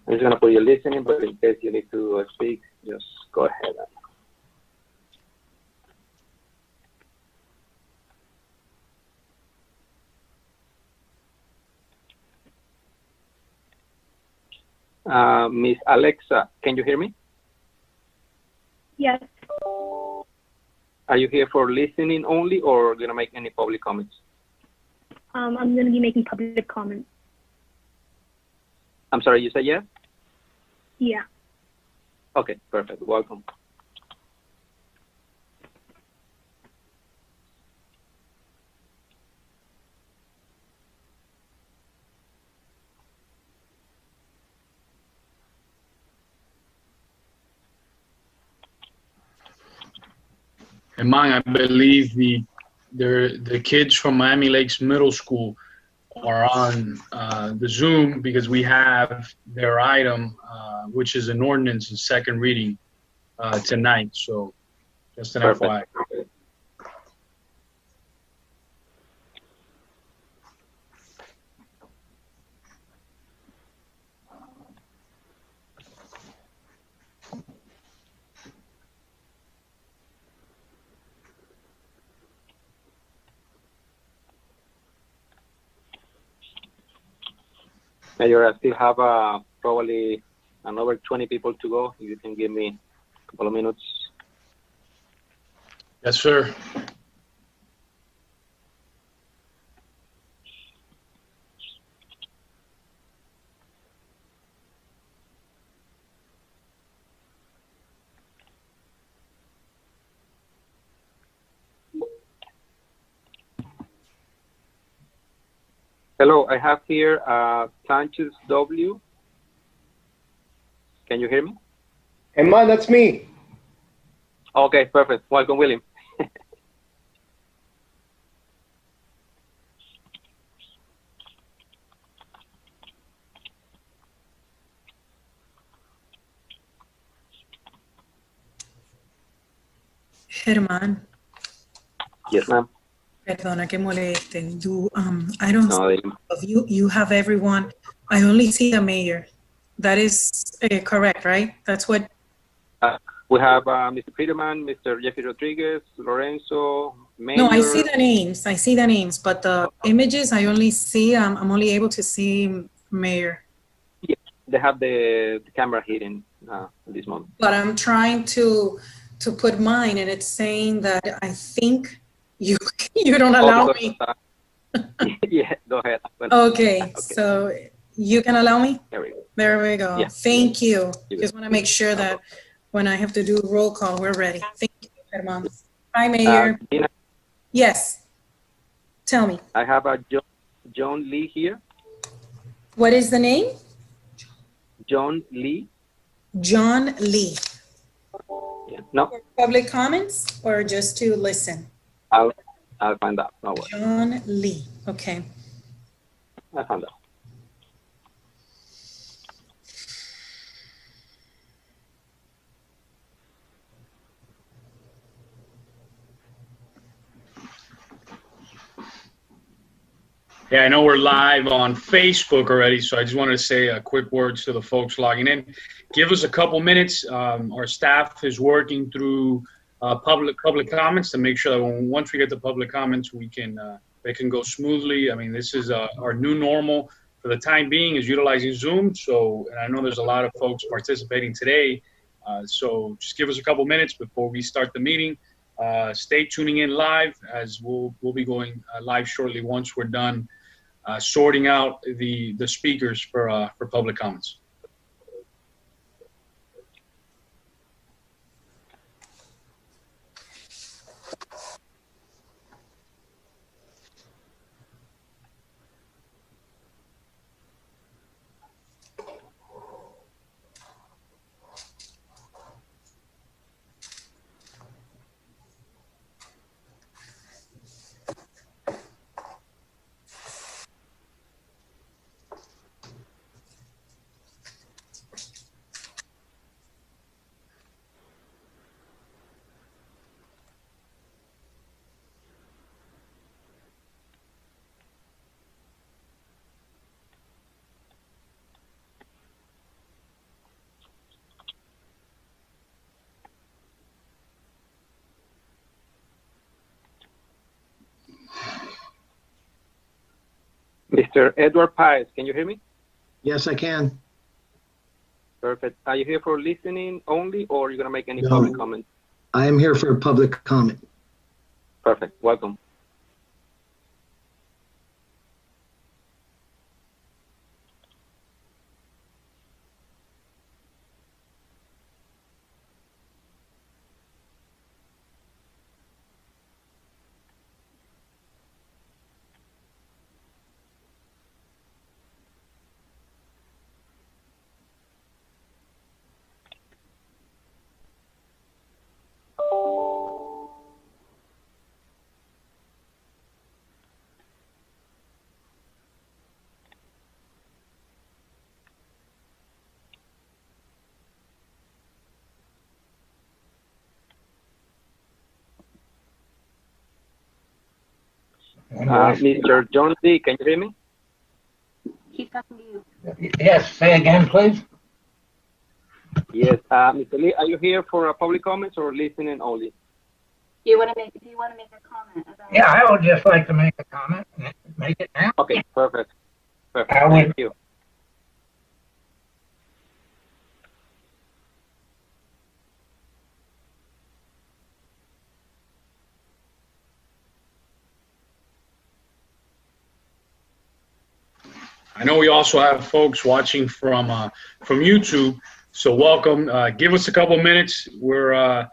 I'm just gonna put you listening, but in case you need to speak, just go ahead. Miss Alexa, can you hear me? Yes. Are you here for listening only, or gonna make any public comments? I'm going to be making public comments. I'm sorry, you said yes? Yeah. Okay, perfect. Welcome. And mine, I believe the kids from Miami Lakes Middle School are on the Zoom because we have their item, which is an ordinance in second reading tonight. So just an FYI. Perfect. Mayor, I still have probably another 20 people to go. If you can give me a couple of minutes. Yes, sir. Hello, I have here Sanchez W. Can you hear me? Emma, that's me. Okay, perfect. Welcome, William. Germán, Yes, ma'am. perdona que moleste. I don't No, see of you. You have everyone. I only see the mayor. That is correct, right? That's what. we have Mr. Peterman, Mr. Jeffrey Rodriguez, Lorenzo, Mayor. No, I see the names. I see the names, but the images I only see. I'm only able to see mayor. Yeah, they have the camera hidden at this moment. But I'm trying to put mine, and it's saying that I think you don't allow me. Yeah, go ahead. Okay, so you can allow me? There we go. There we go. Yeah. Thank you. Just want to make sure that when I have to do roll call, we're ready. Thank you, Germán. Hi, Mayor. Dina, Yes. Tell me. I have a John Lee here. What is the name? John Lee. John Lee. Yeah. No, For public comments or just to listen? I'll find out. No worries. John Lee. Okay. I found out. Yeah, I know we're live on Facebook already, so I just wanted to say a quick words to the folks logging in. Give us a couple minutes. Our staff is working through public comments to make sure that once we get the public comments, we can they can go smoothly. I mean, this is our new normal for the time being, is utilizing Zoom. So, and I know there's a lot of folks participating today. So just give us a couple minutes before we start the meeting. Stay tuning in live, as we'll be going live shortly once we're done sorting out the speakers for public comments. Mr. Edward Paez, can you hear me? Yes, I can. Perfect. Are you here for listening only, or are you going to make any No. public comments? I am here for public comment. Perfect. Welcome. Mr. John D., can you hear me? He's talking to you. Yes, say again, please. Yes. Mr. Lee, are you here for public comments or listening only? Do you want to make a comment about? Yeah, I would just like to make a comment. Make it now. Okay, perfect. Perfect. I would- Thank you. I know we also have folks watching from YouTube, so welcome. Give us a couple minutes. We're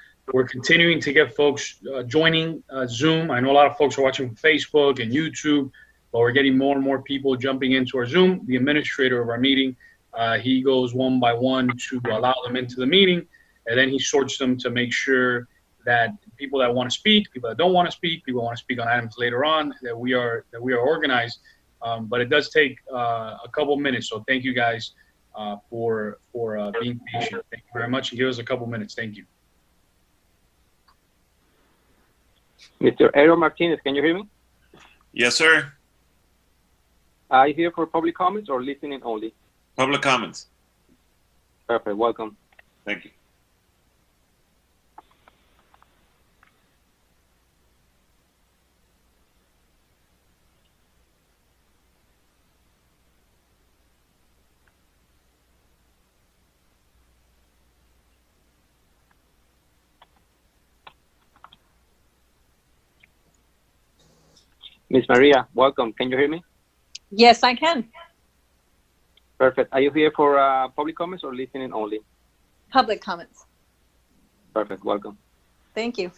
continuing to get folks joining Zoom. I know a lot of folks are watching from Facebook and YouTube, but we're getting more and more people jumping into our Zoom. The administrator of our meeting, he goes one by one to allow them into the meeting, and then he sorts them to make sure that people that want to speak, people that don't want to speak, people want to speak on items later on, that we are organized. But it does take a couple minutes, so thank you guys for being patient. Thank you very much, and give us a couple minutes. Thank you. Mr. Aaron Martinez, can you hear me? Yes, sir. Are you here for public comments or listening only? Public comments. Perfect. Welcome. Thank you. Miss Maria, welcome. Can you hear me? Yes, I can. Perfect. Are you here for public comments or listening only? Public comments. Perfect. Welcome. Thank you.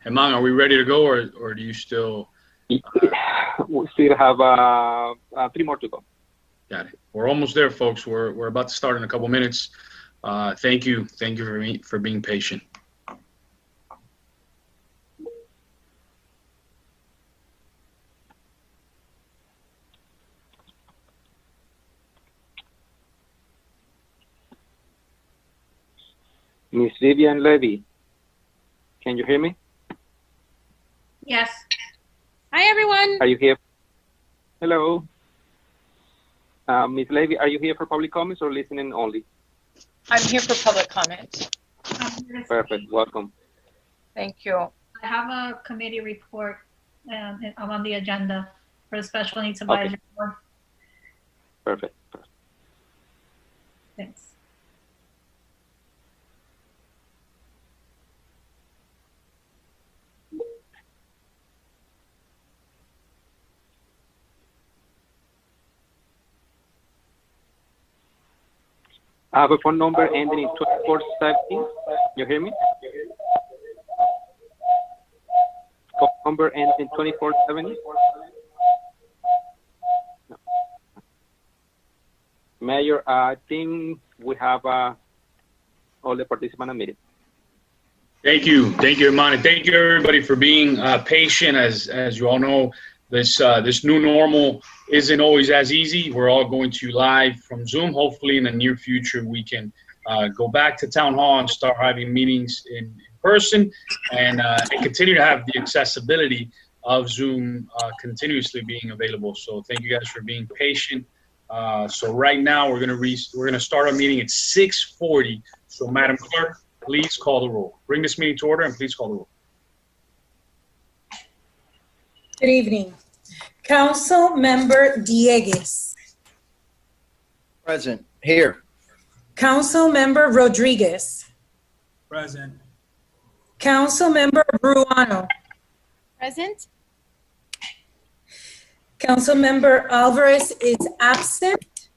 Hemang, are we ready to go, or do you still? We still have 3 more to go. Got it. We're almost there, folks. We're about to start in a couple minutes. Thank you for being patient. Miss Vivian Levy, can you hear me? Yes. Hi, everyone. Are you here? Hello. Miss Levy, are you here for public comments or listening only? I'm here for public comment. Perfect. Welcome. Thank you. I have a committee report. I'm on the agenda for the Special Needs Advisory Board. Perfect. Thanks. I have a phone number ending in 2470. You hear me? Phone number ends in 2470. No. Mayor, I think we have all the participants admitted. Thank you, Hemang, and thank you everybody for being patient. As you all know, this new normal isn't always as easy. We're all going to live from Zoom. Hopefully in the near future, we can go back to town hall and start having meetings in person, and continue to have the accessibility of Zoom continuously being available. So thank you guys for being patient. So right now we're gonna start our meeting at 6:40. So Madam Clerk, please call the roll. Bring this meeting to order and please call the roll. Good evening. Council Member Dieguez. Present. Here. Council Member Rodriguez. Present. Council Member Bruano. Present. Council Member Alvarez is absent.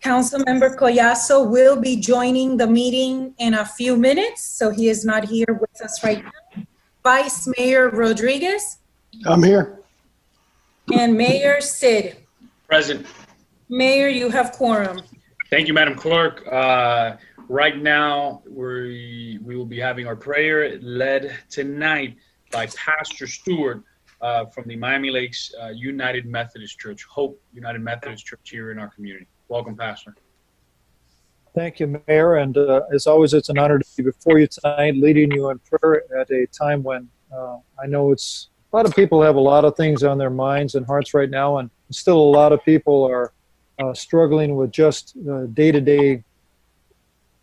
Council Member Collazo will be joining the meeting in a few minutes, so he is not here with us right now. Vice Mayor Rodriguez. I'm here. And Mayor Sid. Present. Mayor, you have quorum. Thank you, Madam Clerk. Right now, we will be having our prayer led tonight by Pastor Stewart from the Miami Lakes United Methodist Church, Hope United Methodist Church here in our community. Welcome, Pastor. Thank you, Mayor. And as always, it's an honor to be before you tonight, leading you in prayer at a time when I know a lot of people have a lot of things on their minds and hearts right now, and still a lot of people are struggling with just day-to-day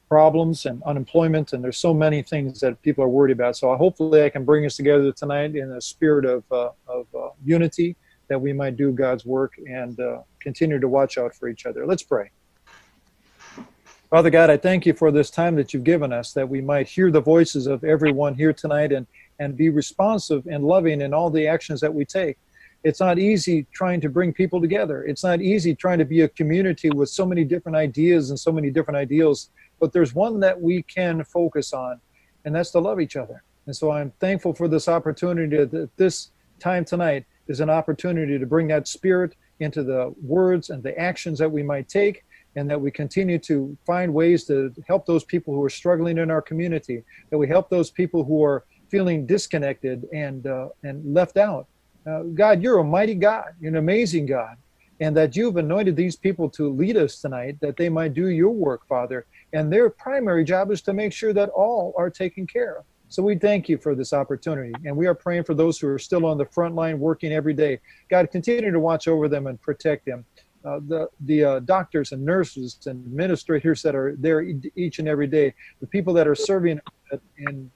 problems and unemployment, and there's so many things that people are worried about. So hopefully I can bring us together tonight in a spirit of unity, that we might do God's work and continue to watch out for each other. Let's pray. Father God, I thank you for this time that you've given us, that we might hear the voices of everyone here tonight and be responsive and loving in all the actions that we take. It's not easy trying to bring people together. It's not easy trying to be a community with so many different ideas and so many different ideals, but there's one that we can focus on, and that's to love each other. And so I'm thankful for this opportunity, that this time tonight is an opportunity to bring that spirit into the words and the actions that we might take, and that we continue to find ways to help those people who are struggling in our community, that we help those people who are feeling disconnected and left out. God, you're a mighty God, you're an amazing God, and that you've anointed these people to lead us tonight, that they might do your work, Father, and their primary job is to make sure that all are taken care of. So we thank you for this opportunity, and we are praying for those who are still on the front line working every day. God, continue to watch over them and protect them. The doctors and nurses and administrators that are there each and every day, the people that are serving in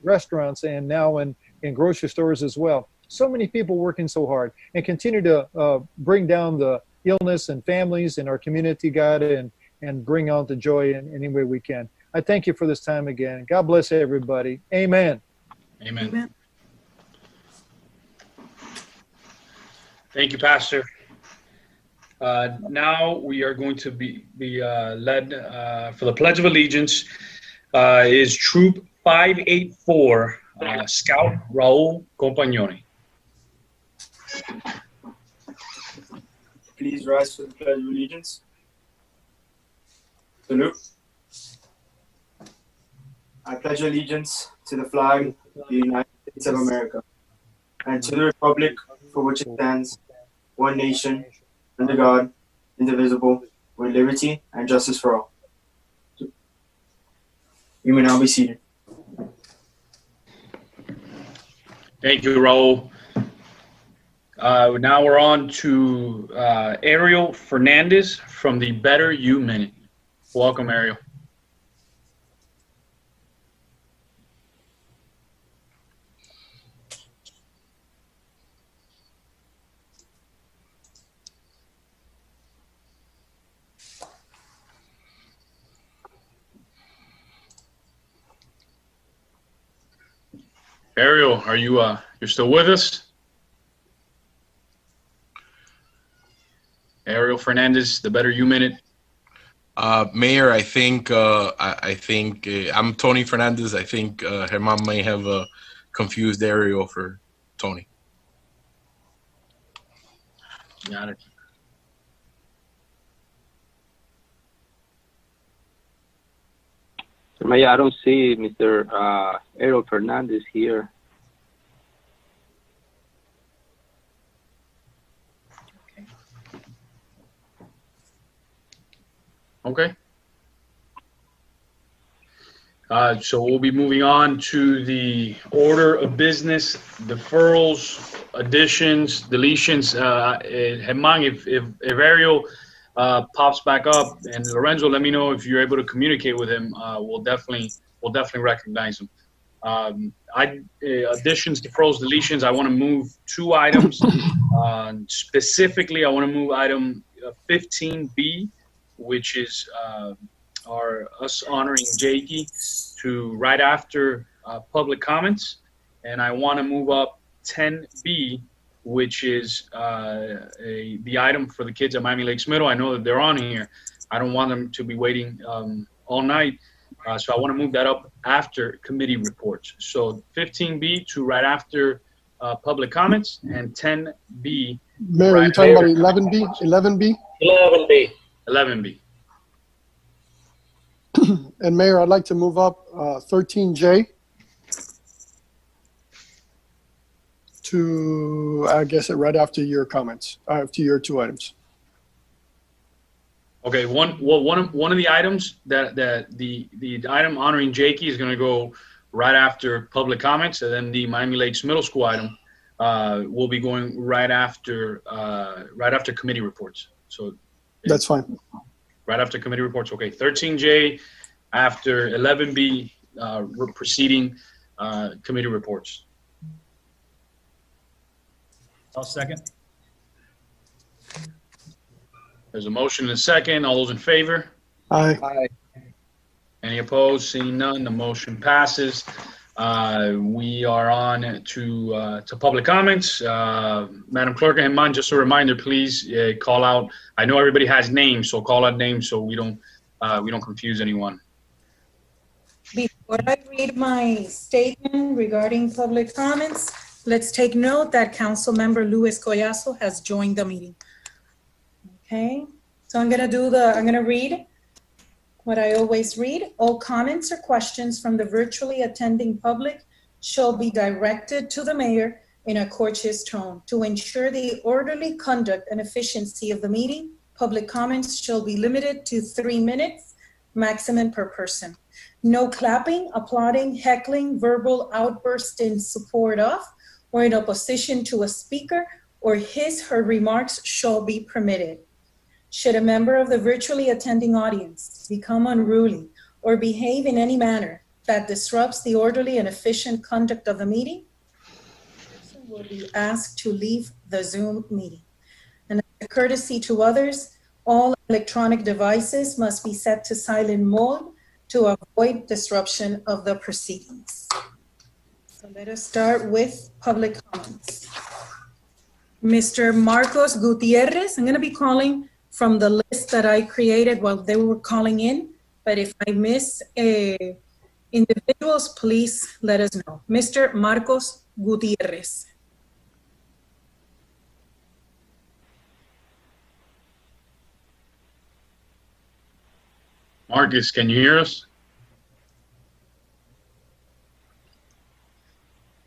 restaurants and now in grocery stores as well. So many people working so hard, and continue to bring down the illness and families in our community, God, and bring out the joy in any way we can. I thank you for this time again. God bless everybody. Amen. Amen. Amen. Thank you, Pastor. Now we are going to be led for the Pledge of Allegiance is Troop 584, Scout Raul Compagnoni. Please rise for the Pledge of Allegiance. Salute. I pledge allegiance to the flag of the United States of America and to the republic for which it stands, one nation, under God, indivisible, with liberty and justice for all. You may now be seated. Thank you, Raul. Now we're on to Ariel Fernandez from the Better You Minute. Welcome, Ariel. Ariel, are you you're still with us? Ariel Fernandez, the Better You Minute. Mayor, I think I'm Tony Fernandez. I think Germán may have confused Ariel for Tony. Got it. Maya, I don't see Mr. Ariel Fernandez here. Okay. So we'll be moving on to the order of business, deferrals, additions, deletions. Germán, if Ariel pops back up, and Lorenzo, let me know if you're able to communicate with him. We'll definitely recognize him. Additions, deferrals, deletions. I want to move 2 items. Specifically, I want to move item 15B, which is us honoring Jakey, to right after public comments, and I want to move up 10B, which is the item for the kids at Miami Lakes Middle. I know that they're on here. I don't want them to be waiting all night, so I want to move that up after committee reports. So 15B to right after public comments, and 10B. Mayor, are you talking about 11B? 11B? 11B. 11B. And Mayor, I'd like to move up 13J to, I guess, right after your comments, after your 2 items. Okay, one of the items that the item honoring Jakey is going to go right after public comments, and then the Miami Lakes Middle School item will be going right after committee reports. So that's fine. Right after committee reports. Okay, 13J after 11B preceding committee reports. I'll second. There's a motion and a second. All those in favor? Aye. Aye. Any opposed? Seeing none, the motion passes. We are on to public comments. Madam Clerk and Germán, just a reminder, please call out. I know everybody has names, so call out names so we don't confuse anyone. Before I read my statement regarding public comments, let's take note that Councilmember Luis Collazo has joined the meeting. Okay, so I'm gonna read what I always read. All comments or questions from the virtually attending public shall be directed to the mayor in a courteous tone. To ensure the orderly conduct and efficiency of the meeting, public comments shall be limited to 3 minutes maximum per person. No clapping, applauding, heckling, verbal outbursts in support of or in opposition to a speaker or her remarks shall be permitted. Should a member of the virtually attending audience become unruly or behave in any manner that disrupts the orderly and efficient conduct of the meeting, the person will be asked to leave the Zoom meeting. And as a courtesy to others, all electronic devices must be set to silent mode to avoid disruption of the proceedings. So let us start with public comments. Mr. Marcos Gutierrez, I'm going to be calling from the list that I created while they were calling in, but if I miss individuals, please let us know. Mr. Marcos Gutierrez. Marcus, can you hear us?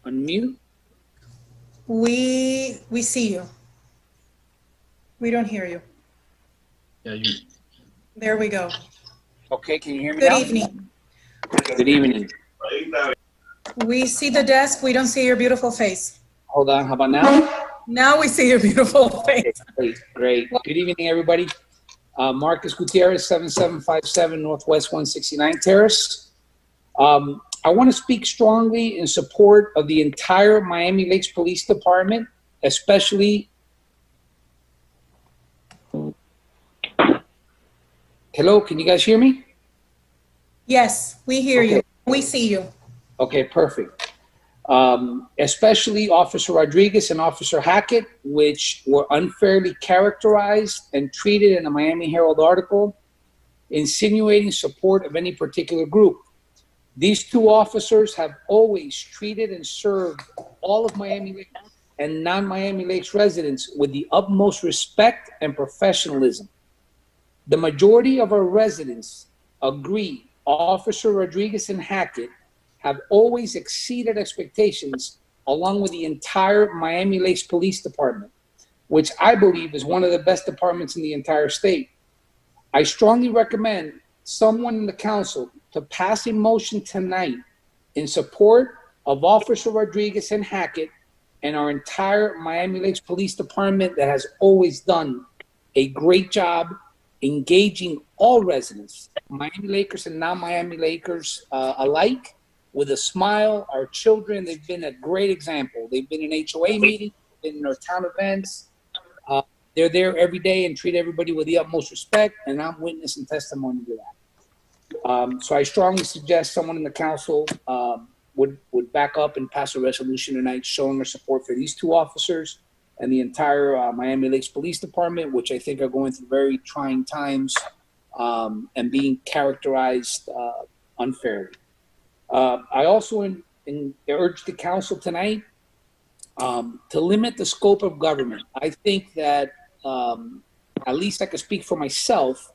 Unmute. We see you. We don't hear you. Yeah, you. There we go. Okay, can you hear me Good now? evening. Good evening. We see the desk. We don't see your beautiful face. Hold on, how about now? Now we see your beautiful face. Okay, great. Good evening, everybody. Marcus Gutierrez, 7757 Northwest 169 Terrace. I want to speak strongly in support of the entire Miami Lakes Police Department, especially. Hello, can you guys hear me? Yes, we hear you. We see you. Okay, perfect. Especially Officer Rodriguez and Officer Hackett, which were unfairly characterized and treated in a Miami Herald article, insinuating support of any particular group. These 2 officers have always treated and served all of Miami Lakes and non-Miami Lakes residents with the utmost respect and professionalism. The majority of our residents agree Officer Rodriguez and Hackett have always exceeded expectations, along with the entire Miami Lakes Police Department, which I believe is one of the best departments in the entire state. I strongly recommend someone in the council to pass a motion tonight in support of Officer Rodriguez and Hackett and our entire Miami Lakes Police Department that has always done a great job engaging all residents, Miami Lakers and non-Miami Lakers alike, with a smile. Our children, they've been a great example. They've been in HOA meetings, been in our town events. They're there every day and treat everybody with the utmost respect, and I'm witness and testimony to that. So I strongly suggest someone in the council would back up and pass a resolution tonight showing our support for these two officers and the entire Miami Lakes Police Department, which I think are going through very trying times and being characterized unfairly. I also urge the council tonight to limit the scope of government. I think that at least I can speak for myself.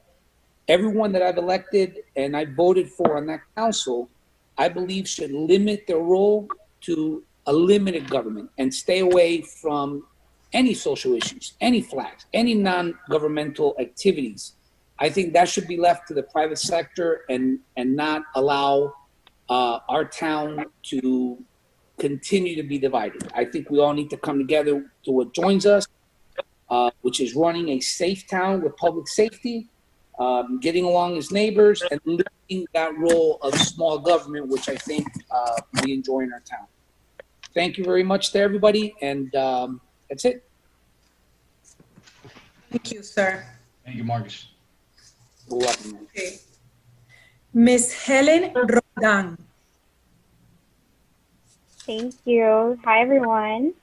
Everyone that I've elected and I voted for on that council, I believe should limit their role to a limited government and stay away from any social issues, any flags, any non-governmental activities. I think that should be left to the private sector and not allow our town to continue to be divided. I think we all need to come together to what joins us, which is running a safe town with public safety, getting along as neighbors, and limiting that role of small government, which I think we enjoy in our town. Thank you very much to everybody, and that's it. Thank you, sir. Thank you, Marcus. You're welcome. Okay. Ms. Helen Rodan. Thank you. Hi, everyone.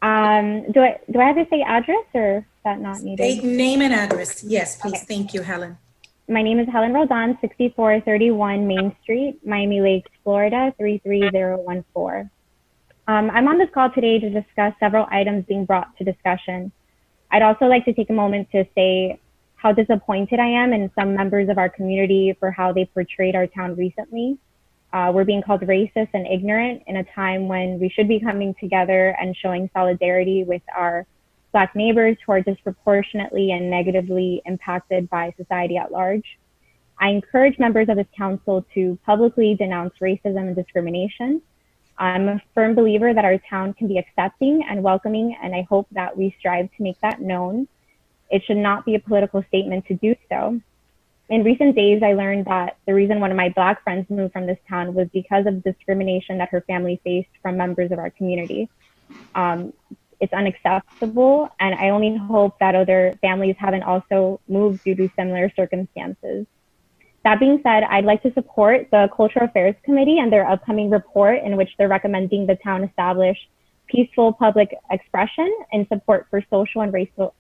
Do I have to say address or is that not needed? State name and address. Yes, please. Okay. Thank you, Helen. My name is Helen Rodan, 6431 Main Street, Miami Lakes, Florida, 33014. I'm on this call today to discuss several items being brought to discussion. I'd also like to take a moment to say how disappointed I am in some members of our community for how they portrayed our town recently. We're being called racist and ignorant in a time when we should be coming together and showing solidarity with our Black neighbors who are disproportionately and negatively impacted by society at large. I encourage members of this council to publicly denounce racism and discrimination. I'm a firm believer that our town can be accepting and welcoming, and I hope that we strive to make that known. It should not be a political statement to do so. In recent days, I learned that the reason one of my Black friends moved from this town was because of discrimination that her family faced from members of our community. It's unacceptable, and I only hope that other families haven't also moved due to similar circumstances. That being said, I'd like to support the Cultural Affairs Committee and their upcoming report in which they're recommending the town establish peaceful public expression in support for social and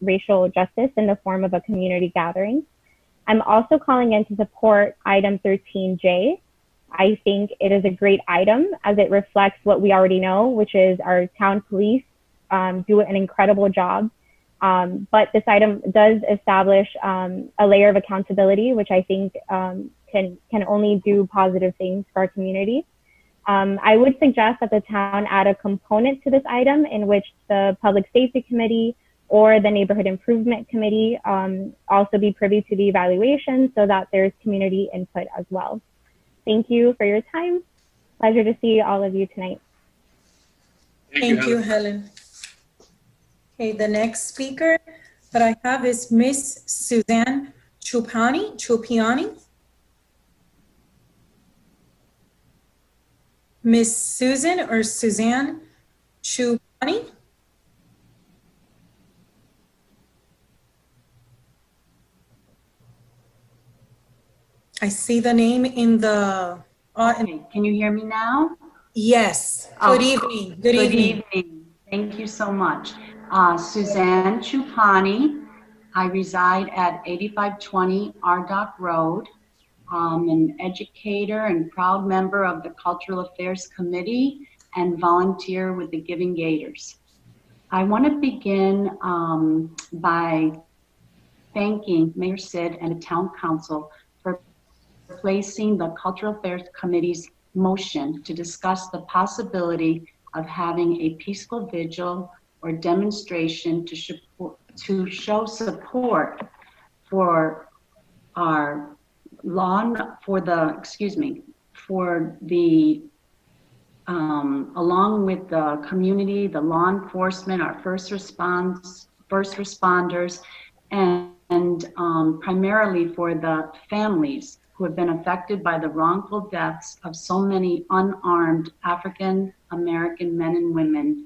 racial justice in the form of a community gathering. I'm also calling in to support item 13J. I think it is a great item as it reflects what we already know, which is our town police do an incredible job. But this item does establish a layer of accountability, which I think can only do positive things for our community. I would suggest that the town add a component to this item in which the Public Safety Committee or the Neighborhood Improvement Committee also be privy to the evaluation so that there's community input as well. Thank you for your time. Pleasure to see all of you tonight. Thank you, Helen. Okay, the next speaker that I have is Miss Suzanne Chupiani. Miss Susan or Suzanne Chupiani? I see the name in the... Can you hear me now? Yes. Good evening. Good evening. Thank you so much. Suzanne Chupani. I reside at 8520 Ardock Road. I'm an educator and proud member of the Cultural Affairs Committee and volunteer with the Giving Gators. I want to begin by thanking Mayor Sid and the Town Council for placing the Cultural Affairs Committee's motion to discuss the possibility of having a peaceful vigil or demonstration to show support for our along with the community, the law enforcement, our first responders, and primarily for the families who have been affected by the wrongful deaths of so many unarmed African American men and women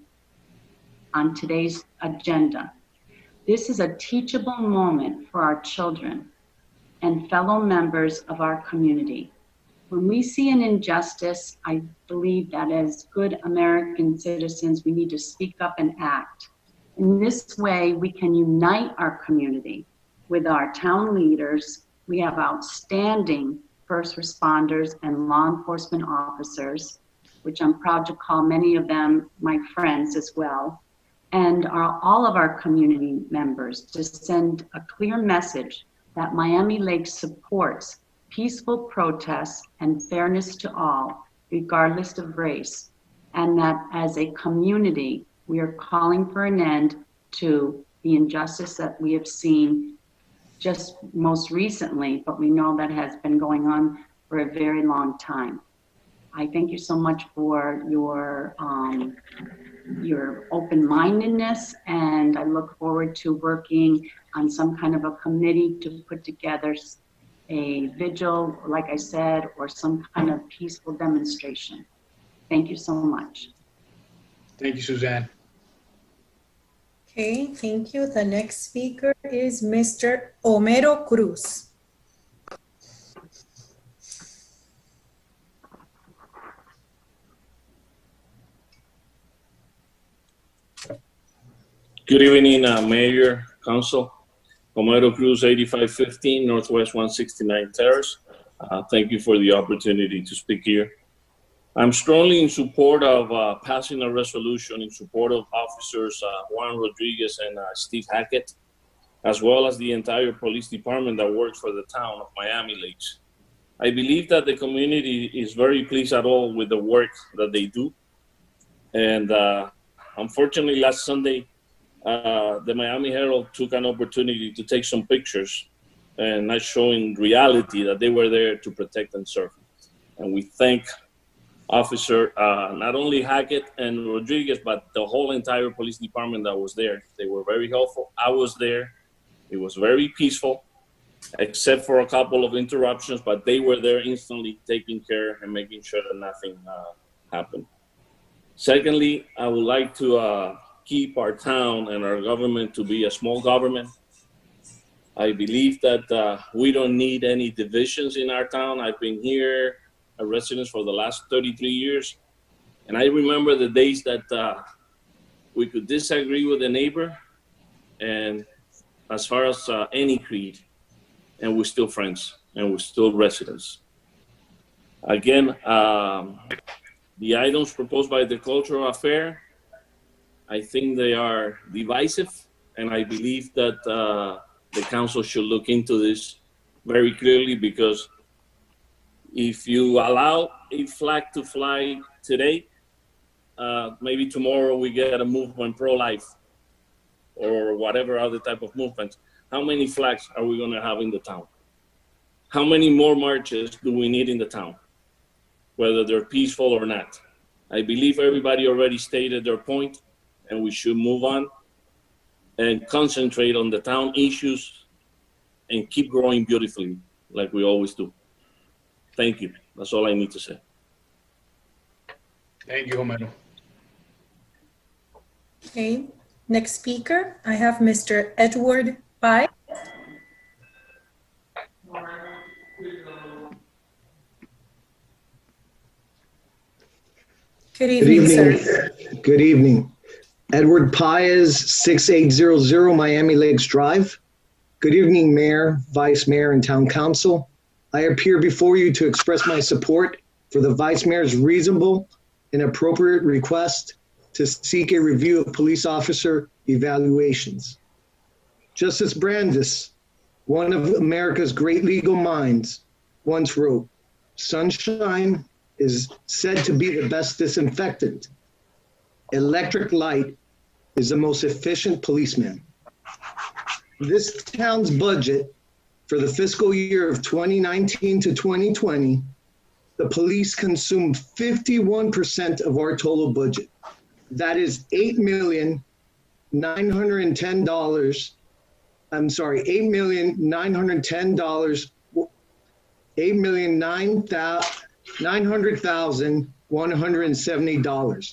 on today's agenda. This is a teachable moment for our children and fellow members of our community. When we see an injustice, I believe that as good American citizens, we need to speak up and act. In this way, we can unite our community with our town leaders. We have outstanding first responders and law enforcement officers, which I'm proud to call many of them my friends as well, and all of our community members to send a clear message that Miami Lakes supports peaceful protests and fairness to all, regardless of race, and that as a community, we are calling for an end to the injustice that we have seen just most recently, but we know that has been going on for a very long time. I thank you so much for your open-mindedness, and I look forward to working on some kind of a committee to put together a vigil, like I said, or some kind of peaceful demonstration. Thank you so much. Thank you, Suzanne. Okay, thank you. The next speaker is Mr. Homero Cruz. Good evening, Mayor, Council. Homero Cruz, 8515 Northwest 169 Terrace. Thank you for the opportunity to speak here. I'm strongly in support of passing a resolution in support of officers Juan Rodriguez and Steve Hackett, as well as the entire police department that works for the town of Miami Lakes. I believe that the community is very pleased at all with the work that they do. And unfortunately, last Sunday, the Miami Herald took an opportunity to take some pictures and not showing reality that they were there to protect and serve. And we thank Officer not only Hackett and Rodriguez, but the whole entire police department that was there. They were very helpful. I was there. It was very peaceful, except for a couple of interruptions, but they were there instantly taking care and making sure that nothing happened. Secondly, I would like to keep our town and our government to be a small government. I believe that we don't need any divisions in our town. I've been here a resident for the last 33 years. And I remember the days that we could disagree with a neighbor, and as far as any creed, and we're still friends and we're still residents. Again, the items proposed by the Cultural Affair, I think they are divisive, and I believe that the council should look into this very clearly, because if you allow a flag to fly today, maybe tomorrow we get a movement pro-life or whatever other type of movement. How many flags are we going to have in the town? How many more marches do we need in the town, whether they're peaceful or not? I believe everybody already stated their point, and we should move on and concentrate on the town issues and keep growing beautifully like we always do. Thank you. That's all I need to say. Thank you, Homero. Okay, next speaker, I have Mr. Edward Pai. Good evening, sir. Good evening. Edward Paez, 6800 Miami Lakes Drive. Good evening, Mayor, Vice Mayor, and Town Council. I appear before you to express my support for the Vice Mayor's reasonable and appropriate request to seek a review of police officer evaluations. Justice Brandeis, one of America's great legal minds, once wrote, "Sunshine is said to be the best disinfectant. Electric light is the most efficient policeman." This town's budget for the fiscal year of 2019 to 2020, the police consumed 51% of our total budget. That is $8,910,170.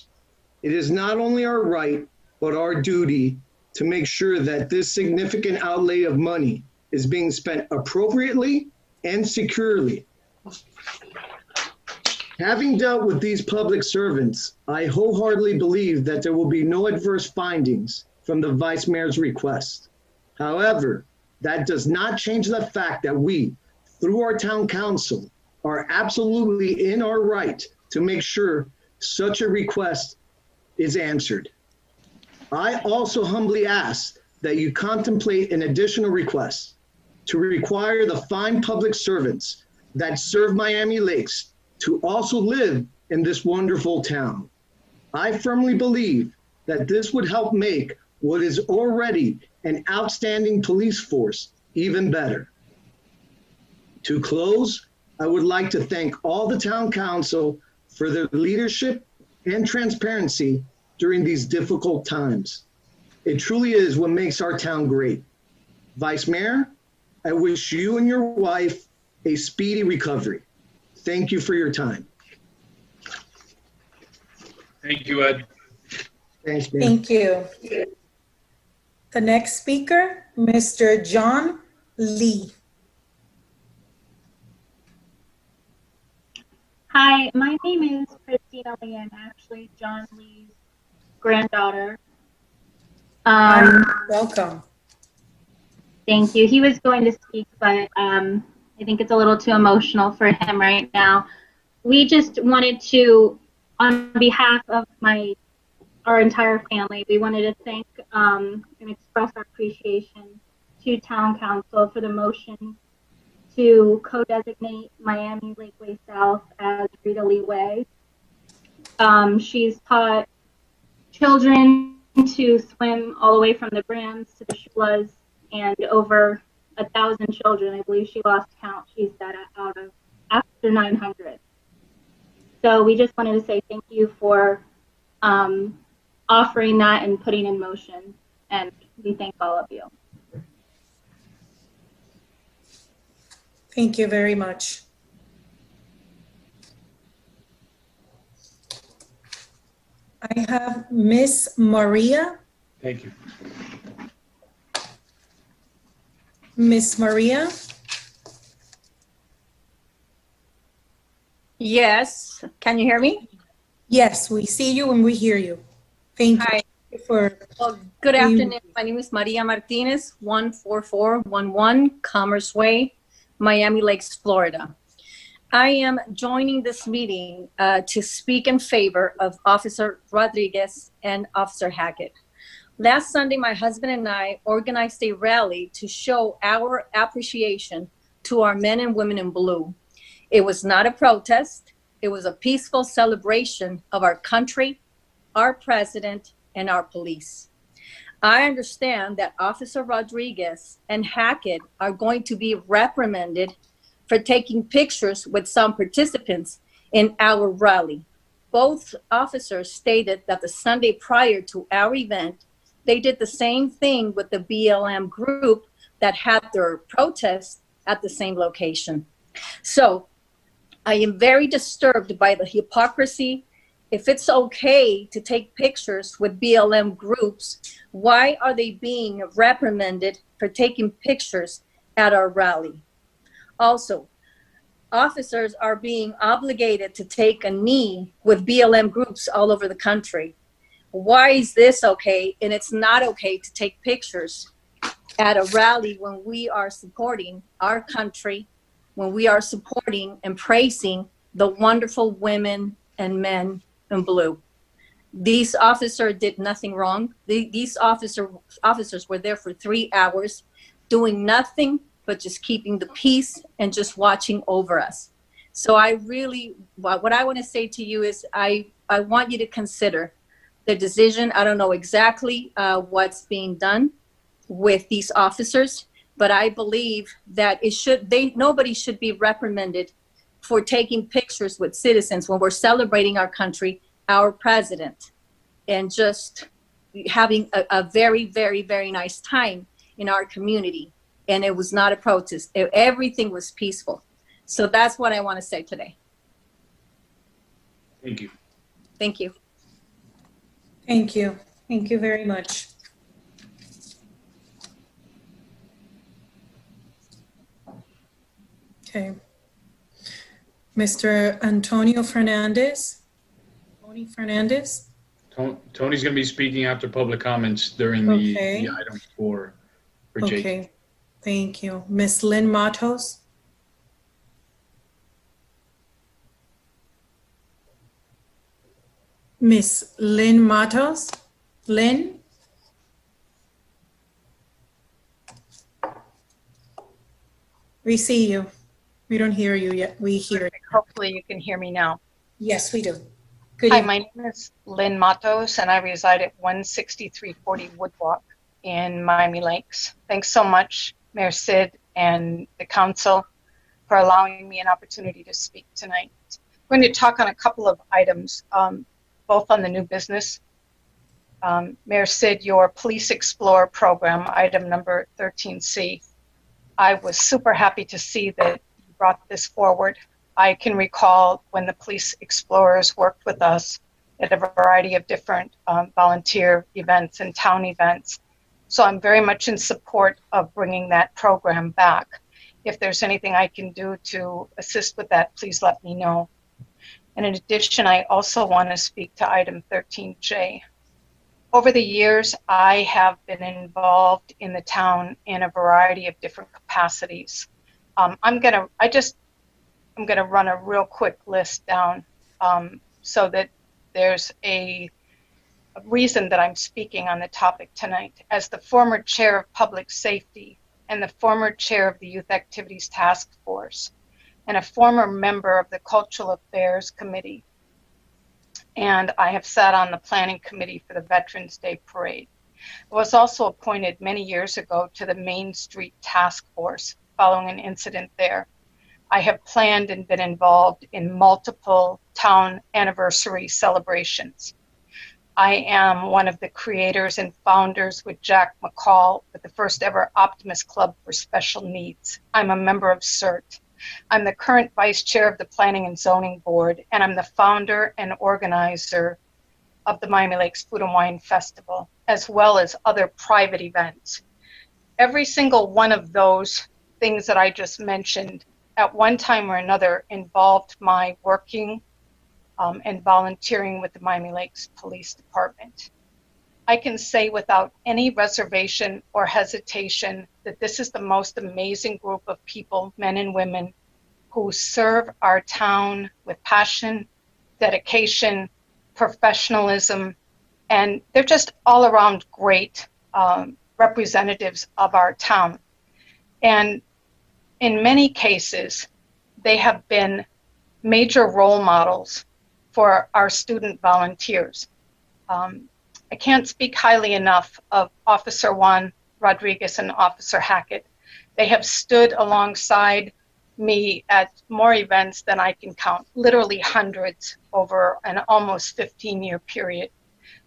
It is not only our right, but our duty to make sure that this significant outlay of money is being spent appropriately and securely. Having dealt with these public servants, I wholeheartedly believe that there will be no adverse findings from the Vice Mayor's request. However, that does not change the fact that we, through our town council, are absolutely in our right to make sure such a request is answered. I also humbly ask that you contemplate an additional request to require the fine public servants that serve Miami Lakes to also live in this wonderful town. I firmly believe that this would help make what is already an outstanding police force even better. To close, I would like to thank all the town council for their leadership and transparency during these difficult times. It truly is what makes our town great. Vice Mayor, I wish you and your wife a speedy recovery. Thank you for your time. Thank you, Ed. Thanks, Mayor. Thank you. The next speaker, Mr. John Lee. Hi, my name is Christina Lee. I'm actually John Lee's granddaughter. Welcome. Thank you. He was going to speak, but I think it's a little too emotional for him right now. We just wanted to, on behalf of our entire family, we wanted to thank and express our appreciation to Town Council for the motion to co-designate Miami Lakeway South as Rita Lee Way. She's taught children to swim all the way from the Brams to the Shulas, and over 1,000 children, I believe she lost count, she's got out of after 900. So we just wanted to say thank you for offering that and putting in motion, and we thank all of you. Thank you very much. I have Miss Maria. Thank you. Miss Maria. Yes. Can you hear me? Yes, we see you and we hear you. Thank Hi. you for. Well, good afternoon. My name is Maria Martinez, 14411 Commerce Way, Miami Lakes, Florida. I am joining this meeting to speak in favor of Officer Rodriguez and Officer Hackett. Last Sunday, my husband and I organized a rally to show our appreciation to our men and women in blue. It was not a protest. It was a peaceful celebration of our country, our president, and our police. I understand that Officer Rodriguez and Hackett are going to be reprimanded for taking pictures with some participants in our rally. Both officers stated that the Sunday prior to our event, they did the same thing with the BLM group that had their protest at the same location. So I am very disturbed by the hypocrisy. If it's okay to take pictures with BLM groups, why are they being reprimanded for taking pictures at our rally? Also, officers are being obligated to take a knee with BLM groups all over the country. Why is this okay and it's not okay to take pictures at a rally when we are supporting our country, when we are supporting and praising the wonderful women and men in blue? These officers did nothing wrong. These officers were there for 3 hours doing nothing but just keeping the peace and just watching over us. So I really, what I want to say to you is I want you to consider the decision. I don't know exactly what's being done with these officers, but I believe that nobody should be reprimanded for taking pictures with citizens when we're celebrating our country, our president, and just having a very, very, very nice time in our community. And it was not a protest. Everything was peaceful. So that's what I want to say today. Thank you. Thank you. Thank you. Thank you very much. Okay. Mr. Antonio Fernandez. Tony Fernandez. Tony's going to be speaking after public comments during the item for Jake. Okay. Thank you. Ms. Lynn Matos. Miss Lynn Matos. Lynn? We see you. We don't hear you yet. We hear you. Hopefully you can hear me now. Yes, we do. Good Hi, evening. my name is Lynn Matos, and I reside at 16340 Woodwalk in Miami Lakes. Thanks so much, Mayor Sid and the council, for allowing me an opportunity to speak tonight. I'm going to talk on a couple of items, both on the new business. Mayor Sid, your Police Explorer program, item number 13C. I was super happy to see that you brought this forward. I can recall when the Police Explorers worked with us at a variety of different volunteer events and town events. So I'm very much in support of bringing that program back. If there's anything I can do to assist with that, please let me know. And in addition, I also want to speak to item 13J. Over the years, I have been involved in the town in a variety of different capacities. I'm gonna run a real quick list down so that there's a reason that I'm speaking on the topic tonight. As the former chair of public safety and the former chair of the Youth Activities Task Force and a former member of the Cultural Affairs Committee, and I have sat on the planning committee for the Veterans Day Parade. I was also appointed many years ago to the Main Street Task Force following an incident there. I have planned and been involved in multiple town anniversary celebrations. I am one of the creators and founders with Jack McCall with the first ever Optimist Club for Special Needs. I'm a member of CERT. I'm the current vice chair of the Planning and Zoning Board, and I'm the founder and organizer of the Miami Lakes Food and Wine Festival, as well as other private events. Every single one of those things that I just mentioned at one time or another involved my working and volunteering with the Miami Lakes Police Department. I can say without any reservation or hesitation that this is the most amazing group of people, men and women, who serve our town with passion, dedication, professionalism, and they're just all around great representatives of our town. And in many cases, they have been major role models for our student volunteers. I can't speak highly enough of Officer Juan Rodriguez and Officer Hackett. They have stood alongside me at more events than I can count, literally hundreds over an almost 15-year period.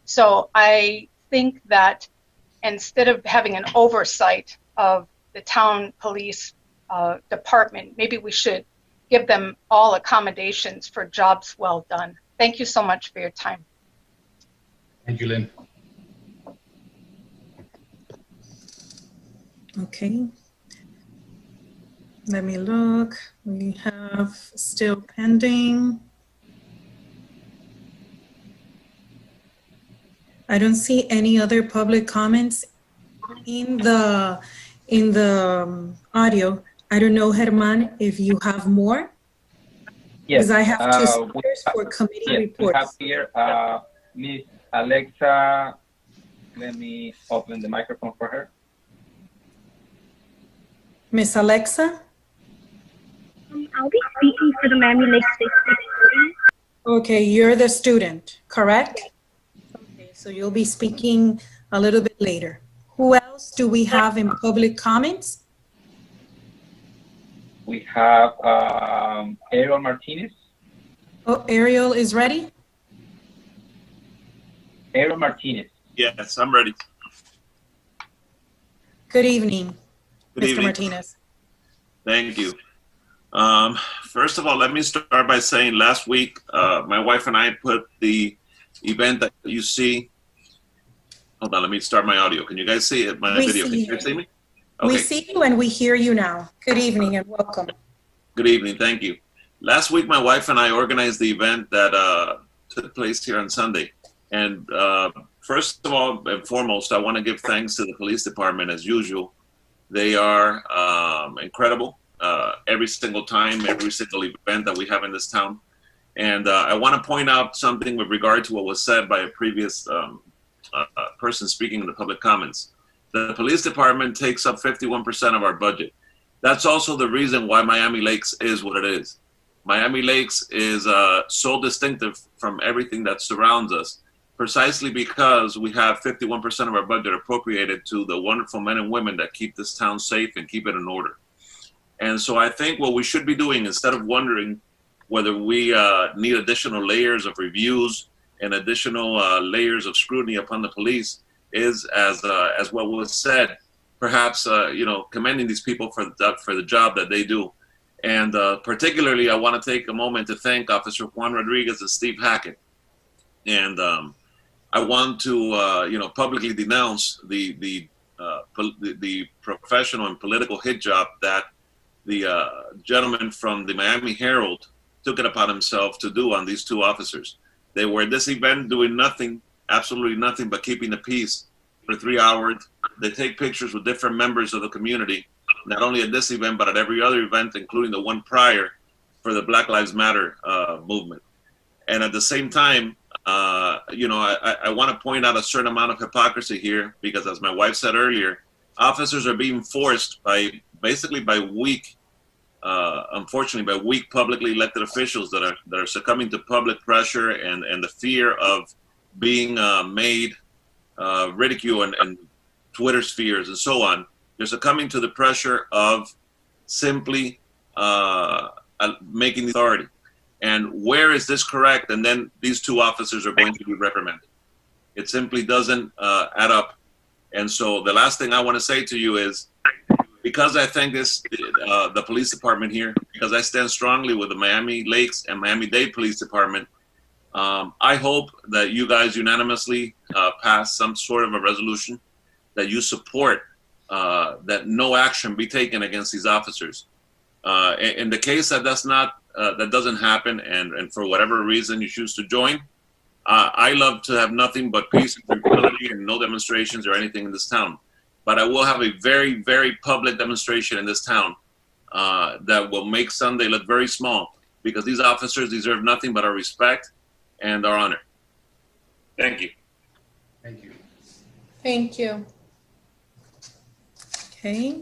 So I think that instead of having an oversight of the town police department, maybe we should give them all accommodations for jobs well done. Thank you so much for your time. Thank you, Lynn. Okay. Let me look. We have still pending. I don't see any other public comments in the audio. I don't know, Herman, if you have more. Yes. Because I have two speakers for committee reports. We have here Miss Alexa. Let me open the microphone for her. Miss Alexa? I'll be speaking for the Miami Lakes State student. Okay, you're the student, correct? Okay, so you'll be speaking a little bit later. Who else do we have in public comments? we have Ariel Martinez. Oh, Ariel is ready? Ariel Martinez. Yes, I'm ready. Good evening, Good Mr. evening. Martinez. Thank you. First of all, let me start by saying last week, my wife and I put the event that you see. Hold on, let me start my audio. Can you guys see it? My We video. see Can you you. guys see me? We Okay. see you and we hear you now. Good evening and welcome. Good evening. Thank you. Last week, my wife and I organized the event that took place here on Sunday. And first of all and foremost, I want to give thanks to the police department as usual. They are incredible every single time, every single event that we have in this town. And I want to point out something with regard to what was said by a previous person speaking in the public comments. The police department takes up 51% of our budget. That's also the reason why Miami Lakes is what it is. Miami Lakes is so distinctive from everything that surrounds us, precisely because we have 51% of our budget appropriated to the wonderful men and women that keep this town safe and keep it in order. And so I think what we should be doing, instead of wondering whether we need additional layers of reviews and additional layers of scrutiny upon the police, is as what was said, perhaps commending these people for the job that they do. And particularly, I want to take a moment to thank Officer Juan Rodriguez and Steve Hackett. And I want to publicly denounce the professional and political hit job that the gentleman from the Miami Herald took it upon himself to do on these two officers. They were at this event doing nothing, absolutely nothing, but keeping the peace for 3 hours. They take pictures with different members of the community, not only at this event, but at every other event, including the one prior for the Black Lives Matter movement. And at the same time, I want to point out a certain amount of hypocrisy here, because as my wife said earlier, officers are being forced by weak, unfortunately, by weak publicly elected officials that are succumbing to public pressure and the fear of being made ridicule and Twitter spheres and so on. They're succumbing to the pressure of simply making the authority. And where is this correct? And then these two officers are going to be reprimanded. It simply doesn't add up. And so the last thing I want to say to you is, because I think the police department here, because I stand strongly with the Miami Lakes and Miami-Dade Police Department, I hope that you guys unanimously pass some sort of a resolution that you support that no action be taken against these officers. In the case that that doesn't happen, and for whatever reason you choose to join, I love to have nothing but peace and tranquility and no demonstrations or anything in this town. But I will have a very, very public demonstration in this town that will make Sunday look very small, because these officers deserve nothing but our respect and our honor. Thank you. Thank you. Thank you. Okay.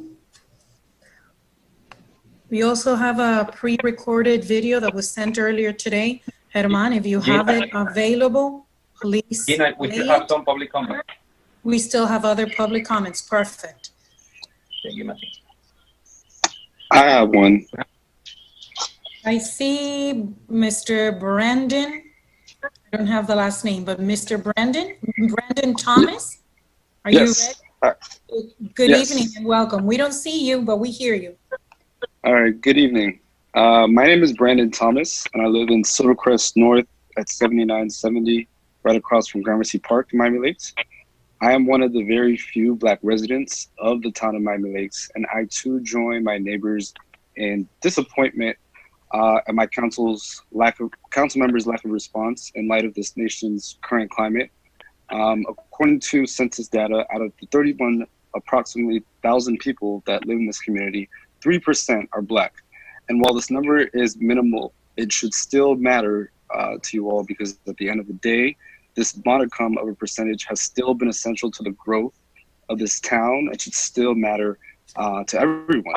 We also have a pre-recorded video that was sent earlier today. Herman, if you have it available, please. Gina, we still have some public comment. We still have other public comments. Perfect. Thank you, Martin. I have one. I see Mr. Brandon. I don't have the last name, but Mr. Brandon Thomas. Are Yes. you ready? Good Yes. evening and welcome. We don't see you, but we hear you. All right, good evening. My name is Brandon Thomas, and I live in Silvercrest North at 7970, right across from Gramercy Park in Miami Lakes. I am one of the very few Black residents of the town of Miami Lakes, and I too join my neighbors in disappointment at my council members' lack of response in light of this nation's current climate. According to census data, out of the approximately 1,000 people that live in this community, 3% are Black. And while this number is minimal, it should still matter to you all, because at the end of the day, this modicum of a percentage has still been essential to the growth of this town. It should still matter to everyone.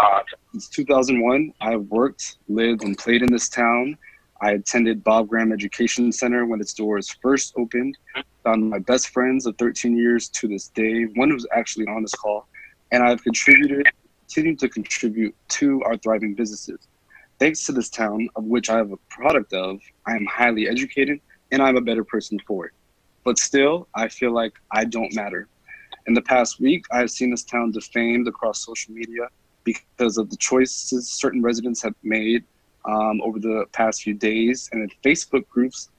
Since 2001, I've worked, lived, and played in this town. I attended Bob Graham Education Center when its doors first opened. Found my best friends of 13 years to this day, one who's actually on this call. And I've contributed continue to contribute to our thriving businesses. Thanks to this town, of which I am a product of, I am highly educated and I'm a better person for it. But still, I feel like I don't matter. In the past week, I have seen this town defamed across social media because of the choices certain residents have made over the past few days, and in Facebook groups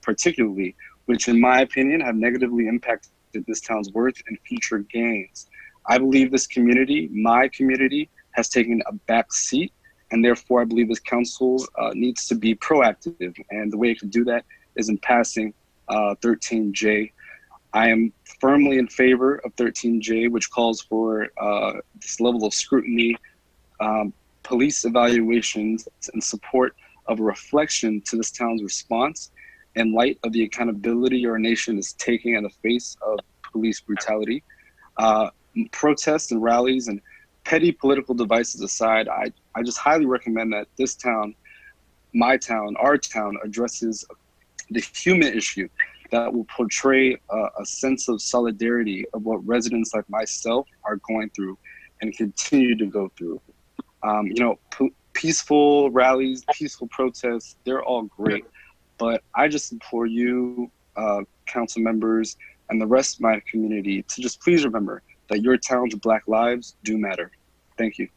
particularly, which in my opinion have negatively impacted this town's worth and future gains. I believe this community, my community, has taken a back seat, and therefore I believe this council needs to be proactive, and the way it can do that is in passing 13J. I am firmly in favor of 13J, which calls for this level of scrutiny, police evaluations, and support of a reflection to this town's response in light of the accountability our nation is taking in the face of police brutality. Protests and rallies and petty political devices aside, I just highly recommend that this town, my town, our town, addresses the human issue that will portray a sense of solidarity of what residents like myself are going through and continue to go through. Peaceful rallies, peaceful protests, they're all great. But I just implore you, council members, and the rest of my community to just please remember that your town's Black lives do matter. Thank you.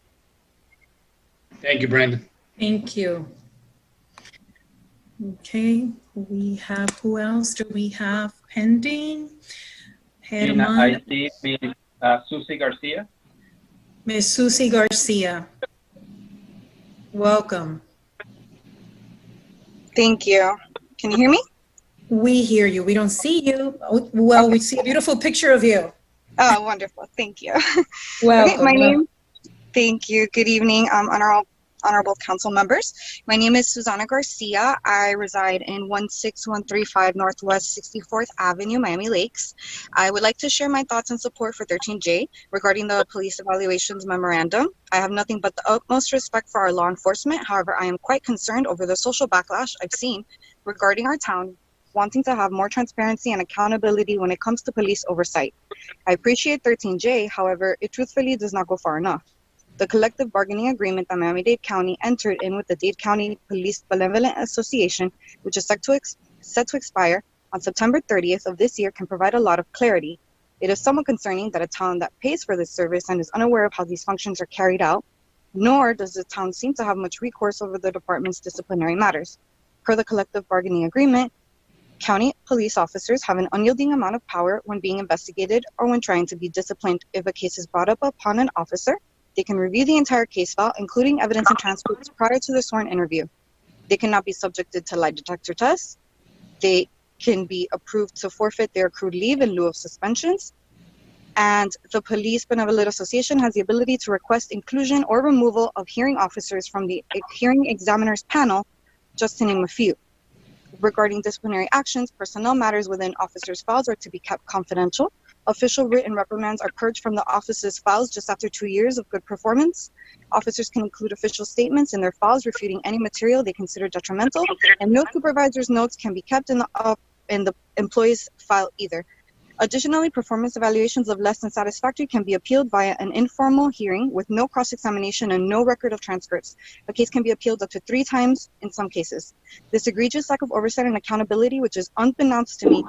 Thank you, Brandon. Thank you. Okay, we have, who else do we have pending? And I see Ms. Susie Garcia. Ms. Susie Garcia. Welcome. Thank you. Can you hear me? We hear you. We don't see you. Well, we see a beautiful picture of you. Oh, wonderful. Thank you. Welcome. Okay, my name. Thank you. Good evening, honorable council members. My name is Susana Garcia. I reside in 16135 Northwest 64th Avenue, Miami Lakes. I would like to share my thoughts and support for 13J regarding the police evaluations memorandum. I have nothing but the utmost respect for our law enforcement. However, I am quite concerned over the social backlash I've seen regarding our town wanting to have more transparency and accountability when it comes to police oversight. I appreciate 13J, however, it truthfully does not go far enough. The collective bargaining agreement that Miami-Dade County entered in with the Dade County Police Benevolent Association, which is set to expire on September 30th of this year, can provide a lot of clarity. It is somewhat concerning that a town that pays for this service and is unaware of how these functions are carried out, nor does the town seem to have much recourse over the department's disciplinary matters. Per the collective bargaining agreement, county police officers have an unyielding amount of power when being investigated or when trying to be disciplined. If a case is brought up upon an officer, they can review the entire case file, including evidence and transcripts prior to the sworn interview. They cannot be subjected to lie detector tests. They can be approved to forfeit their accrued leave in lieu of suspensions. And the Police Benevolent Association has the ability to request inclusion or removal of hearing officers from the hearing examiner's panel, just to name a few. Regarding disciplinary actions, personnel matters within officers' files are to be kept confidential. Official written reprimands are purged from the office's files just after 2 years of good performance. Officers can include official statements in their files refuting any material they consider detrimental, and no supervisor's notes can be kept in the employee's file either. Additionally, performance evaluations of less than satisfactory can be appealed via an informal hearing with no cross-examination and no record of transcripts. A case can be appealed up to 3 times in some cases. This egregious lack of oversight and accountability, which is unbeknownst to me,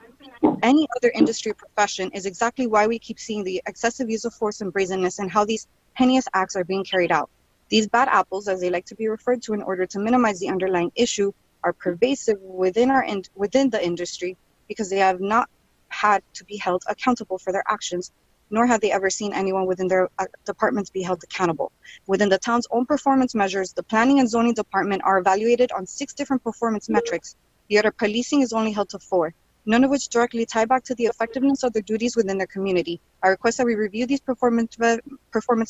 any other industry or profession, is exactly why we keep seeing the excessive use of force and brazenness and how these heinous acts are being carried out. These bad apples, as they like to be referred to in order to minimize the underlying issue, are pervasive within the industry because they have not had to be held accountable for their actions, nor have they ever seen anyone within their departments be held accountable. Within the town's own performance measures, the planning and zoning department are evaluated on 6 different performance metrics, yet our policing is only held to 4, none of which directly tie back to the effectiveness of their duties within their community. I request that we review these performance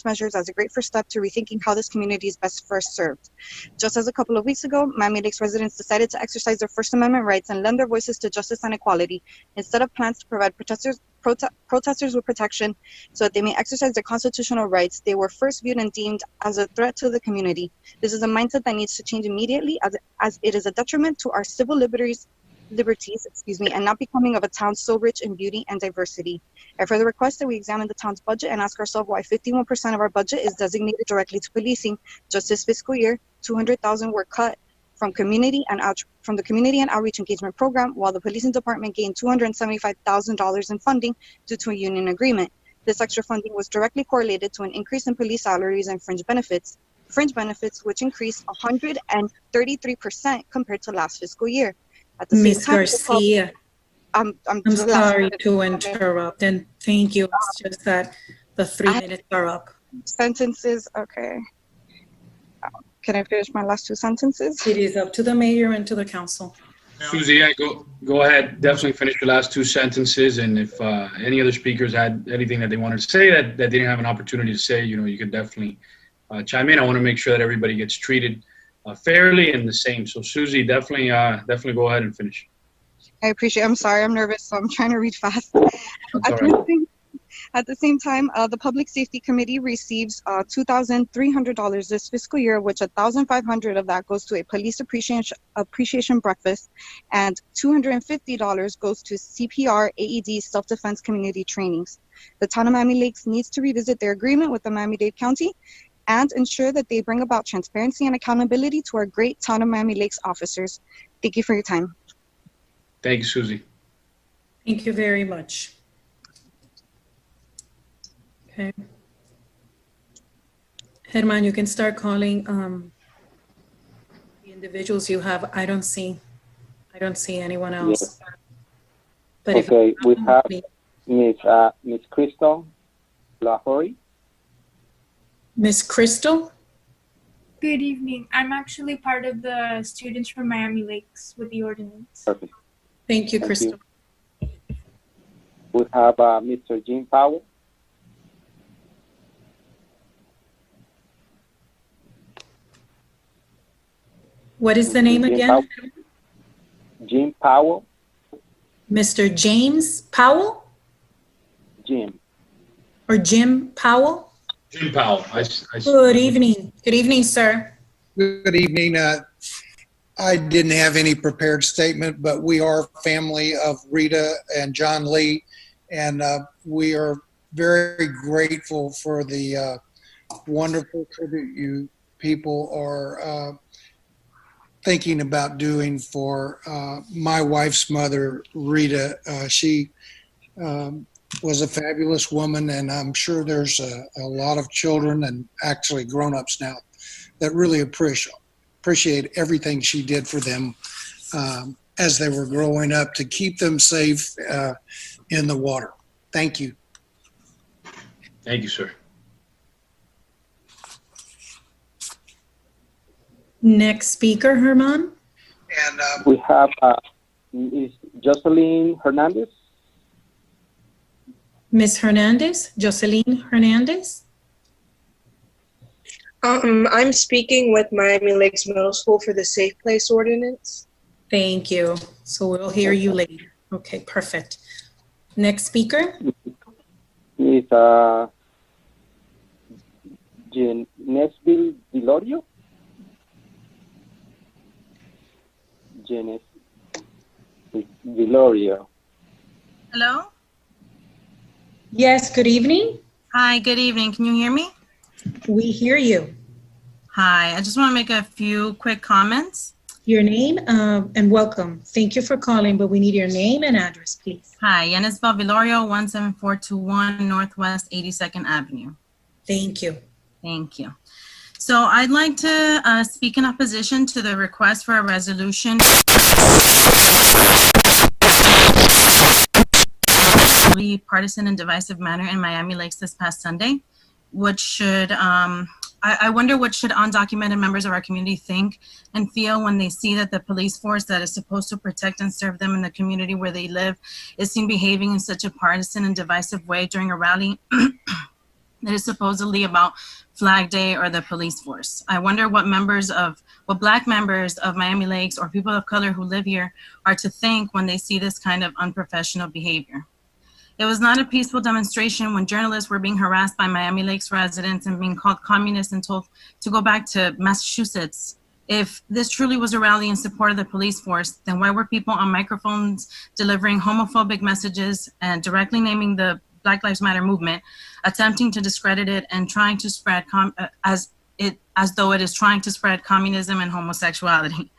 measures as a great first step to rethinking how this community is best first served. Just as a couple of weeks ago, Miami Lakes residents decided to exercise their First Amendment rights and lend their voices to justice and equality, instead of plans to provide protesters with protection so that they may exercise their constitutional rights, they were first viewed and deemed as a threat to the community. This is a mindset that needs to change immediately, as it is a detriment to our civil liberties liberties, and not becoming of a town so rich in beauty and diversity. I further request that we examine the town's budget and ask ourselves why 51% of our budget is designated directly to policing. Just this fiscal year, $200,000 were cut from the community and outreach engagement program, while the policing department gained $275,000 in funding due to a union agreement. This extra funding was directly correlated to an increase in police salaries and fringe benefits, which increased 133% compared to last fiscal year. At the Ms. same time, Garcia, I'm sorry to interrupt, and thank you. It's just that the 3 minutes are up. Sentences, okay. Can I finish my last 2 sentences? It is up to the mayor and to the council. Susie, yeah, go ahead. Definitely finish your last 2 sentences. And if any other speakers had anything that they wanted to say that they didn't have an opportunity to say, you can definitely chime in. I want to make sure that everybody gets treated fairly and the same. So Susie, definitely go ahead and finish. I appreciate it. I'm sorry, I'm nervous, so I'm trying to read fast. At the same time, the Public Safety Committee receives $2,300 this fiscal year, which $1,500 of that goes to a police appreciation breakfast, and $250 goes to CPR, AED, self-defense community trainings. The town of Miami Lakes needs to revisit their agreement with the Miami-Dade County and ensure that they bring about transparency and accountability to our great town of Miami Lakes officers. Thank you for your time. Thank you, Susie. Thank you very much. Okay. Herman, you can start calling the individuals you have. I don't see anyone else. Yes. But okay, we have Miss Crystal Lahori. Miss Crystal? Good evening. I'm actually part of the students from Miami Lakes with the ordinance. Perfect. Thank you, Crystal. We have Mr. Jim Powell. What is the name again? Jim Powell. Mr. James Powell? Jim. Or Jim Powell? Jim Powell. Good evening. Good evening, sir. Good evening. I didn't have any prepared statement, but we are family of Rita and John Lee, and we are very grateful for the wonderful tribute you people are thinking about doing for my wife's mother, Rita. She was a fabulous woman, and I'm sure there's a lot of children and actually grown-ups now that really appreciate everything she did for them as they were growing up to keep them safe in the water. Thank you. Thank you, sir. Next speaker, Herman. And we have Ms. Jocelyn Hernandez. Ms. Hernandez, Jocelyn Hernandez. I'm speaking with Miami Lakes Middle School for the Safe Place Ordinance. Thank you. So we'll hear you later. Okay, perfect. Next speaker. Ms. Genesville Vilorio. Vilorio. Hello? Yes, good evening. Hi, good evening. Can you hear me? We hear you. Hi, I just want to make a few quick comments. Your name and welcome. Thank you for calling, but we need your name and address, please. Hi, Genesville Vilorio, 17421 Northwest 82nd Avenue. Thank you. Thank you. So I'd like to speak in opposition to the request for a resolution partisan and divisive manner in Miami Lakes this past Sunday, which should, I wonder what should undocumented members of our community think and feel when they see that the police force that is supposed to protect and serve them in the community where they live is seen behaving in such a partisan and divisive way during a rally that is supposedly about Flag Day or the police force. I wonder what Black members of Miami Lakes or people of color who live here are to think when they see this kind of unprofessional behavior. It was not a peaceful demonstration when journalists were being harassed by Miami Lakes residents and being called communists and told to go back to Massachusetts If this truly was a rally in support of the police force, then why were people on microphones delivering homophobic messages and directly naming the Black Lives Matter movement, attempting to discredit it and trying to spread as though it is trying to spread communism and homosexuality?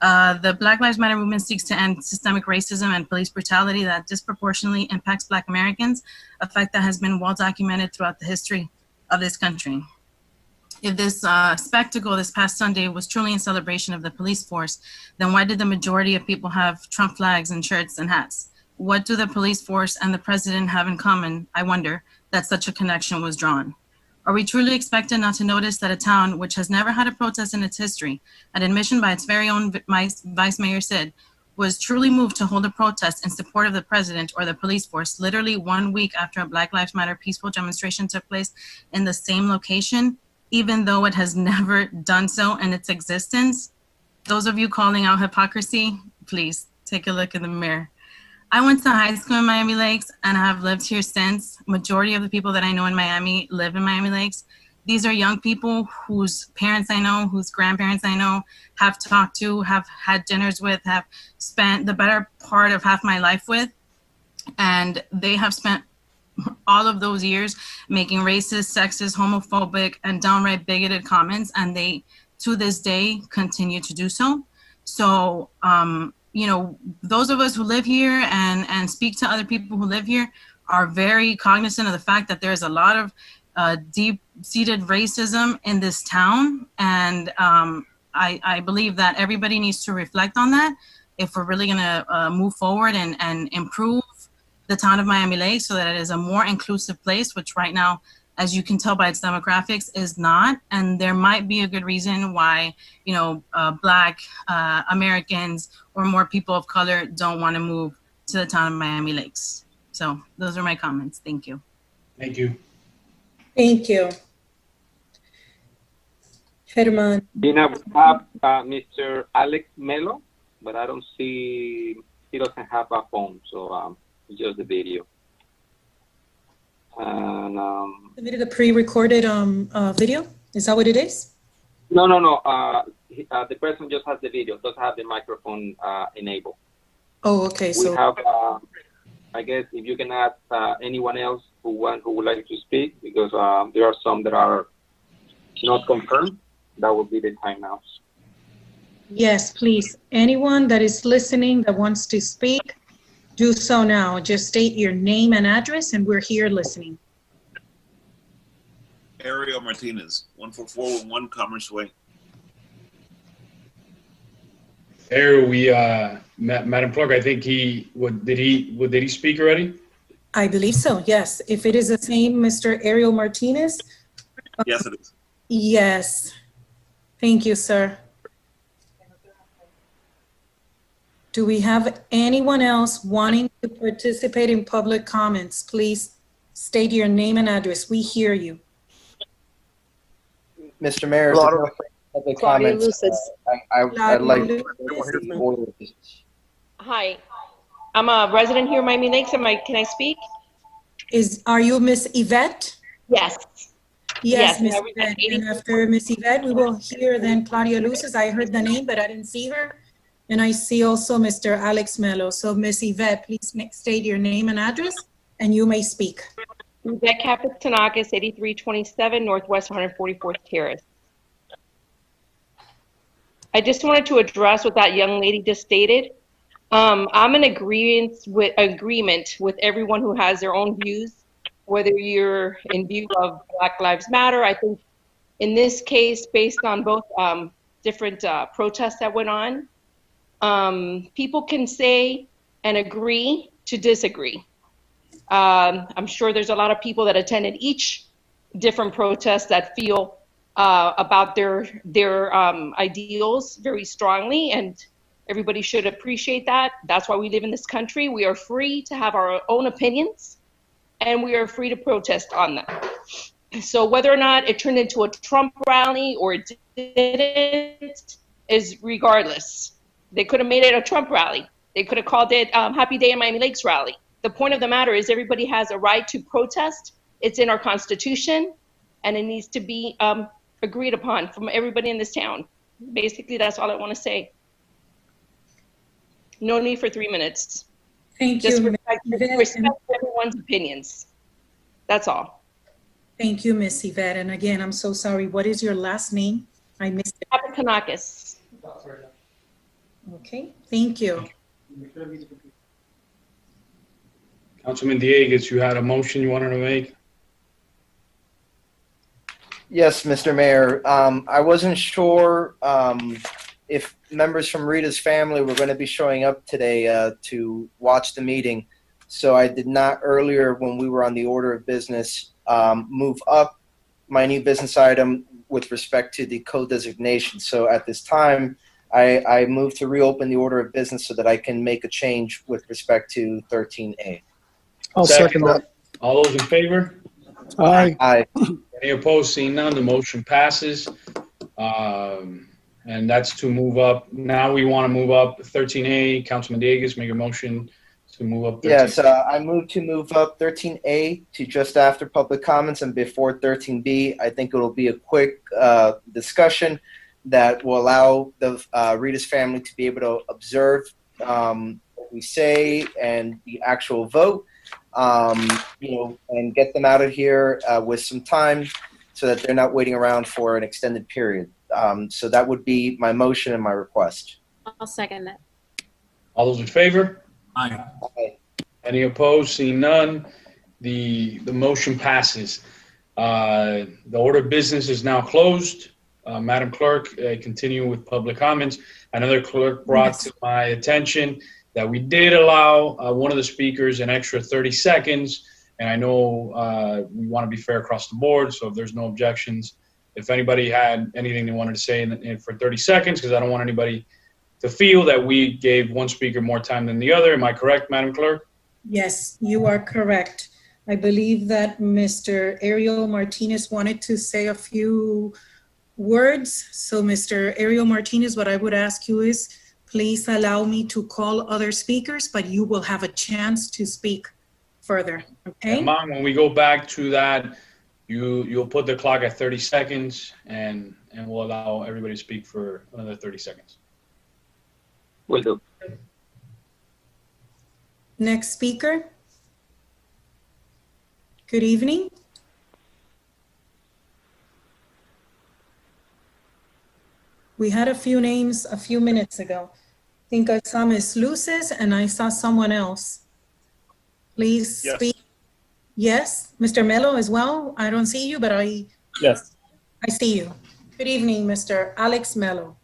The Black Lives Matter movement seeks to end systemic racism and police brutality that disproportionately impacts Black Americans, a fact that has been well documented throughout the history of this country. If this spectacle this past Sunday was truly in celebration of the police force, then why did the majority of people have Trump flags and shirts and hats? What do the police force and the president have in common, I wonder, that such a connection was drawn? Are we truly expected not to notice that a town which has never had a protest in its history, an admission by its very own Vice Mayor Sid, was truly moved to hold a protest in support of the president or the police force literally 1 week after a Black Lives Matter peaceful demonstration took place in the same location, even though it has never done so in its existence? Those of you calling out hypocrisy, please take a look in the mirror. I went to high school in Miami Lakes and have lived here since. Majority of the people that I know in Miami live in Miami Lakes. These are young people whose parents I know, whose grandparents I know, have talked to, have had dinners with, have spent the better part of half my life with. And they have spent all of those years making racist, sexist, homophobic, and downright bigoted comments, and they, to this day, continue to do so. So, you know, those of us who live here and speak to other people who live here are very cognizant of the fact that there's a lot of deep-seated racism in this town, and I believe that everybody needs to reflect on that if we're really gonna move forward and improve the town of Miami Lakes so that it is a more inclusive place, which right now, as you can tell by its demographics, is not. And there might be a good reason why, you know, Black Americans or more people of color don't want to move to the town of Miami Lakes. So those are my comments. Thank you. Thank you. Thank you. Herman. Dina, we have Mr. Alex Melo, but I don't see, he doesn't have a phone, so just the video. And Submitted a pre-recorded video. Is that what it is? no. The person just has the video, doesn't have the microphone enabled. Oh, okay. We have, I guess, if you can ask anyone else who would like to speak, because there are some that are not confirmed. That would be the time now. Yes, please. Anyone that is listening that wants to speak, do so now. Just state your name and address, and we're here listening. Ariel Martinez, 14411 Commerce Way. Ariel, we Madam Clerk, I think did he speak already? I believe so, yes. If it is the same Mr. Ariel Martinez. Yes, it is. Yes. Thank you, sir. Do we have anyone else wanting to participate in public comments? Please state your name and address. We hear you. Mr. Mayor, public comments. I'd like to. Hi, I'm a resident here in Miami Lakes. Can I speak? Are you Miss Yvette? Yes. Yes, Miss Yvette. And after Miss Yvette, we will hear then Claudia Luces. I heard the name, but I didn't see her. And I see also Mr. Alex Melo. So Miss Yvette, please state your name and address, and you may speak. Yvette Kapitanakis, 8327 Northwest 144th Terrace. I just wanted to address what that young lady just stated. I'm in agreement with everyone who has their own views, whether you're in view of Black Lives Matter. I think in this case, based on both different protests that went on, people can say and agree to disagree. I'm sure there's a lot of people that attended each different protest that feel about their ideals very strongly, and everybody should appreciate that. That's why we live in this country. We are free to have our own opinions, and we are free to protest on them. So whether or not it turned into a Trump rally or it didn't is regardless. They could have made it a Trump rally. They could have called it Happy Day in Miami Lakes rally. The point of the matter is everybody has a right to protest. It's in our Constitution, and it needs to be agreed upon from everybody in this town. Basically, that's all I want to say. No need for 3 minutes. Thank Just you. respect everyone's opinions. That's all. Thank you, Miss Yvette. And again, I'm so sorry. What is your last name? I missed it. Papakonakis. Okay, thank you. Councilman Dieguez, you had a motion you wanted to make? Yes, Mr. Mayor. I wasn't sure if members from Rita's family were going to be showing up today to watch the meeting. So I did not earlier, when we were on the order of business, move up my new business item with respect to the co-designation. So at this time, I moved to reopen the order of business so that I can make a change with respect to 13A. I'll second that. All those in favor? Aye. Aye. Any opposed? Seeing none, the motion passes. And that's to move up. Now we want to move up 13A. Councilman Dieguez, make a motion to move up 13A. Yes, I moved to move up 13A to just after public comments and before 13B. I think it will be a quick discussion that will allow the Rita's family to be able to observe what we say and the actual vote, and get them out of here with some time so that they're not waiting around for an extended period. So that would be my motion and my request. I'll second that. All those in favor? Aye. Any opposed? Seeing none, the motion passes. The order of business is now closed. Madam Clerk, continue with public comments. Another clerk brought to my attention that we did allow one of the speakers an extra 30 seconds. And I know we want to be fair across the board, so if there's no objections, if anybody had anything they wanted to say for 30 seconds, because I don't want anybody to feel that we gave one speaker more time than the other. Am I correct, Madam Clerk? Yes, you are correct. I believe that Mr. Ariel Martinez wanted to say a few words. So Mr. Ariel Martinez, what I would ask you is, please allow me to call other speakers, but you will have a chance to speak further, okay? Mom, when we go back to that, you'll put the clock at 30 seconds and we'll allow everybody to speak for another 30 seconds. Will do. Next speaker. Good evening. We had a few names a few minutes ago. I think I saw Ms. Luces and I saw someone else. Please speak. Yes, Mr. Mello as well. I don't see you, but I see you. Good evening, Mr. Alex Mello.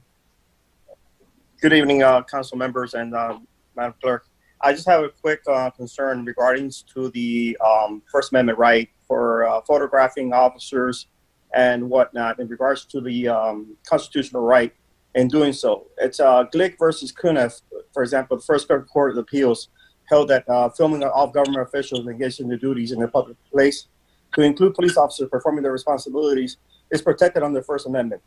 Good evening, council members and Madam Clerk. I just have a quick concern regarding to the First Amendment right for photographing officers and whatnot in regards to the constitutional right in doing so. It's Glick versus Kunef, for example, the First Court of Appeals held that filming of government officials engaged in their duties in a public place, to include police officers performing their responsibilities, is protected under the First Amendment.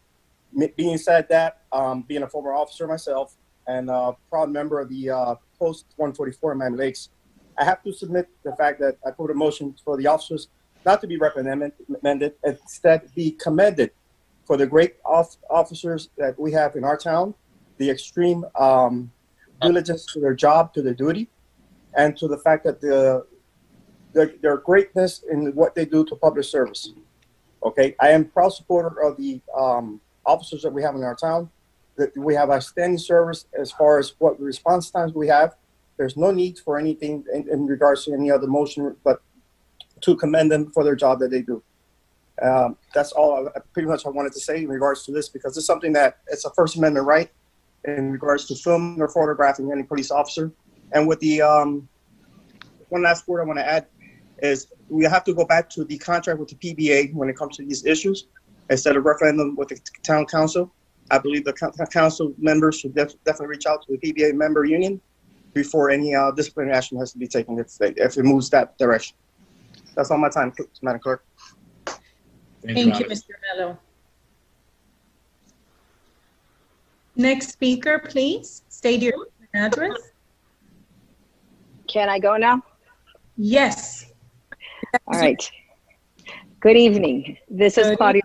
Being said that, being a former officer myself and a proud member of the Post 144 in Miami Lakes, I have to submit the fact that I put a motion for the officers not to be reprimanded, instead be commended for the great officers that we have in our town, the extreme diligence to their job, to their duty, and to the fact that their greatness in what they do to public service. Okay, I am a proud supporter of the officers that we have in our town, that we have outstanding service as far as what response times we have. There's no need for anything in regards to any other motion, but to commend them for their job that they do. That's all pretty much I wanted to say in regards to this, because it's something that it's a First Amendment right in regards to filming or photographing any police officer. And with the one last word I want to add is we have to go back to the contract with the PBA when it comes to these issues instead of referendum with the town council. I believe the council members should definitely reach out to the PBA member union before any disciplinary action has to be taken if it moves that direction. That's all my time, Madam Clerk. Thank you, Mr. Mello. Next speaker, please. State your address. Can I go now? Yes. All right. Good evening. This is Claudia,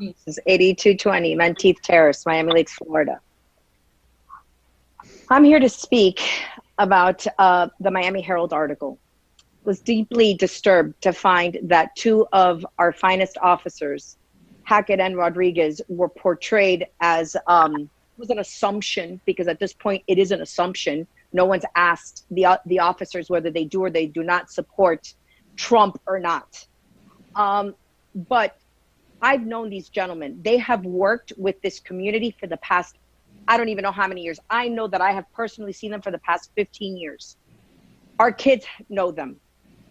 8220 Menteith Terrace, Miami Lakes, Florida. I'm here to speak about the Miami Herald article. Was deeply disturbed to find that two of our finest officers, Hackett and Rodriguez, were portrayed as was an assumption, because at this point it is an assumption. No one's asked the officers whether they do or they do not support Trump or not. But I've known these gentlemen. They have worked with this community for the past, I don't even know how many years. I know that I have personally seen them for the past 15 years. Our kids know them.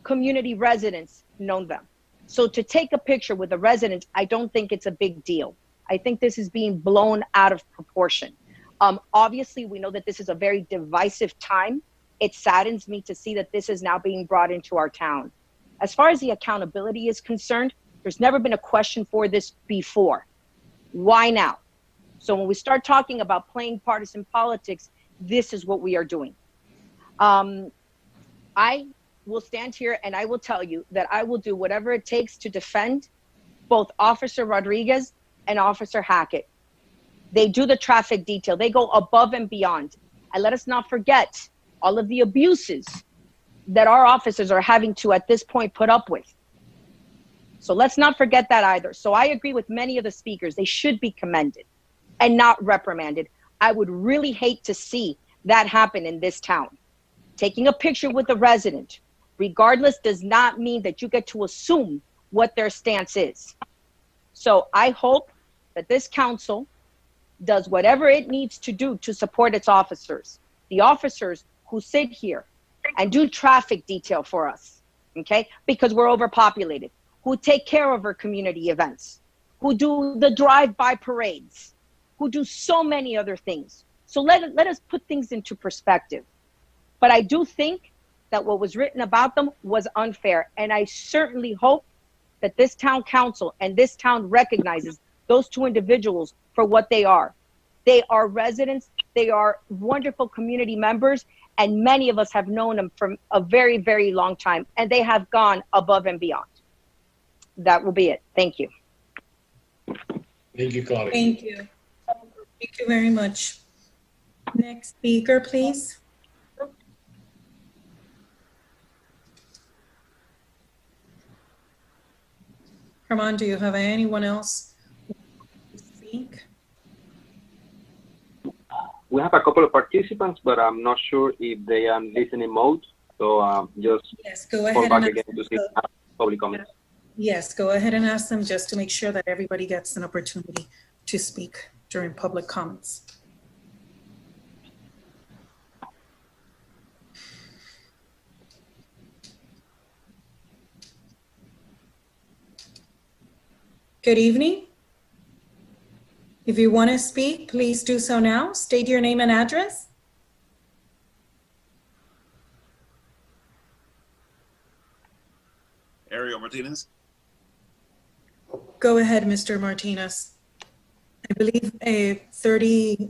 Community residents know them. So to take a picture with a resident, I don't think it's a big deal. I think this is being blown out of proportion. Obviously, we know that this is a very divisive time. It saddens me to see that this is now being brought into our town. As far as the accountability is concerned, there's never been a question for this before. Why now? So when we start talking about playing partisan politics, this is what we are doing. I will stand here and I will tell you that I will do whatever it takes to defend both Officer Rodriguez and Officer Hackett. They do the traffic detail. They go above and beyond. And let us not forget all of the abuses that our officers are having to, at this point, put up with. So let's not forget that either. So I agree with many of the speakers. They should be commended and not reprimanded. I would really hate to see that happen in this town. Taking a picture with a resident, regardless, does not mean that you get to assume what their stance is. So I hope that this council does whatever it needs to do to support its officers. The officers who sit here and do traffic detail for us, okay? Because we're overpopulated, who take care of our community events, who do the drive-by parades, who do so many other things. So let us put things into perspective. But I do think that what was written about them was unfair. And I certainly hope that this town council and this town recognizes those two individuals for what they are. They are residents, they are wonderful community members, and many of us have known them from a very, very long time, and they have gone above and beyond. That will be it. Thank you. Thank you, Claudia. Thank you. Thank you very much. Next speaker, please. Herman, do you have anyone else to speak? We have a couple of participants, but I'm not sure if they are in listening mode. So just yes, go call ahead back and again to see public comments. Yes, go ahead and ask them just to make sure that everybody gets an opportunity to speak during public comments. Good evening. If you want to speak, please do so now. State your name and address. Ariel Martinez. Go ahead, Mr. Martinez. I believe 30,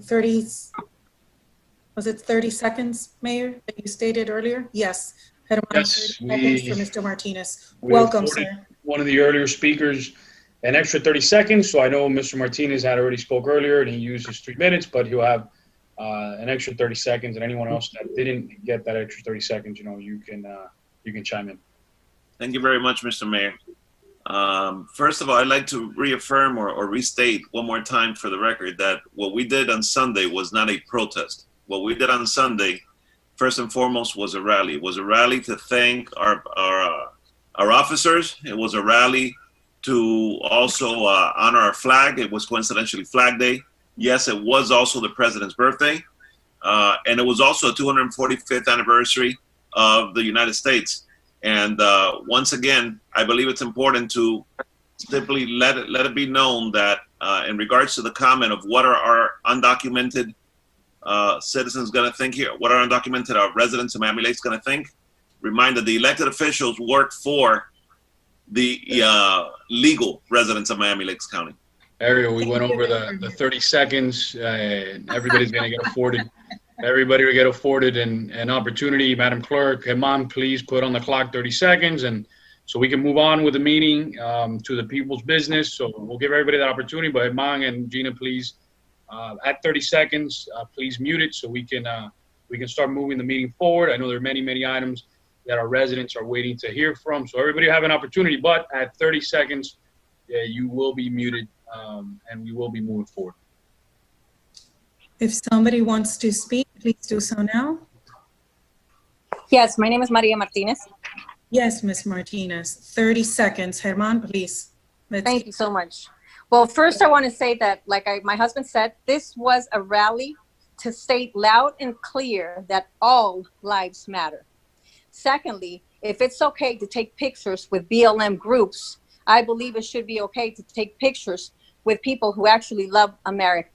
was it 30 seconds, Mayor, that you stated earlier? Yes. Yes, for Mr. Martinez. Welcome, sir. One of the earlier speakers, an extra 30 seconds. So I know Mr. Martinez had already spoke earlier and he used his 3 minutes, but he'll have an extra 30 seconds. And anyone else that didn't get that extra 30 seconds, you know, you can chime in. Thank you very much, Mr. Mayor. First of all, I'd like to reaffirm or restate one more time for the record that what we did on Sunday was not a protest. What we did on Sunday, first and foremost, was a rally. It was a rally to thank our officers. It was a rally to also honor our flag. It was coincidentally Flag Day. Yes, it was also the president's birthday. And it was also a 245th anniversary of the United States. And once again, I believe it's important to simply let it be known that in regards to the comment of what are our undocumented citizens going to think here, what are undocumented our residents of Miami Lakes going to think, remind that the elected officials work for the legal residents of Miami Lakes County. Ariel, we went over the 30 seconds. Everybody's going to get afforded. Everybody will get afforded an opportunity. Madam Clerk, Hemam, please put on the clock 30 seconds, and so we can move on with the meeting to the people's business. So we'll give everybody that opportunity. But Hemam and Gina, please At 30 seconds, please mute it so we can start moving the meeting forward. I know there are many items that our residents are waiting to hear from, so everybody have an opportunity, but at 30 seconds, you will be muted, and we will be moving forward. If somebody wants to speak, please do so now. Yes, my name is Maria Martinez. Yes, Ms. Martinez. 30 seconds. Herman, please. Thank you so much. Well, first I want to say that, like my husband said, this was a rally to state loud and clear that all lives matter. Secondly, if it's okay to take pictures with BLM groups, I believe it should be okay to take pictures with people who actually love America.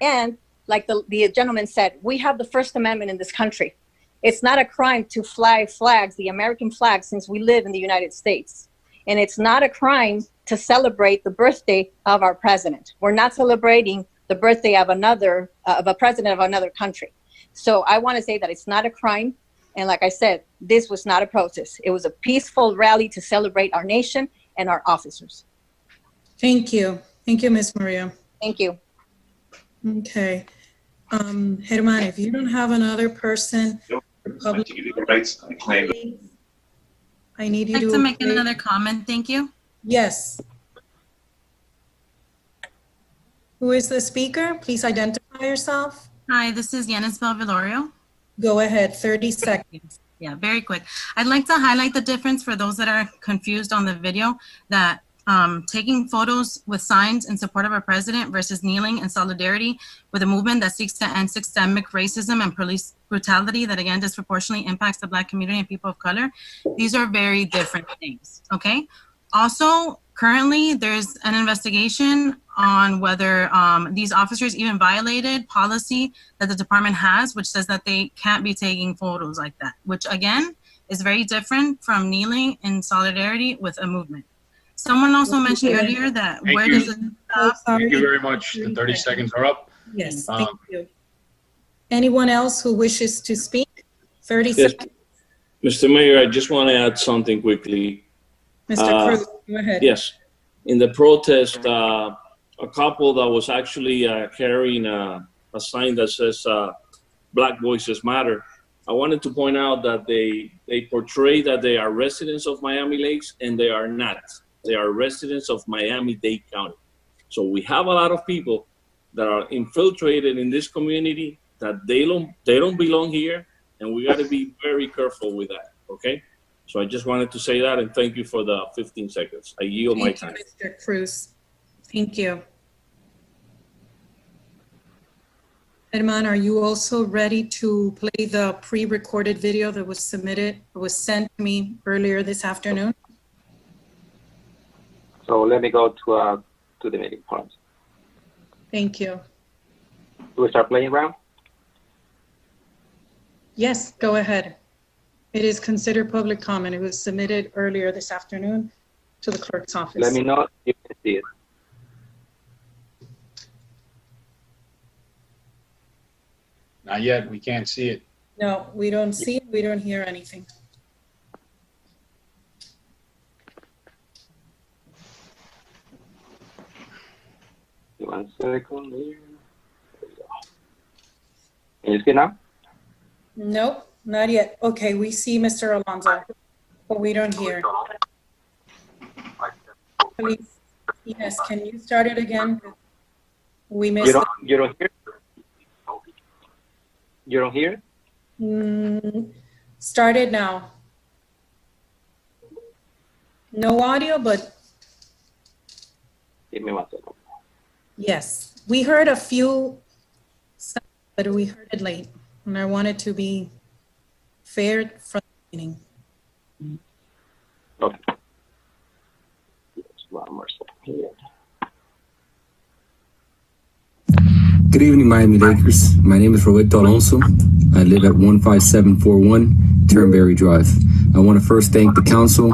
And like the gentleman said, we have the First Amendment in this country. It's not a crime to fly flags, the American flag, since we live in the United States. And it's not a crime to celebrate the birthday of our president. We're not celebrating the birthday of a president of another country. So I want to say that it's not a crime. And like I said, this was not a protest. It was a peaceful rally to celebrate our nation and our officers. Thank you. Thank you, Ms. Maria. Thank you. Okay. Herman, if you don't have another person, I need you I'd like to make another comment. Thank you. Yes. Who is the speaker? Please identify yourself. Hi, this is Yanis Belvilorio. Go ahead, 30 seconds. Yeah, very quick. I'd like to highlight the difference for those that are confused on the video, that taking photos with signs in support of our president versus kneeling in solidarity with a movement that seeks to end systemic racism and police brutality that, again, disproportionately impacts the Black community and people of color. These are very different things, okay? Also, currently, there's an investigation on whether these officers even violated policy that the department has, which says that they can't be taking photos like that, which, again, is very different from kneeling in solidarity with a movement. Someone also mentioned earlier that where does it stop? Thank you very much. The 30 seconds are up. Yes, thank you. Anyone else who wishes to speak? 30 seconds. Mr. Mayor, I just want to add something quickly. Mr. Cruz, go ahead. Yes. In the protest, a couple that was actually carrying a sign that says Black Voices Matter. I wanted to point out that they portray that they are residents of Miami Lakes, and they are not. They are residents of Miami-Dade County. So we have a lot of people that are infiltrated in this community, that they don't belong here, and we got to be very careful with that, okay? So I just wanted to say that, and thank you for the 15 seconds. I yield my time. Thank you, Mr. Cruz. Thank you. Herman, are you also ready to play the pre-recorded video that was sent to me earlier this afternoon? So let me go to the meeting part. Thank you. Do we start playing around? Yes, go ahead. It is considered public comment. It was submitted earlier this afternoon to the clerk's office. Let me know if you can see it. Not yet. We can't see it. No, we don't see it. We don't hear anything. One second here. There we go. Can you see now? Nope, not yet. Okay, we see Mr. Alonso, but we don't hear. Please, yes, can you start it again? We missed You don't hear? You don't hear? Start it now. No audio, but Give me 1 second. yes. We heard a few, but we heard it late. And I wanted to be fair from the beginning. Okay. Just 1 more second here. Good evening, Miami Lakers. My name is Roberto Alonso. I live at 15741 Turnberry Drive. I want to first thank the council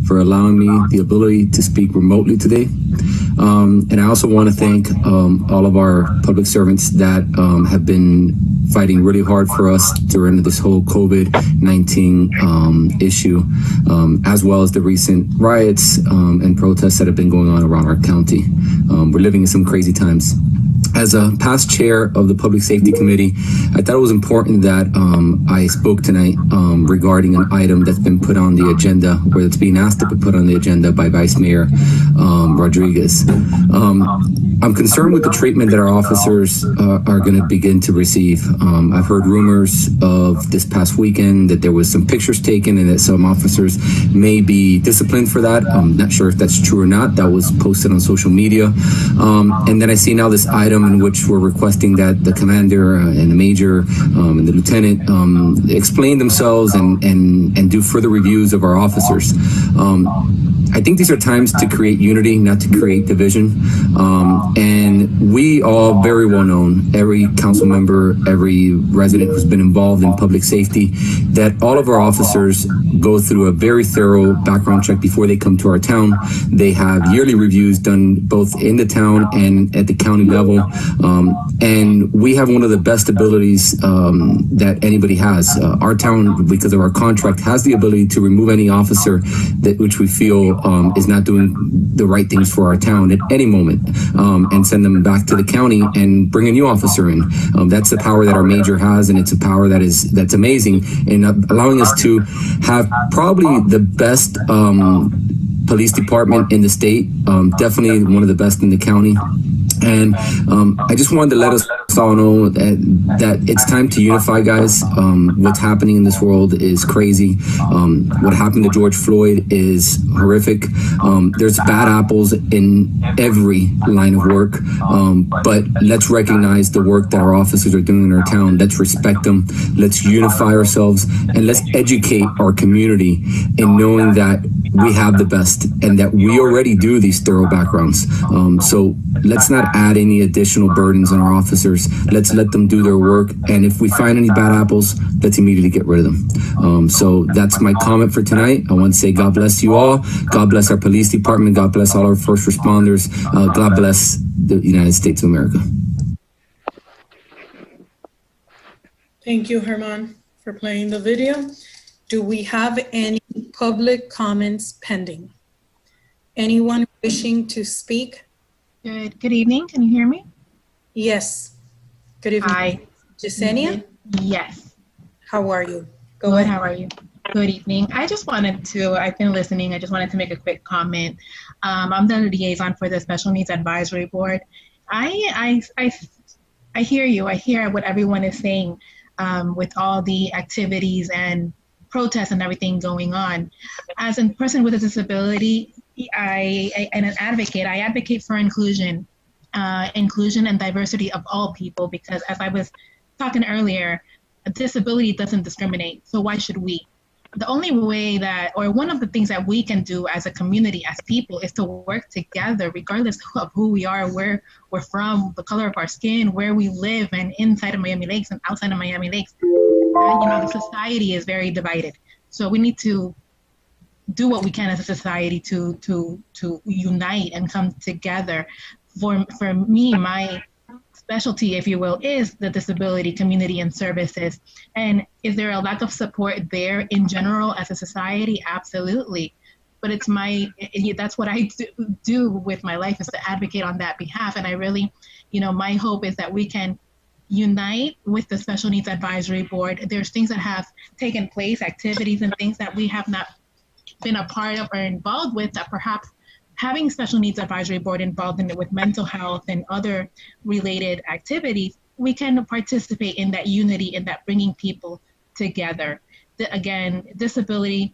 for allowing me the ability to speak remotely today. And I also want to thank all of our public servants that have been fighting really hard for us during this whole COVID-19 issue, as well as the recent riots and protests that have been going on around our county. We're living in some crazy times. as a past chair of the Public Safety Committee, I thought it was important that I spoke tonight regarding an item that's been put on the agenda, or that's being asked to be put on the agenda by Vice Mayor Rodriguez. I'm concerned with the treatment that our officers are going to begin to receive. I've heard rumors of this past weekend that there was some pictures taken and that some officers may be disciplined for that. I'm not sure if that's true or not. That was posted on social media. And then I see now this item in which we're requesting that the commander and the major and the lieutenant explain themselves and do further reviews of our officers. I think these are times to create unity, not to create division. And we all very well known, every council member, every resident who's been involved in public safety, that all of our officers go through a very thorough background check before they come to our town. They have yearly reviews done both in the town and at the county level. And we have one of the best abilities that anybody has. Our town, because of our contract, has the ability to remove any officer that which we feel is not doing the right things for our town at any moment, and send them back to the county and bring a new officer in. That's the power that our major has, and it's a power that's amazing in allowing us to have probably the best police department in the state, definitely one of the best in the county. And I just wanted to let us all know that it's time to unify, guys. What's happening in this world is crazy. What happened to George Floyd is horrific. There's bad apples in every line of work, but let's recognize the work that our officers are doing in our town. Let's respect them. Let's unify ourselves, and let's educate our community in knowing that we have the best and that we already do these thorough backgrounds. So let's not add any additional burdens on our officers. Let's let them do their work. And if we find any bad apples, let's immediately get rid of them. So that's my comment for tonight. I want to say God bless you all. God bless our police department. God bless all our first responders. God bless the United States of America. Thank you, Herman, for playing the video. Do we have any public comments pending? Anyone wishing to speak? Good evening. Can you hear me? Yes. Good evening. Hi. Jasenia? Yes. How are you? Go ahead. How are you? Good evening. I've been listening. I just wanted to make a quick comment. I'm the liaison for the Special Needs Advisory Board. I hear you. I hear what everyone is saying with all the activities and protests and everything going on. As a person with a disability, and an advocate, I advocate for inclusion and diversity of all people, because as I was talking earlier, a disability doesn't discriminate. So why should we? The only way that, or one of the things that we can do as a community, as people, is to work together, regardless of who we are, where we're from, the color of our skin, where we live, and inside of Miami Lakes and outside of Miami Lakes. The society is very divided. So we need to do what we can as a society to unite and come together. For me, my specialty, if you will, is the disability community and services. And is there a lack of support there in general as a society? Absolutely. But that's what I do with my life, is to advocate on that behalf. And I really, my hope is that we can unite with the Special Needs Advisory Board. There's things that have taken place, activities and things that we have not been a part of or involved with, that perhaps having Special Needs Advisory Board involved in it with mental health and other related activities, we can participate in that unity and that bringing people together. Again, disability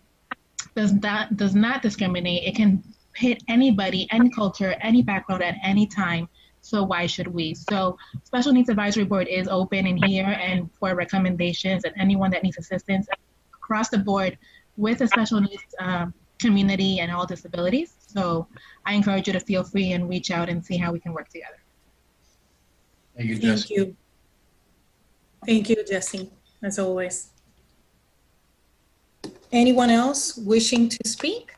does not discriminate. It can hit anybody, any culture, any background at any time. So why should we? So Special Needs Advisory Board is open in here and for recommendations, and anyone that needs assistance across the board with the special needs community and all disabilities. So I encourage you to feel free and reach out and see how we can work together. Thank you, Jesse. Thank you, Jesse, as always. Anyone else wishing to speak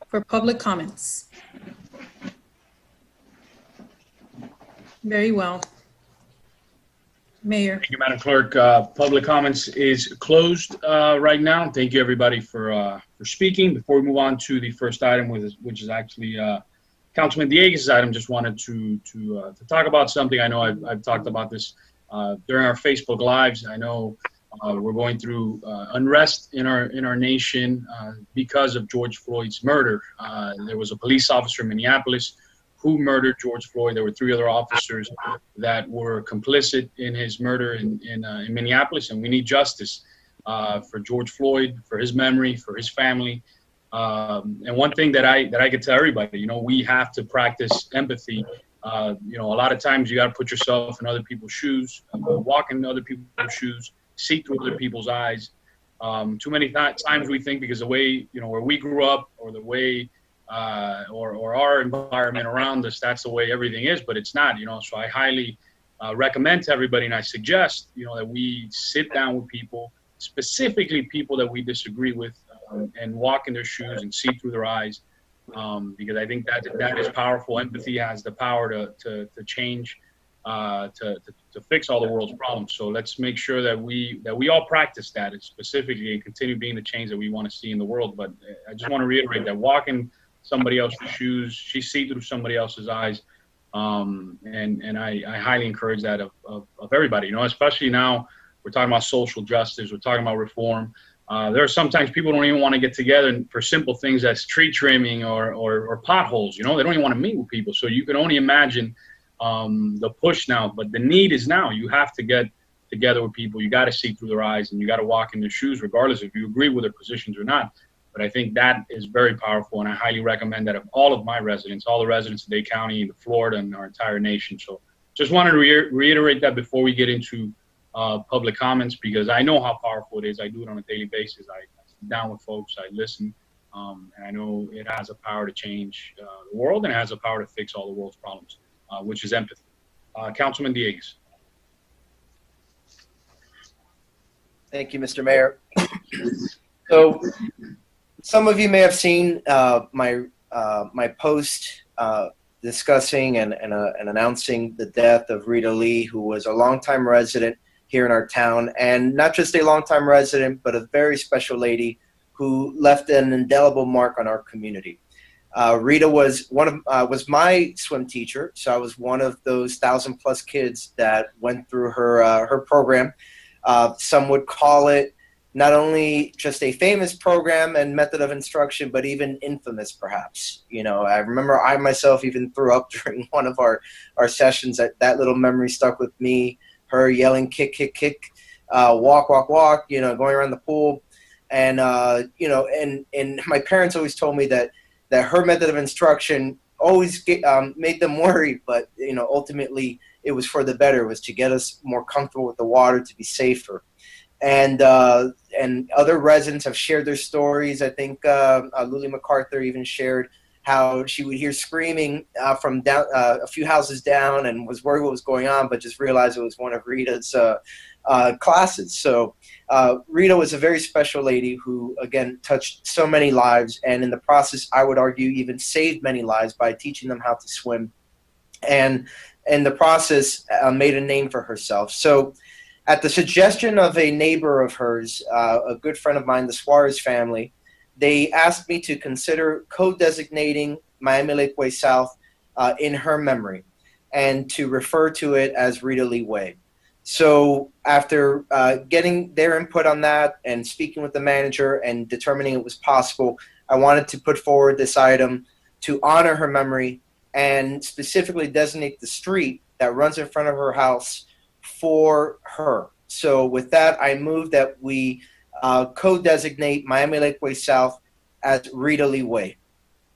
for public comments? Very well. Mayor. Thank you, Madam Clerk. Public comments is closed right now. Thank you, everybody, for speaking. Before we move on to the first item, which is actually Councilman Diegues' item, just wanted to talk about something. I know I've talked about this during our Facebook Lives. I know we're going through unrest in our nation because of George Floyd's murder. There was a police officer in Minneapolis who murdered George Floyd. There were 3 other officers that were complicit in his murder in Minneapolis, and we need justice for George Floyd, for his memory, for his family. And one thing that I could tell everybody, we have to practice empathy. A lot of times you got to put yourself in other people's shoes, walk in other people's shoes, see through other people's eyes. Too many times we think because the way, where we grew up or the way, or our environment around us, that's the way everything is, but it's not, so I highly recommend to everybody, and I suggest, that we sit down with people, specifically people that we disagree with, and walk in their shoes and see through their eyes, because I think that is powerful. Empathy has the power to change, to fix all the world's problems. So let's make sure that we all practice that, and specifically, and continue being the change that we want to see in the world. But I just want to reiterate that walk in somebody else's shoes, see through somebody else's eyes, and I highly encourage that of everybody. Especially now we're talking about social justice, we're talking about reform. There are sometimes people don't even want to get together for simple things as tree trimming or potholes. They don't even want to meet with people. So you can only imagine the push now. But the need is now. You have to get together with people. You got to see through their eyes, and you got to walk in their shoes, regardless if you agree with their positions or not. But I think that is very powerful, and I highly recommend that of all of my residents, all the residents of Dade County, Florida, and our entire nation. So just wanted to reiterate that before we get into public comments, because I know how powerful it is. I do it on a daily basis. I sit down with folks, I listen, and I know it has a power to change the world, and it has a power to fix all the world's problems, which is empathy. Councilman Diegues. Thank you, Mr. Mayor. So some of you may have seen my post discussing and announcing the death of Rita Lee, who was a longtime resident here in our town, and not just a longtime resident, but a very special lady who left an indelible mark on our community. Rita was was my swim teacher, so I was one of those 1,000+ kids that went through her program. Some would call it not only just a famous program and method of instruction, but even infamous, perhaps. I remember I myself even threw up during one of our sessions. That little memory stuck with me. Her yelling, kick, kick, kick, walk, walk, walk, going around the pool. And, and my parents always told me that her method of instruction always made them worry, but, ultimately it was for the better. It was to get us more comfortable with the water, to be safer. And other residents have shared their stories. I think Lily MacArthur even shared how she would hear screaming from down a few houses down, and was worried what was going on, but just realized it was one of Rita's classes. So Rita was a very special lady who, again, touched so many lives, and in the process, I would argue, even saved many lives by teaching them how to swim, and in the process made a name for herself. So at the suggestion of a neighbor of hers, a good friend of mine, the Suarez family, they asked me to consider co-designating Miami Lakeway South in her memory, and to refer to it as Rita Lee Way. So after getting their input on that and speaking with the manager and determining it was possible, I wanted to put forward this item to honor her memory and specifically designate the street that runs in front of her house for her. So with that, I move that we co-designate Miami Lakeway South as Rita Lee Way.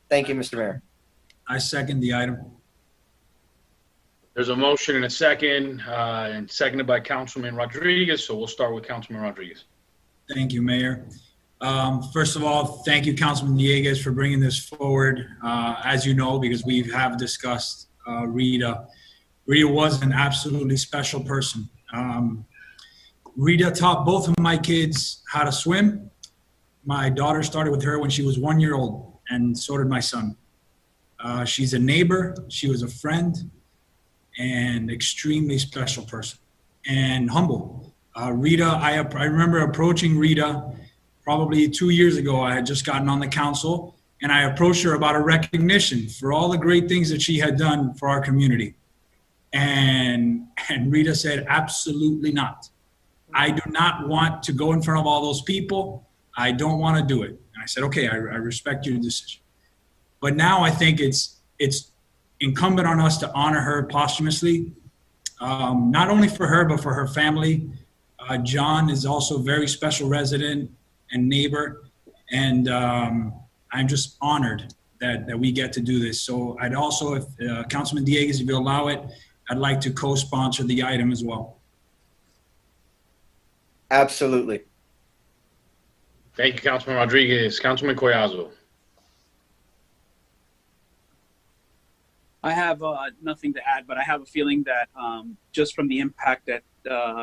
Thank you, Mr. Mayor. I second the item. There's a motion and a second, and seconded by Councilman Rodriguez. So we'll start with Councilman Rodriguez. Thank you, Mayor. First of all, thank you, Councilman Diegues, for bringing this forward. As you know, because we have discussed Rita. Rita was an absolutely special person. Rita taught both of my kids how to swim. My daughter started with her when she was 1 year old, and so did my son. She's a neighbor, she was a friend, and extremely special person, and humble. Rita, I remember approaching Rita probably 2 years ago. I had just gotten on the council, and I approached her about a recognition for all the great things that she had done for our community. And Rita said, absolutely not. I do not want to go in front of all those people. I don't want to do it. And I said, okay, I respect your decision. But now I think it's incumbent on us to honor her posthumously, not only for her, but for her family. John is also a very special resident and neighbor. And I'm just honored that we get to do this. So I'd also, if Councilman Dieguez, if you allow it, I'd like to co-sponsor the item as well. Absolutely. Thank you, Councilman Rodriguez. Councilman Collazo. I have nothing to add, but I have a feeling that just from the impact that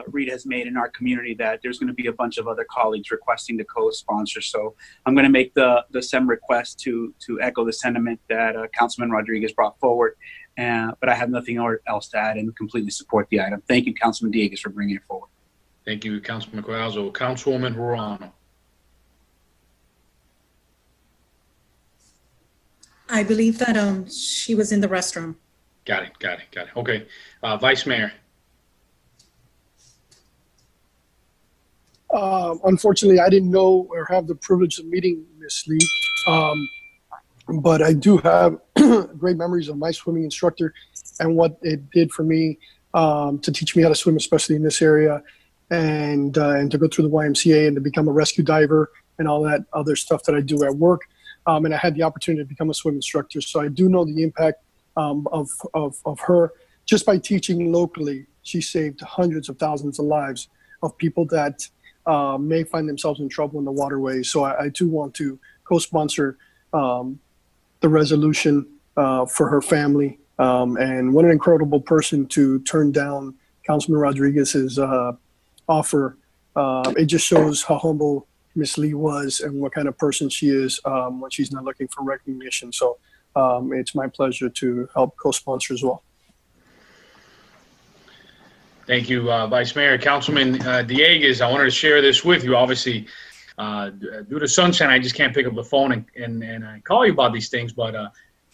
Rita has made in our community, that there's going to be a bunch of other colleagues requesting to co-sponsor. So I'm going to make the same request to echo the sentiment that Councilman Rodriguez brought forward. But I have nothing else to add and completely support the item. Thank you, Councilman Dieguez, for bringing it forward. Thank you, Councilman Collazo. Councilwoman Ruano. I believe that she was in the restroom. Got it. Okay. Vice Mayor. Unfortunately, I didn't know or have the privilege of meeting Miss Lee, but I do have great memories of my swimming instructor and what it did for me to teach me how to swim, especially in this area, and to go through the YMCA and to become a rescue diver and all that other stuff that I do at work. And I had the opportunity to become a swim instructor. So I do know the impact of her. Just by teaching locally, she saved hundreds of thousands of lives of people that may find themselves in trouble in the waterways. So I do want to co-sponsor the resolution for her family. And what an incredible person to turn down Councilman Rodriguez's offer. It just shows how humble Miss Lee was and what kind of person she is when she's not looking for recognition. So it's my pleasure to help co-sponsor as well. Thank you, Vice Mayor. Councilman Dieguez, I wanted to share this with you. Obviously, due to sunshine, I just can't pick up the phone and I call you about these things. But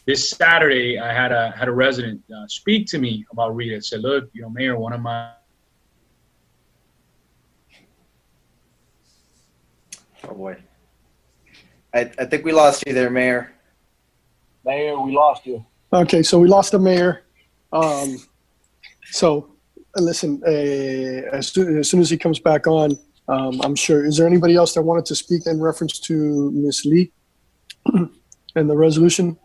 this Saturday, I had a resident speak to me about Rita. Said, "Look, Mayor, one of my..." Oh boy. I think we lost you there, Mayor. Mayor, we lost you. Okay, so we lost the mayor. So listen, as soon as he comes back on, I'm sure. Is there anybody else that wanted to speak in reference to Ms. Lee and the resolution?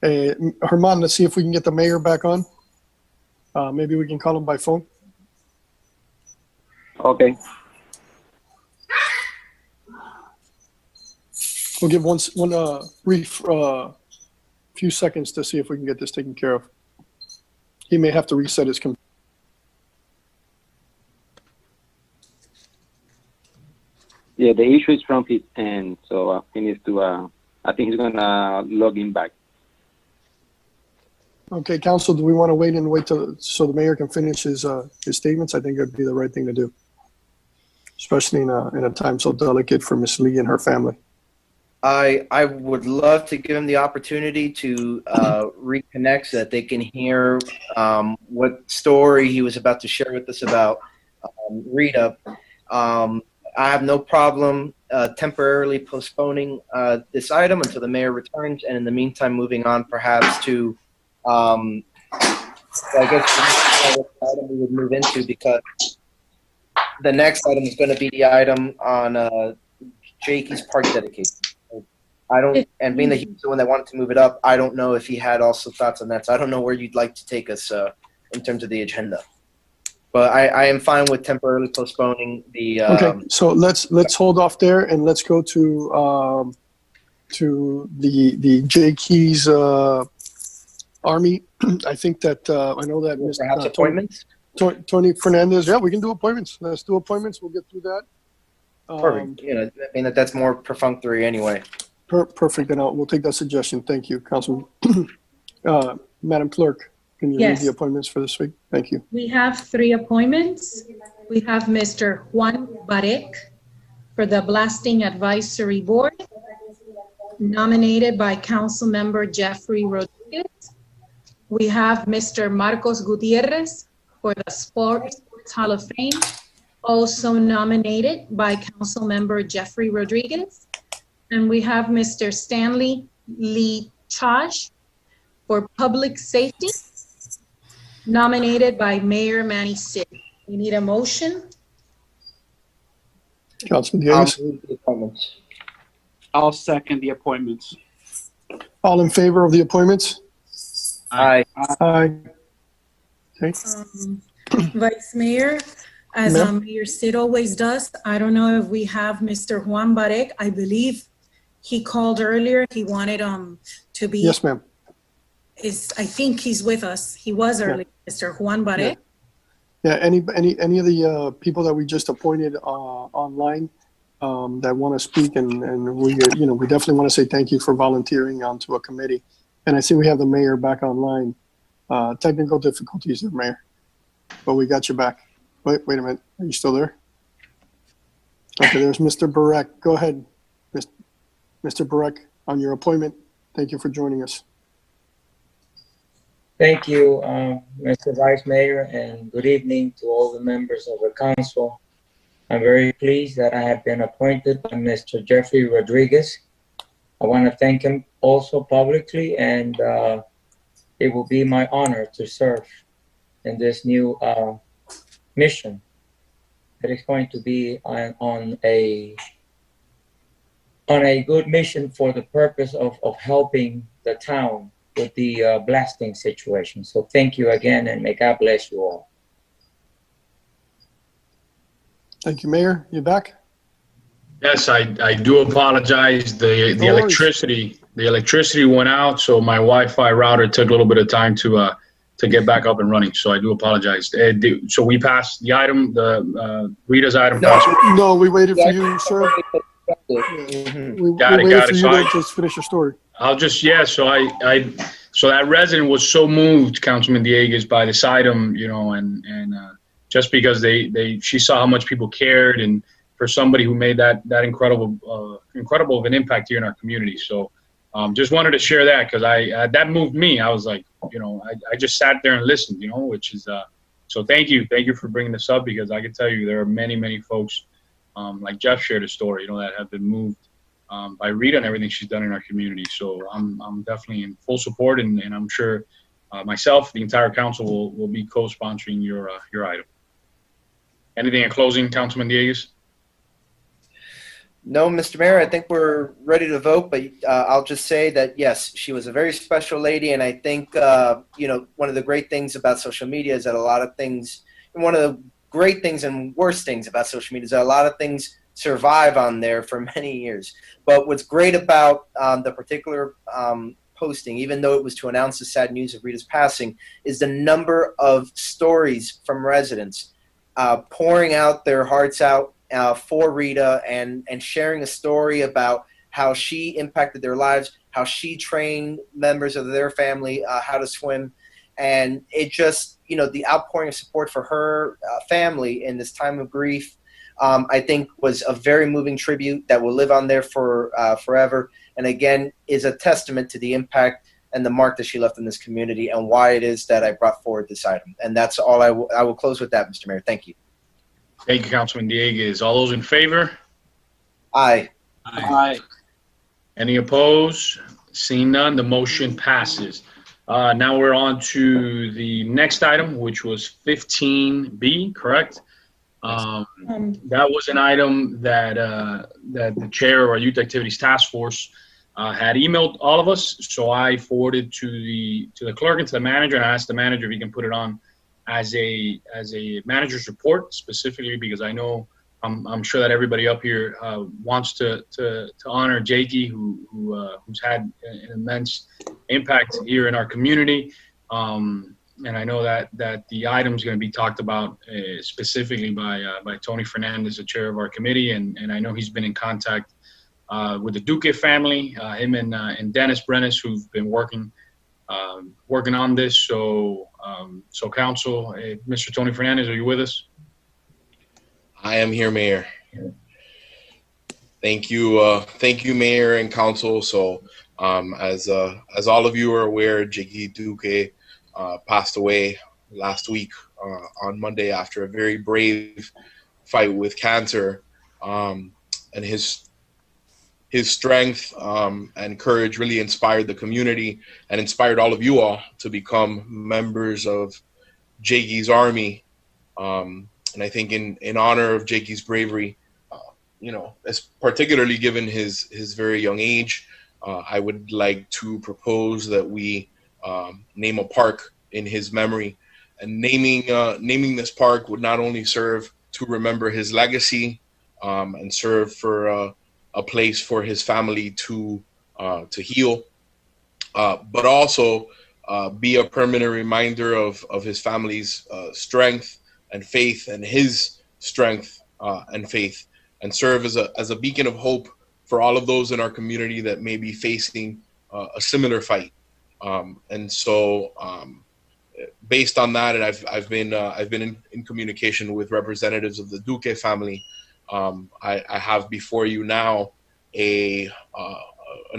Herman, let's see if we can get the mayor back on. Maybe we can call him by phone. Okay. We'll give one brief few seconds to see if we can get this taken care of. He may have to reset his computer. Yeah, the issue is from his end, so he needs to. I think he's gonna log in back. Okay, council, do we want to wait so the mayor can finish his statements? I think it'd be the right thing to do, especially in a time so delicate for Miss Lee and her family. I would love to give him the opportunity to reconnect so that they can hear what story he was about to share with us about Rita. I have no problem temporarily postponing this item until the mayor returns, and in the meantime, moving on perhaps to, I guess, what item we would move into, because the next item is going to be the item on Jakey's park dedication. And being that he was the one that wanted to move it up, I don't know if he had also thoughts on that. So I don't know where you'd like to take us in terms of the agenda. But I am fine with temporarily postponing the. Okay, so let's hold off there and let's go to the Jakey's Army. I think that I know that Mr. Perhaps appointments. Tony Fernandez. Yeah, we can do appointments. Let's do appointments. We'll get through that. Perfect. I mean that's more perfunctory anyway. Perfect. And we'll take that suggestion. Thank you, Councilman. Madam Clerk, can you read the appointments for this week? Thank you. We have 3 appointments. We have Mr. Juan Barek for the Blasting Advisory Board. nominated by Councilmember Jeffrey Rodriguez. We have Mr. Marcos Gutierrez for the Sports Hall of Fame, also nominated by Councilmember Jeffrey Rodriguez. And we have Mr. Stanley Lee Chaj for Public Safety, nominated by Mayor Manny Sid. We need a motion. Councilman Davis. I'll second the appointments. All in favor of the appointments? Aye. Aye. Okay. Vice Mayor, as Mayor Sid always does, I don't know if we have Mr. Juan Barek. I believe he called earlier. He wanted to be. Yes, ma'am. I think he's with us. He was earlier, Mr. Juan Barek. Yeah. Any of the people that we just appointed online that want to speak, and we definitely want to say thank you for volunteering onto a committee. And I see we have the mayor back online. Technical difficulties there, Mayor, but we got you back. Wait a minute. Are you still there? Okay, there's Mr. Barek. Go ahead, Mr. Barek, on your appointment. Thank you for joining us. Thank you, Mr. Vice Mayor, and good evening to all the members of the council. I'm very pleased that I have been appointed by Mr. Jeffrey Rodriguez. I want to thank him also publicly, and it will be my honor to serve in this new mission. It is going to be on a good mission for the purpose of helping the town with the blasting situation. So thank you again, and may God bless you all. Thank you, Mayor. You back? Yes, I do apologize. The electricity went out, so my Wi-Fi router took a little bit of time to get back up and running. So I do apologize. So we passed the item, the Rita's item. No, we waited for you, sir. We waited for you to just finish your story. I'll just so that resident was so moved, Councilman Dieguez, by this item, and just because she saw how much people cared, and for somebody who made that incredible of an impact here in our community. So just wanted to share that, because that moved me. I was like, I just sat there and listened, which is so thank you for bringing this up, because I can tell you there are many folks like Jeff shared a story, that have been moved by Rita and everything she's done in our community. So I'm definitely in full support, and I'm sure myself, the entire council will be co-sponsoring your item. Anything in closing, Councilman Dieguez? No, Mr. Mayor, I think we're ready to vote, but I'll just say that, yes, she was a very special lady, and I think, one of the great things about social media is that a lot of things, and one of the great things and worst things about social media is that a lot of things survive on there for many years. But what's great about the particular posting, even though it was to announce the sad news of Rita's passing, is the number of stories from residents pouring out their hearts out for Rita and sharing a story about how she impacted their lives, how she trained members of their family how to swim. And it just, the outpouring of support for her family in this time of grief, I think was a very moving tribute that will live on there for forever. And again, is a testament to the impact and the mark that she left in this community, and why it is that I brought forward this item. And that's all I will close with that, Mr. Mayor. Thank you. Thank you, Councilman Dieguez. All those in favor? Aye. Aye. Any opposed? Seeing none, the motion passes. Now we're on to the next item, which was 15B, correct? That was an item that the chair of our Youth Activities Task Force had emailed all of us. So I forwarded to the clerk and to the manager, and I asked the manager if he can put it on as a manager's report, specifically because I know I'm sure that everybody up here wants to honor Jakey, who's had an immense impact here in our community. And I know that the item is going to be talked about specifically by Tony Fernandez, the chair of our committee, and I know he's been in contact with the Duque family, him and Dennis Brennis, who've been working on this. So council, Mr. Tony Fernandez, are you with us? I am here, Mayor. Thank you, Mayor and Council. So, as all of you are aware, Jakey Duque passed away last week on Monday after a very brave fight with cancer, and his strength and courage really inspired the community and inspired all of you all to become members of Jakey's Army. And I think in honor of Jakey's bravery, particularly given his very young age, I would like to propose that we name a park in his memory. And naming this park would not only serve to remember his legacy and serve for a place for his family to heal, but also be a permanent reminder of his family's strength and faith, and his strength and faith, and serve as a beacon of hope for all of those in our community that may be facing a similar fight. And so, based on that, and I've been in communication with representatives of the Duque family. I have before you now an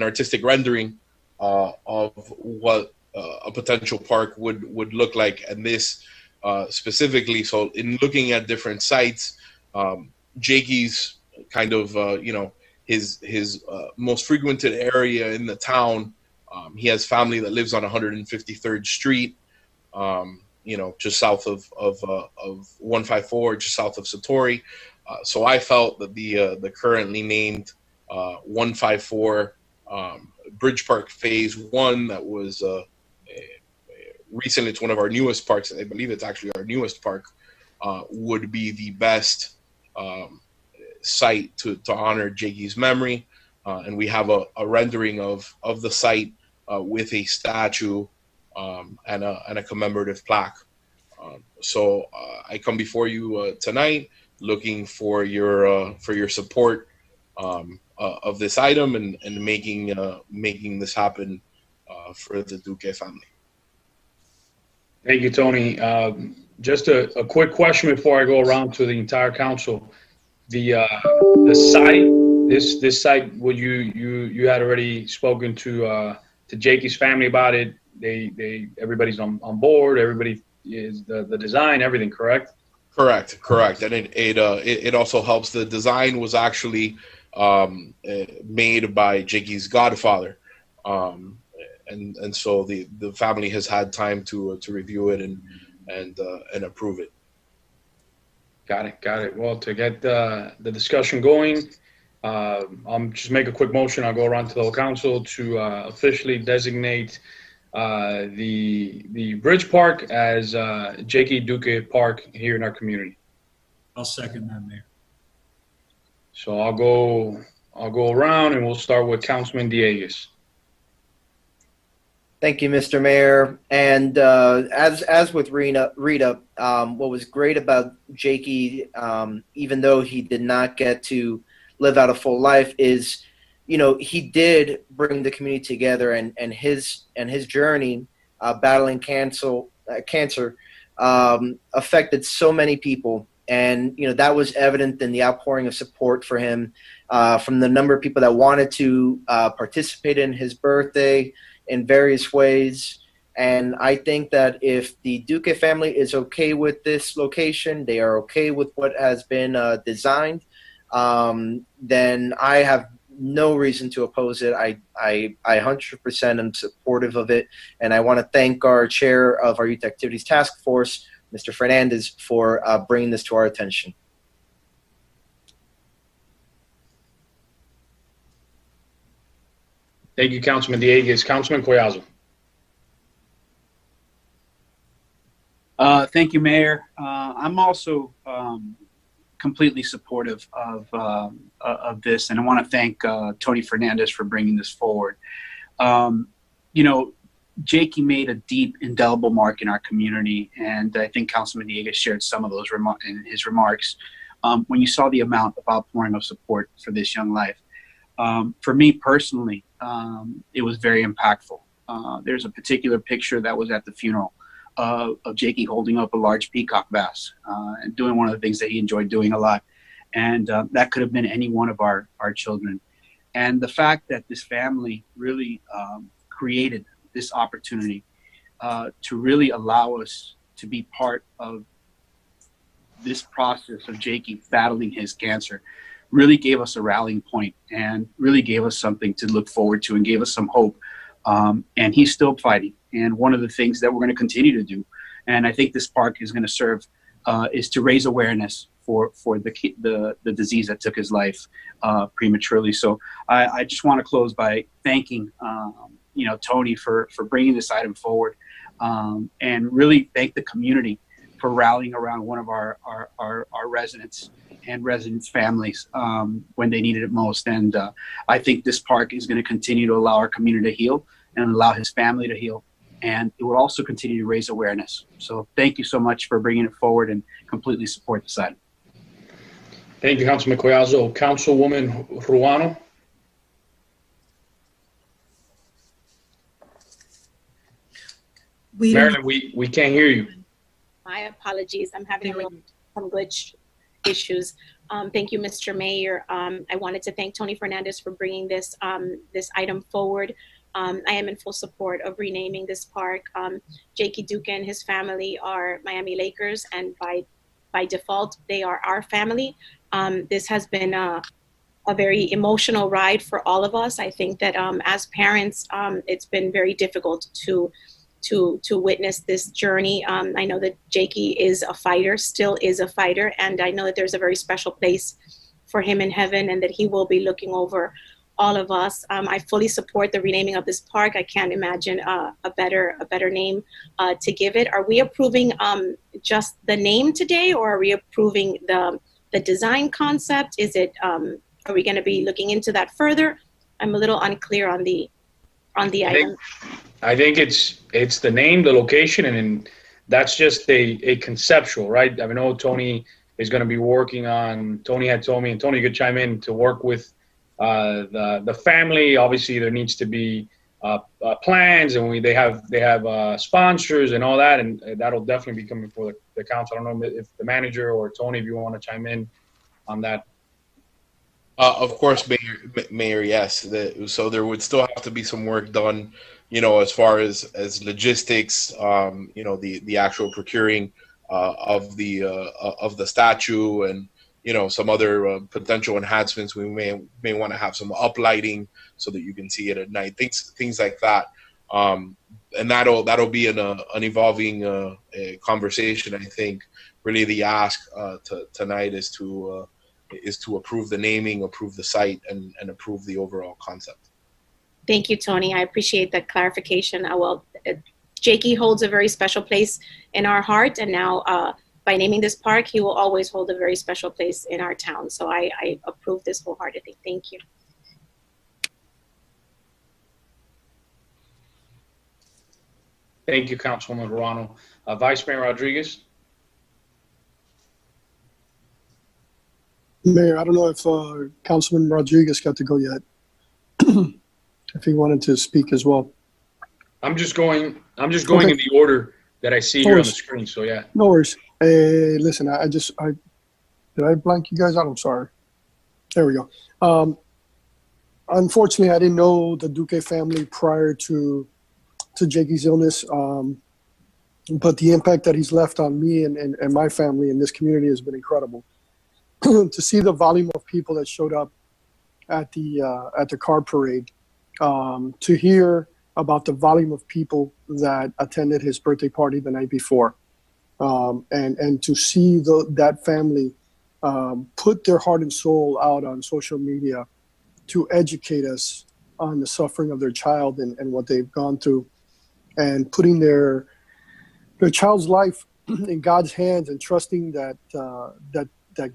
artistic rendering of what a potential park would look like, and this specifically. So, in looking at different sites, Jakey's kind of his most frequented area in the town. He has family that lives on 153rd Street, just south of 154, just south of Satori. So I felt that the currently named 154 Bridge Park Phase 1, that was recently, it's one of our newest parks, I believe it's actually our newest park, would be the best site to honor Jakey's memory. And we have a rendering of the site with a statue and a commemorative plaque. So I come before you tonight looking for your support of this item and making this happen for the Duque family. Thank you, Tony. Just a quick question before I go around to the entire council. The site, this site, would you had already spoken to Jakey's family about it? Everybody's on board. Everybody is the design, everything, correct? Correct. And it also helps. The design was actually made by Jakey's godfather, and so the family has had time to review it and approve it. Got it. Well, to get the discussion going, I'll just make a quick motion. I'll go around to the whole council to officially designate the Bridge Park as Jakey Duque Park here in our community. I'll second that, Mayor. So I'll go around, and we'll start with Councilman Dieguez. Thank you, Mr. Mayor. And as with Rita, what was great about Jakey, even though he did not get to live out a full life, is, he did bring the community together, and his journey battling cancer affected so many people. And, that was evident in the outpouring of support for him from the number of people that wanted to participate in his birthday in various ways. And I think that if the Duque family is okay with this location, they are okay with what has been designed, then I have no reason to oppose it. I 100% am supportive of it. And I want to thank our chair of our Youth Activities Task Force, Mr. Fernandez, for bringing this to our attention. Thank you, Councilman Dieguez. Councilman Collazo. Thank you, Mayor. I'm also completely supportive of this, and I want to thank Tony Fernandez for bringing this forward. Jakey made a deep, indelible mark in our community, and I think Councilman Dieguez shared some of those in his remarks. When you saw the amount of outpouring of support for this young life, for me personally, it was very impactful. There's a particular picture that was at the funeral of Jakey holding up a large peacock bass and doing one of the things that he enjoyed doing a lot. And that could have been any one of our children. And the fact that this family really created this opportunity to really allow us to be part of this process of Jakey battling his cancer really gave us a rallying point and really gave us something to look forward to and gave us some hope. And he's still fighting. And one of the things that we're going to continue to do, and I think this park is going to serve, is to raise awareness for the disease that took his life prematurely. So I just want to close by thanking Tony for bringing this item forward, and really thank the community for rallying around one of our residents and residents' families when they needed it most. And I think this park is going to continue to allow our community to heal and allow his family to heal. And it will also continue to raise awareness. So thank you so much for bringing it forward and completely support this item. Thank you, Councilman Collazo. Councilwoman Ruano. Marilyn, we can't hear you. My apologies. I'm having some glitch issues. Thank you, Mr. Mayor. I wanted to thank Tony Fernandez for bringing this item forward. I am in full support of renaming this park. Jakey Duque and his family are Miami Lakers, and by default, they are our family. This has been a very emotional ride for all of us. I think that as parents, it's been very difficult to witness this journey. I know that Jakey is a fighter, still is a fighter, and I know that there's a very special place for him in heaven, and that he will be looking over all of us. I fully support the renaming of this park. I can't imagine a better name to give it. Are we approving just the name today, or are we approving the design concept? Is it are we going to be looking into that further? I'm a little unclear on the item. I think it's the name, the location, and that's just a conceptual, right? I know Tony is going to be working on. Tony had told me, and Tony could chime in, to work with the family. Obviously, there needs to be plans, and they have sponsors and all that, and that'll definitely be coming for the council. I don't know if the manager or Tony, if you want to chime in on that. Of course, Mayor, yes. So there would still have to be some work done, as far as logistics, the actual procuring of the statue, and some other potential enhancements. We may want to have some uplighting so that you can see it at night, things like that. And that'll be an evolving conversation. I think really the ask tonight is to approve the naming, approve the site, and approve the overall concept. Thank you, Tony. I appreciate that clarification. Jakey holds a very special place in our heart, and now by naming this park, he will always hold a very special place in our town. So I approve this wholeheartedly. Thank you. Thank you, Councilwoman Ruano. Vice Mayor Rodriguez. Mayor, I don't know if Councilman Rodriguez got to go yet. If he wanted to speak as well. I'm just going in the order that I see here on the screen. So yeah. No worries. Listen, did I blank you guys out? I'm sorry. There we go. Unfortunately, I didn't know the Duque family prior to Jakey's illness. But the impact that he's left on me and my family in this community has been incredible. To see the volume of people that showed up at the car parade, to hear about the volume of people that attended his birthday party the night before, and to see that family put their heart and soul out on social media to educate us on the suffering of their child and what they've gone through, and putting their child's life in God's hands and trusting that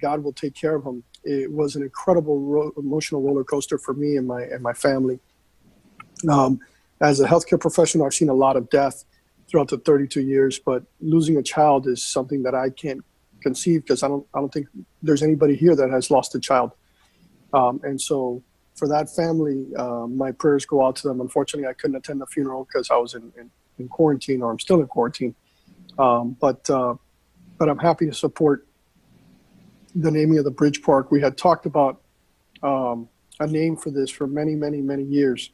God will take care of him. It was an incredible emotional roller coaster for me and my family. As a healthcare professional, I've seen a lot of death throughout the 32 years, but losing a child is something that I can't conceive, because I don't think there's anybody here that has lost a child. And so for that family, my prayers go out to them. Unfortunately, I couldn't attend the funeral because I was in quarantine, or I'm still in quarantine. But I'm happy to support the naming of the Bridge Park. We had talked about a name for this for many, many, many years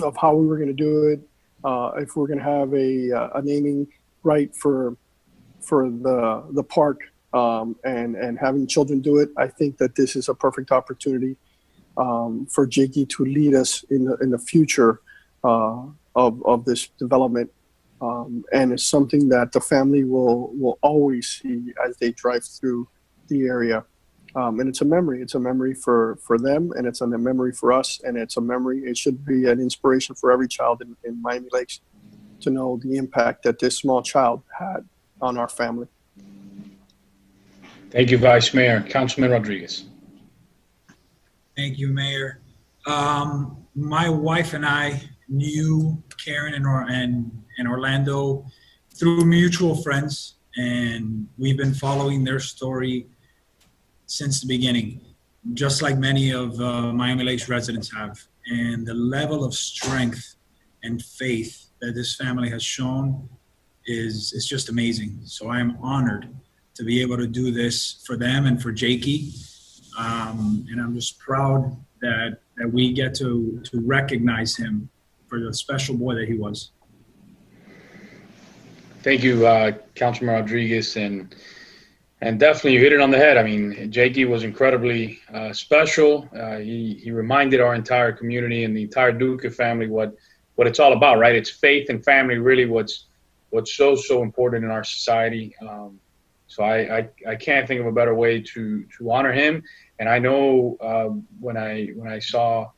of how we were going to do it, if we're going to have a naming right for the park, and having children do it. I think that this is a perfect opportunity for Jakey to lead us in the future of this development, and it's something that the family will always see as they drive through the area. And it's a memory. It's a memory for them, and it's a memory for us, and it's a memory. It should be an inspiration for every child in Miami Lakes to know the impact that this small child had on our family. Thank you, Vice Mayor. Councilman Rodriguez. Thank you, Mayor. My wife and I knew Karen and Orlando through mutual friends, and we've been following their story since the beginning, just like many of Miami Lakes residents have. And the level of strength and faith that this family has shown is just amazing. So I am honored to be able to do this for them and for Jakey. And I'm just proud that we get to recognize him for the special boy that he was. Thank you, Councilman Rodriguez, and definitely you hit it on the head. I mean, Jakey was incredibly special. He reminded our entire community and the entire Duque family what it's all about, right? It's faith and family, really what's so important in our society. So I can't think of a better way to honor him. And I know when I saw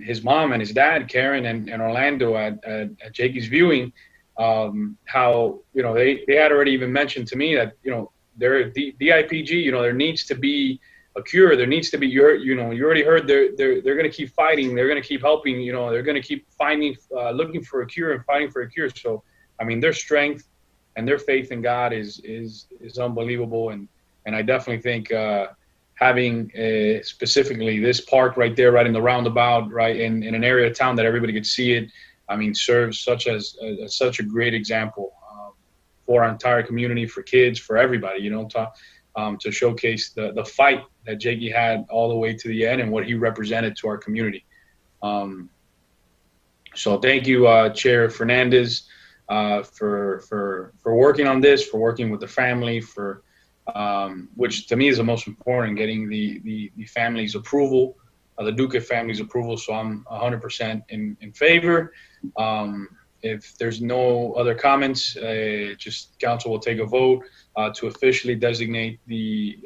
his mom and his dad, Karen and Orlando at Jakey's viewing, how, you know, they had already even mentioned to me that, you know, there DIPG, you know, there needs to be a cure. There needs to be, you already heard they're going to keep fighting. They're going to keep helping, you know, they're going to keep finding, looking for a cure and fighting for a cure. So, I mean, their strength and their faith in God is unbelievable. And I definitely think having specifically this park right there, right in the roundabout, right in an area of town that everybody could see it, I mean, serves such a great example for our entire community, for kids, for everybody, you know, to showcase the fight that Jakey had all the way to the end and what he represented to our community. So thank you, Chair Fernandez, for working on this, for working with the family, for which to me is the most important, getting the family's approval, the Duque family's approval. So I'm 100% in favor. If there's no other comments, just council will take a vote to officially designate the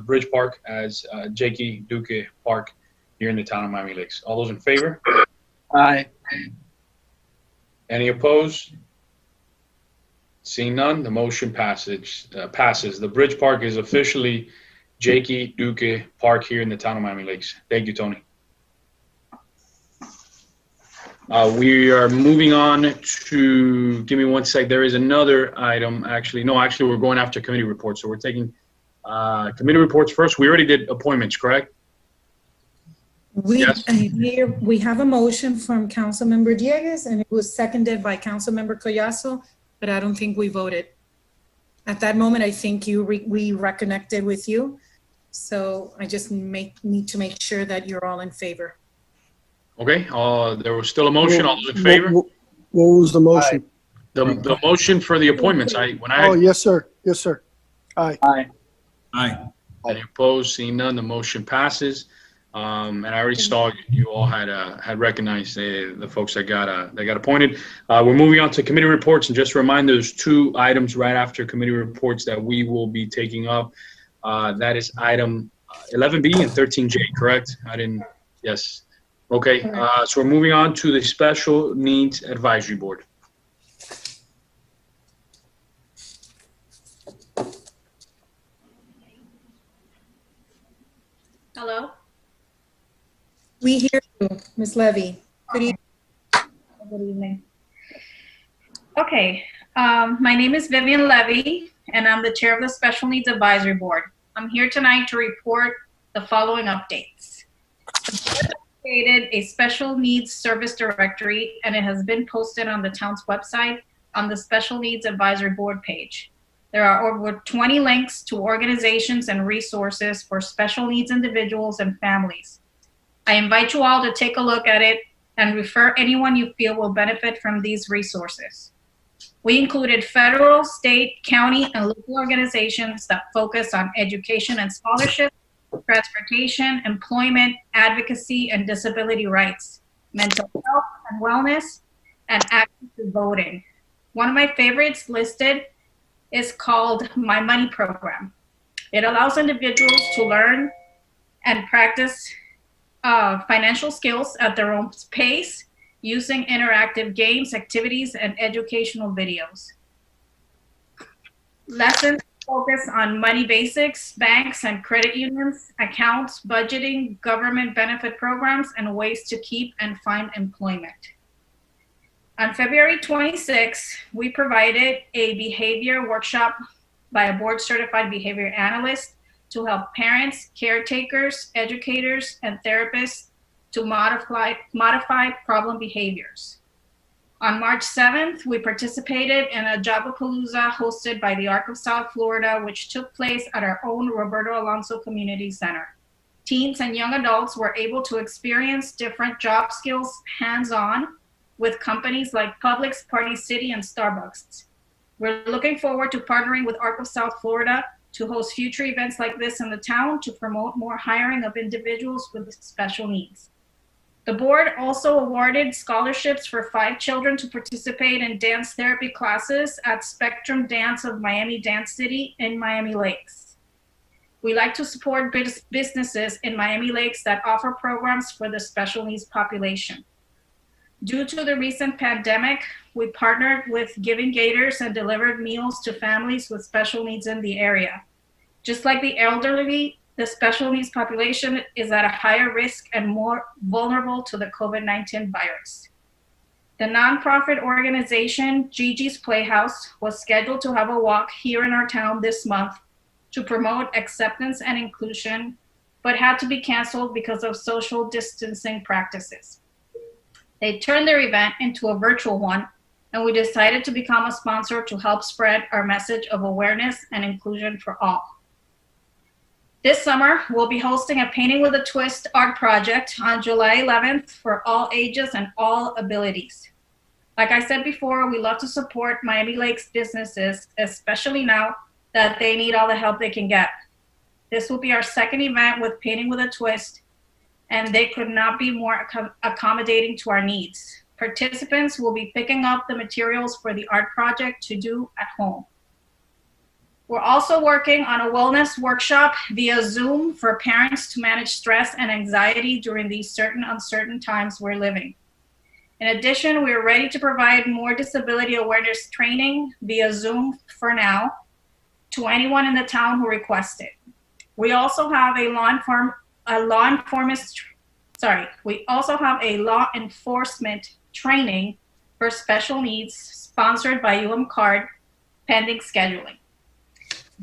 Bridge Park as Jakey Duque Park here in the town of Miami Lakes. All those in favor? Aye. Any opposed? Seeing none, the motion passes. The Bridge Park is officially Jakey Duque Park here in the town of Miami Lakes. Thank you, Tony. We are moving on to, give me one sec. There is another item, actually. No, actually, we're going after committee reports. So we're taking committee reports first. We already did appointments, correct? Yes. Here we have a motion from Councilmember Dieguez, and it was seconded by Councilmember Collazo, but I don't think we voted. At that moment, I think we reconnected with you. So I just need to make sure that you're all in favor. Okay, there was still a motion. All those in favor? What was the motion? The motion for the appointments. Oh, yes, sir. Yes, sir. Aye. Aye. Aye. Any opposed? Seeing none, the motion passes. And I already saw you all had recognized the folks that got appointed. We're moving on to committee reports, and just a reminder, there's 2 items right after committee reports that we will be taking up. That is item 11B and 13J, correct? Yes. Okay, so we're moving on to the Special Needs Advisory Board. Hello? We hear you, Ms. Levy. Good evening. Good evening. Okay, my name is Vivian Levy, and I'm the chair of the Special Needs Advisory Board. I'm here tonight to report the following updates. The board has created a special needs service directory, and it has been posted on the town's website on the Special Needs Advisory Board page. There are over 20 links to organizations and resources for special needs individuals and families. I invite you all to take a look at it and refer anyone you feel will benefit from these resources. We included federal, state, county, and local organizations that focus on education and scholarship, transportation, employment, advocacy, and disability rights, mental health and wellness, and access to voting. One of my favorites listed is called My Money Program. It allows individuals to learn and practice financial skills at their own pace using interactive games, activities, and educational videos. Lessons focus on money basics, banks and credit unions, accounts, budgeting, government benefit programs, and ways to keep and find employment. On February 26, we provided a behavior workshop by a board-certified behavior analyst to help parents, caretakers, educators, and therapists to modify problem behaviors. On March 7th, we participated in a Jabapalooza hosted by the Arc of South Florida, which took place at our own Roberto Alonso Community Center. Teens and young adults were able to experience different job skills hands-on with companies like Publix, Party City, and Starbucks. We're looking forward to partnering with Arc of South Florida to host future events like this in the town to promote more hiring of individuals with special needs. The board also awarded scholarships for 5 children to participate in dance therapy classes at Spectrum Dance of Miami Dance City in Miami Lakes. We like to support businesses in Miami Lakes that offer programs for the special needs population. Due to the recent pandemic, we partnered with Giving Gators and delivered meals to families with special needs in the area. Just like the elderly, the special needs population is at a higher risk and more vulnerable to the COVID-19 virus. The nonprofit organization Gigi's Playhouse was scheduled to have a walk here in our town this month to promote acceptance and inclusion, but had to be canceled because of social distancing practices. They turned their event into a virtual one, and we decided to become a sponsor to help spread our message of awareness and inclusion for all. This summer, we'll be hosting a Painting with a Twist art project on July 11th for all ages and all abilities. Like I said before, we love to support Miami Lakes businesses, especially now that they need all the help they can get. This will be our second event with Painting with a Twist, and they could not be more accommodating to our needs. Participants will be picking up the materials for the art project to do at home. We're also working on a wellness workshop via Zoom for parents to manage stress and anxiety during these uncertain times we're living. In addition, we are ready to provide more disability awareness training via Zoom for now to anyone in the town who requests it. We also have a law enforcement training for special needs sponsored by UMCARD pending scheduling.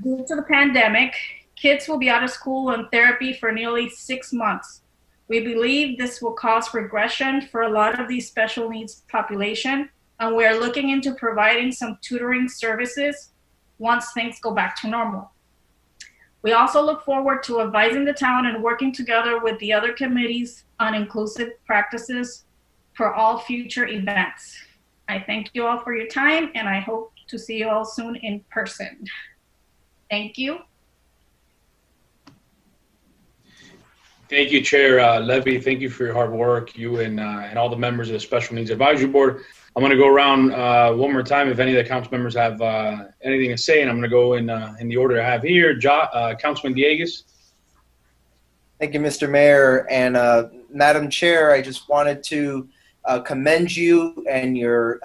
Due to the pandemic, kids will be out of school and therapy for nearly 6 months. We believe this will cause regression for a lot of these special needs population, and we are looking into providing some tutoring services once things go back to normal. We also look forward to advising the town and working together with the other committees on inclusive practices for all future events. I thank you all for your time, and I hope to see you all soon in person. Thank you. Thank you, Chair Levy. Thank you for your hard work, you and all the members of the Special Needs Advisory Board. I'm going to go around one more time if any of the council members have anything to say, and I'm going to go in the order I have here. Councilman Dieguez. Thank you, Mr. Mayor. And Madam Chair, I just wanted to commend you and your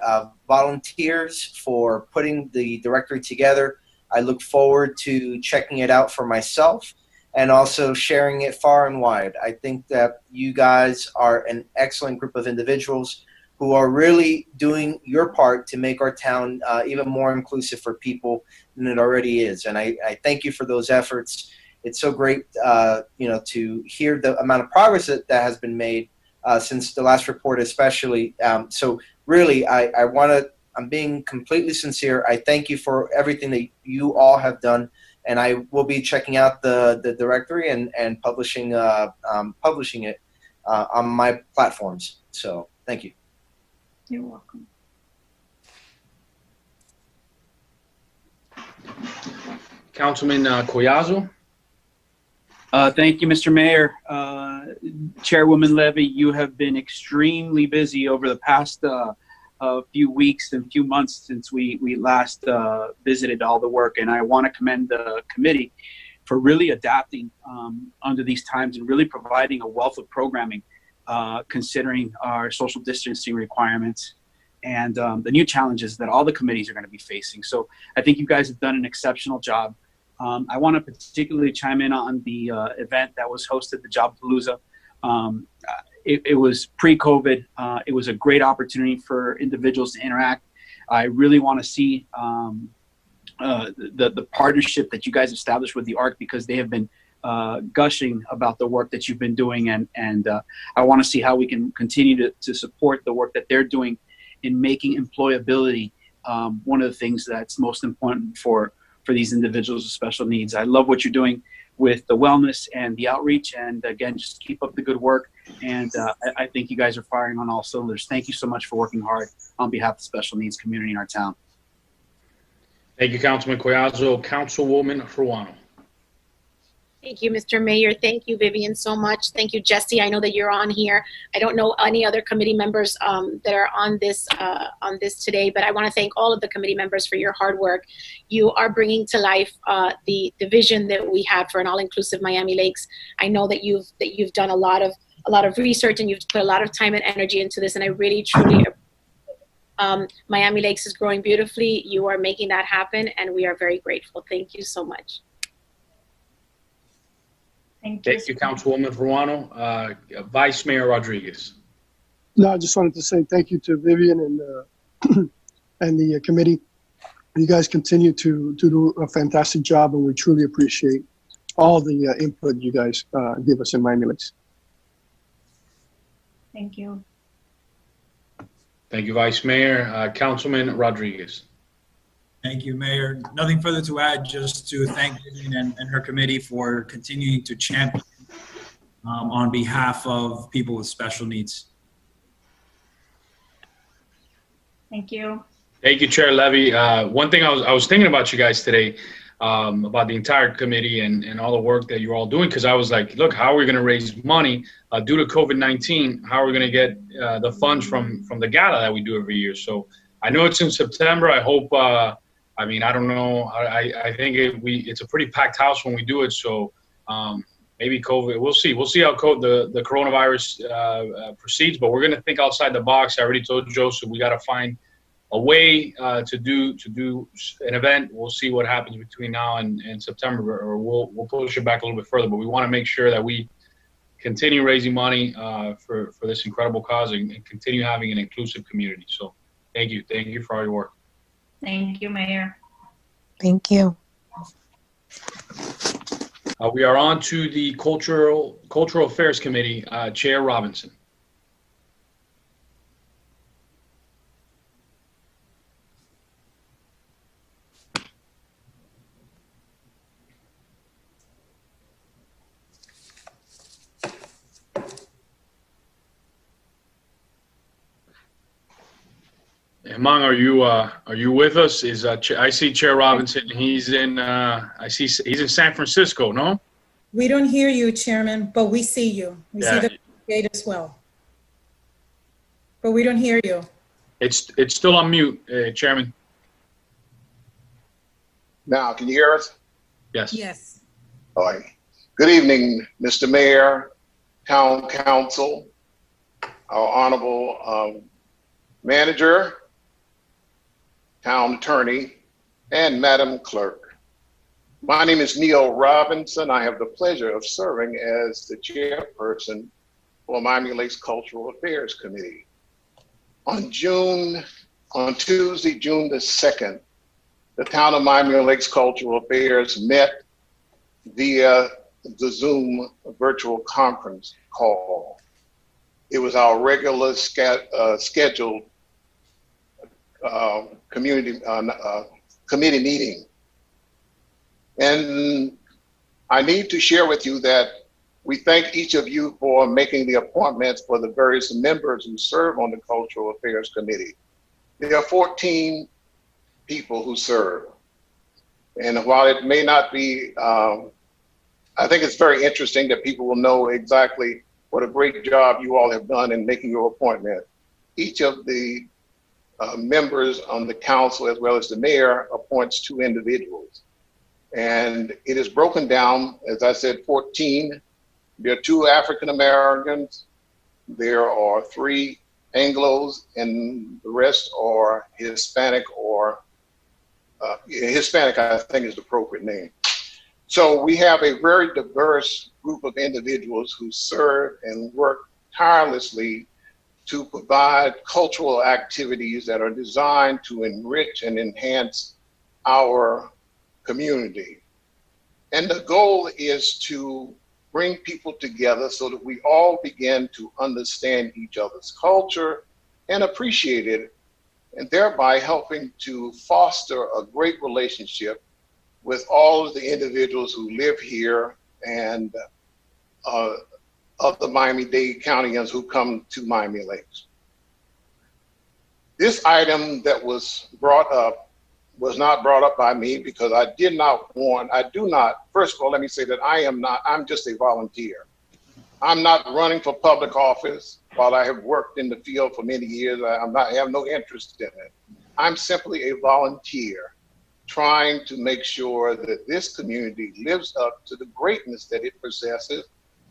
volunteers for putting the directory together. I look forward to checking it out for myself and also sharing it far and wide. I think that you guys are an excellent group of individuals who are really doing your part to make our town even more inclusive for people than it already is. And I thank you for those efforts. It's so great, to hear the amount of progress that has been made since the last report, especially. So really, I want to I'm being completely sincere. I thank you for everything that you all have done, and I will be checking out the directory and publishing it on my platforms. So thank you. You're welcome. Councilman Collazo. Thank you, Mr. Mayor. Chairwoman Levy, you have been extremely busy over the past few weeks and few months since we last visited all the work. And I want to commend the committee for really adapting under these times and really providing a wealth of programming, considering our social distancing requirements and the new challenges that all the committees are going to be facing. So I think you guys have done an exceptional job. I want to particularly chime in on the event that was hosted, the Jobpalooza. It was pre-COVID. It was a great opportunity for individuals to interact. I really want to see the partnership that you guys established with the ARC, because they have been gushing about the work that you've been doing. And I want to see how we can continue to support the work that they're doing in making employability one of the things that's most important for these individuals with special needs. I love what you're doing with the wellness and the outreach. And again, just keep up the good work. And I think you guys are firing on all cylinders. Thank you so much for working hard on behalf of the special needs community in our town. Thank you, Councilman Collazo. Councilwoman Ruano. Thank you, Mr. Mayor. Thank you, Vivian, so much. Thank you, Jesse. I know that you're on here. I don't know any other committee members that are on this today, but I want to thank all of the committee members for your hard work. You are bringing to life the vision that we have for an all-inclusive Miami Lakes. I know that you've done a lot of research and you've put a lot of time and energy into this, and I really truly. Miami Lakes is growing beautifully. You are making that happen, and we are very grateful. Thank you so much. Thank you, Councilwoman Ruano. Vice Mayor Rodriguez. No, I just wanted to say thank you to Vivian and and the committee. You guys continue to do a fantastic job, and we truly appreciate all the input you guys give us in Miami Lakes. Thank you. Thank you, Vice Mayor. Councilman Rodriguez. Thank you, Mayor. Nothing further to add, just to thank Vivian and her committee for continuing to champion on behalf of people with special needs. Thank you. Thank you, Chair Levy. One thing I was thinking about you guys today, about the entire committee and all the work that you're all doing, because I was like, look, how are we going to raise money due to COVID-19? How are we going to get the funds from the gala that we do every year? So I know it's in September. I hope. I mean, I don't know. I think it's a pretty packed house when we do it. So maybe COVID. We'll see. We'll see how the coronavirus proceeds. But we're going to think outside the box. I already told Joseph we got to find a way to do an event. We'll see what happens between now and September, or we'll push it back a little bit further. But we want to make sure that we continue raising money for this incredible cause and continue having an inclusive community. So thank you for all your work. Thank you, Mayor. Thank you. We are on to the Cultural Affairs Committee, Chair Robinson. Among, are you with us? I see Chair Robinson. He's in he's in San Francisco. No, we don't hear you, Chairman, but we see you. We see the gate as well, but we don't hear you. It's still on mute, Chairman. Now, can you hear us? Yes. Yes. All right. Good evening, Mr. Mayor, Town Council, our Honorable Manager, Town Attorney, and Madam Clerk. My name is Neil Robinson. I have the pleasure of serving as the chairperson for Miami Lakes Cultural Affairs Committee. On Tuesday, June the 2nd, the Town of Miami Lakes Cultural Affairs met via the Zoom virtual conference call. It was our regular scheduled committee meeting. And I need to share with you that we thank each of you for making the appointments for the various members who serve on the Cultural Affairs Committee. There are 14 people who serve. And while it may not be, I think it's very interesting that people will know exactly what a great job you all have done in making your appointment. Each of the members on the council, as well as the mayor, appoints 2 individuals. And it is broken down, as I said, 14. There are 2 African Americans, there are 3 Anglos, and the rest are Hispanic, or Hispanic, I think, is the appropriate name. So we have a very diverse group of individuals who serve and work tirelessly to provide cultural activities that are designed to enrich and enhance our community. And the goal is to bring people together so that we all begin to understand each other's culture and appreciate it, and thereby helping to foster a great relationship with all of the individuals who live here and other Miami-Dade Countyans who come to Miami Lakes. This item that was brought up was not brought up by me because I do not, first of all, let me say that I'm just a volunteer. I'm not running for public office. While I have worked in the field for many years, I have no interest in it. I'm simply a volunteer trying to make sure that this community lives up to the greatness that it possesses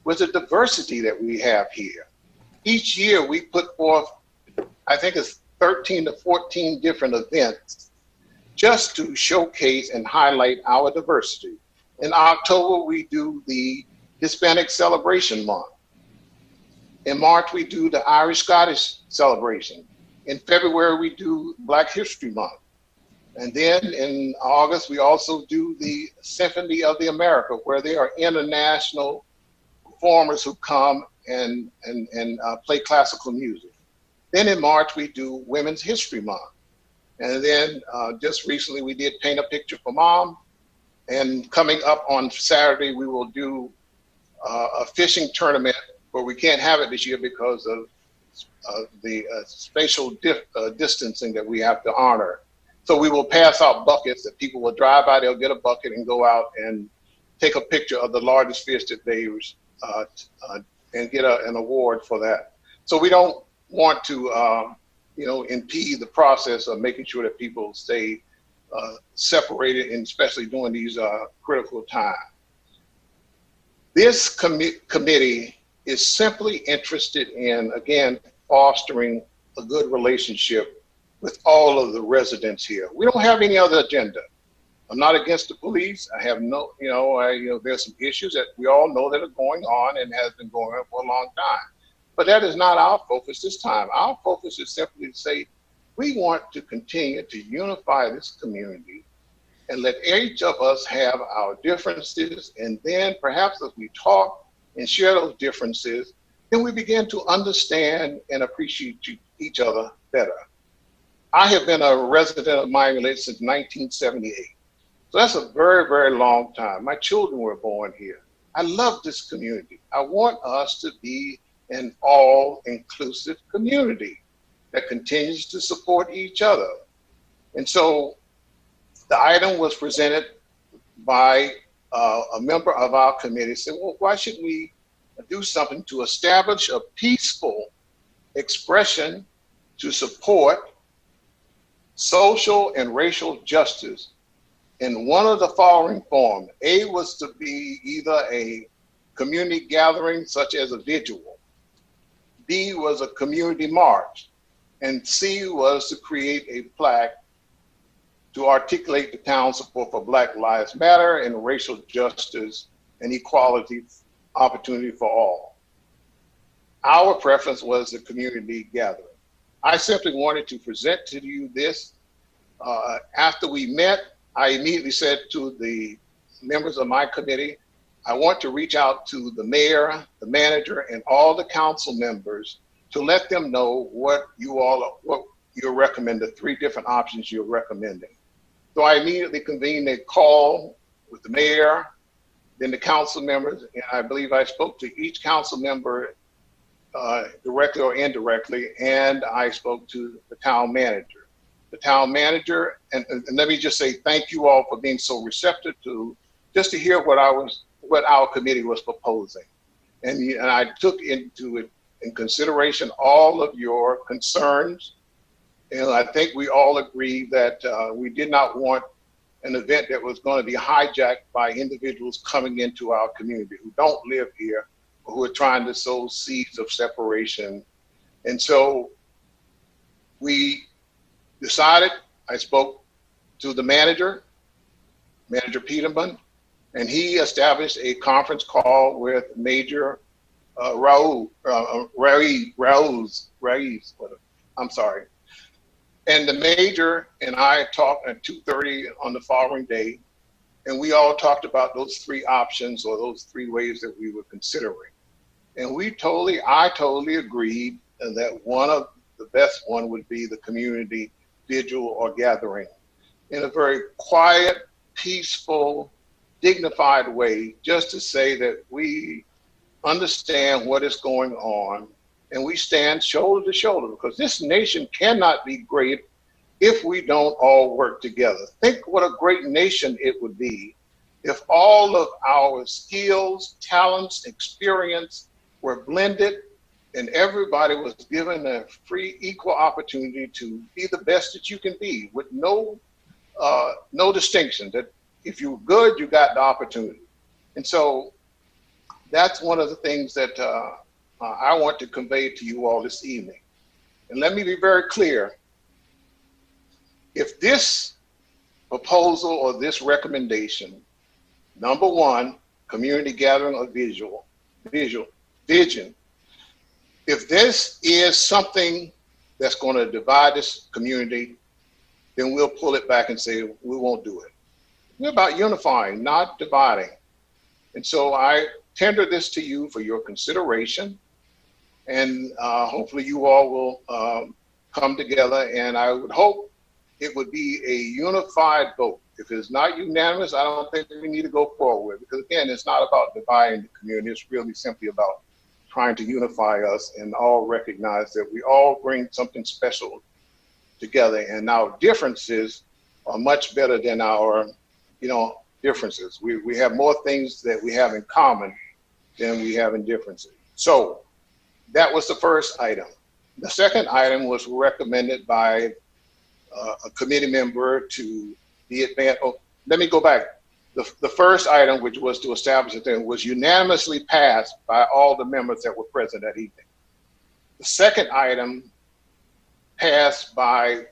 with the diversity that we have here. Each year we put forth, I think it's 13 to 14 different events just to showcase and highlight our diversity. In October, we do the Hispanic Celebration Month. In March, we do the Irish-Scottish celebration. In February, we do Black History Month. And then in August, we also do the Symphony of the America, where there are international performers who come and play classical music. Then in March, we do Women's History Month. And then just recently, we did Paint a Picture for Mom. And coming up on Saturday, we will do a fishing tournament, but we can't have it this year because of the spatial distancing that we have to honor. So we will pass out buckets that people will drive by, they'll get a bucket and go out and take a picture of the largest fish that they and get an award for that. So we don't want to impede the process of making sure that people stay separated, and especially during these critical times. This committee is simply interested in, again, fostering a good relationship with all of the residents here. We don't have any other agenda. I'm not against the police. I have no, there's some issues that we all know that are going on and has been going on for a long time. But that is not our focus this time. Our focus is simply to say, we want to continue to unify this community and let each of us have our differences. And then perhaps as we talk and share those differences, then we begin to understand and appreciate each other better. I have been a resident of Miami Lakes since 1978. So that's a very, very long time. My children were born here. I love this community. I want us to be an all-inclusive community that continues to support each other. And so the item was presented by a member of our committee, said, well, why shouldn't we do something to establish a peaceful expression to support social and racial justice in one of the following forms. A was to be either a community gathering, such as a vigil. B was a community march. And C was to create a plaque to articulate the town's support for Black Lives Matter and racial justice and equality opportunity for all. Our preference was the community gathering. I simply wanted to present to you this. After we met, I immediately said to the members of my committee, I want to reach out to the mayor, the manager, and all the council members to let them know what the 3 different options you're recommending. So I immediately convened a call with the mayor, then the council members, and I believe I spoke to each council member directly or indirectly, and I spoke to the town manager. The town manager, and let me just say thank you all for being so receptive to hear what our committee was proposing. And I took in consideration all of your concerns. And I think we all agree that we did not want an event that was going to be hijacked by individuals coming into our community who don't live here, or who are trying to sow seeds of separation. And so we decided, I spoke to the manager, Manager Peterman, and he established a conference call with Major Raouz. I'm sorry. And the major and I talked at 2:30 on the following day, and we all talked about those 3 options or those 3 ways that we were considering. And I totally agreed that one of the best one would be the community vigil or gathering in a very quiet, peaceful, dignified way, just to say that we understand what is going on and we stand shoulder to shoulder, because this nation cannot be great if we don't all work together. Think what a great nation it would be if all of our skills, talents, experience were blended and everybody was given a free, equal opportunity to be the best that you can be, with no distinction, that if you're good, you got the opportunity. And so that's one of the things that I want to convey to you all this evening. And let me be very clear. If this proposal or this recommendation, number 1, community gathering or vision, if this is something that's going to divide this community, then we'll pull it back and say we won't do it. We're about unifying, not dividing. And so I tender this to you for your consideration, and hopefully you all will come together, and I would hope it would be a unified vote. If it's not unanimous, I don't think we need to go forward, because again, it's not about dividing the community. It's really simply about trying to unify us and all recognize that we all bring something special together, and our differences are much better than our, differences. We have more things that we have in common than we have in differences. So that was the first item. The second item was recommended by a committee member to be advanced. Oh, let me go back. The first item, which was to establish a thing, was unanimously passed by all the members that were present that evening. The second item passed by,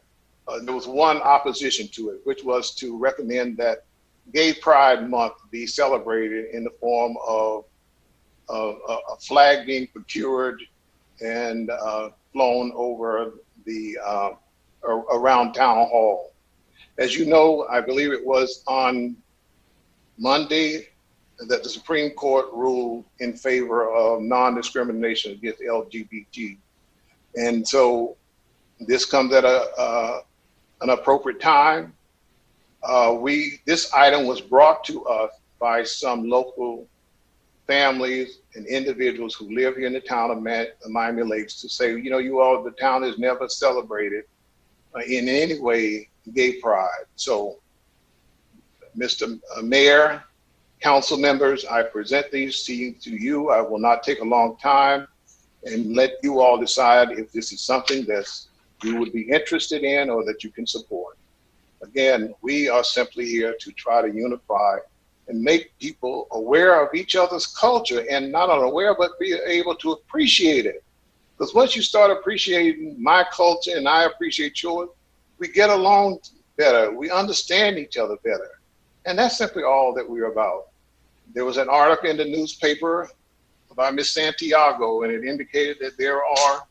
there was one opposition to it, which was to recommend that Gay Pride Month be celebrated in the form of a flag being procured and flown over the around Town Hall. As you know, I believe it was on Monday that the Supreme Court ruled in favor of non-discrimination against LGBT. And so this comes at an appropriate time. This item was brought to us by some local families and individuals who live here in the town of Miami Lakes to say, you all, the town has never celebrated in any way gay pride. So, Mr. Mayor, council members, I present these to you. I will not take a long time and let you all decide if this is something that you would be interested in or that you can support. Again, we are simply here to try to unify and make people aware of each other's culture, and not only aware, but be able to appreciate it. Because once you start appreciating my culture and I appreciate yours, we get along better. We understand each other better. And that's simply all that we're about. There was an article in the newspaper by Ms. Santiago, and it indicated that there are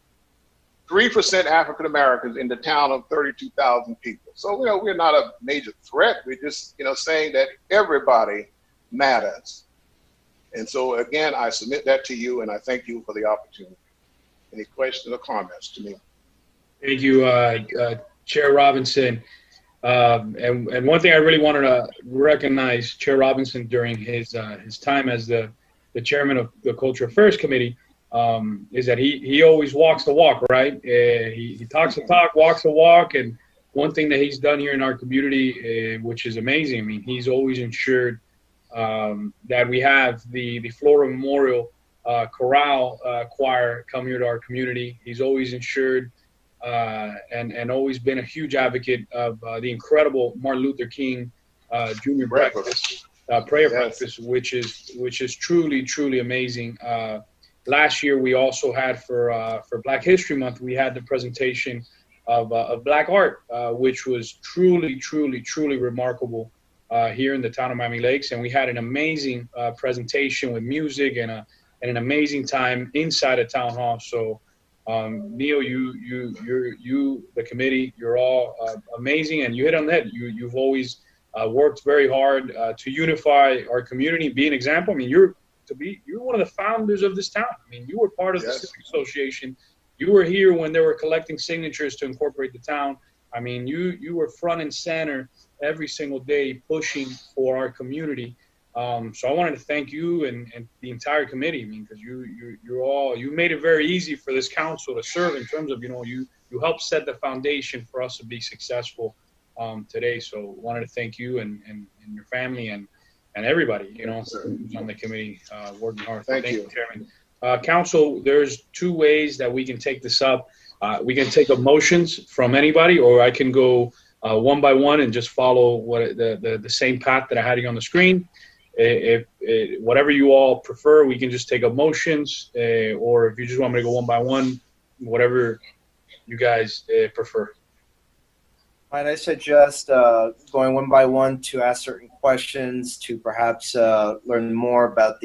3% African Americans in the town of 32,000 people. So we're not a major threat. We're just saying that everybody matters. And so again, I submit that to you, and I thank you for the opportunity. Any questions or comments to me? Thank you, Chair Robinson. And one thing I really wanted to recognize Chair Robinson during his time as the chairman of the Culture Affairs Committee is that he always walks the walk, right? He talks the talk, walks the walk, and one thing that he's done here in our community, which is amazing. I mean, he's always ensured that we have the Flora Memorial Chorale Choir come here to our community. He's always ensured and always been a huge advocate of the incredible Martin Luther King Jr. Breakfast, prayer breakfast, which is truly amazing. Last year, we also had for Black History Month, we had the presentation of Black art, which was truly remarkable here in the town of Miami Lakes, and we had an amazing presentation with music and an amazing time inside a town hall. So. Neil, you, the committee, you're all amazing, and you hit on that. You've always worked very hard to unify our community, be an example. I mean, you're one of the founders of this town. I mean, you were part of the Civic Association. You were here when they were collecting signatures to incorporate the town. I mean, you were front and center every single day pushing for our community. So I wanted to thank you and the entire committee. I mean, because you made it very easy for this council to serve in terms of, you helped set the foundation for us to be successful today. So I wanted to thank you and your family and everybody, who's on the committee working hard. Thank you, Chairman. Council, there's two ways that we can take this up. We can take up motions from anybody, or I can go one by one and just follow what the same path that I had on the screen. If whatever you all prefer, we can just take up motions, or if you just want me to go one by one, whatever you guys prefer. Might I suggest going one by one to ask certain questions to perhaps learn more about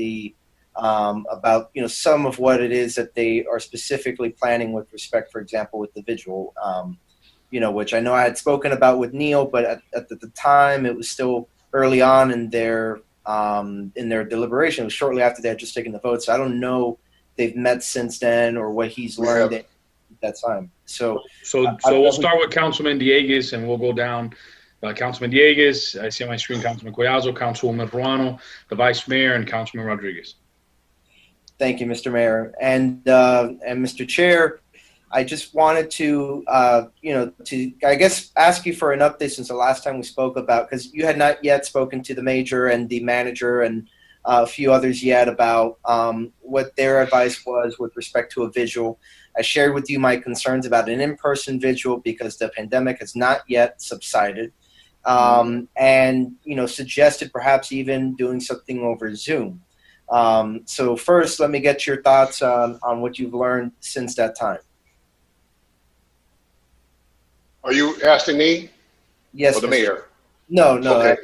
about some of what it is that they are specifically planning with respect, for example, with the vigil, which I know I had spoken about with Neil, but at the time it was still early on in their deliberation. It was shortly after they had just taken the vote. So I don't know if they've met since then or what he's learned at that time. So we'll start with Councilman Dieguez and we'll go down. Councilman Dieguez, I see on my screen Councilman Collazo, Councilwoman Ruano, the Vice Mayor, and Councilman Rodriguez. Thank you, Mr. Mayor. And Mr. Chair, I just wanted to, I guess, ask you for an update since the last time we spoke about, because you had not yet spoken to the major and the manager and a few others yet about what their advice was with respect to a vigil. I shared with you my concerns about an in-person vigil because the pandemic has not yet subsided, and, suggested perhaps even doing something over Zoom. So first, let me get your thoughts on what you've learned since that time. Are you asking me? Yes. Or the mayor? No. Okay.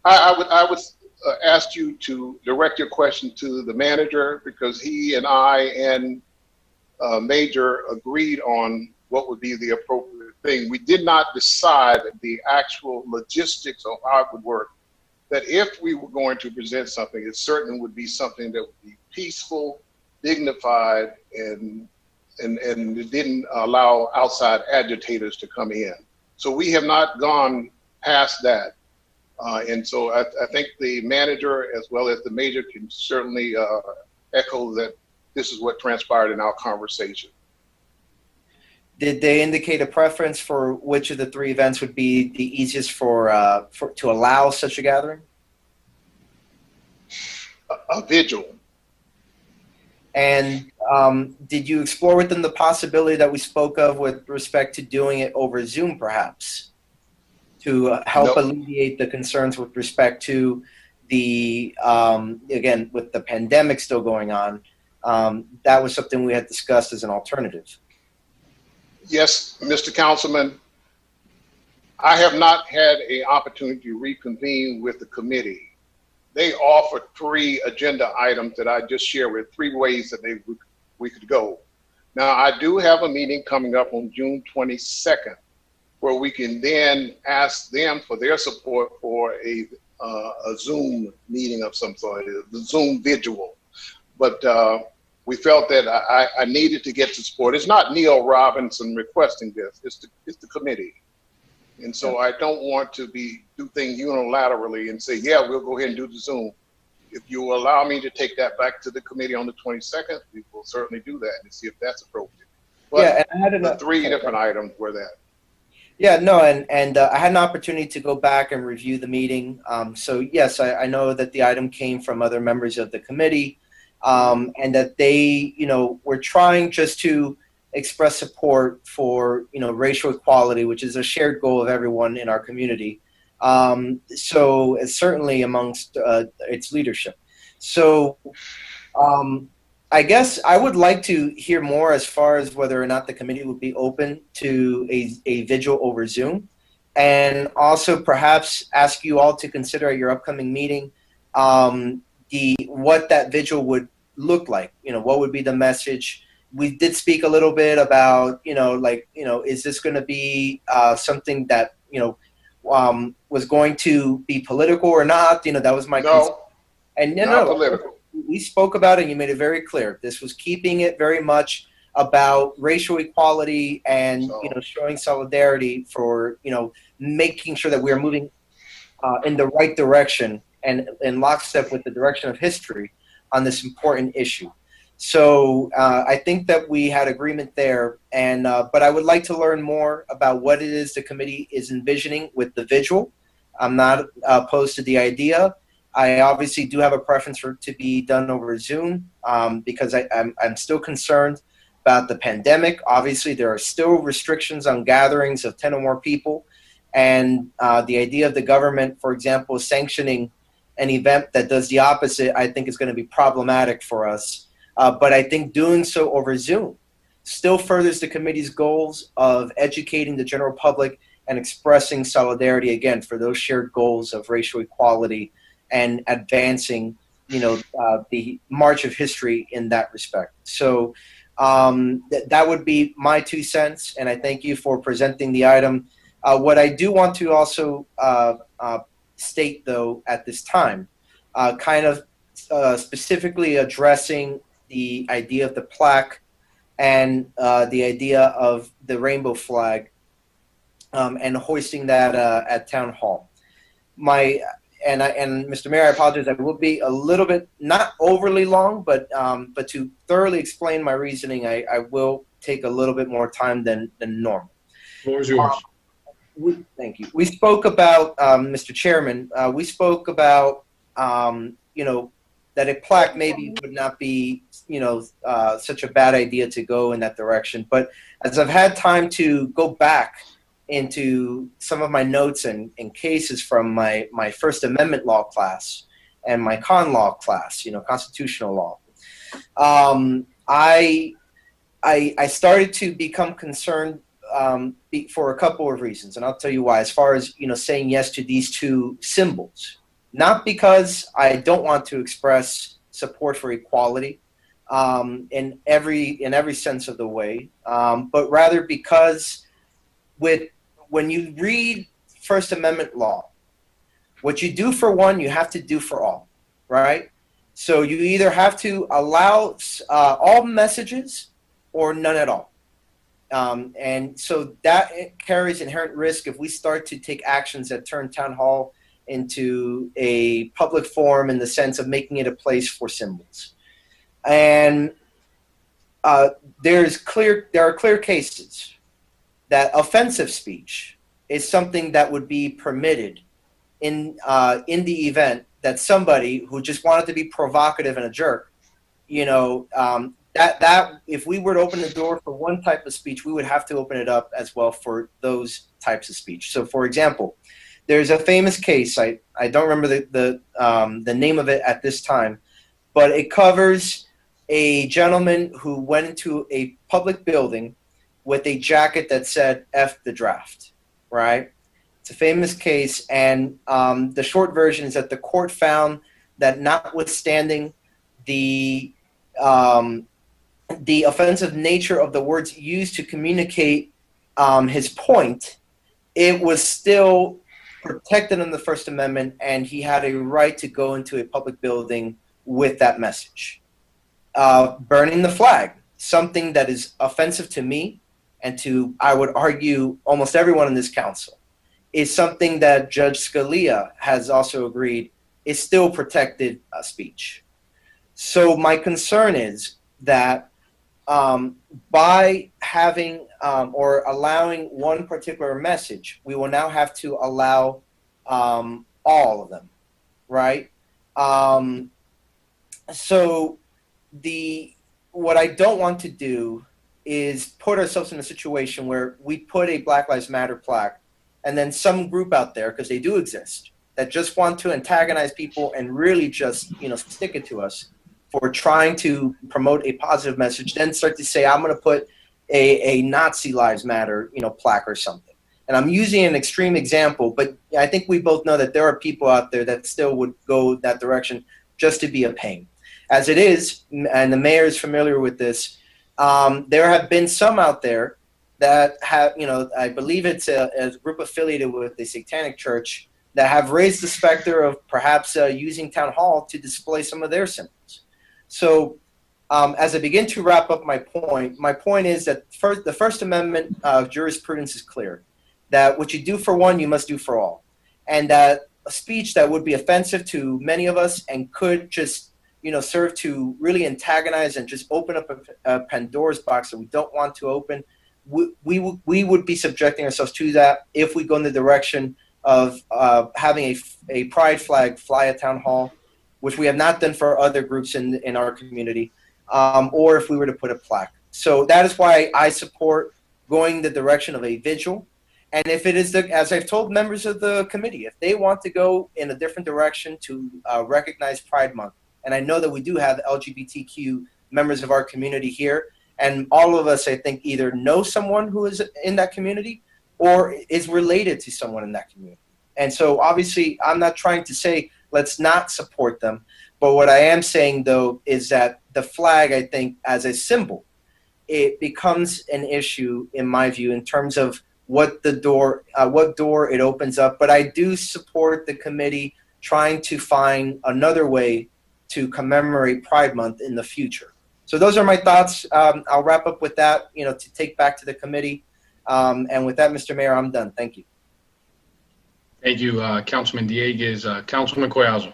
I would ask you to direct your question to the manager, because he and I and Major agreed on what would be the appropriate thing. We did not decide the actual logistics of how it would work. That if we were going to present something, it certainly would be something that would be peaceful, dignified, and it didn't allow outside agitators to come in. So we have not gone past that. And so I think the manager as well as the major can certainly echo that this is what transpired in our conversation. Did they indicate a preference for which of the three events would be the easiest to allow such a gathering? A vigil. And did you explore with them the possibility that we spoke of with respect to doing it over Zoom, perhaps, to help alleviate the concerns with respect to the, again, with the pandemic still going on? That was something we had discussed as an alternative. Yes, Mr. Councilman, I have not had an opportunity to reconvene with the committee. They offered 3 agenda items that I just shared with 3 ways that we could go. Now, I do have a meeting coming up on June 22nd, where we can then ask them for their support for a Zoom meeting of some sort, the Zoom vigil. But we felt that I needed to get the support. It's not Neil Robinson requesting this, it's the committee. And so I don't want to do things unilaterally and say, yeah, we'll go ahead and do the Zoom. If you will allow me to take that back to the committee on the 22nd, we will certainly do that and see if that's appropriate. But Yeah, and I had the three different items were that. Yeah, no, and I had an opportunity to go back and review the meeting. So yes, I know that the item came from other members of the committee, and that they, were trying just to express support for, racial equality, which is a shared goal of everyone in our community. So it's certainly amongst its leadership. So I guess I would like to hear more as far as whether or not the committee would be open to a vigil over Zoom, and also perhaps ask you all to consider at your upcoming meeting what that vigil would look like. What would be the message? We did speak a little bit about, is this going to be something that, was going to be political or not? That was my concern. And not political. We spoke about it, and you made it very clear. This was keeping it very much about racial equality and, showing solidarity for, making sure that we are moving in the right direction and in lockstep with the direction of history on this important issue. So I think that we had agreement there, and but I would like to learn more about what it is the committee is envisioning with the vigil. I'm not opposed to the idea. I obviously do have a preference for it to be done over Zoom because I'm still concerned about the pandemic. Obviously, there are still restrictions on gatherings of 10 or more people, and the idea of the government, for example, sanctioning an event that does the opposite, I think is going to be problematic for us. But I think doing so over Zoom still furthers the committee's goals of educating the general public and expressing solidarity, again, for those shared goals of racial equality and advancing, the march of history in that respect. So that would be my 2 cents, and I thank you for presenting the item. What I do want to also state, though, at this time, specifically addressing the idea of the plaque and the idea of the rainbow flag and hoisting that at Town Hall. And Mr. Mayor, I apologize. I will be a little bit, not overly long, but to thoroughly explain my reasoning, I will take a little bit more time than normal. The floor is yours. Thank you. We spoke about, Mr. Chairman, we spoke about, that a plaque maybe would not be, such a bad idea to go in that direction. But as I've had time to go back into some of my notes and cases from my First Amendment law class and my con law class, constitutional law, I started to become concerned for a couple of reasons, and I'll tell you why. As far as saying yes to these two symbols, not because I don't want to express support for equality in every sense of the way, but rather because when you read First Amendment law, what you do for one, you have to do for all, right? So you either have to allow all messages or none at all. And so that carries inherent risk if we start to take actions that turn Town Hall into a public forum in the sense of making it a place for symbols. And there are clear cases that offensive speech is something that would be permitted in the event that somebody who just wanted to be provocative and a jerk, that if we were to open the door for one type of speech, we would have to open it up as well for those types of speech. So, for example, there's a famous case. I don't remember the name of it at this time, but it covers a gentleman who went into a public building with a jacket that said "F the draft," right? It's a famous case, and the short version is that the court found that notwithstanding the offensive nature of the words used to communicate his point, it was still protected in the First Amendment, and he had a right to go into a public building with that message. burning the flag, something that is offensive to me and to, I would argue, almost everyone in this council, is something that Judge Scalia has also agreed is still protected speech. So my concern is that by having or allowing one particular message, we will now have to allow all of them, right? So what I don't want to do is put ourselves in a situation where we put a Black Lives Matter plaque and then some group out there, because they do exist, that just want to antagonize people and really just, stick it to us for trying to promote a positive message, then start to say, I'm going to put a Nazi Lives Matter, plaque or something. And I'm using an extreme example, but I think we both know that there are people out there that still would go that direction just to be a pain. As it is, and the mayor is familiar with this, there have been some out there that have, I believe it's a group affiliated with the Satanic Church that have raised the specter of perhaps using Town Hall to display some of their symbols. So as I begin to wrap up my point is that the First Amendment jurisprudence is clear, that what you do for one, you must do for all. And that a speech that would be offensive to many of us and could just serve to really antagonize and just open up a Pandora's box that we don't want to open, we would be subjecting ourselves to that if we go in the direction of having a pride flag fly at Town Hall, which we have not done for other groups in our community, or if we were to put a plaque. So that is why I support going the direction of a vigil. And if it is, as I've told members of the committee, if they want to go in a different direction to recognize Pride Month, and I know that we do have LGBTQ members of our community here, and all of us, I think, either know someone who is in that community or is related to someone in that community. And so obviously, I'm not trying to say let's not support them, but what I am saying, though, is that the flag, I think, as a symbol, it becomes an issue, in my view, in terms of what door it opens up. But I do support the committee trying to find another way to commemorate Pride Month in the future. So those are my thoughts. I'll wrap up with that, to take back to the committee. And with that, Mr. Mayor, I'm done. Thank you. Thank you, Councilman Dieguez. Councilman Collazo.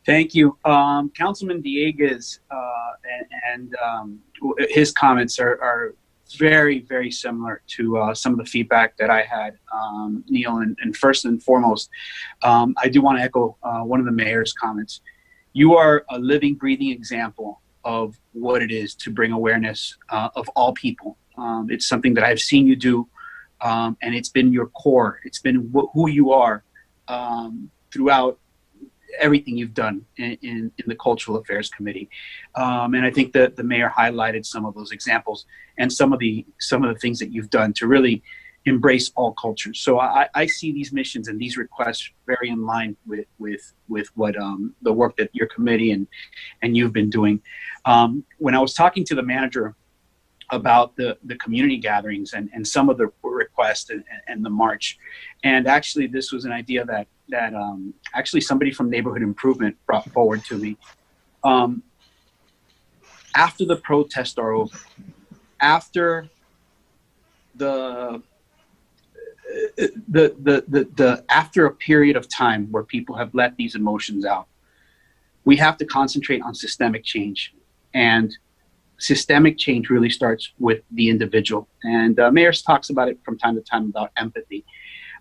Thank you. Councilman Dieguez and his comments are very, very similar to some of the feedback that I had, Neil. And first and foremost, I do want to echo one of the mayor's comments. You are a living, breathing example of what it is to bring awareness of all people. It's something that I've seen you do, and it's been your core. It's been who you are throughout everything you've done in the Cultural Affairs Committee. And I think that the mayor highlighted some of those examples and some of the things that you've done to really embrace all cultures. So I see these missions and these requests very in line with what the work that your committee and you've been doing. When I was talking to the manager about the community gatherings and some of the requests and the march, and actually this was an idea that actually somebody from Neighborhood Improvement brought forward to me. After the protests are over, after after a period of time where people have let these emotions out, we have to concentrate on systemic change. And systemic change really starts with the individual. And Mayor talks about it from time to time about empathy,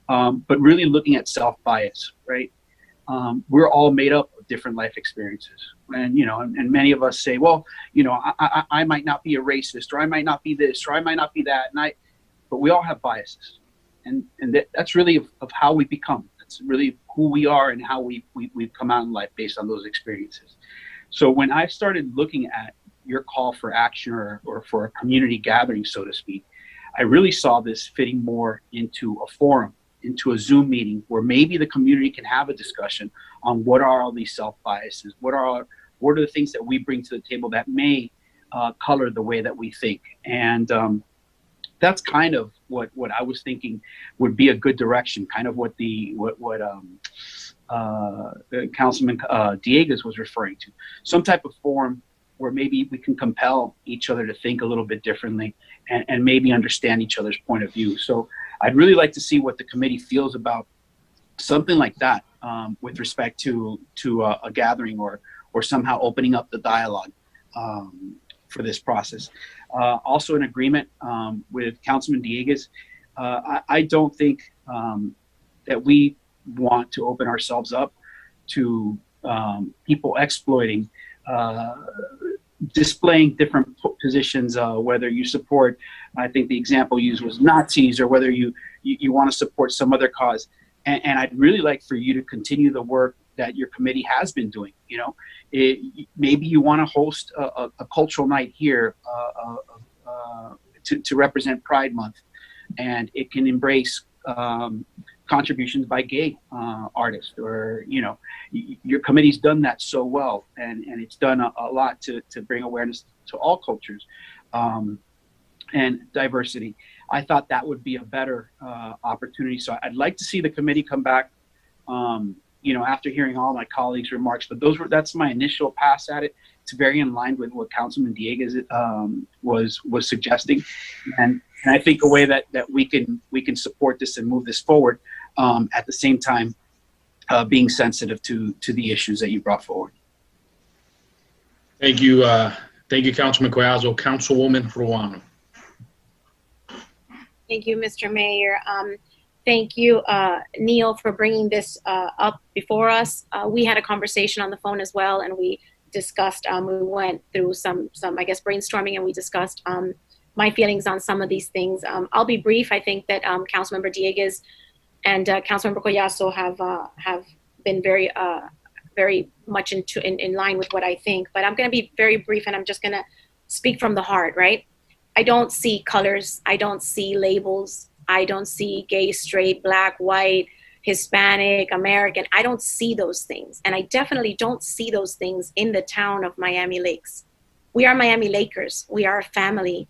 but really looking at self-bias, right? We're all made up of different life experiences. And, and many of us say, well, I might not be a racist, or I might not be this, or I might not be that. But we all have biases. And that's really of how we become. That's really who we are and how we've come out in life based on those experiences. So when I started looking at your call for action or for a community gathering, so to speak, I really saw this fitting more into a forum, into a Zoom meeting where maybe the community can have a discussion on what are all these self-biases, what are the things that we bring to the table that may color the way that we think. And that's kind of what I was thinking would be a good direction, kind of what Councilman Dieguez was referring to. Some type of forum where maybe we can compel each other to think a little bit differently and maybe understand each other's point of view. So I'd really like to see what the committee feels about something like that with respect to a gathering or somehow opening up the dialogue for this process. Also in agreement with Councilman Dieguez, I don't think that we want to open ourselves up to people exploiting, displaying different positions, whether you support, I think the example used was Nazis, or whether you want to support some other cause. And I'd really like for you to continue the work that your committee has been doing. You know, maybe you want to host a cultural night here to represent Pride Month, and it can embrace contributions by gay artists, or, you know, your committee's done that so well, and it's done a lot to bring awareness to all cultures and diversity. I thought that would be a better opportunity. So I'd like to see the committee come back, you know, after hearing all my colleagues' remarks, but that's my initial pass at it. It's very in line with what Councilman Dieguez was suggesting, and I think a way that we can support this and move this forward, at the same time being sensitive to the issues that you brought forward. Thank you, Councilman Collazo. Councilwoman Ruano. Thank you, Mr. Mayor. Thank you, Neil, for bringing this up before us. We had a conversation on the phone as well, and we discussed, we went through some I guess, brainstorming, and we discussed my feelings on some of these things. I'll be brief. I think that Councilmember Dieguez and Councilmember Collazo have been very much in line with what I think. But I'm going to be very brief, and I'm just going to speak from the heart, right? I don't see colors. I don't see labels. I don't see gay, straight, black, white, Hispanic, American. I don't see those things. And I definitely don't see those things in the town of Miami Lakes. We are Miami Lakers. We are a family.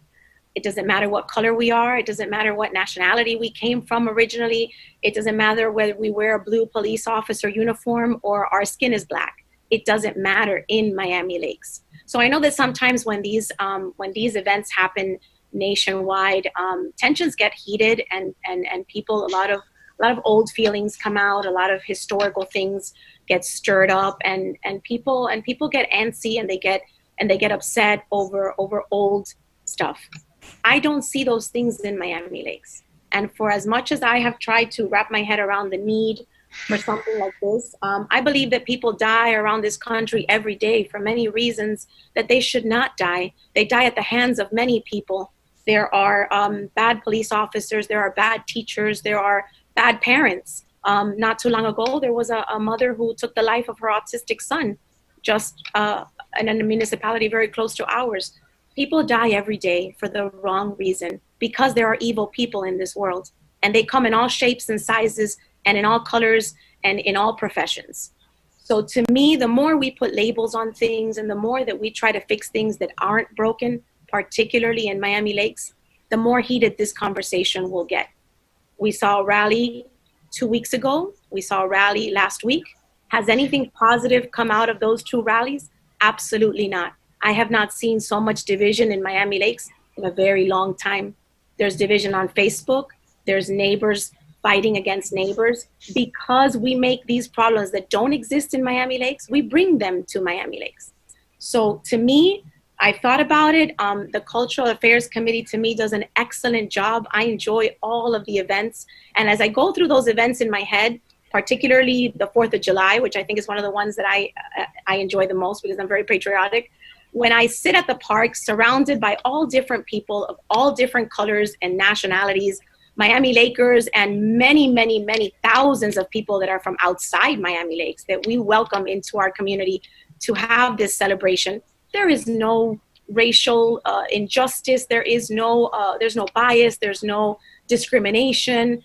It doesn't matter what color we are. It doesn't matter what nationality we came from originally. It doesn't matter whether we wear a blue police officer uniform or our skin is black. It doesn't matter in Miami Lakes. So I know that sometimes when these events happen nationwide, tensions get heated, and people, a lot of old feelings come out, a lot of historical things get stirred up, and people get antsy, and they get upset over old stuff. I don't see those things in Miami Lakes. And for as much as I have tried to wrap my head around the need for something like this, I believe that people die around this country every day for many reasons that they should not die. They die at the hands of many people. There are bad police officers, there are bad teachers, there are bad parents. Not too long ago, there was a mother who took the life of her autistic son, just in a municipality very close to ours. People die every day for the wrong reason, because there are evil people in this world, and they come in all shapes and sizes and in all colors and in all professions. So to me, the more we put labels on things and the more that we try to fix things that aren't broken, particularly in Miami Lakes, the more heated this conversation will get. We saw a rally 2 weeks ago. We saw a rally last week. Has anything positive come out of those two rallies? Absolutely not. I have not seen so much division in Miami Lakes in a very long time. There's division on Facebook. There's neighbors fighting against neighbors. Because we make these problems that don't exist in Miami Lakes, we bring them to Miami Lakes. So to me, I thought about it. The Cultural Affairs Committee, to me, does an excellent job. I enjoy all of the events. And as I go through those events in my head, particularly the 4th of July, which I think is one of the ones that I enjoy the most because I'm very patriotic. When I sit at the park surrounded by all different people of all different colors and nationalities, Miami Lakers and many, many, many thousands of people that are from outside Miami Lakes that we welcome into our community to have this celebration, there is no racial injustice. There's no bias. There's no discrimination.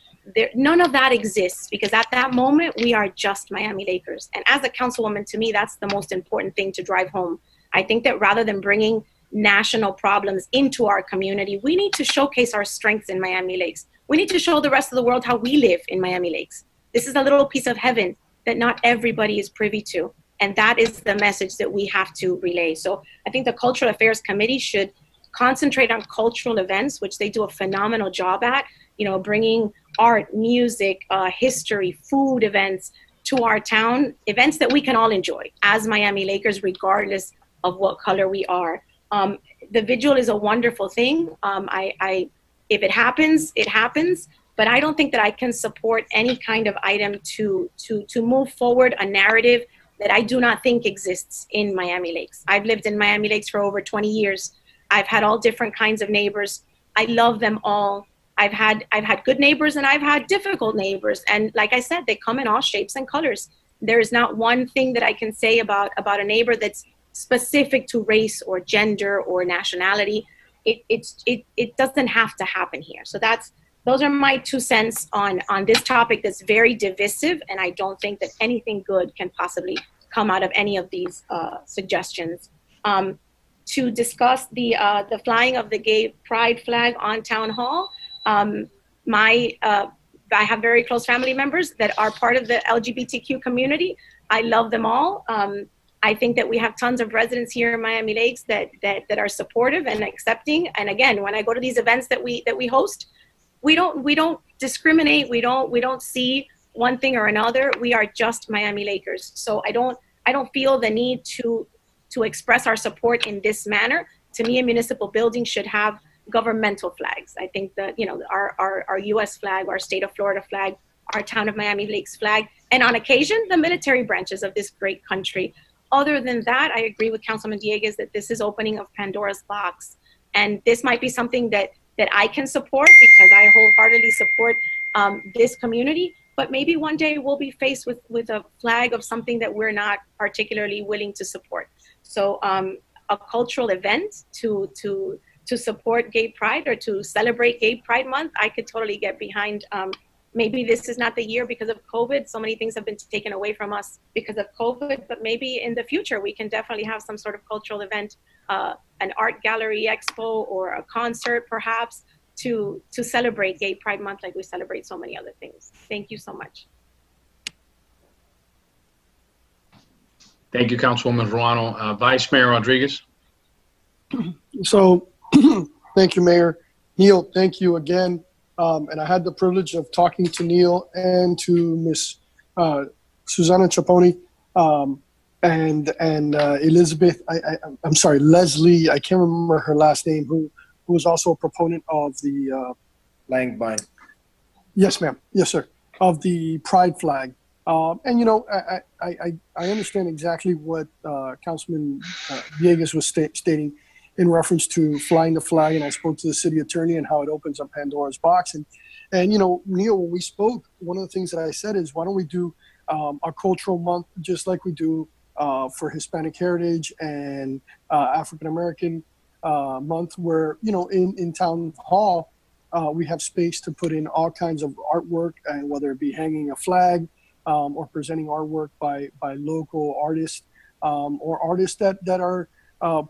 None of that exists, because at that moment, we are just Miami Lakers. And as a councilwoman, to me, that's the most important thing to drive home. I think that rather than bringing national problems into our community, we need to showcase our strengths in Miami Lakes. We need to show the rest of the world how we live in Miami Lakes. This is a little piece of heaven that not everybody is privy to. And that is the message that we have to relay. So I think the Cultural Affairs Committee should concentrate on cultural events, which they do a phenomenal job at, you know, bringing art, music, history, food events to our town, events that we can all enjoy as Miami Lakers, regardless of what color we are. The vigil is a wonderful thing. If it happens, it happens. But I don't think that I can support any kind of item to move forward a narrative that I do not think exists in Miami Lakes. I've lived in Miami Lakes for over 20 years. I've had all different kinds of neighbors. I love them all. I've had good neighbors and I've had difficult neighbors. And like I said, they come in all shapes and colors. There is not one thing that I can say about a neighbor that's specific to race or gender or nationality. It doesn't have to happen here. So those are my 2 cents on this topic that's very divisive, and I don't think that anything good can possibly come out of any of these suggestions. To discuss the flying of the gay pride flag on Town Hall, I have very close family members that are part of the LGBTQ community. I love them all. I think that we have tons of residents here in Miami Lakes that are supportive and accepting. And again, when I go to these events that we host, we don't discriminate. We don't see one thing or another. We are just Miami Lakers. So I don't feel the need to express our support in this manner. To me, a municipal building should have governmental flags. I think that, you know, our U.S. flag, our state of Florida flag, our town of Miami Lakes flag, and on occasion, the military branches of this great country. Other than that, I agree with Councilman Dieguez that this is opening of Pandora's box. And this might be something that I can support because I wholeheartedly support this community. But maybe one day we'll be faced with a flag of something that we're not particularly willing to support. So a cultural event to support gay pride or to celebrate Gay Pride Month, I could totally get behind. Maybe this is not the year because of COVID. So many things have been taken away from us because of COVID, but maybe in the future, we can definitely have some sort of cultural event, an art gallery expo or a concert perhaps to celebrate Gay Pride Month like we celebrate so many other things. Thank you so much. Thank you, Councilwoman Ruano. Vice Mayor Rodriguez. So thank you, Mayor. Neil, thank you again. And I had the privilege of talking to Neil and to Miss Susanna Chaponi and Elizabeth. I'm sorry, Leslie. I can't remember her last name. Who was also a proponent of the Langbine. Yes, ma'am. Yes, sir. Of the pride flag. And you know, I understand exactly what Councilman Dieguez was stating in reference to flying the flag, and I spoke to the city attorney and how it opens up Pandora's box. And you know, Neil, when we spoke, one of the things that I said is, why don't we do a cultural month just like we do for Hispanic Heritage and African American month, where, you know, in Town Hall we have space to put in all kinds of artwork, and whether it be hanging a flag or presenting artwork by local artists or artists that are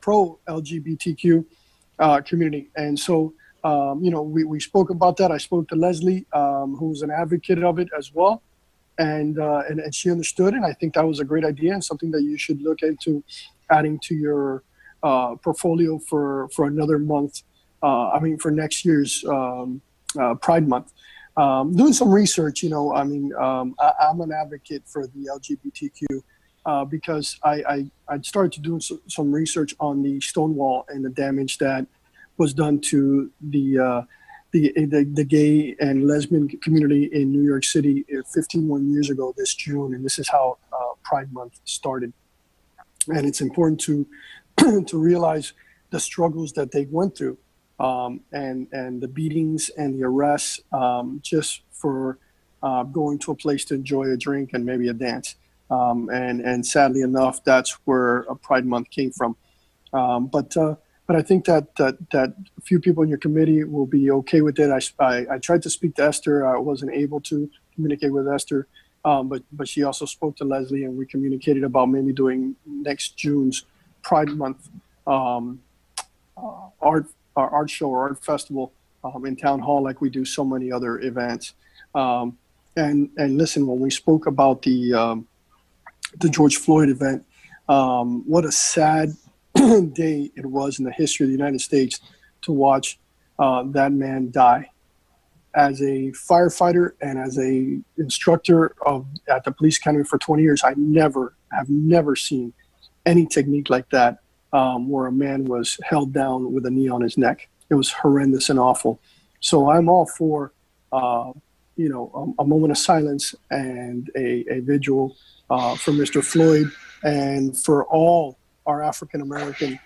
pro LGBTQ community. And so, you know, we spoke about that. I spoke to Leslie, who's an advocate of it as well. And she understood. And I think that was a great idea and something that you should look into adding to your portfolio for another month. For next year's Pride Month. Doing some research, you know, I'm an advocate for the LGBTQ because I started to do some research on the Stonewall and the damage that was done to the gay and lesbian community in New York City 51 years ago this June, and this is how Pride Month started. And it's important to to realize the struggles that they went through, and the beatings and the arrests just for going to a place to enjoy a drink and maybe a dance. And sadly enough, that's where a Pride Month came from. But I think that a few people in your committee will be okay with it. I tried to speak to Esther. I wasn't able to communicate with Esther, but she also spoke to Leslie, and we communicated about maybe doing next June's Pride Month art show or art festival in Town Hall, like we do so many other events. And listen, when we spoke about the the George Floyd event. What a sad day it was in the history of the United States to watch that man die. As a firefighter and as a instructor at the police academy for 20 years, I have never seen any technique like that where a man was held down with a knee on his neck. It was horrendous and awful. So I'm all for, a moment of silence and a vigil for Mr. Floyd and for all our African American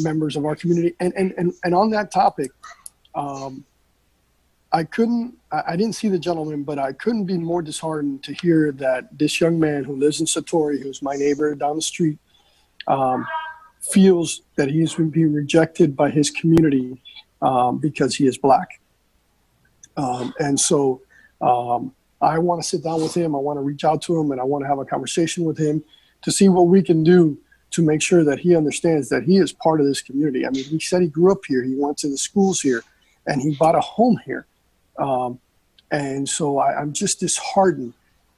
members of our community. And on that topic, I didn't see the gentleman, but I couldn't be more disheartened to hear that this young man who lives in Satori, who's my neighbor down the street, feels that he's being rejected by his community because he is Black. And so I want to sit down with him. I want to reach out to him, and I want to have a conversation with him to see what we can do to make sure that he understands that he is part of this community. I mean, he said he grew up here. He went to the schools here, and he bought a home here. And so I'm just disheartened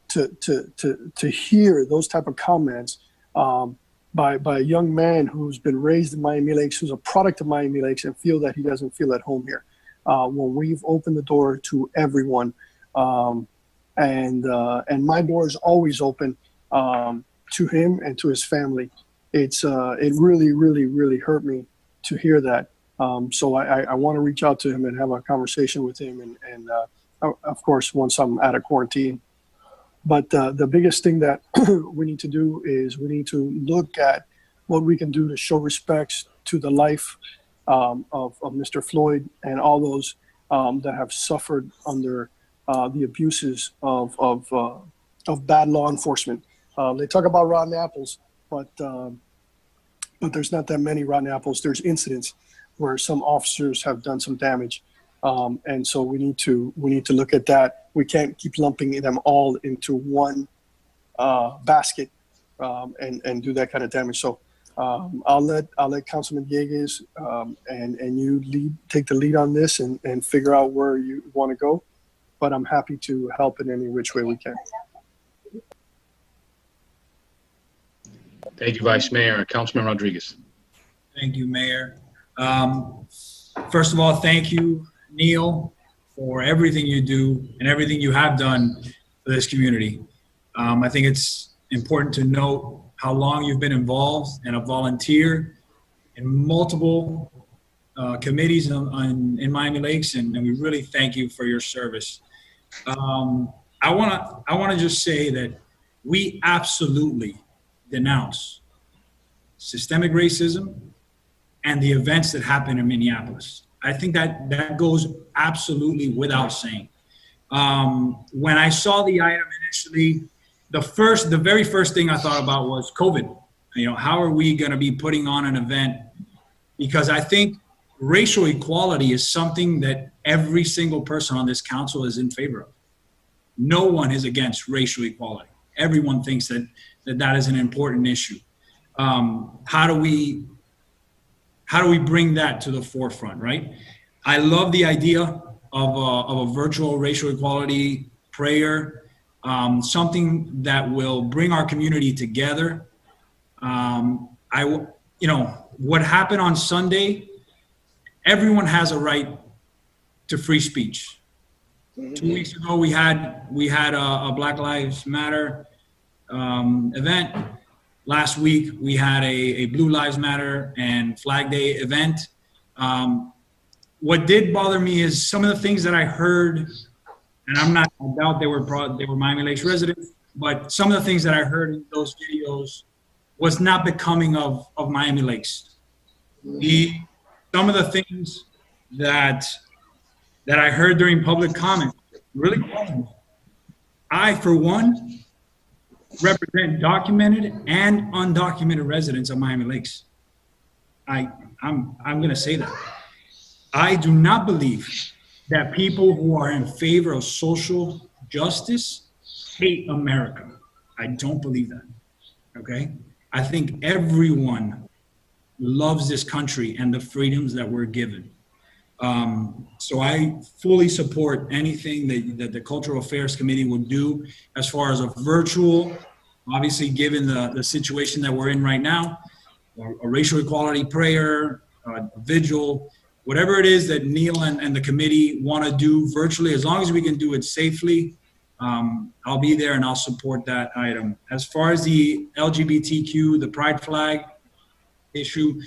to hear those type of comments by a young man who's been raised in Miami Lakes, who's a product of Miami Lakes, and feel that he doesn't feel at home here. When we've opened the door to everyone, and my door is always open to him and to his family. It really, really, really hurt me to hear that. So I want to reach out to him and have a conversation with him, and of course, once I'm out of quarantine. But the biggest thing that we need to do is we need to look at what we can do to show respect to the life of Mr. Floyd and all those that have suffered under the abuses of bad law enforcement. They talk about rotten apples, but there's not that many rotten apples. There's incidents where some officers have done some damage. And so we need to look at that. We can't keep lumping them all into one basket and do that kind of damage. So I'll let Councilman Yeguez and you take the lead on this and figure out where you want to go. But I'm happy to help in any which way we can. Thank you, Vice Mayor. Councilman Rodriguez. Thank you, Mayor. First of all, thank you, Neil, for everything you do and everything you have done for this community. I think it's important to note how long you've been involved and a volunteer in multiple committees in Miami Lakes, and we really thank you for your service. I want to just say that we absolutely denounce systemic racism and the events that happen in Minneapolis. I think that goes absolutely without saying. When I saw the item initially, the very first thing I thought about was COVID. How are we going to be putting on an event? Because I think racial equality is something that every single person on this council is in favor of. No one is against racial equality. Everyone thinks that is an important issue. How do we bring that to the forefront, right? I love the idea of a virtual racial equality prayer, something that will bring our community together. What happened on Sunday, everyone has a right to free speech. 2 weeks ago, we had a Black Lives Matter event. Last week, we had a Blue Lives Matter and Flag Day event. What did bother me is some of the things that I heard, and I doubt they were Miami Lakes residents, but some of the things that I heard in those videos was not becoming of Miami Lakes. Some of the things that I heard during public comment really bothered me. I, for one, represent documented and undocumented residents of Miami Lakes. I'm going to say that. I do not believe that people who are in favor of social justice hate America. I don't believe that. Okay? I think everyone loves this country and the freedoms that we're given. So I fully support anything that the Cultural Affairs Committee would do as far as a virtual Obviously, given the situation that we're in right now, a racial equality prayer, a vigil, whatever it is that Neil and the committee want to do virtually, as long as we can do it safely, I'll be there and I'll support that item. As far as the LGBTQ, the pride flag issue,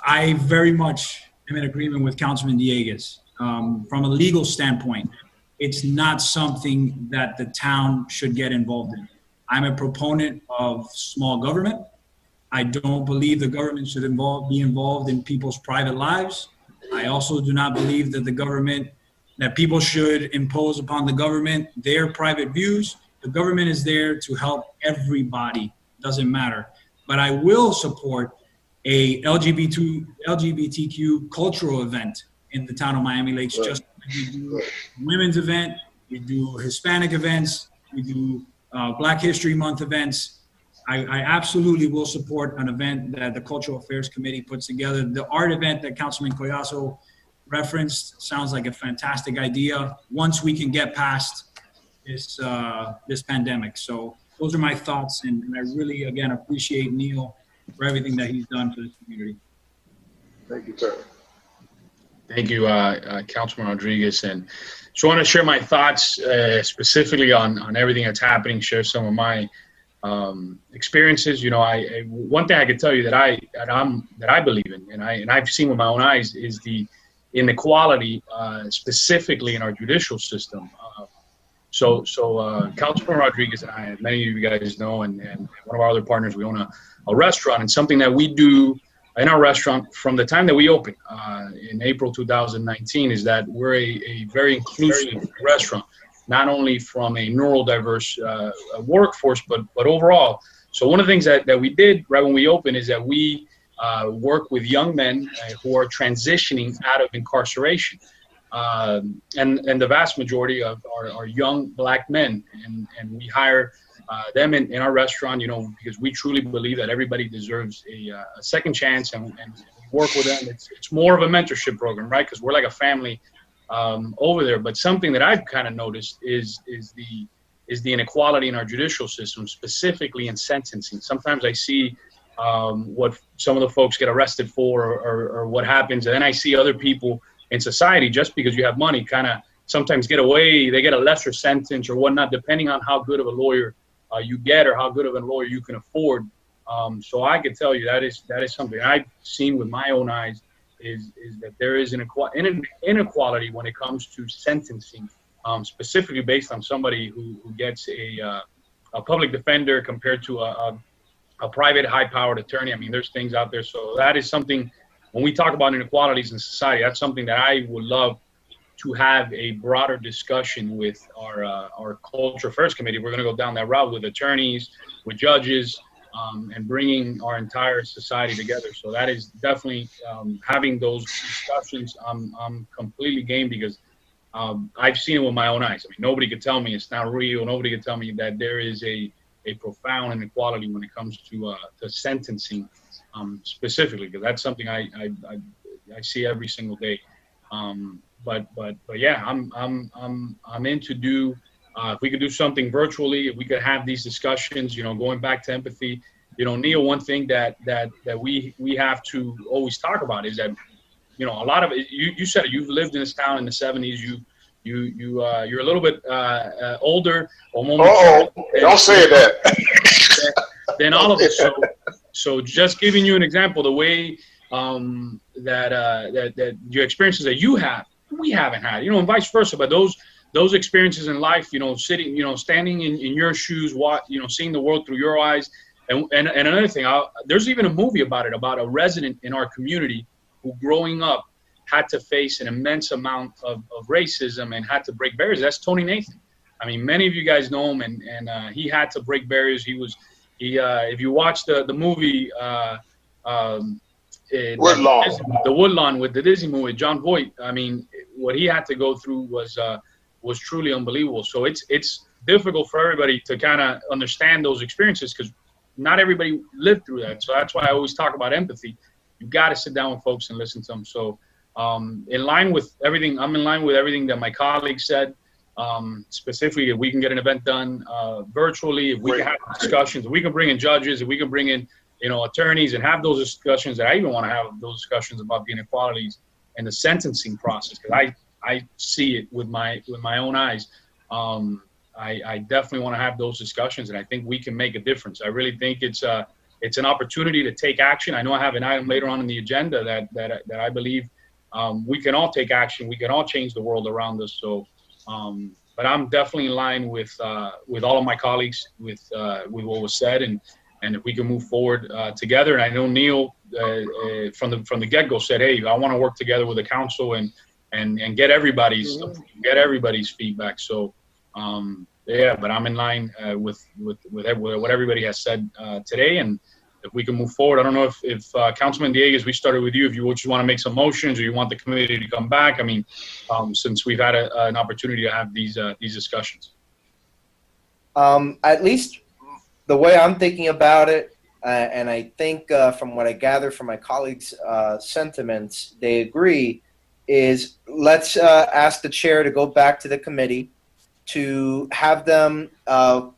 I very much am in agreement with Councilman Dieguez. From a legal standpoint, it's not something that the town should get involved in. I'm a proponent of small government. I don't believe the government should be involved in people's private lives. I also do not believe that people should impose upon the government their private views. The government is there to help everybody, doesn't matter. But I will support a LGBTQ cultural event in the town of Miami Lakes. Just like we do a women's event, we do Hispanic events, we do Black History Month events. I absolutely will support an event that the Cultural Affairs Committee puts together. The art event that Councilman Collazo referenced sounds like a fantastic idea once we can get past this pandemic. So those are my thoughts, and I really, again, appreciate Neil for everything that he's done for this community. Thank you, sir. Thank you, Councilman Rodriguez. And so I want to share my thoughts specifically on everything that's happening, share some of my experiences. You know, one thing I can tell you that I believe in, and I've seen with my own eyes, is the inequality, specifically in our judicial system. So Councilman Rodriguez and I, many of you guys know, and one of our other partners, we own a restaurant, and something that we do in our restaurant from the time that we opened in April 2019 is that we're a very inclusive restaurant, not only from a neurodiverse workforce, but overall. So one of the things that we did right when we opened is that we work with young men who are transitioning out of incarceration. And the vast majority of are young Black men, and we hire them in our restaurant, you know, because we truly believe that everybody deserves a second chance, and we work with them. It's more of a mentorship program, right? Because we're like a family over there. But something that I've kind of noticed is the inequality in our judicial system, specifically in sentencing. Sometimes I see what some of the folks get arrested for, or what happens, and then I see other people in society, just because you have money, kind of sometimes get away. They get a lesser sentence or whatnot, depending on how good of a lawyer you get, or how good of a lawyer you can afford. So I can tell you that is something I've seen with my own eyes, is that there is an inequality when it comes to sentencing, specifically based on somebody who gets a public defender compared to a private high-powered attorney. I mean, there's things out there. So that is something, when we talk about inequalities in society, that's something that I would love to have a broader discussion with our Culture Affairs Committee. We're going to go down that route with attorneys, with judges, and bringing our entire society together. So that is definitely having those discussions. I'm completely game, because I've seen it with my own eyes. I mean, nobody could tell me it's not real. Nobody could tell me that there is a profound inequality when it comes to sentencing, specifically, because that's something I see every single day. But yeah, I'm into do. If we could do something virtually, if we could have these discussions, you know, going back to empathy, you know, Neil, one thing that we have to always talk about is that, you know, a lot of it, you said it, you've lived in this town in the 70s. You're a little bit older, or more mature. Don't say that. Than all of us. So just giving you an example, the way that your experiences that you have, we haven't had, you know, and vice versa. But those experiences in life, you know, sitting, you know, standing in your shoes, you know, seeing the world through your eyes. And another thing, there's even a movie about it, about a resident in our community who, growing up, had to face an immense amount of racism and had to break barriers. That's Tony Nathan. I mean, many of you guys know him, and he had to break barriers. If you watch the movie, Woodlawn, the Woodlawn with the Disney movie, John Voight, I mean, what he had to go through was truly unbelievable. So it's difficult for everybody to kind of understand those experiences, because not everybody lived through that. So that's why I always talk about empathy. You got to sit down with folks and listen to them. So I'm in line with everything that my colleagues said. specifically if we can get an event done virtually, if we can have discussions, if we can bring in judges, if we can bring in, attorneys and have those discussions. And I even want to have those discussions about the inequalities and the sentencing process, because I see it with my own eyes. I definitely want to have those discussions, and I think we can make a difference. I really think it's an opportunity to take action. I know I have an item later on in the agenda that I believe we can all take action. We can all change the world around us. So, but I'm definitely in line with all of my colleagues with what was said, and if we can move forward together. And I know Neil from the get-go said, "Hey, I want to work together with the council and get everybody's feedback." So, yeah, but I'm in line with what everybody has said today, and if we can move forward. I don't know if Councilman Dieguez, we started with you, if you just want to make some motions or you want the committee to come back. I mean, since we've had an opportunity to have these discussions. At least the way I'm thinking about it, and I think from what I gather from my colleagues' sentiments, they agree, is let's ask the chair to go back to the committee to have them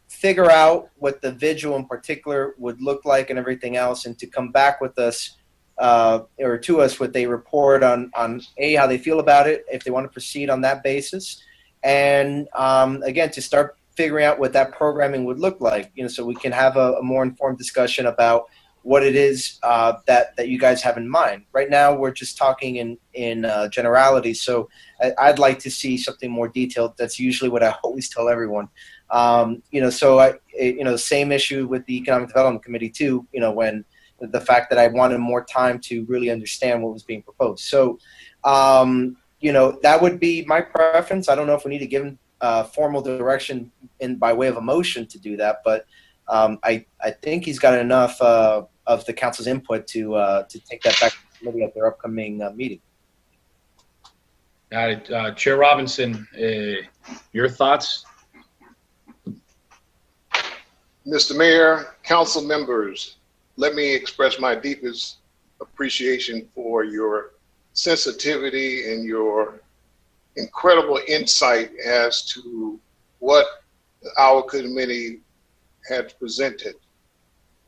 figure out what the vigil in particular would look like and everything else, and to come back with us or to us with a report on how they feel about it, if they want to proceed on that basis, and again, to start figuring out what that programming would look like, so we can have a more informed discussion about what it is that you guys have in mind. Right now, we're just talking in generalities, so I'd like to see something more detailed. That's usually what I always tell everyone. So same issue with the Economic Development Committee too. When the fact that I wanted more time to really understand what was being proposed. So, that would be my preference. I don't know if we need to give them formal direction by way of a motion to do that, but I think he's got enough of the council's input to take that back to the committee at their upcoming meeting. Chair Robinson, your thoughts? Mr. Mayor, council members, let me express my deepest appreciation for your sensitivity and your incredible insight as to what our committee had presented.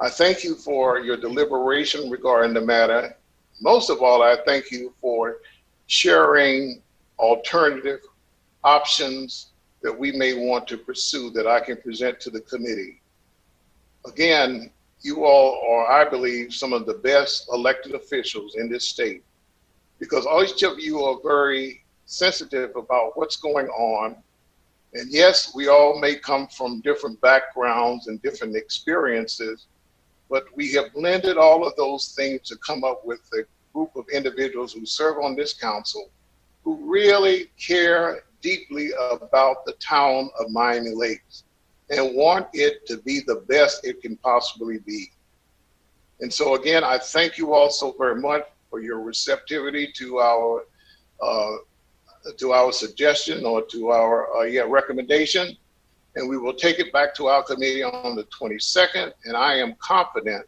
I thank you for your deliberation regarding the matter. Most of all, I thank you for sharing alternative options that we may want to pursue that I can present to the committee. Again, you all are, I believe, some of the best elected officials in this state, because each of you are very sensitive about what's going on. And yes, we all may come from different backgrounds and different experiences, but we have blended all of those things to come up with a group of individuals who serve on this council who really care deeply about the town of Miami Lakes and want it to be the best it can possibly be. And so again, I thank you all so very much for your receptivity to our suggestion or to our recommendation. And we will take it back to our committee on the 22nd. And I am confident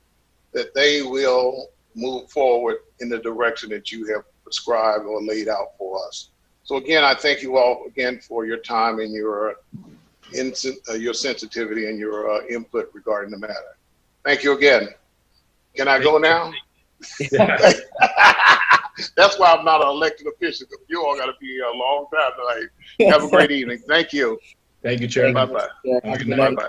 that they will move forward in the direction that you have prescribed or laid out for us. So again, I thank you all again for your time and your sensitivity and your input regarding the matter. Thank you again. Can I go now? That's why I'm not an elected official. You all got to be here a long time tonight. Have a great evening. Thank you. Thank you, Chair. Bye-bye. Good night. Bye-bye.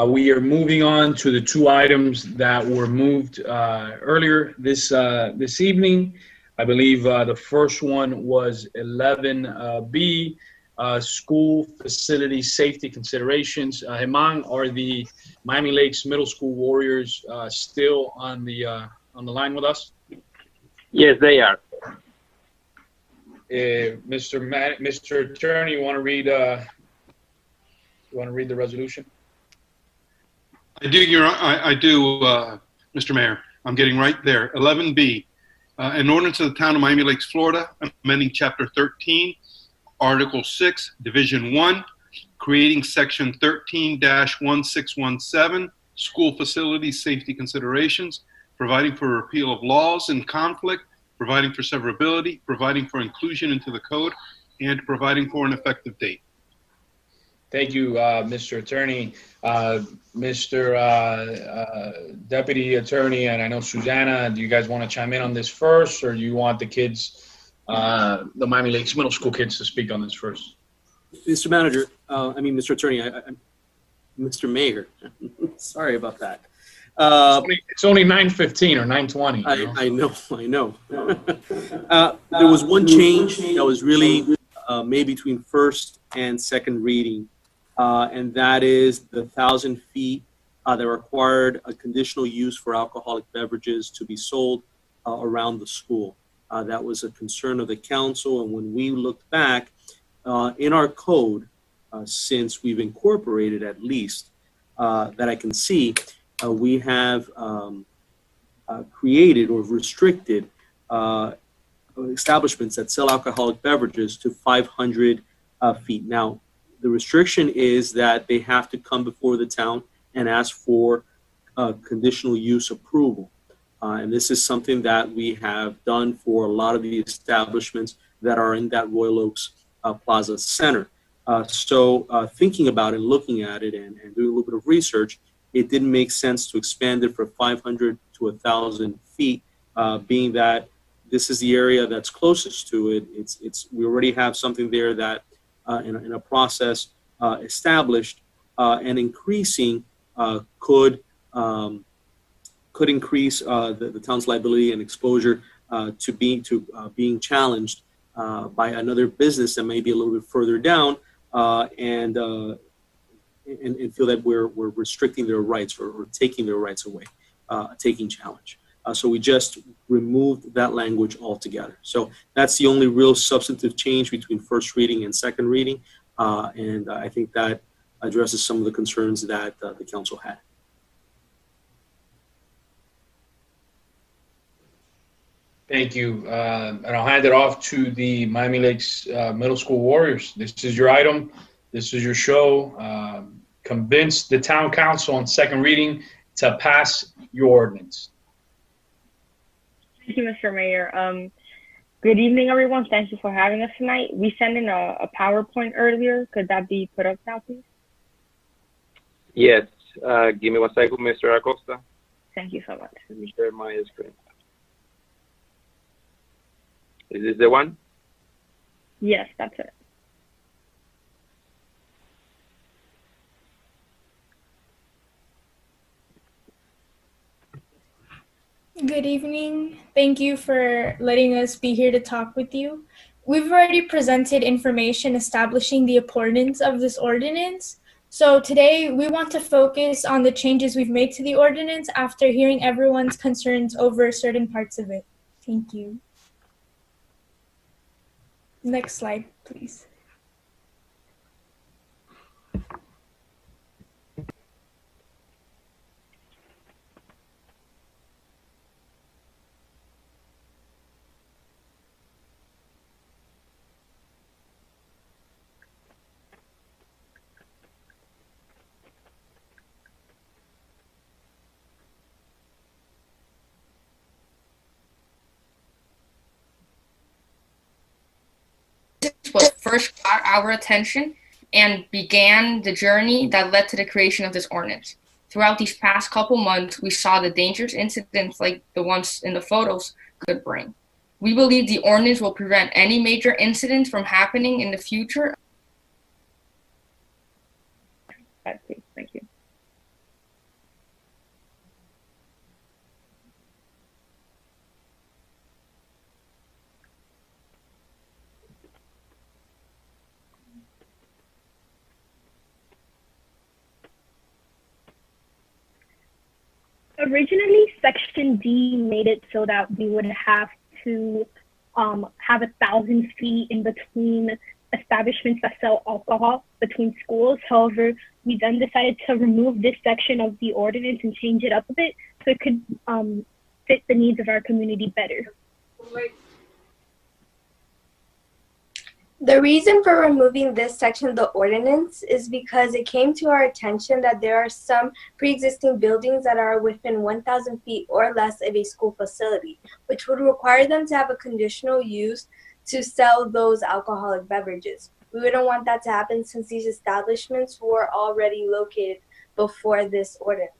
We are moving on to the two items that were moved earlier this evening. I believe the first one was 11B, school facility safety considerations. Germán, are the Miami Lakes Middle School Warriors still on the line with us? Yes, they are. Mr. Attorney, you want to read the resolution? I do, Mr. Mayor. I'm getting right there. 11B, an ordinance of the town of Miami Lakes, Florida, amending Chapter 13, Article 6, Division 1, creating Section 13-1617, School Facility Safety Considerations, providing for repeal of laws in conflict providing for severability, providing for inclusion into the code, and providing for an effective date. Thank you, Mr. Attorney. Mr. Deputy Attorney, and I know Susanna, do you guys want to chime in on this first, or do you want the kids, the Miami Lakes Middle School kids, to speak on this first? Mr. Manager, Mr. Attorney, Mr. Mayor, sorry about that. It's only 9:15 or 9:20. I know. There was one change that was really made between first and second reading, and that is the 1,000 feet that required a conditional use for alcoholic beverages to be sold around the school. That was a concern of the council, and when we looked back in our code, since we've incorporated at least that I can see, we have created or restricted establishments that sell alcoholic beverages to 500 feet. Now, the restriction is that they have to come before the town and ask for conditional use approval. And this is something that we have done for a lot of the establishments that are in that Royal Oaks Plaza Center. So thinking about it, looking at it, and doing a little bit of research, it didn't make sense to expand it from 500 to 1,000 feet, being that this is the area that's closest to it. We already have something there that in a process established, and increasing could increase the town's liability and exposure to being challenged by another business that may be a little bit further down, and feel that we're restricting their rights or taking their rights away, taking challenge. So we just removed that language altogether. So that's the only real substantive change between first reading and second reading, and I think that addresses some of the concerns that the council had. Thank you. And I'll hand it off to the Miami Lakes Middle School Warriors. This is your item. This is your show. Convince the town council on second reading to pass your ordinance. Thank you, Mr. Mayor. Good evening, everyone. Thank you for having us tonight. We sent in a PowerPoint earlier. Could that be put up now, please? Yes. Give me 1 second, Mr. Acosta. Thank you so much. Let me share my screen. Is this the one? Yes, that's it. Good evening. Thank you for letting us be here to talk with you. We've already presented information establishing the importance of this ordinance. So today we want to focus on the changes we've made to the ordinance after hearing everyone's concerns over certain parts of it. Thank you. Next slide, please. Was first got our attention and began the journey that led to the creation of this ordinance. Throughout these past couple months, we saw the dangerous incidents like the ones in the photos could bring. We believe the ordinance will prevent any major incidents from happening in the future. Thank you. Originally, Section D made it so that we would have to have 1,000 feet in between establishments that sell alcohol between schools. However, we then decided to remove this section of the ordinance and change it up a bit so it could fit the needs of our community better. The reason for removing this section of the ordinance is because it came to our attention that there are some pre-existing buildings that are within 1,000 feet or less of a school facility, which would require them to have a conditional use to sell those alcoholic beverages. We wouldn't want that to happen since these establishments were already located before this ordinance.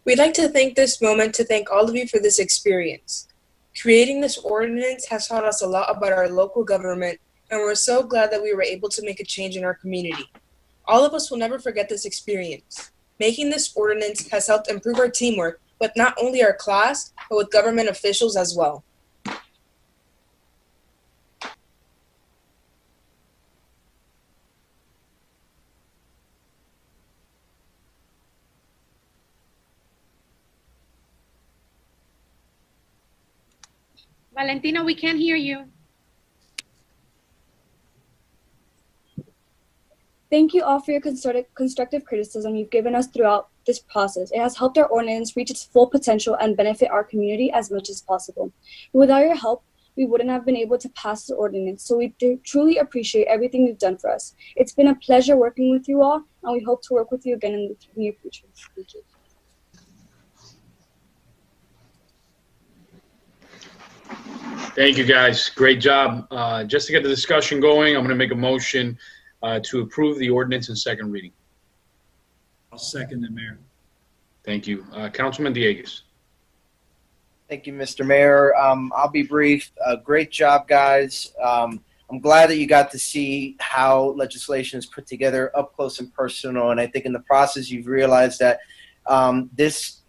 We'd like to take this moment to thank all of you for this experience. Creating this ordinance has taught us a lot about our local government, and we're so glad that we were able to make a change in our community. All of us will never forget this experience. Making this ordinance has helped improve our teamwork with not only our class, but with government officials as well. Valentina, we can't hear you. Thank you all for your constructive criticism you've given us throughout this process. It has helped our ordinance reach its full potential and benefit our community as much as possible. Without your help, we wouldn't have been able to pass the ordinance, so we truly appreciate everything you've done for us. It's been a pleasure working with you all, and we hope to work with you again in the near future. Thank you. Thank you, guys. Great job. Just to get the discussion going, I'm going to make a motion to approve the ordinance in second reading. I'll second it, Mayor. Thank you. Councilman Dieguez. Thank you, Mr. Mayor. I'll be brief. Great job, guys. I'm glad that you got to see how legislation is put together up close and personal. And I think in the process, you've realized that this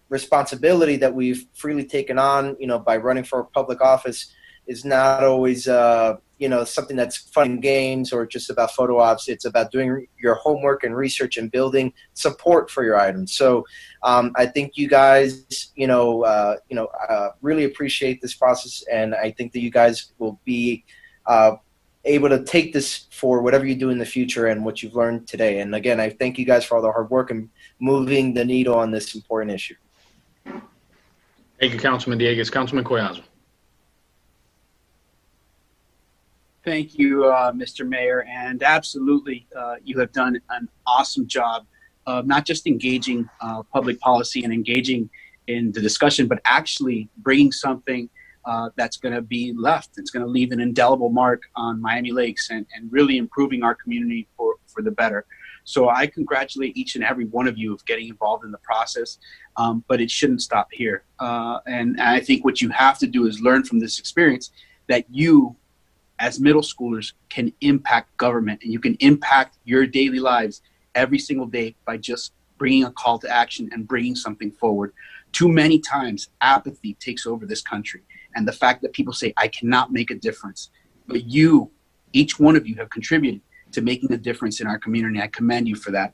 responsibility that we've freely taken on, by running for public office is not always, something that's fun and games or just about photo ops. It's about doing your homework and research and building support for your items. So I think you guys, really appreciate this process, and I think that you guys will be able to take this for whatever you do in the future and what you've learned today. And again, I thank you guys for all the hard work and moving the needle on this important issue. Thank you, Councilman Dieguez. Councilman Collazo. Thank you, Mr. Mayor, and absolutely, you have done an awesome job of not just engaging public policy and engaging in the discussion, but actually bringing something that's going to be left. It's going to leave an indelible mark on Miami Lakes and really improving our community for the better. So I congratulate each and every one of you of getting involved in the process, but it shouldn't stop here. And I think what you have to do is learn from this experience that you, as middle schoolers, can impact government, and you can impact your daily lives every single day by just bringing a call to action and bringing something forward. Too many times, apathy takes over this country, and the fact that people say, I cannot make a difference. But you, each one of you, have contributed to making a difference in our community. I commend you for that.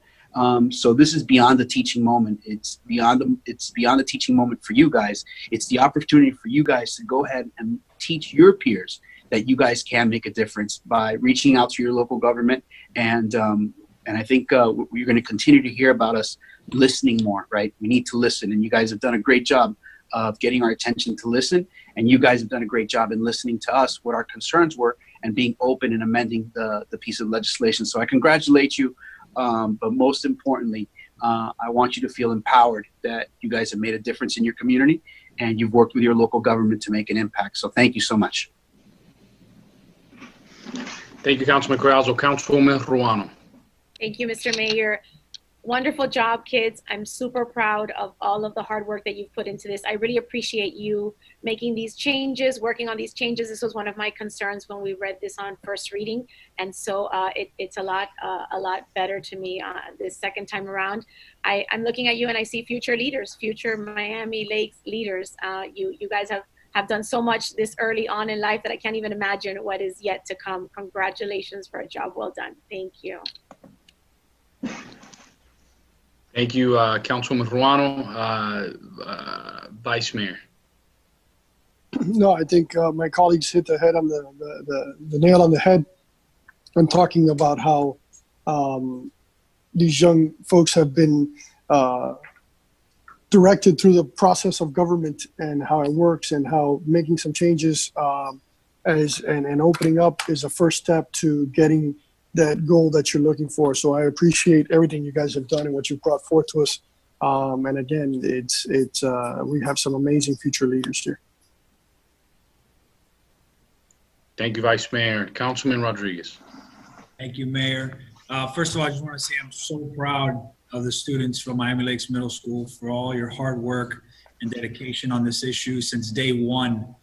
So this is beyond the teaching moment. It's beyond the teaching moment for you guys. It's the opportunity for you guys to go ahead and teach your peers that you guys can make a difference by reaching out to your local government. And I think you're going to continue to hear about us listening more, right? We need to listen, and you guys have done a great job of getting our attention to listen, and you guys have done a great job in listening to us, what our concerns were, and being open and amending the piece of legislation. So I congratulate you, but most importantly, I want you to feel empowered that you guys have made a difference in your community, and you've worked with your local government to make an impact. So thank you so much. Thank you, Councilman Collazo. Councilwoman Ruano. Thank you, Mr. Mayor. Wonderful job, kids. I'm super proud of all of the hard work that you've put into this. I really appreciate you making these changes, working on these changes. This was one of my concerns when we read this on first reading. And so it's a lot better to me this second time around. I'm looking at you and I see future leaders, future Miami Lakes leaders. You guys have done so much this early on in life that I can't even imagine what is yet to come. Congratulations for a job well done. Thank you. Thank you, Councilwoman Ruano. Vice Mayor. No, I think my colleagues hit the head on the nail on the head when talking about how these young folks have been directed through the process of government and how it works, and how making some changes and opening up is a first step to getting that goal that you're looking for. So I appreciate everything you guys have done and what you brought forth to us. And again, we have some amazing future leaders here. Thank you, Vice Mayor. Councilman Rodriguez. Thank you, Mayor. First of all, I just want to say I'm so proud of the students from Miami Lakes Middle School for all your hard work and dedication on this issue since day one.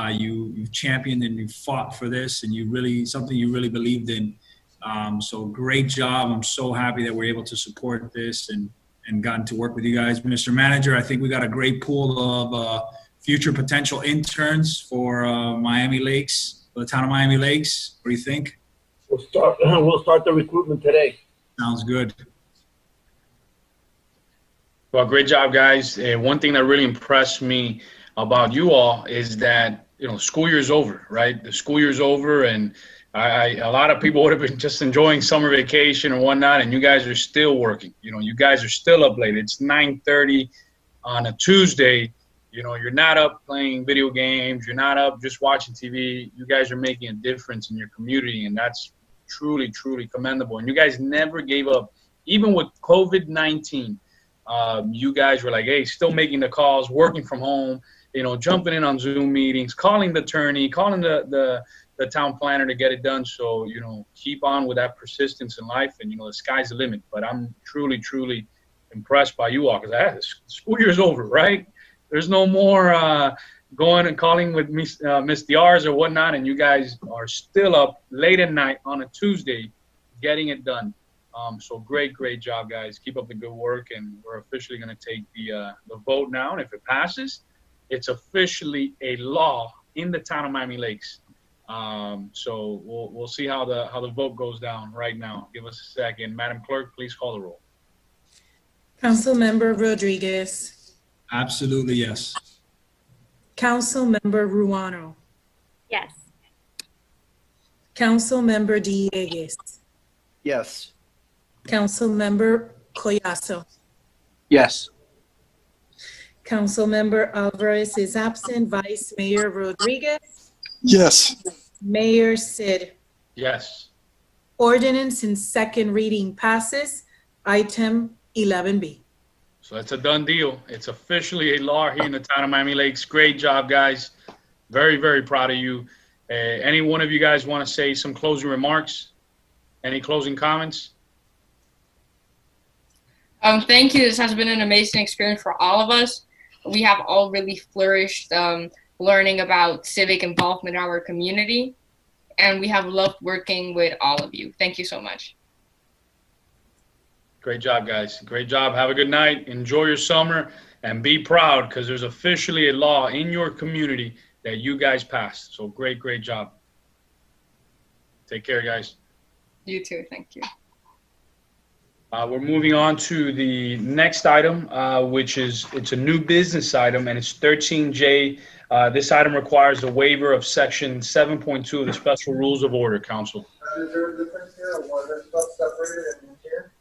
You've championed and you fought for this, and something you really believed in. So great job. I'm so happy that we're able to support this and gotten to work with you guys. Mr. Manager, I think we got a great pool of future potential interns for Miami Lakes, for the town of Miami Lakes. What do you think? We'll start the recruitment today. Sounds good. Well, great job, guys. One thing that really impressed me about you all is that, school year's over, right? The school year's over, and a lot of people would have been just enjoying summer vacation or whatnot, and you guys are still working. You guys are still up late. It's 9:30 on a Tuesday. You're not up playing video games. You're not up just watching TV. You guys are making a difference in your community, and that's truly, truly commendable. And you guys never gave up. Even with COVID-19, you guys were like, hey, still making the calls, working from home, jumping in on Zoom meetings, calling the attorney, calling the town planner to get it done. So, keep on with that persistence in life, and, the sky's the limit. But I'm truly, truly impressed by you all, because the school year's over, right? There's no more going and calling with Miss DRs or whatnot, and you guys are still up late at night on a Tuesday getting it done. So great job, guys. Keep up the good work, and we're officially going to take the vote now, and if it passes, it's officially a law in the town of Miami Lakes. So we'll see how the vote goes down right now. Give us a second. Madam Clerk, please call the roll. Councilmember Rodriguez. Absolutely, yes. Councilmember Ruano. Yes. Councilmember Dieguez. Yes. Councilmember Collazo. Yes. Councilmember Alvarez is absent. Vice Mayor Rodriguez. Yes. Mayor Sid. Yes. Ordinance in second reading passes. Item 11B. So it's a done deal. It's officially a law here in the town of Miami Lakes. Great job, guys. Very, very proud of you. Any one of you guys want to say some closing remarks? Any closing comments? Thank you. This has been an amazing experience for all of us. We have all really flourished learning about civic involvement in our community, and we have loved working with all of you. Thank you so much. Great job, guys. Great job. Have a good night. Enjoy your summer, and be proud, because there's officially a law in your community that you guys passed. So great job. Take care, guys. You too. Thank you. We're moving on to the next item, which it's a new business item, and it's 13J. This item requires a waiver of section 7.2 of the Special Rules of Order, Council. Is there a difference here, or was there stuff separated and here?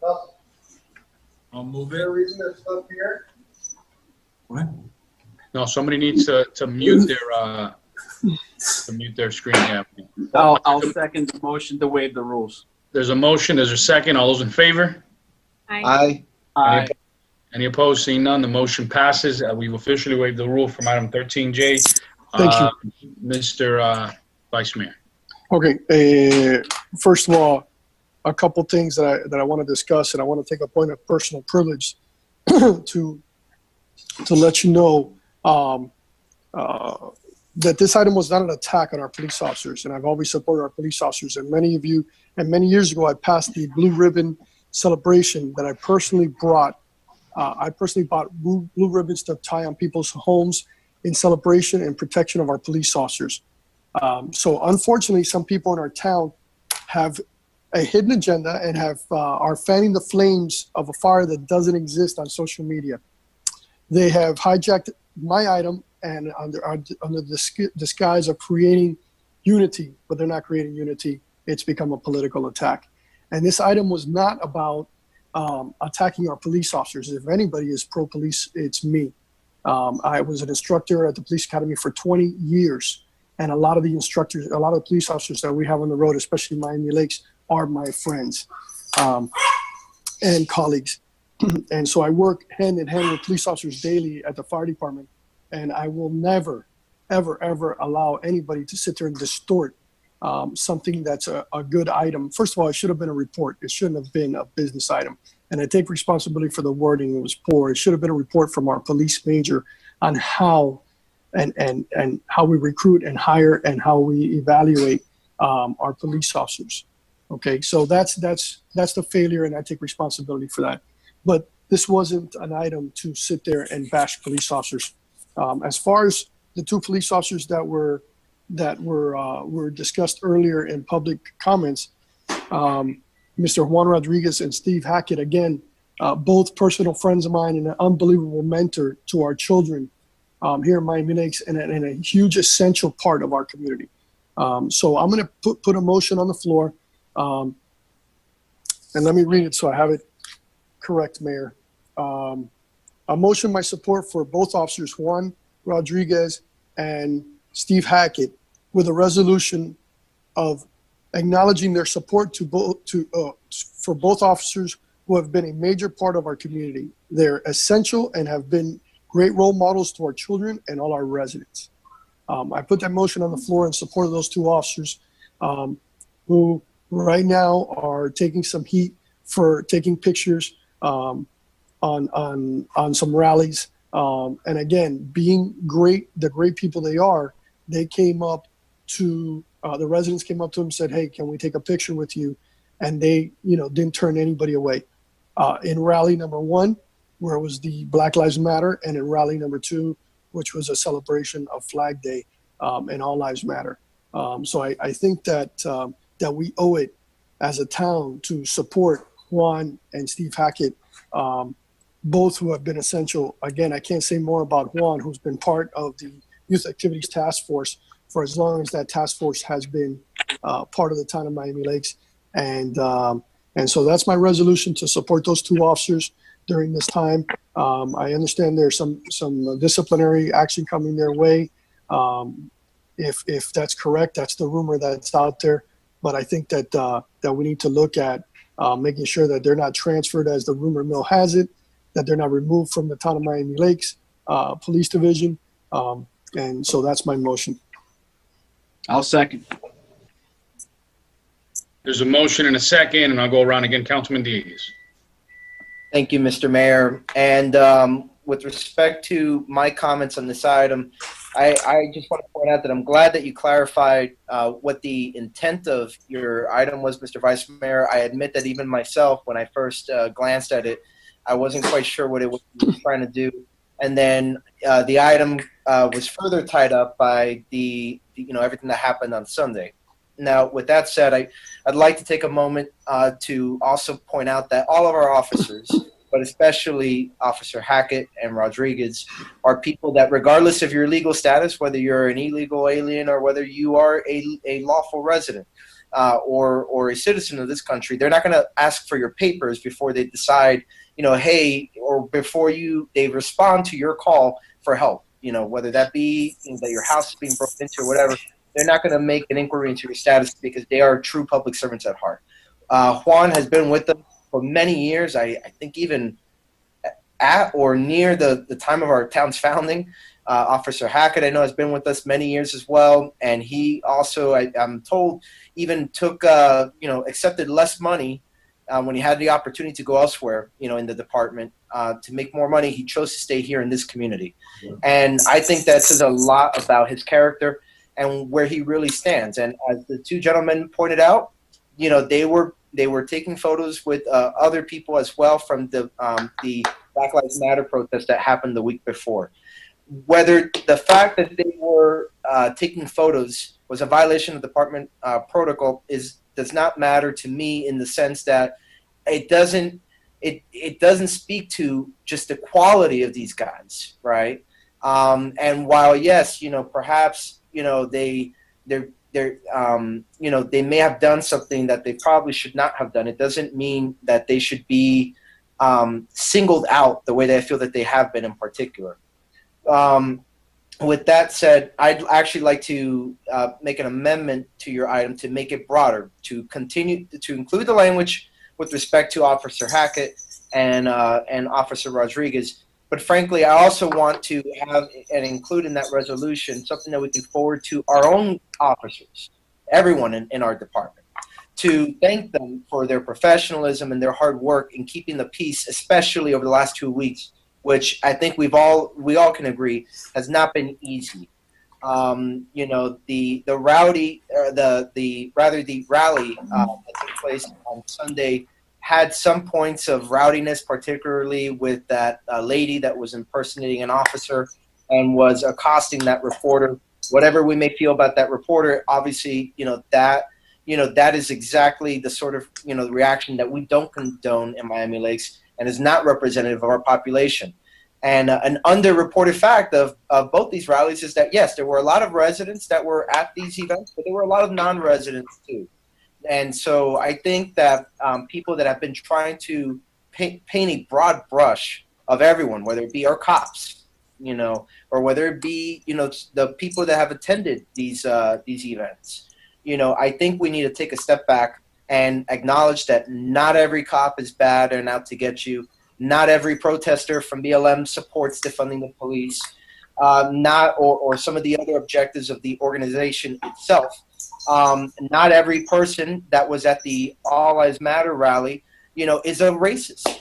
No. I'll move Is there a reason there's stuff here? What? No, somebody needs to mute their screen. Yeah. I'll second the motion to waive the rules. There's a motion. There's a second. All those in favor? Aye. Aye. Any opposed? Seeing none, the motion passes. We've officially waived the rule from item 13J. Thank you. Mr. Vice Mayor. Okay. First of all, a couple things that I want to discuss, and I want to take a point of personal privilege to let you know that this item was not an attack on our police officers, and I've always supported our police officers. And many of you, and many years ago, I passed the Blue Ribbon celebration that I personally brought. I personally bought blue ribbons to tie on people's homes in celebration and protection of our police officers. So unfortunately, some people in our town have a hidden agenda and are fanning the flames of a fire that doesn't exist on social media. They have hijacked my item and under the disguise of creating unity, but they're not creating unity. It's become a political attack. And this item was not about attacking our police officers. If anybody is pro-police, it's me. I was an instructor at the police academy for 20 years, and a lot of the instructors, a lot of the police officers that we have on the road, especially Miami Lakes, are my friends and colleagues. And so I work hand in hand with police officers daily at the fire department, and I will never, ever, ever allow anybody to sit there and distort something that's a good item. First of all, it should have been a report. It shouldn't have been a business item. And I take responsibility for the wording. It was poor. It should have been a report from our police major on how and how we recruit and hire and how we evaluate our police officers. Okay, so that's the failure, and I take responsibility for that. But this wasn't an item to sit there and bash police officers. As far as the two police officers that were discussed earlier in public comments, Mr. Juan Rodriguez and Steve Hackett, again, both personal friends of mine and an unbelievable mentor to our children here in Miami Lakes, and a huge essential part of our community. So I'm going to put a motion on the floor, and let me read it so I have it correct, Mayor. A motion my support for both officers, Juan Rodriguez and Steve Hackett, with a resolution of acknowledging their support for both officers who have been a major part of our community. They're essential and have been great role models to our children and all our residents. I put that motion on the floor in support of those two officers who right now are taking some heat for taking pictures on some rallies. And again, being the great people they are, they came up to, the residents came up to them and said, hey, can we take a picture with you? And they, didn't turn anybody away. In rally number 1, where it was the Black Lives Matter, and in rally number 2, which was a celebration of Flag Day and All Lives Matter. So I think that we owe it as a town to support Juan and Steve Hackett, both who have been essential. Again, I can't say more about Juan, who's been part of the Youth Activities Task Force for as long as that task force has been part of the town of Miami Lakes. And so that's my resolution, to support those two officers during this time. I understand there's some disciplinary action coming their way. If that's correct, that's the rumor that's out there. But I think that we need to look at making sure that they're not transferred, as the rumor mill has it, that they're not removed from the town of Miami Lakes Police Division. And so that's my motion. I'll second. There's a motion and a second, and I'll go around again. Councilman Diaz. Thank you, Mr. Mayor. And with respect to my comments on this item, I just want to point out that I'm glad that you clarified what the intent of your item was, Mr. Vice Mayor. I admit that even myself, when I first glanced at it, I wasn't quite sure what it was trying to do. And then the item was further tied up by the everything that happened on Sunday. Now, with that said, I'd like to take a moment to also point out that all of our officers, but especially Officer Hackett and Rodriguez, are people that, regardless of your legal status, whether you're an illegal alien or whether you are a lawful resident or a citizen of this country, they're not going to ask for your papers before they decide, hey, or before they respond to your call for help, whether that be that your house is being broken into or whatever. They're not going to make an inquiry into your status because they are true public servants at heart. Juan has been with them for many years. I think even at or near the time of our town's founding. Officer Hackett, I know, has been with us many years as well. And he also, I'm told, even took, accepted less money when he had the opportunity to go elsewhere, in the department to make more money. He chose to stay here in this community. And I think that says a lot about his character and where he really stands. And as the two gentlemen pointed out, they were taking photos with other people as well from the Black Lives Matter protest that happened the week before. Whether the fact that they were taking photos was a violation of department protocol does not matter to me, in the sense that it doesn't speak to just the quality of these guys, right? And while yes, perhaps they may have done something that they probably should not have done, it doesn't mean that they should be singled out the way that I feel that they have been in particular. With that said, I'd actually like to make an amendment to your item to make it broader, to continue to include the language with respect to Officer Hackett and Officer Rodriguez. But frankly, I also want to have and include in that resolution something that we can forward to our own officers, everyone in our department, to thank them for their professionalism and their hard work in keeping the peace, especially over the last 2 weeks, which I think we all can agree has not been easy. You know, the rally that took place on Sunday had some points of rowdiness, particularly with that lady that was impersonating an officer and was accosting that reporter. Whatever we may feel about that reporter, obviously, that is exactly the sort of, reaction that we don't condone in Miami Lakes and is not representative of our population. And an underreported fact of both these rallies is that, yes, there were a lot of residents that were at these events, but there were a lot of non-residents too. And so I think that people that have been trying to paint a broad brush of everyone, whether it be our cops, or whether it be, the people that have attended these events, I think we need to take a step back and acknowledge that not every cop is bad and out to get you. Not every protester from BLM supports defunding the police, or some of the other objectives of the organization itself. Not every person that was at the All Lives Matter rally, is a racist.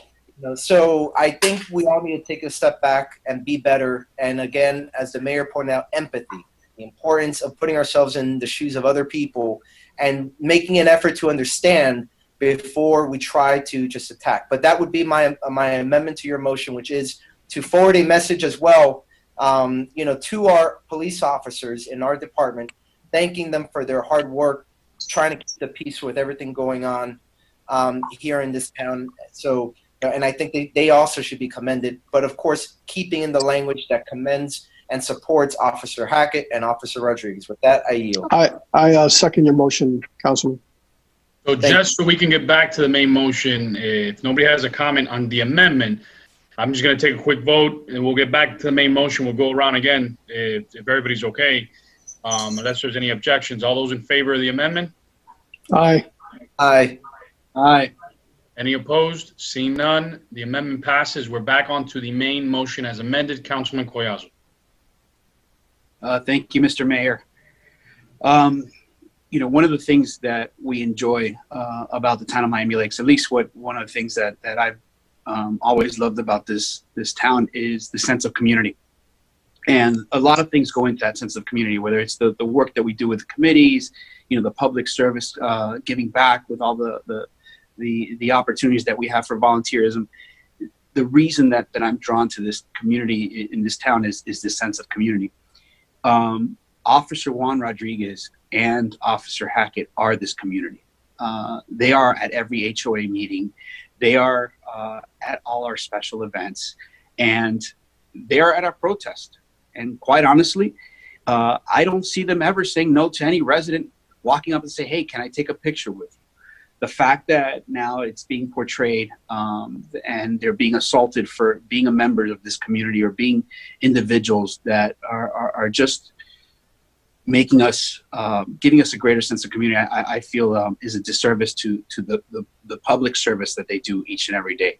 So I think we all need to take a step back and be better. And again, as the mayor pointed out, empathy, the importance of putting ourselves in the shoes of other people and making an effort to understand before we try to just attack. But that would be my amendment to your motion, which is to forward a message as well, to our police officers in our department, thanking them for their hard work, trying to keep the peace with everything going on here in this town. So, and I think they also should be commended, but of course, keeping in the language that commends and supports Officer Hackett and Officer Rodriguez. With that, I yield. I second your motion, Councilman. So just so we can get back to the main motion, if nobody has a comment on the amendment, I'm just going to take a quick vote and we'll get back to the main motion. We'll go around again if everybody's okay, unless there's any objections. All those in favor of the amendment? Aye. Aye. Aye. Any opposed? Seeing none, the amendment passes. We're back onto the main motion as amended. Councilman Collazo. Thank you, Mr. Mayor. One of the things that we enjoy about the town of Miami Lakes, at least one of the things that I've always loved about this town is the sense of community. And a lot of things go into that sense of community, whether it's the work that we do with the committees, the public service, giving back with all the opportunities that we have for volunteerism. The reason that I'm drawn to this community in this town is this sense of community. Officer Juan Rodriguez and Officer Hackett are this community. They are at every HOA meeting. They are at all our special events, and they are at our protest. And quite honestly, I don't see them ever saying no to any resident walking up and say, "Hey, can I take a picture with you?" The fact that now it's being portrayed and they're being assaulted for being a member of this community or being individuals that are just making us, giving us a greater sense of community, I feel is a disservice to the public service that they do each and every day.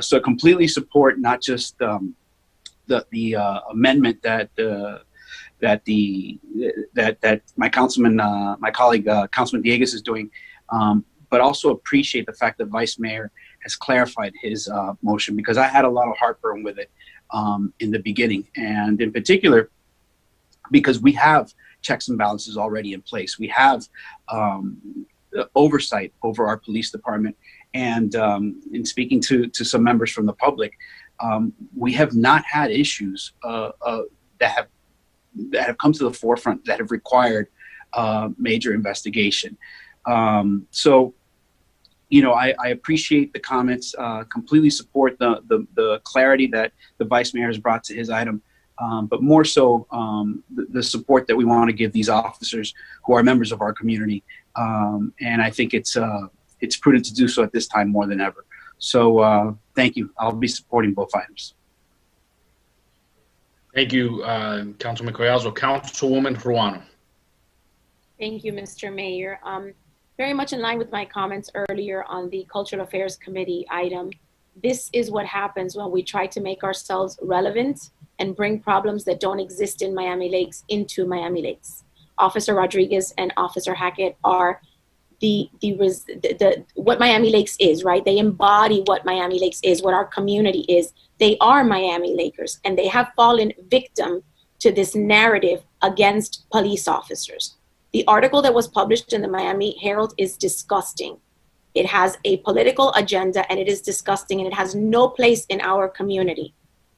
So I completely support not just the amendment that my colleague Councilman Dieguez is doing, but also appreciate the fact that Vice Mayor has clarified his motion, because I had a lot of heartburn with it in the beginning, and in particular because we have checks and balances already in place. We have oversight over our police department, and in speaking to some members from the public, we have not had issues that have come to the forefront that have required major investigation. So, I appreciate the comments, completely support the clarity that the Vice Mayor has brought to his item, but more so the support that we want to give these officers who are members of our community. And I think it's prudent to do so at this time more than ever. So thank you. I'll be supporting both items. Thank you, Councilman Collazo. Councilwoman Ruano. Thank you, Mr. Mayor. Very much in line with my comments earlier on the Cultural Affairs Committee item. This is what happens when we try to make ourselves relevant and bring problems that don't exist in Miami Lakes into Miami Lakes. Officer Rodriguez and Officer Hackett are what Miami Lakes is, right? They embody what Miami Lakes is, what our community is. They are Miami Lakers, and they have fallen victim to this narrative against police officers. The article that was published in the Miami Herald is disgusting. It has a political agenda, and it is disgusting, and it has no place in our community.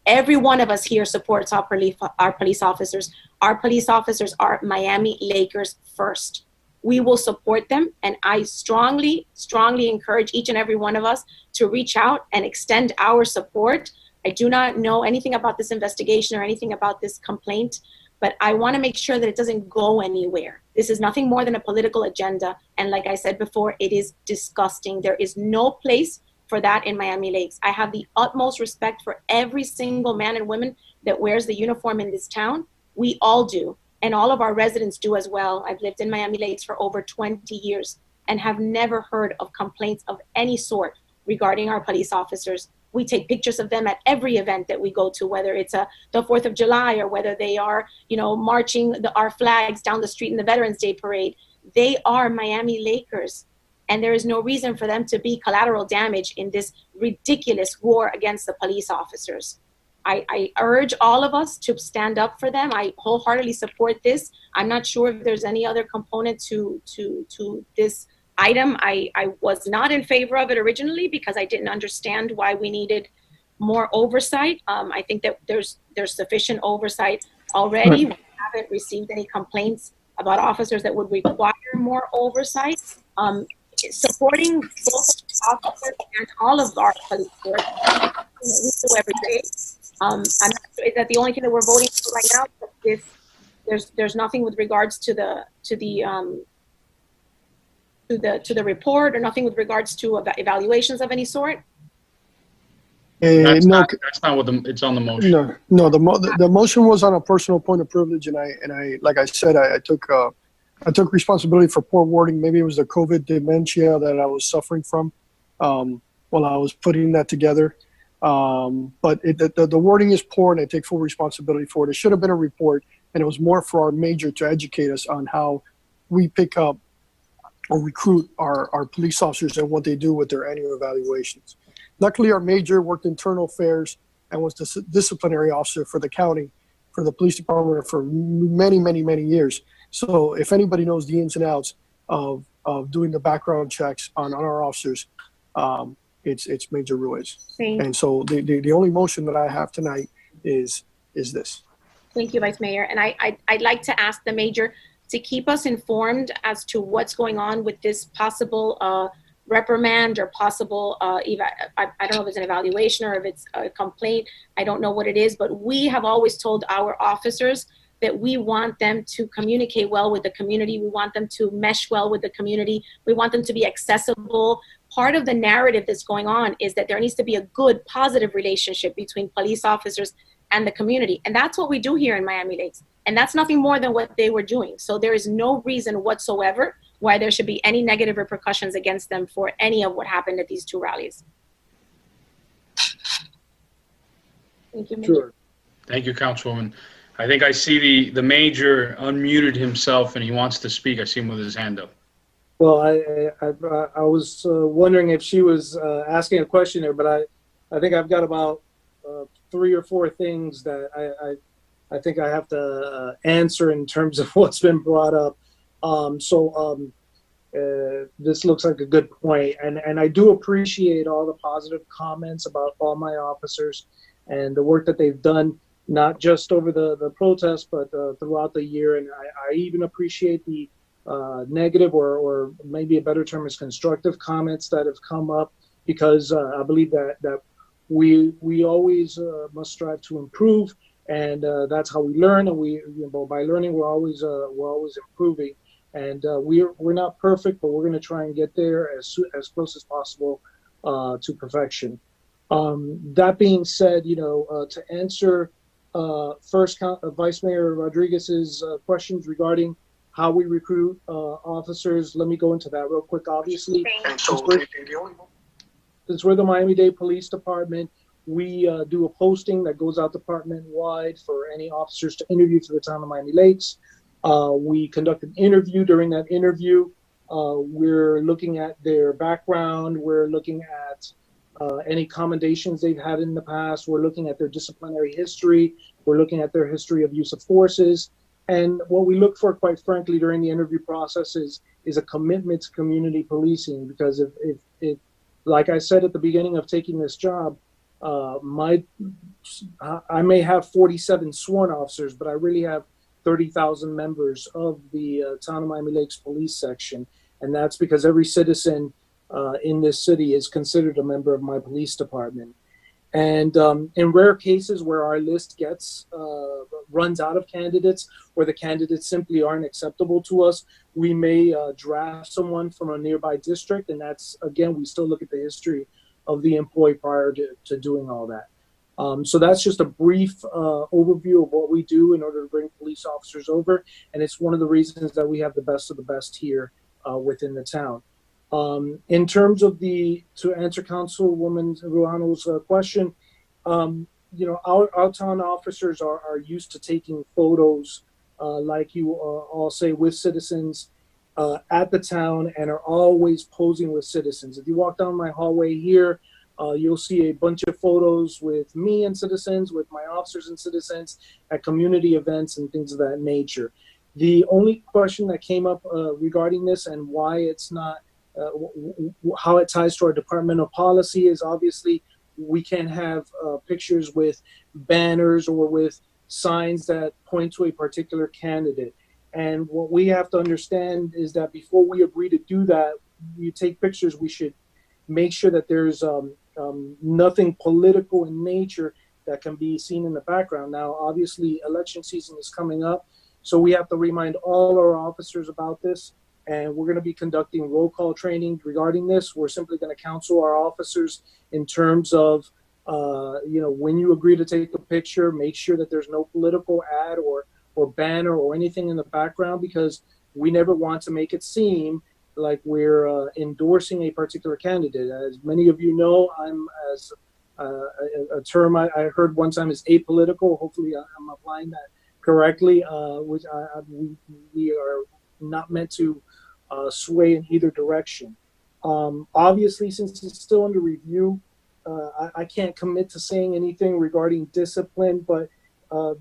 Every one of us here supports our police officers. Our police officers are Miami Lakers first. We will support them, and I strongly, strongly encourage each and every one of us to reach out and extend our support. I do not know anything about this investigation or anything about this complaint, but I want to make sure that it doesn't go anywhere. This is nothing more than a political agenda, and like I said before, it is disgusting. There is no place for that in Miami Lakes. I have the utmost respect for every single man and woman that wears the uniform in this town. We all do, and all of our residents do as well. I've lived in Miami Lakes for over 20 years and have never heard of complaints of any sort regarding our police officers. We take pictures of them at every event that we go to, whether it's the 4th of July or whether they are, marching our flags down the street in the Veterans Day Parade. They are Miami Lakers, and there is no reason for them to be collateral damage in this ridiculous war against the police officers. I urge all of us to stand up for them. I wholeheartedly support this. I'm not sure if there's any other component to this item. I was not in favor of it originally because I didn't understand why we needed more oversight. I think that there's sufficient oversight already. We haven't received any complaints about officers that would require more oversight. Supporting both officers and all of our police force, we do every day. I'm not sure, is that the only thing that we're voting for right now? There's nothing with regards to the report, or nothing with regards to evaluations of any sort? That's not what it's on the motion. No. The motion was on a personal point of privilege, and I like I said, I took responsibility for poor wording. Maybe it was the COVID dementia that I was suffering from while I was putting that together. But the wording is poor, and I take full responsibility for it. It should have been a report, and it was more for our major to educate us on how we pick up or recruit our police officers and what they do with their annual evaluations. Luckily, our major worked internal affairs and was the disciplinary officer for the county, for the police department for many, many, many years. So if anybody knows the ins and outs of doing the background checks on our officers, it's Major Ruiz. And so the only motion that I have tonight is this. Thank you, Vice Mayor. And I'd like to ask the Major to keep us informed as to what's going on with this possible reprimand or possible, I don't know if it's an evaluation or if it's a complaint. I don't know what it is, but we have always told our officers that we want them to communicate well with the community. We want them to mesh well with the community. We want them to be accessible. Part of the narrative that's going on is that there needs to be a good, positive relationship between police officers and the community. And that's what we do here in Miami Lakes. And that's nothing more than what they were doing. So there is no reason whatsoever why there should be any negative repercussions against them for any of what happened at these two rallies. Thank you, Major. Sure. Thank you, Councilwoman. I think I see the Major unmuted himself and he wants to speak. I see him with his hand up. Well, I was wondering if she was asking a question there, but I think I've got about 3 or 4 things that I think I have to answer in terms of what's been brought up. This looks like a good point, and I do appreciate all the positive comments about all my officers and the work that they've done, not just over the protest, but throughout the year. And I even appreciate the negative, or maybe a better term is constructive comments that have come up, because I believe that we always must strive to improve, and that's how we learn. And by learning, we're always improving. And we're not perfect, but we're going to try and get there as close as possible to perfection. That being said, to answer first Vice Mayor Rodriguez's questions regarding how we recruit officers, let me go into that real quick. Obviously, since we're the Miami-Dade Police Department, we do a posting that goes out department-wide for any officers to interview for the town of Miami Lakes. We conduct an interview. During that interview, we're looking at their background. We're looking at any commendations they've had in the past. We're looking at their disciplinary history. We're looking at their history of use of forces. And what we look for, quite frankly, during the interview process is a commitment to community policing. Because if like I said at the beginning of taking this job, I may have 47 sworn officers, but I really have 30,000 members of the Town of Miami Lakes Police Section. And that's because every citizen in this city is considered a member of my police department. And in rare cases where our list runs out of candidates, or the candidates simply aren't acceptable to us, we may draft someone from a nearby district. And that's, again, we still look at the history of the employee prior to doing all that. So that's just a brief overview of what we do in order to bring police officers over. And it's one of the reasons that we have the best of the best here within the town. In terms of to answer Councilwoman Ruano's question, our town officers are used to taking photos, like you all say, with citizens at the town, and are always posing with citizens. If you walk down my hallway here, you'll see a bunch of photos with me and citizens, with my officers and citizens at community events and things of that nature. The only question that came up regarding this and why it's not, how it ties to our departmental policy is obviously we can't have pictures with banners or with signs that point to a particular candidate. And what we have to understand is that before we agree to do that, you take pictures, we should make sure that there's nothing political in nature that can be seen in the background. Now, obviously, election season is coming up, so we have to remind all our officers about this. And we're going to be conducting roll call training regarding this. We're simply going to counsel our officers in terms of, when you agree to take a picture, make sure that there's no political ad or banner or anything in the background, because we never want to make it seem like we're endorsing a particular candidate. As many of you know, I'm, as a term I heard one time, is apolitical. Hopefully I'm applying that correctly, which we are not meant to sway in either direction. Obviously, since it's still under review, I can't commit to saying anything regarding discipline, but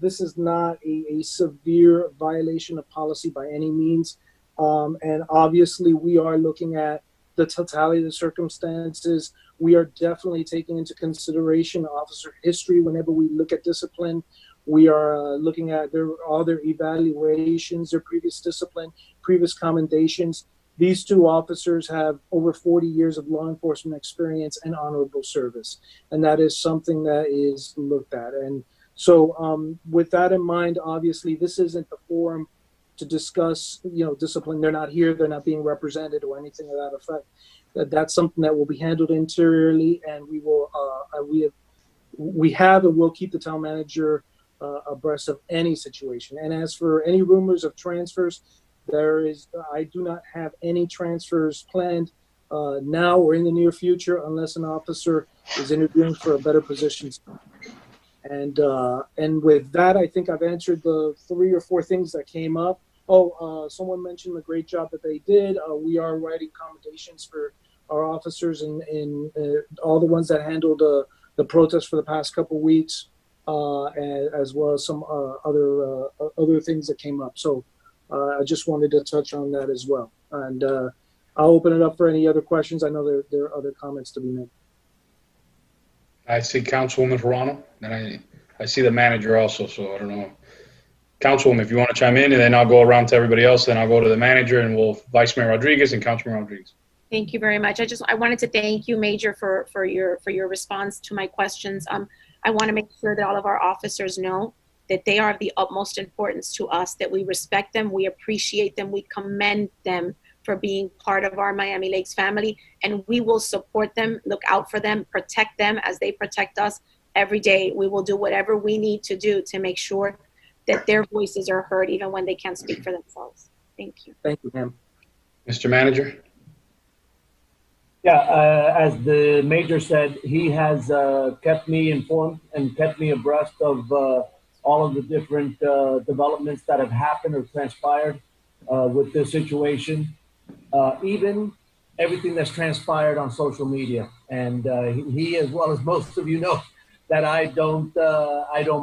this is not a severe violation of policy by any means. And obviously, we are looking at the totality of the circumstances. We are definitely taking into consideration officer history whenever we look at discipline. We are looking at all their evaluations, their previous discipline, previous commendations. These two officers have over 40 years of law enforcement experience and honorable service. And that is something that is looked at. And so with that in mind, obviously, this isn't the forum to discuss, discipline. They're not here. They're not being represented or anything of that effect. That's something that will be handled interiorly, and we have and will keep the town manager abreast of any situation. And as for any rumors of transfers, I do not have any transfers planned now or in the near future, unless an officer is interviewing for a better position. And with that, I think I've answered the 3 or 4 things that came up. Someone mentioned the great job that they did. We are writing commendations for our officers and all the ones that handled the protest for the past couple of weeks. As well as some other things that came up. So I just wanted to touch on that as well. And I'll open it up for any other questions. I know there are other comments to be made. I see Councilwoman Ruano, and I see the manager also, so I don't know. Councilwoman, if you want to chime in, and then I'll go around to everybody else, then I'll go to the manager, and we'll Vice Mayor Rodriguez and Councilman Rodriguez. Thank you very much. I wanted to thank you, Major, for your response to my questions. I want to make sure that all of our officers know that they are of the utmost importance to us, that we respect them, we appreciate them, we commend them for being part of our Miami Lakes family, and we will support them, look out for them, protect them as they protect us every day. We will do whatever we need to do to make sure that their voices are heard even when they can't speak for themselves. Thank you. Thank you, ma'am. Mr. Manager? Yeah, as the major said, he has kept me informed and kept me abreast of all of the different developments that have happened or transpired with this situation. Even everything that's transpired on social media. And he, as well as most of you know, that I don't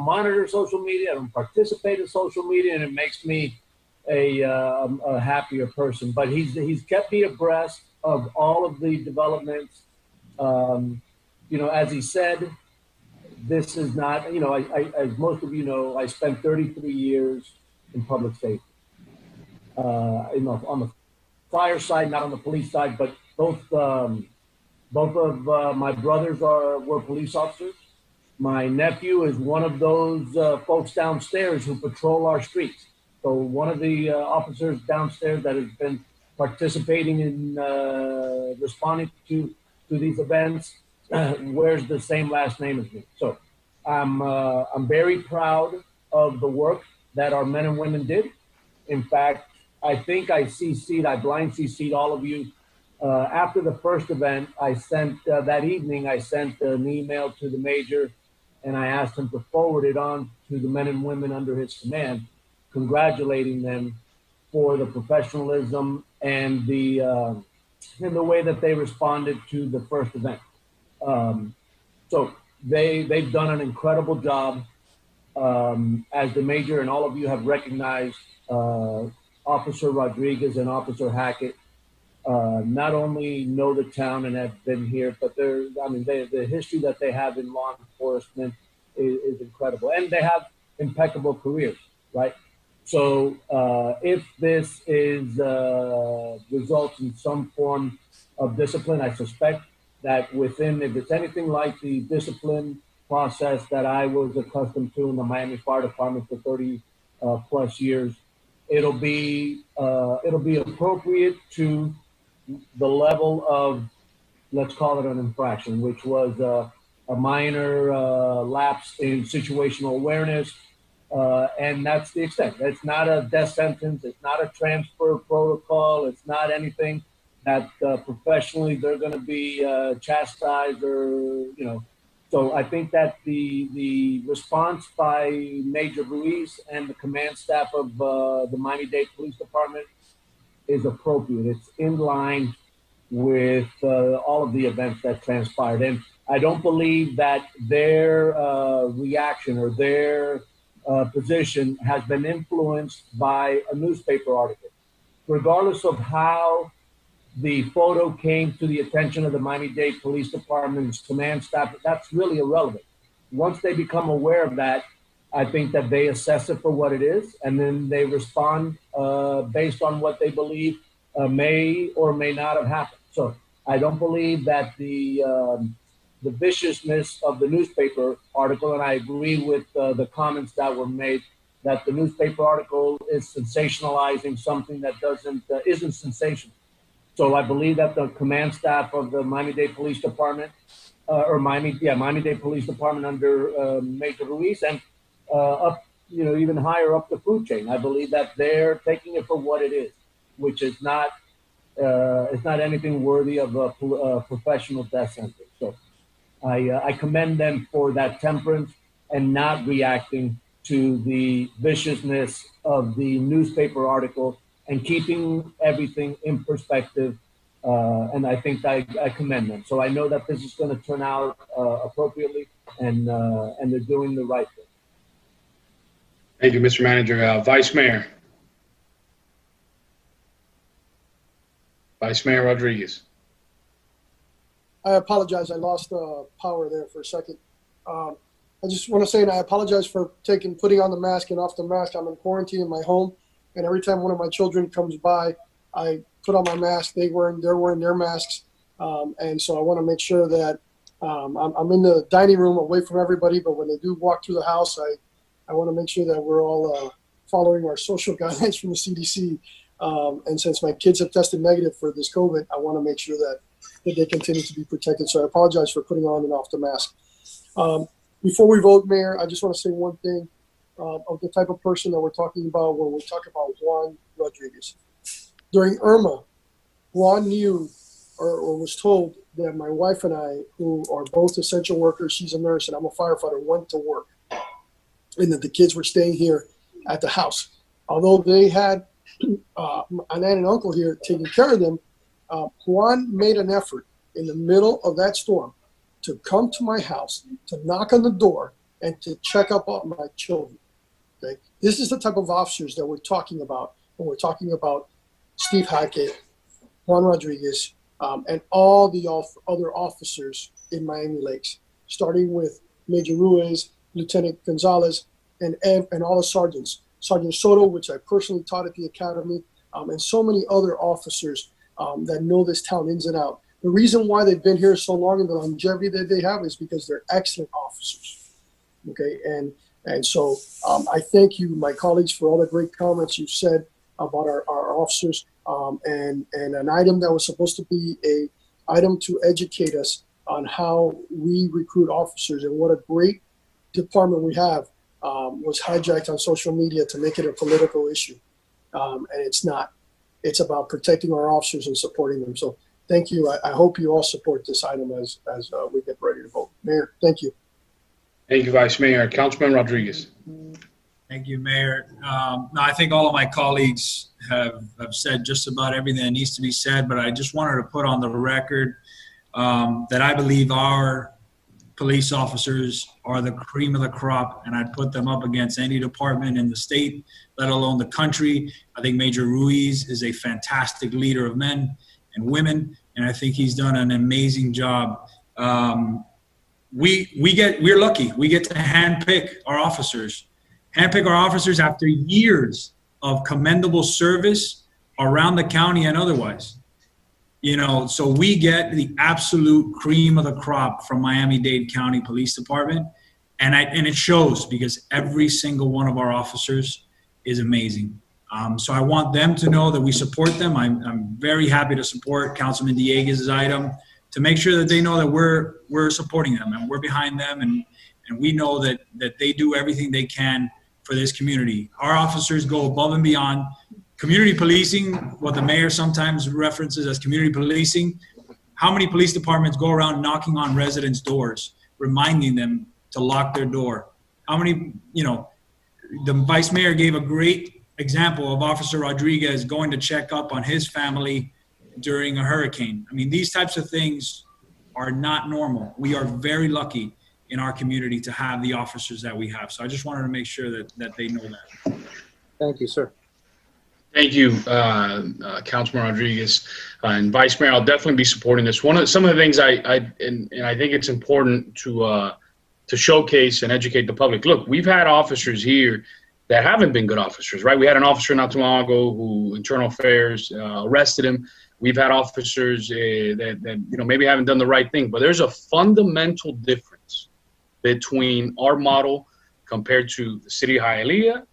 monitor social media, I don't participate in social media, and it makes me a happier person. But he's kept me abreast of all of the developments. As he said, this is not, I as most of you know, I spent 33 years in public safety. On the fire side, not on the police side, but both of my brothers were police officers. My nephew is one of those folks downstairs who patrol our streets. So one of the officers downstairs that has been participating in responding to these events wears the same last name as me. So I'm very proud of the work that our men and women did. In fact, I think I blind CC'd all of you. After the first event, I sent, that evening, I sent an email to the major, and I asked him to forward it on to the men and women under his command, congratulating them for the professionalism and the way that they responded to the first event. So they've done an incredible job. As the major and all of you have recognized, Officer Rodriguez and Officer Hackett not only know the town and have been here, but the history that they have in law enforcement is incredible. And they have impeccable careers, right? So if this results in some form of discipline, I suspect that if it's anything like the discipline process that I was accustomed to in the Miami Fire Department for 30 plus years, it'll be appropriate to the level of, let's call it an infraction, which was a minor lapse in situational awareness, and that's the extent. It's not a death sentence. It's not a transfer protocol. It's not anything that professionally they're going to be chastised or, So I think that the response by Major Ruiz and the command staff of the Miami-Dade Police Department is appropriate. It's in line with all of the events that transpired. And I don't believe that their reaction or their position has been influenced by a newspaper article. Regardless of how the photo came to the attention of the Miami-Dade Police Department's command staff, that's really irrelevant. Once they become aware of that, I think that they assess it for what it is, and then they respond based on what they believe may or may not have happened. So I don't believe that the viciousness of the newspaper article, and I agree with the comments that were made, that the newspaper article is sensationalizing something that isn't sensational. So I believe that the command staff of the Miami-Dade Police Department, Miami-Dade Police Department under Major Ruiz, and up, even higher up the food chain, I believe that they're taking it for what it is, which is not, it's not anything worthy of a professional death sentence. So I commend them for that temperance and not reacting to the viciousness of the newspaper article and keeping everything in perspective. And I think I commend them. So I know that this is going to turn out appropriately, and they're doing the right thing. Thank you, Mr. Manager. Vice Mayor. Vice Mayor Rodriguez. I apologize. I lost power there for a second. I just want to say, and I apologize for putting on the mask and off the mask. I'm in quarantine in my home, and every time one of my children comes by, I put on my mask. They're wearing their masks, and so I want to make sure that I'm in the dining room away from everybody. But when they do walk through the house, I want to make sure that we're all following our social guidelines from the CDC. And since my kids have tested negative for this COVID, I want to make sure that they continue to be protected. So I apologize for putting on and off the mask. Before we vote, Mayor, I just want to say one thing of the type of person that we're talking about when we talk about Juan Rodriguez. During Irma, Juan knew or was told that my wife and I, who are both essential workers, she's a nurse and I'm a firefighter, went to work, and that the kids were staying here at the house. Although they had an aunt and uncle here taking care of them, Juan made an effort in the middle of that storm to come to my house, to knock on the door, and to check up on my children. Okay? This is the type of officers that we're talking about when we're talking about Steve Hackett, Juan Rodriguez, and all the other officers in Miami Lakes, starting with Major Ruiz, Lieutenant Gonzalez, and all the sergeants. Sergeant Soto, which I personally taught at the academy, and so many other officers that know this town ins and out. The reason why they've been here so long and the longevity that they have is because they're excellent officers. Okay, and so I thank you, my colleagues, for all the great comments you've said about our officers. And an item that was supposed to be a item to educate us on how we recruit officers and what a great department we have was hijacked on social media to make it a political issue. And it's not. It's about protecting our officers and supporting them. So thank you. I hope you all support this item as we get ready to vote. Mayor, thank you. Thank you, Vice Mayor. Councilman Rodriguez. Thank you, Mayor. No, I think all of my colleagues have said just about everything that needs to be said, but I just wanted to put on the record that I believe our police officers are the cream of the crop, and I'd put them up against any department in the state, let alone the country. I think Major Ruiz is a fantastic leader of men and women, and I think he's done an amazing job. We're lucky. We get to handpick our officers. Handpick our officers after years of commendable service around the county and otherwise. You know, so we get the absolute cream of the crop from Miami-Dade County Police Department, and it shows because every single one of our officers is amazing. So I want them to know that we support them. I'm very happy to support Councilman Dieguez's item to make sure that they know that we're supporting them and we're behind them, and we know that they do everything they can for this community. Our officers go above and beyond. Community policing, what the mayor sometimes references as community policing, how many police departments go around knocking on residents' doors, reminding them to lock their door? How many, the vice mayor gave a great example of Officer Rodriguez going to check up on his family during a hurricane. I mean, these types of things are not normal. We are very lucky in our community to have the officers that we have. So I just wanted to make sure that they know that. Thank you, sir. Thank you, Councilman Rodriguez. And Vice Mayor, I'll definitely be supporting this. Some of the things I think it's important to showcase and educate the public. Look, we've had officers here that haven't been good officers, right? We had an officer not too long ago who Internal Affairs arrested him. We've had officers that maybe haven't done the right thing, but there's a fundamental difference between our model compared to the city of Hialeah,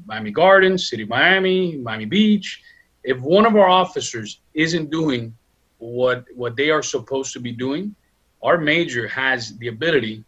Miami Gardens, city of Miami, Miami Beach. If one of our officers isn't doing what they are supposed to be doing, our major has the ability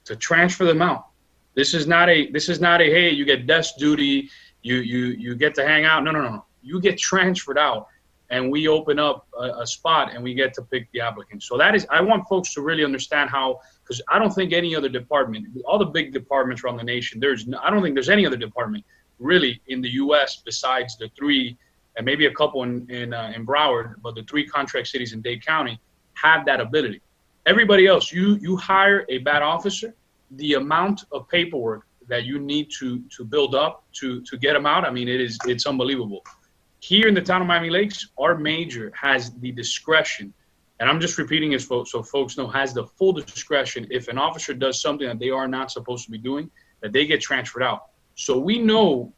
to transfer them out. This is not a hey, you get desk duty, you get to hang out. No. You get transferred out, and we open up a spot and we get to pick the applicant. So I want folks to really understand how, because I don't think any other department, all the big departments around the nation, I don't think there's any other department really in the U.S. besides the three, and maybe a couple in Broward, but the three contract cities in Dade County have that ability. Everybody else, you hire a bad officer, the amount of paperwork that you need to build up to get them out, I mean, it's unbelievable. Here in the town of Miami Lakes, our major has the discretion, and I'm just repeating it so folks know, has the full discretion. If an officer does something that they are not supposed to be doing, that they get transferred out. So we know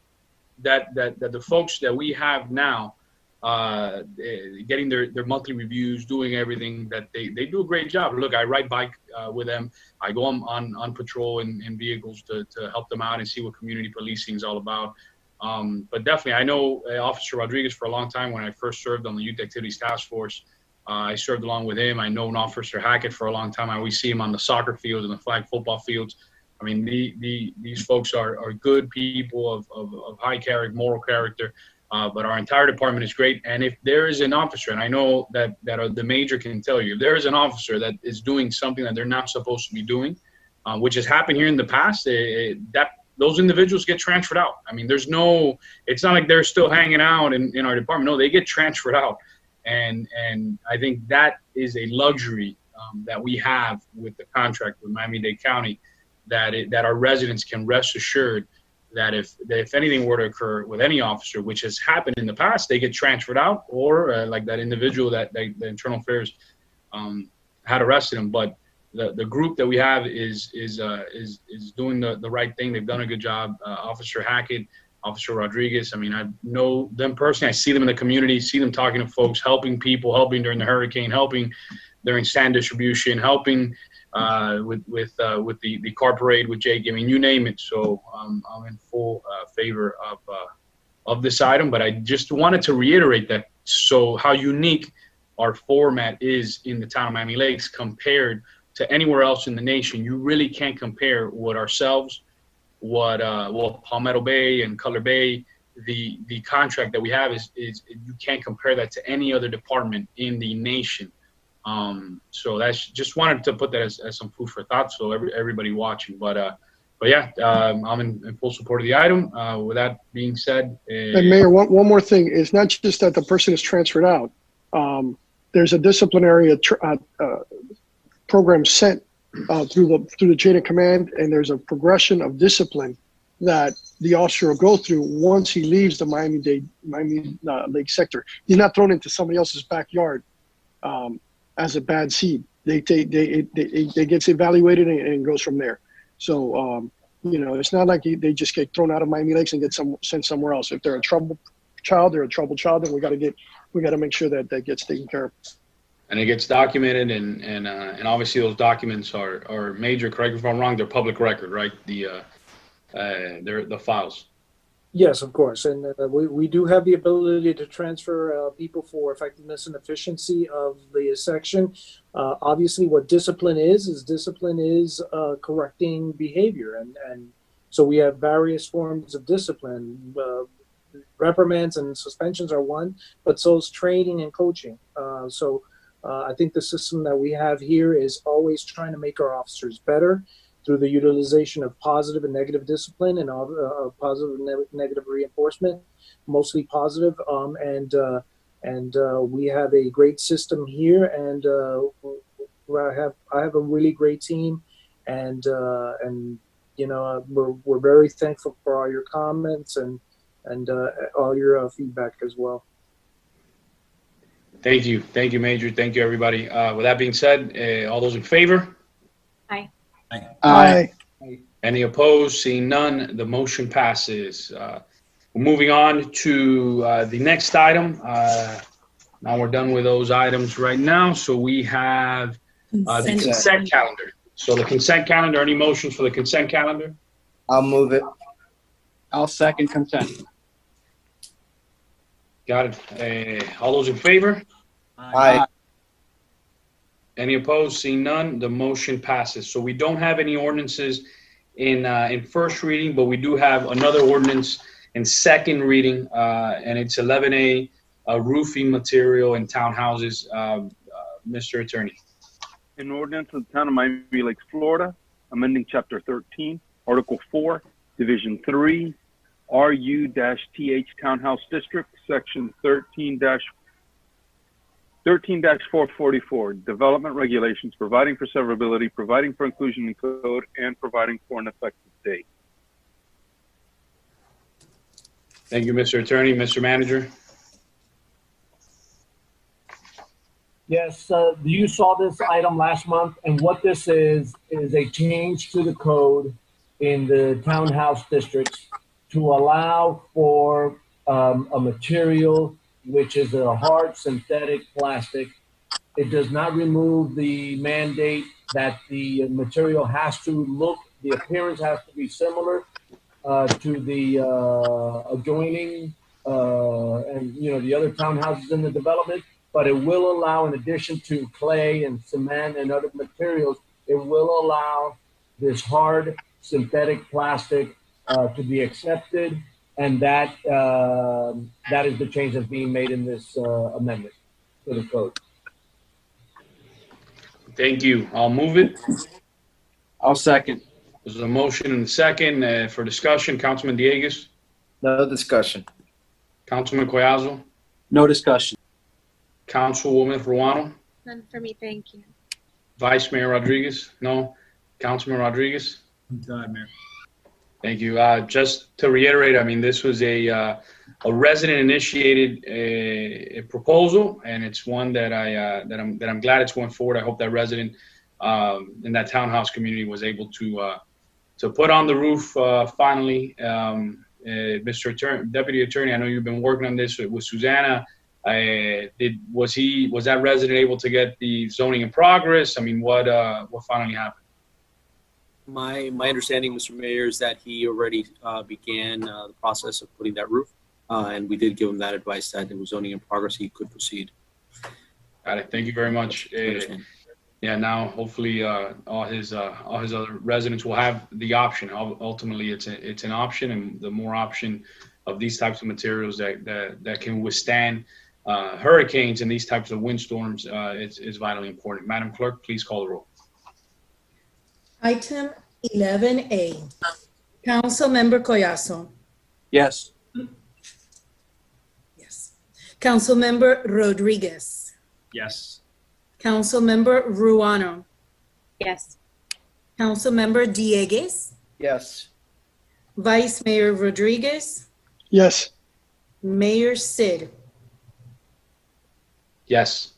that the folks that we have now, getting their monthly reviews, doing everything, that they do a great job. Look, I ride bike with them. I go on patrol in vehicles to help them out and see what community policing is all about. But definitely, I know Officer Rodriguez for a long time. When I first served on the Youth Activities Task Force, I served along with him. I know Officer Hackett for a long time. I always see him on the soccer fields and the flag football fields. I mean, these folks are good people of high character, moral character. But our entire department is great. And if there is an officer, and I know that the major can tell you, if there is an officer that is doing something that they're not supposed to be doing, which has happened here in the past, those individuals get transferred out. I mean, it's not like they're still hanging out in our department. No, they get transferred out. And I think that is a luxury that we have with the contract with Miami-Dade County, that our residents can rest assured that if anything were to occur with any officer, which has happened in the past, they get transferred out, or like that individual that the Internal Affairs had arrested him. But the group that we have is doing the right thing. They've done a good job. Officer Hackett, Officer Rodriguez. I mean, I know them personally. I see them in the community, see them talking to folks, helping people, helping during the hurricane, helping during sand distribution, helping with the car parade with Jake. I mean, you name it. So I'm in full favor of this item. But I just wanted to reiterate that. So how unique our format is in the town of Miami Lakes compared to anywhere else in the nation. You really can't compare what ourselves, what Palmetto Bay and Cutler Bay, the contract that we have is you can't compare that to any other department in the nation. So that's just wanted to put that as some food for thought. So everybody watching, but yeah, I'm in full support of the item. With that being said, and Mayor, one more thing. It's not just that the person is transferred out. There's a disciplinary program sent through the chain of command, and there's a progression of discipline that the officer will go through once he leaves the Miami Lake sector. He's not thrown into somebody else's backyard as a bad seed. They gets evaluated and goes from there. So it's not like they just get thrown out of Miami Lakes and get sent somewhere else. If they're a troubled child, then we got to make sure that gets taken care of. And it gets documented, and obviously those documents are major. Correct me if I'm wrong. They're public record, right? They're the files. Yes, of course, and we do have the ability to transfer people for effectiveness and efficiency of the section. Obviously, what discipline is correcting behavior, and so we have various forms of discipline. Reprimands and suspensions are one, but so is training and coaching. I think the system that we have here is always trying to make our officers better through the utilization of positive and negative discipline and positive and negative reinforcement, mostly positive. And we have a great system here, and I have a really great team, and we're very thankful for all your comments and all your feedback as well. Thank you, Major. Thank you, everybody. With that being said, all those in favor? Aye. Aye. Any opposed? Seeing none, the motion passes. We're moving on to the next item. Now we're done with those items right now. So we have the consent calendar. So the consent calendar, any motions for the consent calendar? I'll move it. I'll second consent. Got it. All those in favor? Aye. Any opposed? Seeing none, the motion passes. So we don't have any ordinances in first reading, but we do have another ordinance in second reading, and it's 11A, roofing material in townhouses. Mr. Attorney. An ordinance of the town of Miami Lakes, Florida, amending Chapter 13, Article 4, Division 3, RU-TH Townhouse District, Section 13-444, Development Regulations, providing for severability, providing for inclusion in code, and providing for an effective date. Thank you, Mr. Attorney. Mr. Manager. Yes, you saw this item last month, and what this is a change to the code in the townhouse districts to allow for a material which is a hard synthetic plastic. It does not remove the mandate that the material has to look, the appearance has to be similar to the adjoining and the other townhouses in the development, but it will allow, in addition to clay and cement and other materials, it will allow this hard synthetic plastic to be accepted, and that is the change that's being made in this amendment to the code. Thank you. I'll move it. I'll second. There's a motion and a second for discussion. Councilman Dieguez. No discussion. Councilman Collazo. No discussion. Councilwoman Ruano. None for me, thank you. Vice Mayor Rodriguez. No. Councilman Rodriguez. I'm done, Mayor. Thank you. Just to reiterate, I mean, this was a resident-initiated a proposal, and it's one that I'm glad it's going forward. I hope that resident in that townhouse community was able to put on the roof finally. Mr. Deputy Attorney, I know you've been working on this with Susanna. Was that resident able to get the zoning in progress? I mean, what finally happened? My understanding, Mr. Mayor, is that he already began the process of putting that roof, and we did give him that advice that it was zoning in progress. He could proceed. Got it. Thank you very much. Yeah, now hopefully all his other residents will have the option. Ultimately, it's an option, and the more option of these types of materials that can withstand hurricanes and these types of windstorms is vitally important. Madam Clerk, please call the roll. Item 11A. Councilmember Collazo. Yes. Yes. Councilmember Rodriguez. Yes. Councilmember Ruano. Yes. Councilmember Dieguez. Yes. Vice Mayor Rodriguez. Yes. Mayor Sid. Yes.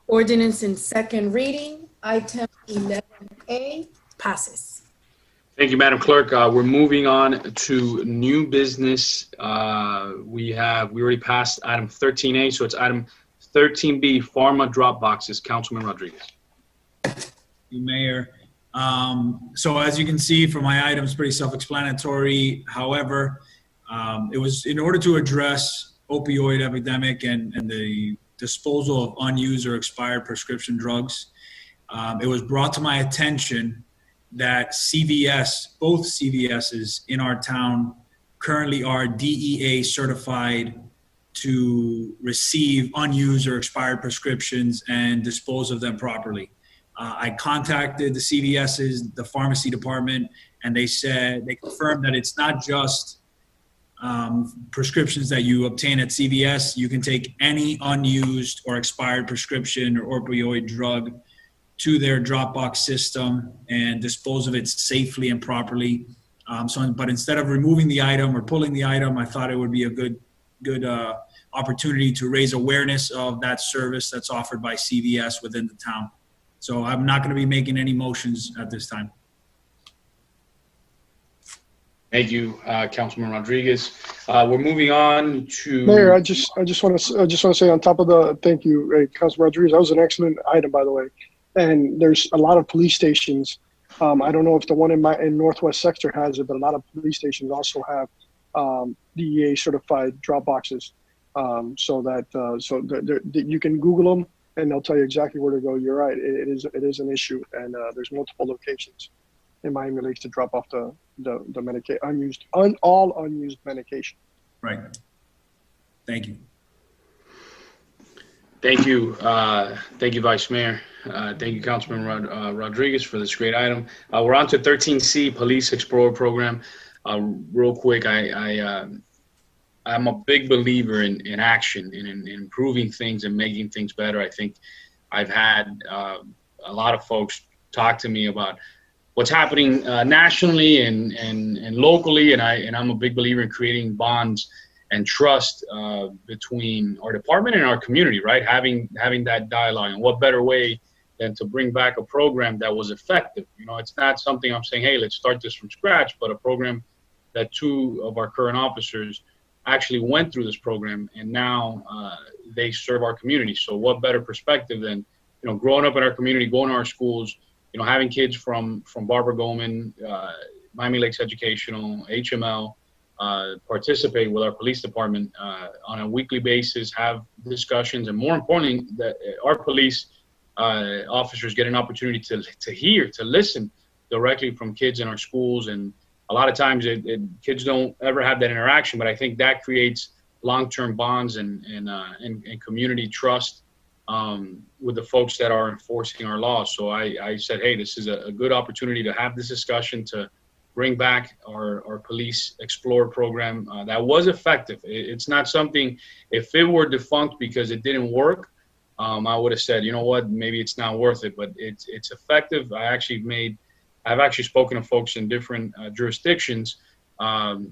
Ordinance in second reading. Item 11A passes. Thank you, Madam Clerk. We're moving on to new business. We already passed item 13A, so it's item 13B, pharma drop boxes. Councilman Rodriguez. Mayor. So as you can see from my items, pretty self-explanatory. However, it was in order to address opioid epidemic and the disposal of unused or expired prescription drugs. It was brought to my attention that CVS, both CVSs in our town currently are DEA certified to receive unused or expired prescriptions and dispose of them properly. I contacted the CVS's, the pharmacy department, and they confirmed that it's not just prescriptions that you obtain at CVS. You can take any unused or expired prescription or opioid drug to their Dropbox system and dispose of it safely and properly. But instead of removing the item or pulling the item, I thought it would be a good opportunity to raise awareness of that service that's offered by CVS within the town. So I'm not going to be making any motions at this time. Thank you, Councilman Rodriguez. We're moving on to Mayor. I just want to say on top of the thank you, Councilman Rodriguez. That was an excellent item, by the way. And there's a lot of police stations. I don't know if the one in Northwest Sector has it, but a lot of police stations also have DEA certified drop boxes. So that you can Google them and they'll tell you exactly where to go. You're right. It is an issue, and there's multiple locations in Miami Lakes to drop off the all unused medication. Right. Thank you. Thank you, Vice Mayor. Thank you, Councilman Rodriguez, for this great item. We're on to 13C, Police Explorer Program. Real quick, I'm a big believer in action, in improving things and making things better. I think I've had a lot of folks talk to me about what's happening nationally and locally, and I'm a big believer in creating bonds and trust between our department and our community, right? Having that dialogue, and what better way than to bring back a program that was effective. You know, it's not something I'm saying, hey, let's start this from scratch, but a program that two of our current officers actually went through this program, and now they serve our community. So what better perspective than, you know, growing up in our community, going to our schools, you know, having kids from Barbara Goldman, Miami Lakes Educational, HML, participate with our police department on a weekly basis, have discussions, and more importantly, that our police officers get an opportunity to hear, to listen directly from kids in our schools. And a lot of times kids don't ever have that interaction, but I think that creates long-term bonds and community trust with the folks that are enforcing our laws. So I said, hey, this is a good opportunity to have this discussion, to bring back our Police Explorer program that was effective. It's not something, if it were defunct because it didn't work, I would have said, you know what, maybe it's not worth it, but it's effective. I've actually spoken to folks in different jurisdictions,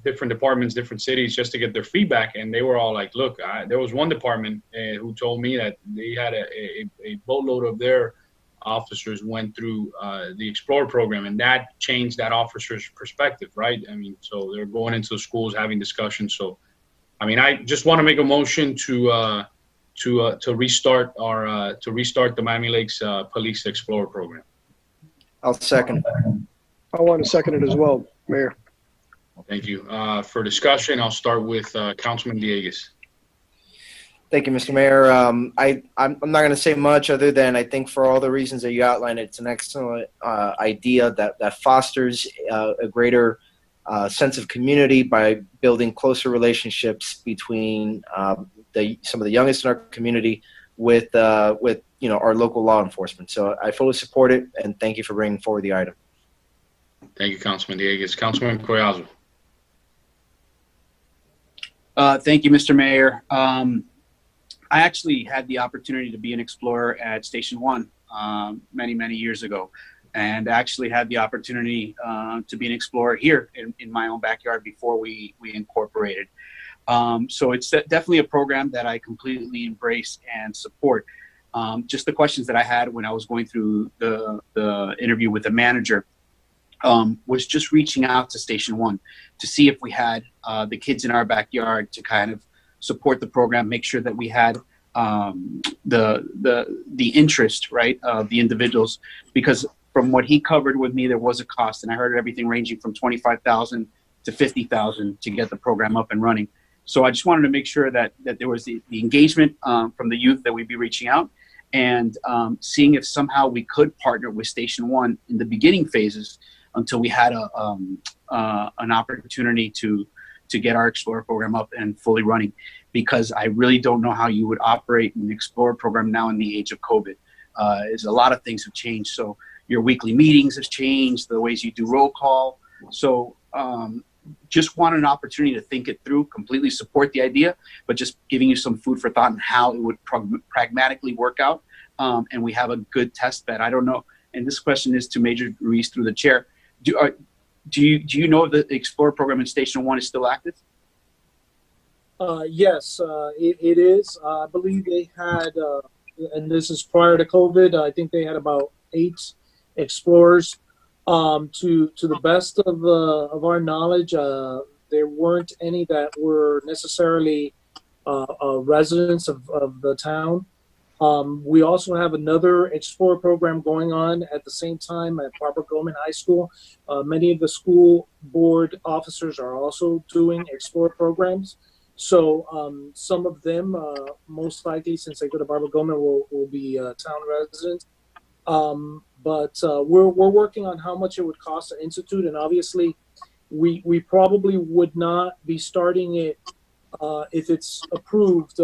different departments, different cities, just to get their feedback. And they were all like, look, there was one department who told me that they had a boatload of their officers went through the Explorer program, and that changed that officer's perspective, right? I mean, so they're going into the schools, having discussions. So, I mean, I just want to make a motion to restart the Miami Lakes Police Explorer program. I'll second. I want to second it as well, Mayor. Thank you. For discussion, I'll start with Councilman Dieguez. Thank you, Mr. Mayor. I'm not going to say much other than I think for all the reasons that you outlined, it's an excellent idea that fosters a greater sense of community by building closer relationships between some of the youngest in our community with our local law enforcement. So I fully support it, and thank you for bringing forward the item. Thank you, Councilman Dieguez. Councilman Collazo. Thank you, Mr. Mayor. I actually had the opportunity to be an explorer at Station 1 many years ago, and actually had the opportunity to be an explorer here in my own backyard before we incorporated. So it's definitely a program that I completely embrace and support. Just the questions that I had when I was going through the interview with the manager was just reaching out to Station 1 to see if we had the kids in our backyard to kind of support the program, make sure that we had the interest, right, of the individuals, because from what he covered with me, there was a cost, and I heard everything ranging from $25,000 to $50,000 to get the program up and running. So I just wanted to make sure that there was the engagement from the youth that we'd be reaching out, and seeing if somehow we could partner with Station 1 in the beginning phases until we had an opportunity to get our Explorer program up and fully running, because I really don't know how you would operate an Explorer program now in the age of COVID. A lot of things have changed. So your weekly meetings have changed, the ways you do roll call. So just want an opportunity to think it through, completely support the idea, but just giving you some food for thought on how it would pragmatically work out. And we have a good test bed. I don't know. And this question is to Major Ruiz through the chair. Do you know if the Explorer program in Station 1 is still active? Yes, it is. I believe they had, and this is prior to COVID, I think they had about 8 Explorers. To the best of our knowledge, there weren't any that were necessarily residents of the town. We also have another Explorer program going on at the same time at Barbara Goldman High School. Many of the school board officers are also doing Explorer programs. So some of them, most likely, since they go to Barbara Goldman, will be town residents. But we're working on how much it would cost to institute, and obviously, we probably would not be starting it if it's approved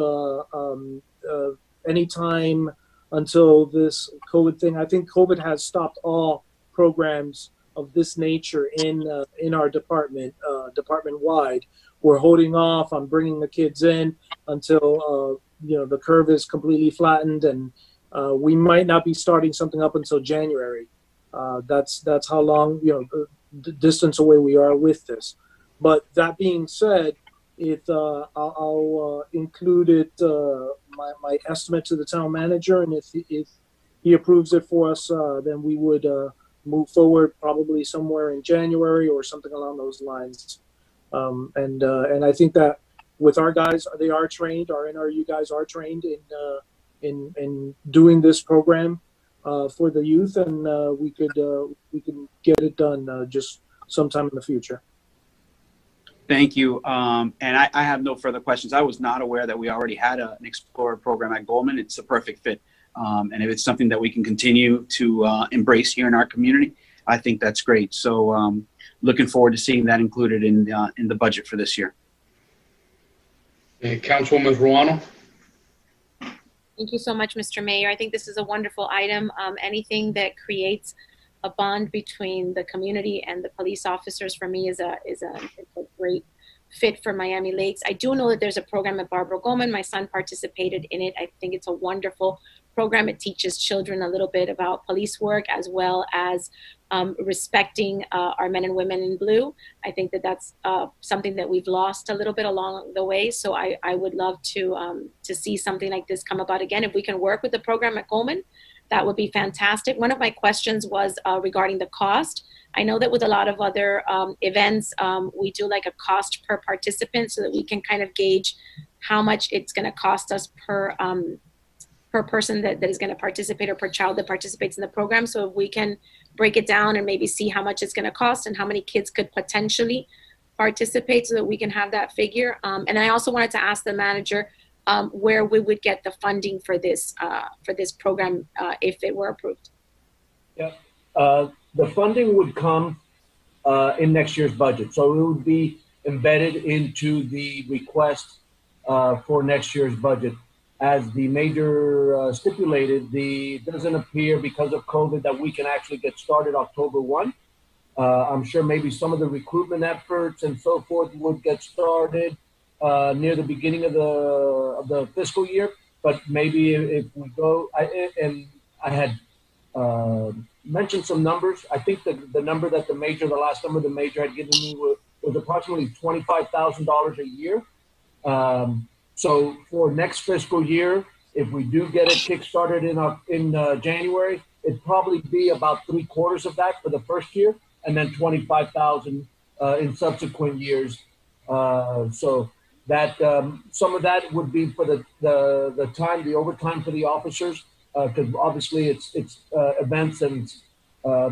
anytime until this COVID thing. I think COVID has stopped all programs of this nature in our department, department-wide. We're holding off on bringing the kids in until the curve is completely flattened, and we might not be starting something up until January. That's how long the distance away we are with this. But that being said, I'll include it my estimate to the town manager, and if he approves it for us, then we would move forward probably somewhere in January or something along those lines. And I think that with our guys, they are trained. Our NRU guys are trained in doing this program for the youth, and we can get it done just sometime in the future. Thank you. And I have no further questions. I was not aware that we already had an Explorer program at Goldman. It's a perfect fit. And if it's something that we can continue to embrace here in our community, I think that's great. So looking forward to seeing that included in the budget for this year. Councilwoman Ruano. Thank you so much, Mr. Mayor. I think this is a wonderful item. Anything that creates a bond between the community and the police officers for me is a great fit for Miami Lakes. I do know that there's a program at Barbara Goldman. My son participated in it. I think it's a wonderful program. It teaches children a little bit about police work as well as respecting our men and women in blue. I think that that's something that we've lost a little bit along the way. So I would love to see something like this come about again. If we can work with the program at Goldman, that would be fantastic. One of my questions was regarding the cost. I know that with a lot of other events, we do like a cost per participant so that we can kind of gauge how much it's going to cost us per person that is going to participate or per child that participates in the program. So if we can break it down and maybe see how much it's going to cost and how many kids could potentially participate so that we can have that figure. And I also wanted to ask the manager where we would get the funding for this program if it were approved. Yeah, the funding would come in next year's budget. So it would be embedded into the request for next year's budget. As the major stipulated, it doesn't appear because of COVID that we can actually get started October 1. I'm sure maybe some of the recruitment efforts and so forth would get started near the beginning of the fiscal year. But maybe if we go, I had mentioned some numbers. I think the number that the last number the major had given me was approximately $25,000 a year. So for next fiscal year, if we do get it kickstarted in January, it'd probably be about 3/4 of that for the first year, and then 25,000 in subsequent years. So that some of that would be for the time, the overtime for the officers, because obviously it's events and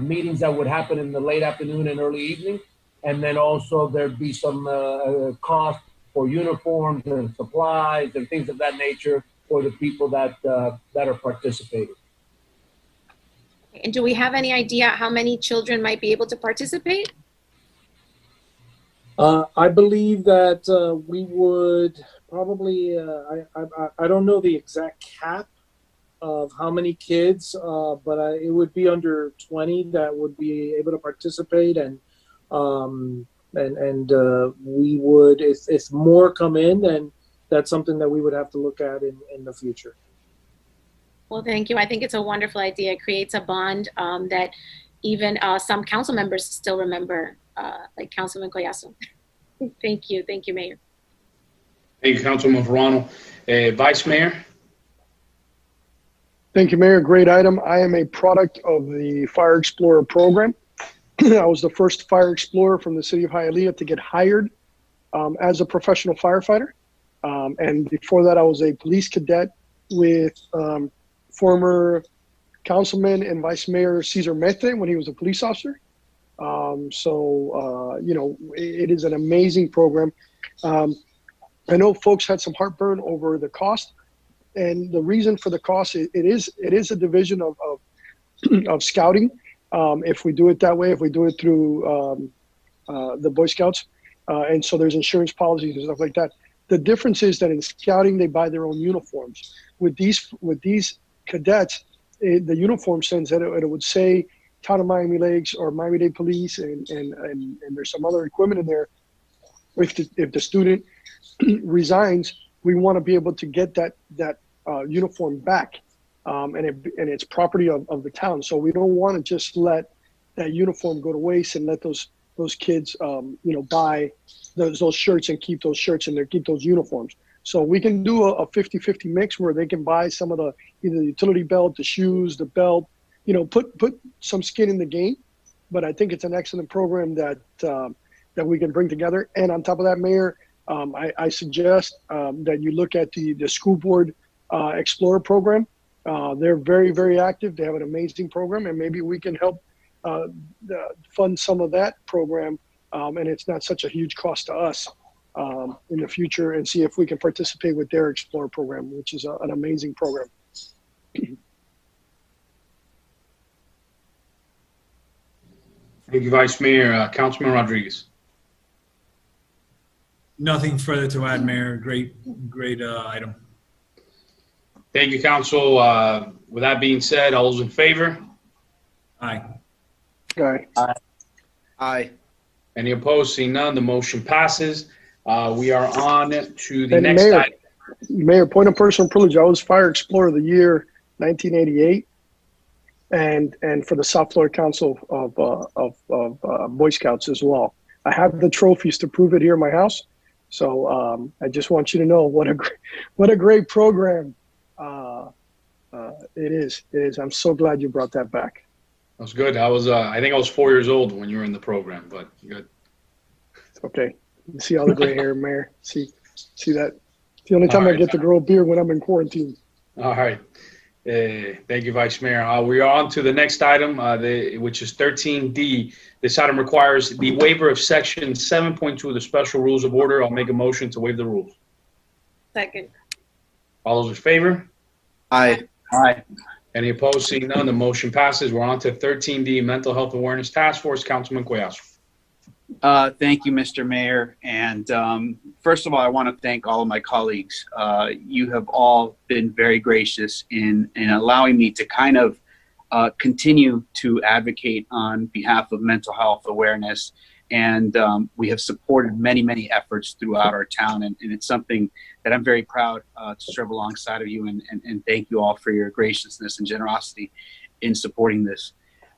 meetings that would happen in the late afternoon and early evening, and then also there'd be some cost for uniforms and supplies and things of that nature for the people that are participating. And do we have any idea how many children might be able to participate? I believe that we would probably, I don't know the exact cap of how many kids, but it would be under 20 that would be able to participate, and we would, if more come in, then that's something that we would have to look at in the future. Well, thank you. I think it's a wonderful idea. It creates a bond that even some council members still remember, like Councilman Collazo. Thank you. Thank you, Mayor. Thank you, Councilman Verano. Vice Mayor. Thank you, Mayor. Great item. I am a product of the Fire Explorer program. I was the first fire explorer from the city of Hialeah to get hired as a professional firefighter. And before that, I was a police cadet with former Councilman and Vice Mayor Cesar Mete when he was a police officer. You know, it is an amazing program. I know folks had some heartburn over the cost, and the reason for the cost, it is a division of scouting. If we do it that way, if we do it through the Boy Scouts, and so there's insurance policies and stuff like that. The difference is that in scouting, they buy their own uniforms. With these cadets, the uniform sends that it would say Town of Miami Lakes or Miami-Dade Police, and there's some other equipment in there. If the student resigns, we want to be able to get that uniform back, and it's property of the town. So we don't want to just let that uniform go to waste and let those kids buy those shirts and keep those shirts and keep those uniforms. So we can do a 50-50 mix where they can buy some of either the utility belt, the shoes, the belt, put some skin in the game. But I think it's an excellent program that we can bring together. And on top of that, Mayor, I suggest that you look at the school board Explorer program. They're very, very active. They have an amazing program, and maybe we can help fund some of that program, and it's not such a huge cost to us in the future, and see if we can participate with their Explore program, which is an amazing program. Thank you, Vice Mayor. Councilman Rodriguez. Nothing further to add, Mayor. Great item. Thank you, Council. With that being said, all those in favor? Aye. Aye. Aye. Aye. Any opposed? Seeing none, the motion passes. We are on to the And next Mayor, item. Mayor, point of personal privilege, I was Fire Explorer of the Year 1988, and for the South Florida Council of Boy Scouts as well. I have the trophies to prove it here in my house. So I just want you to know what a great program it is. It is. I'm so glad you brought that back. That was good. I think I was 4 years old when you were in the program, but good. Okay. You see all the gray hair, Mayor. See that? It's the only time All I right. get to grow a beard when I'm in quarantine. All right. Thank you, Vice Mayor. We are on to the next item, which is 13D. This item requires the waiver of Section 7.2 of the Special Rules of Order. I'll make a motion to waive the rules. Second. All those in favor? Aye. Aye. Any opposed? Seeing none, the motion passes. We're on to 13D, Mental Health Awareness Task Force. Councilman Collazo. Thank you, Mr. Mayor. And first of all, I want to thank all of my colleagues. You have all been very gracious in allowing me to kind of continue to advocate on behalf of mental health awareness. And we have supported many, many efforts throughout our town. And it's something that I'm very proud to serve alongside of you. And thank you all for your graciousness and generosity in supporting this.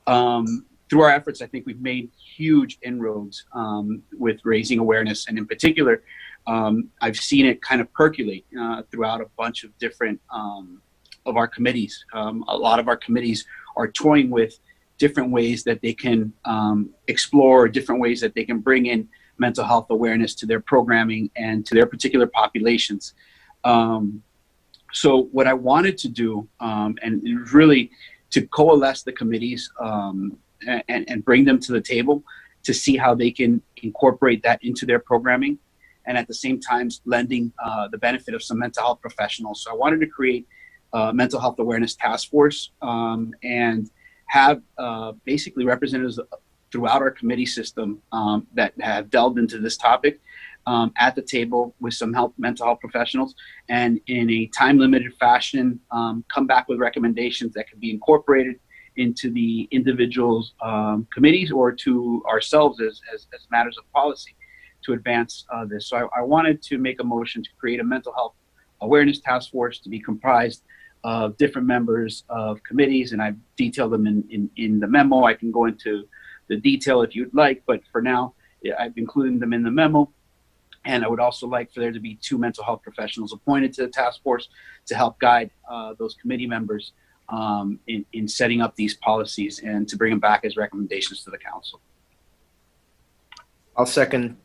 Through our efforts, I think we've made huge inroads with raising awareness. And in particular, I've seen it kind of percolate throughout a bunch of different of our committees. A lot of our committees are toying with different ways that they can explore, different ways that they can bring in mental health awareness to their programming and to their particular populations. So what I wanted to do, and it was really to coalesce the committees and bring them to the table to see how they can incorporate that into their programming, and at the same time lending the benefit of some mental health professionals. So I wanted to create a mental health awareness task force and have basically representatives throughout our committee system that have delved into this topic at the table with some mental health professionals, and in a time-limited fashion come back with recommendations that can be incorporated into the individuals' committees or to ourselves as matters of policy to advance this. So I wanted to make a motion to create a mental health awareness task force to be comprised of different members of committees, and I've detailed them in the memo. I can go into the detail if you'd like, but for now, I've included them in the memo. And I would also like for there to be 2 mental health professionals appointed to the task force to help guide those committee members in setting up these policies and to bring them back as recommendations to the council. I'll second.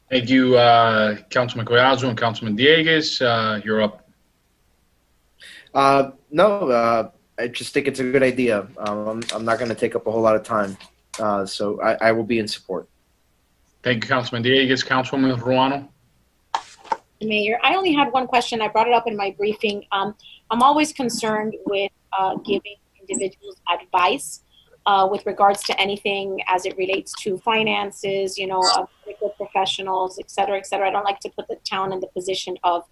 Thank you, Councilman Collazo and Councilman Dieguez. You're up. No, I just think it's a good idea. I'm not going to take up a whole lot of time, so I will be in support. Thank you, Councilman Dieguez. Councilwoman Ruano. Mayor, I only had one question. I brought it up in my briefing. I'm always concerned with giving individuals advice with regards to anything as it relates to finances, medical professionals, et cetera, et cetera. I don't like to put the town in the position of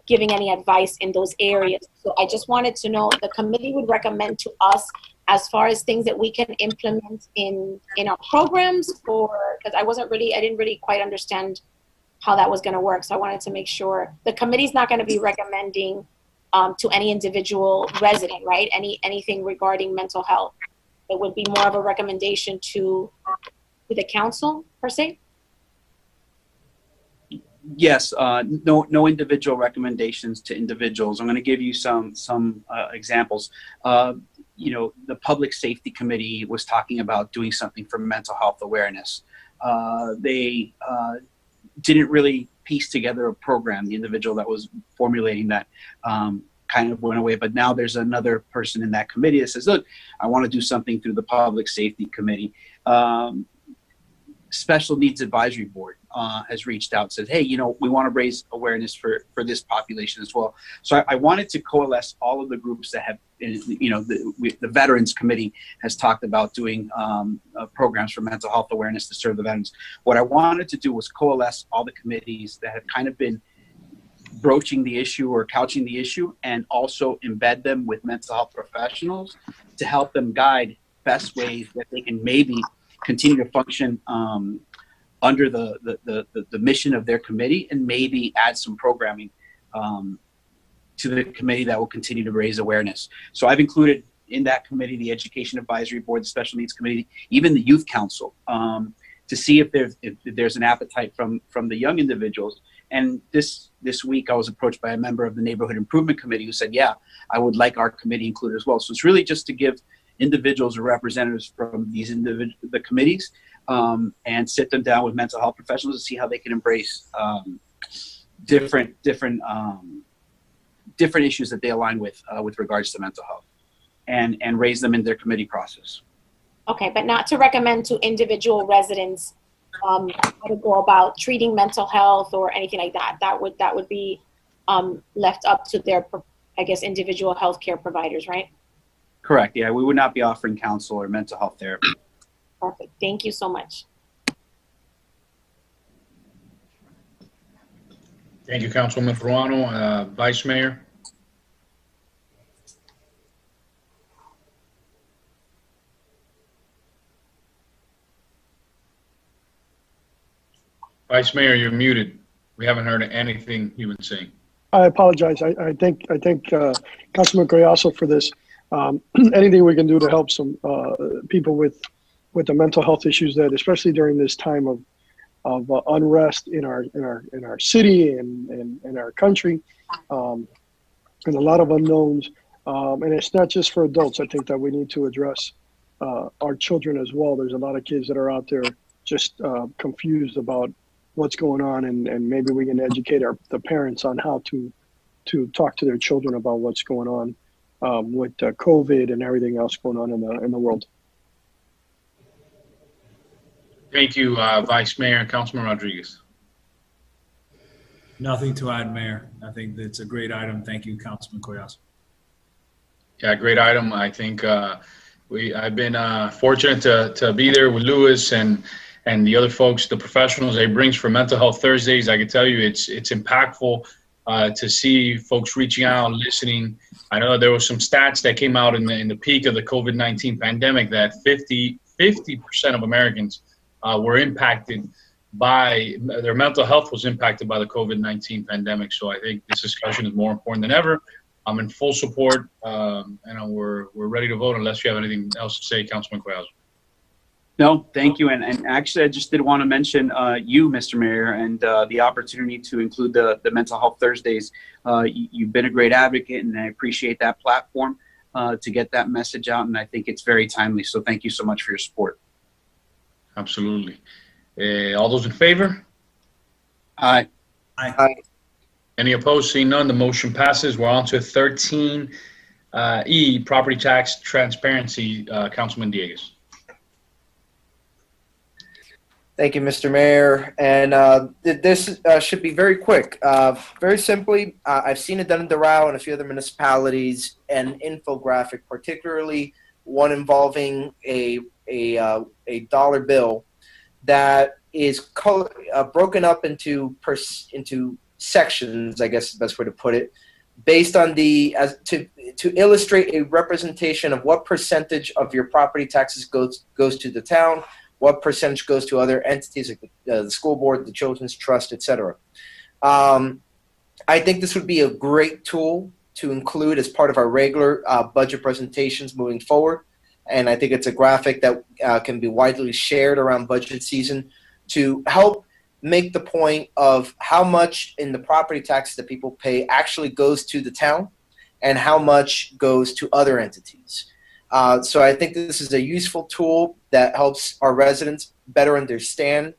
giving any advice in those areas. So I just wanted to know the committee would recommend to us as far as things that we can implement in our programs, or because I didn't really quite understand how that was going to work. So I wanted to make sure the committee's not going to be recommending to any individual resident, right? Anything regarding mental health. It would be more of a recommendation to the council per se. Yes, no individual recommendations to individuals. I'm going to give you some examples. The Public Safety Committee was talking about doing something for mental health awareness. They didn't really piece together a program. The individual that was formulating that kind of went away. But now there's another person in that committee that says, look, I want to do something through the Public Safety Committee. Special Needs Advisory Board has reached out and said, hey, you know, we want to raise awareness for this population as well. So I wanted to coalesce all of the groups that have, you know, the Veterans Committee has talked about doing programs for mental health awareness to serve the veterans. What I wanted to do was coalesce all the committees that have kind of been broaching the issue or couching the issue, and also embed them with mental health professionals to help them guide best ways that they can maybe continue to function under the mission of their committee, and maybe add some programming to the committee that will continue to raise awareness. So I've included in that committee the Education Advisory Board, the Special Needs Committee, even the Youth Council, to see if there's an appetite from the young individuals. And this week I was approached by a member of the Neighborhood Improvement Committee who said, yeah, I would like our committee included as well. So it's really just to give individuals or representatives from these the committees and sit them down with mental health professionals to see how they can embrace different issues that they align with regards to mental health, and raise them in their committee process. Okay, but not to recommend to individual residents how to go about treating mental health or anything like that. That would be left up to their, I guess, individual healthcare providers, right? Correct. Yeah, we would not be offering counsel or mental health therapy. Perfect. Thank you so much. Thank you, Councilwoman Ruano. Vice Mayor. Vice Mayor, you're muted. We haven't heard anything you've been saying. I apologize. I thank Councilman Collazo for this. Anything we can do to help some people with the mental health issues, that especially during this time of unrest in our city and in our country, and a lot of unknowns. And it's not just for adults. I think that we need to address our children as well. There's a lot of kids that are out there just confused about what's going on, and maybe we can educate the parents on how to talk to their children about what's going on with COVID and everything else going on in the world. Thank you, Vice Mayor and Councilman Rodriguez. Nothing to add, Mayor. I think it's a great item. Thank you, Councilman Collazo. Yeah, great item. I think I've been fortunate to be there with Louis and the other folks, the professionals that he brings for Mental Health Thursdays. I can tell you it's impactful to see folks reaching out, listening. I know there was some stats that came out in the peak of the COVID-19 pandemic that 50% of Americans were impacted by their mental health was impacted by the COVID-19 pandemic. So I think this discussion is more important than ever. I'm in full support, and we're ready to vote unless you have anything else to say, Councilman Collazo. No, thank you. And actually, I just did want to mention you, Mr. Mayor, and the opportunity to include the Mental Health Thursdays. You've been a great advocate, and I appreciate that platform to get that message out, and I think it's very timely. So thank you so much for your support. Absolutely. All those in favor? Aye. Aye. Any opposed? Seeing none, the motion passes. We're on to 13E, property tax transparency. Councilman Dieguez. Thank you, Mr. Mayor. And this should be very quick. Very simply, I've seen it done in Doral and a few other municipalities, an infographic, particularly one involving a dollar bill that is broken up into sections, I guess is the best way to put it, based on to illustrate a representation of what percentage of your property taxes goes to the town, what percentage goes to other entities like the school board, the children's trust, etc. I think this would be a great tool to include as part of our regular budget presentations moving forward. And I think it's a graphic that can be widely shared around budget season to help make the point of how much in the property taxes that people pay actually goes to the town and how much goes to other entities. So I think this is a useful tool that helps our residents better understand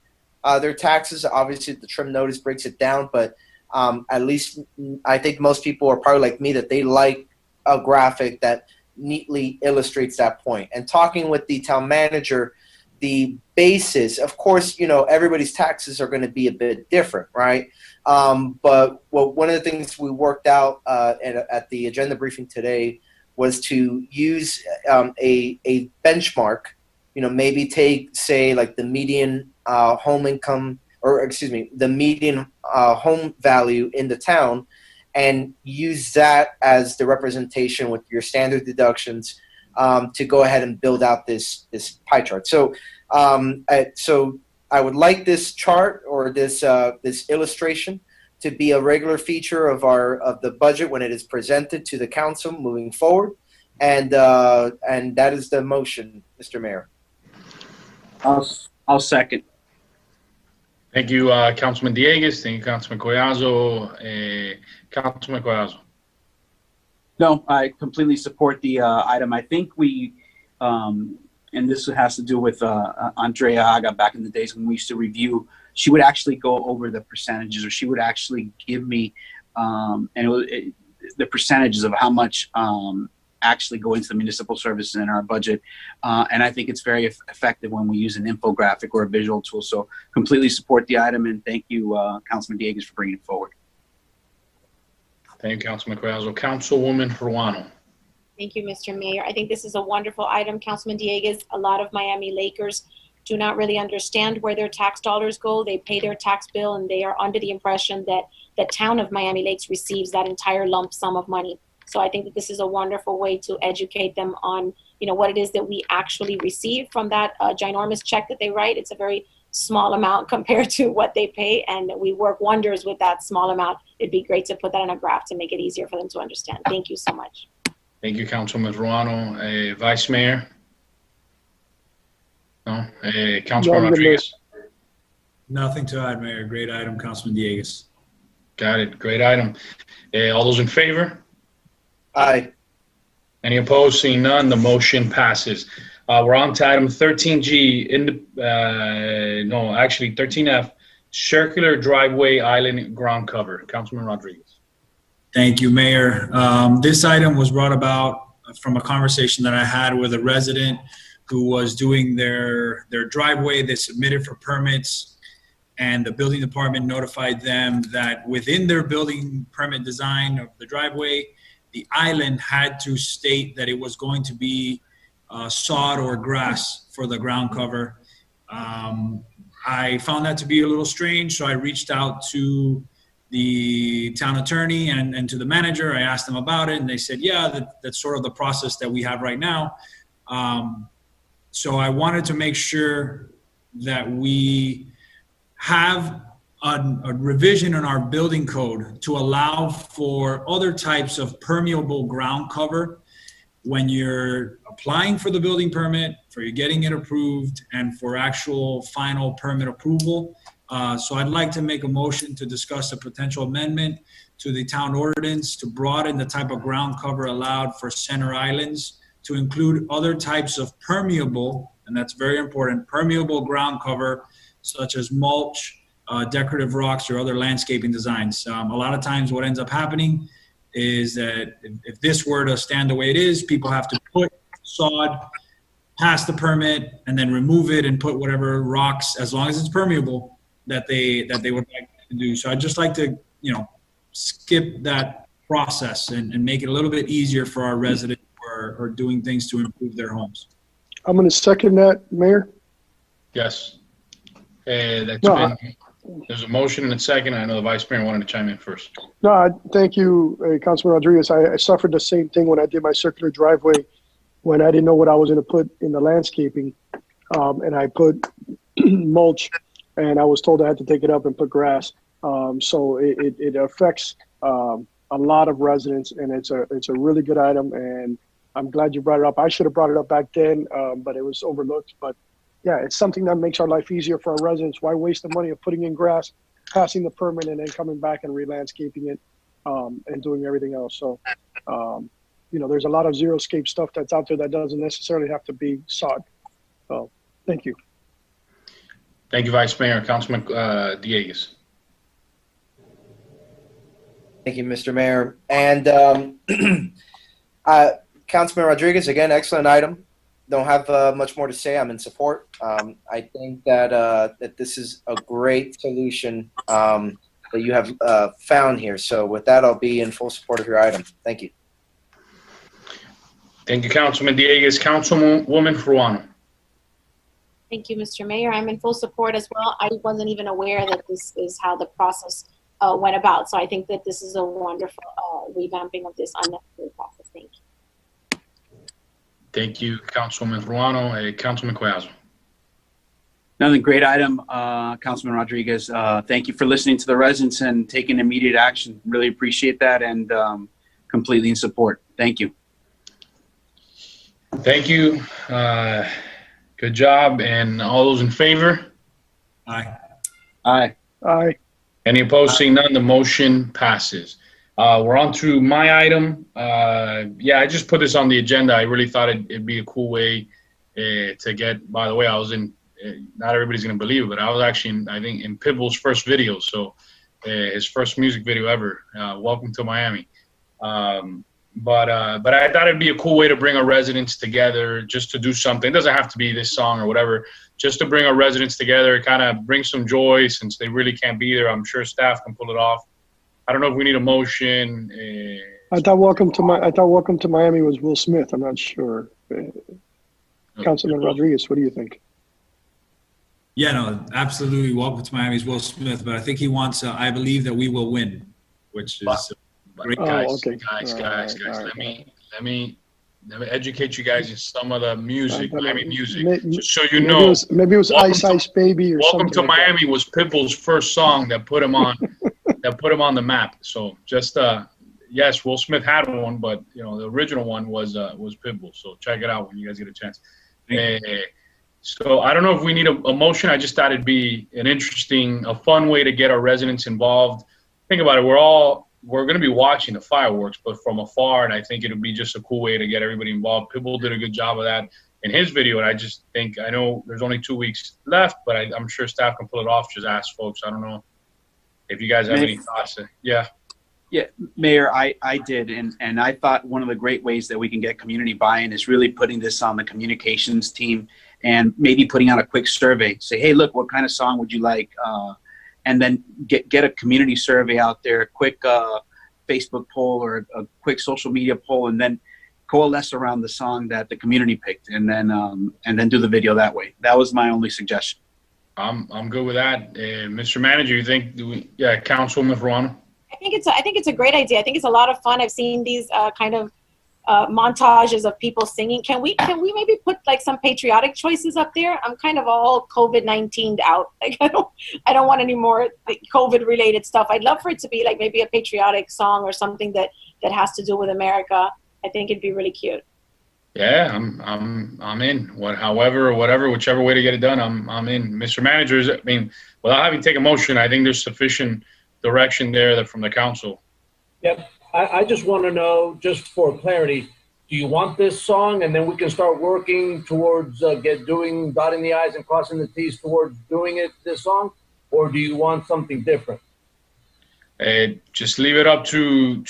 their taxes. Obviously, the trim notice breaks it down, but At least I think most people are probably like me, that they like a graphic that neatly illustrates that point. And talking with the town manager, the basis, of course, everybody's taxes are going to be a bit different, right? But one of the things we worked out at the agenda briefing today was to use a benchmark, maybe take, say, like the median home income, or excuse me, the median home value in the town, and use that as the representation with your standard deductions to go ahead and build out this pie chart. So I would like this chart, or this illustration, to be a regular feature of the budget when it is presented to the council moving forward, and that is the motion, Mr. Mayor. I'll second. Thank you, Councilman Dieguez. Thank you, Councilman Collazo. Councilman Collazo. No, I completely support the item. I think we, and this has to do with Andrea Aga back in the days when we used to review, she would actually go over the percentages, or she would actually give me the percentages of how much actually go into the municipal services in our budget. And I think it's very effective when we use an infographic or a visual tool. So completely support the item, and thank you, Councilman Dieguez, for bringing it forward. Thank you, Councilman Collazo. Councilwoman Ruano. Thank you, Mr. Mayor. I think this is a wonderful item, Councilman Dieguez. A lot of Miami Lakers do not really understand where their tax dollars go. They pay their tax bill, and they are under the impression that the town of Miami Lakes receives that entire lump sum of money. So I think that this is a wonderful way to educate them on, what it is that we actually receive from that ginormous check that they write. It's a very small amount compared to what they pay, and we work wonders with that small amount. It'd be great to put that on a graph to make it easier for them to understand. Thank you so much. Thank you, Councilman Ruano. Vice Mayor? No? Councilman Rodriguez? Nothing to add, Mayor. Great item, Councilman Dieguez. Got it. Great item. All those in favor? Aye. Any opposed? Seeing none, the motion passes. We're on to item 13G, 13F, circular driveway island ground cover. Councilman Rodriguez. Thank you, Mayor. This item was brought about from a conversation that I had with a resident who was doing their driveway. They submitted for permits, and the building department notified them that within their building permit design of the driveway, the island had to state that it was going to be sod or grass for the ground cover. I found that to be a little strange, so I reached out to the town attorney and to the manager. I asked them about it, and they said, yeah, that's sort of the process that we have right now. So I wanted to make sure that we have a revision in our building code to allow for other types of permeable ground cover when you're applying for the building permit, for you getting it approved, and for actual final permit approval. So I'd like to make a motion to discuss a potential amendment to the town ordinance to broaden the type of ground cover allowed for center islands to include other types of permeable, and that's very important, permeable ground cover, such as mulch, decorative rocks, or other landscaping designs. A lot of times what ends up happening is that if this were to stand the way it is, people have to put sod, pass the permit, and then remove it and put whatever rocks, as long as it's permeable, that they would like to do. So I'd just like to, skip that process and make it a little bit easier for our residents who are doing things to improve their homes. I'm going to second that, Mayor. Yes. There's a motion and a second. I know the Vice Mayor wanted to chime in first. No, thank you, Councilman Rodriguez. I suffered the same thing when I did my circular driveway, when I didn't know what I was going to put in the landscaping, and I put mulch, and I was told I had to take it up and put grass. So it affects a lot of residents, and it's a really good item, and I'm glad you brought it up. I should have brought it up back then, but it was overlooked. But yeah, it's something that makes our life easier for our residents. Why waste the money of putting in grass, passing the permit, and then coming back and re-landscaping it and doing everything else? So, there's a lot of xeriscape stuff that's out there that doesn't necessarily have to be sod. So, thank you. Thank you, Vice Mayor. Councilman Dieguez. Thank you, Mr. Mayor. And Councilman Rodriguez, again, excellent item. Don't have much more to say. I'm in support. I think that that this is a great solution that you have found here. So with that, I'll be in full support of your item. Thank you. Thank you, Councilman Dieguez. Councilwoman Ruano. Thank you, Mr. Mayor. I'm in full support as well. I wasn't even aware that this is how the process went about. So I think that this is a wonderful revamping of this unnecessary process. Thank you. Thank you, Councilwoman Ruano. Councilman Collazo. Another great item, Councilman Rodriguez. Thank you for listening to the residents and taking immediate action. Really appreciate that, and completely in support. Thank you. Thank you. Good job. And all those in favor? Aye. Aye. Aye. Any opposed? Seeing none, the motion passes. We're on to my item. Yeah, I just put this on the agenda. I really thought it'd be a cool way to get, by the way, I was in, not everybody's going to believe it, but I was actually, I think, in Pitbull's first video. So his first music video ever, Welcome to Miami. But I thought it'd be a cool way to bring our residents together, just to do something. It doesn't have to be this song or whatever, just to bring our residents together, kind of bring some joy since they really can't be there. I'm sure staff can pull it off. I don't know if we need a motion. I thought Welcome to Miami was Will Smith. I'm not sure. Councilman Rodriguez, what do you think? Yeah, no, absolutely. Welcome to Miami's Will Smith, but I think he wants I Believe That We Will Win, which is great. Guys, okay. guys. Let me educate you guys in some of the music, Miami music, just so you know. Maybe it was Ice Ice Baby or Welcome something. to Miami was Pitbull's first song that put him on that put him on the map. So just yes, Will Smith had one, but you know the original one was Pitbull. So check it out when you guys get a chance. So I don't know if we need a motion. I just thought it'd be an interesting, a fun way to get our residents involved. Think about it. We're going to be watching the fireworks, but from afar, and I think it'll be just a cool way to get everybody involved. Pitbull did a good job of that in his video, and I just think, I know there's only 2 weeks left, but I'm sure staff can pull it off. Just ask folks. I don't know if you guys have any thoughts. Yeah. Yeah, Mayor, I did, and I thought one of the great ways that we can get community buy-in is really putting this on the communications team and maybe putting out a quick survey. Say, hey, look, what kind of song would you like? And then get a community survey out there, a quick Facebook poll or a quick social media poll, and then coalesce around the song that the community picked, and then do the video that way. That was my only suggestion. I'm good with that. Mr. Manager, you think? Yeah, Councilwoman Ruano. I think it's a great idea. I think it's a lot of fun. I've seen these kind of montages of people singing. Can we maybe put like some patriotic choices up there? I'm kind of all COVID-19'd out. Like I don't want any more COVID related stuff. I'd love for it to be like maybe a patriotic song or something that has to do with America. I think it'd be really cute. Yeah, I'm in. Whichever way to get it done, I'm in. Mr. Manager, without having to take a motion, I think there's sufficient direction there from the council. Yep. I just want to know, just for clarity, do you want this song, and then we can start working towards dotting the I's and crossing the T's towards doing this song, or do you want something different? Just leave it up to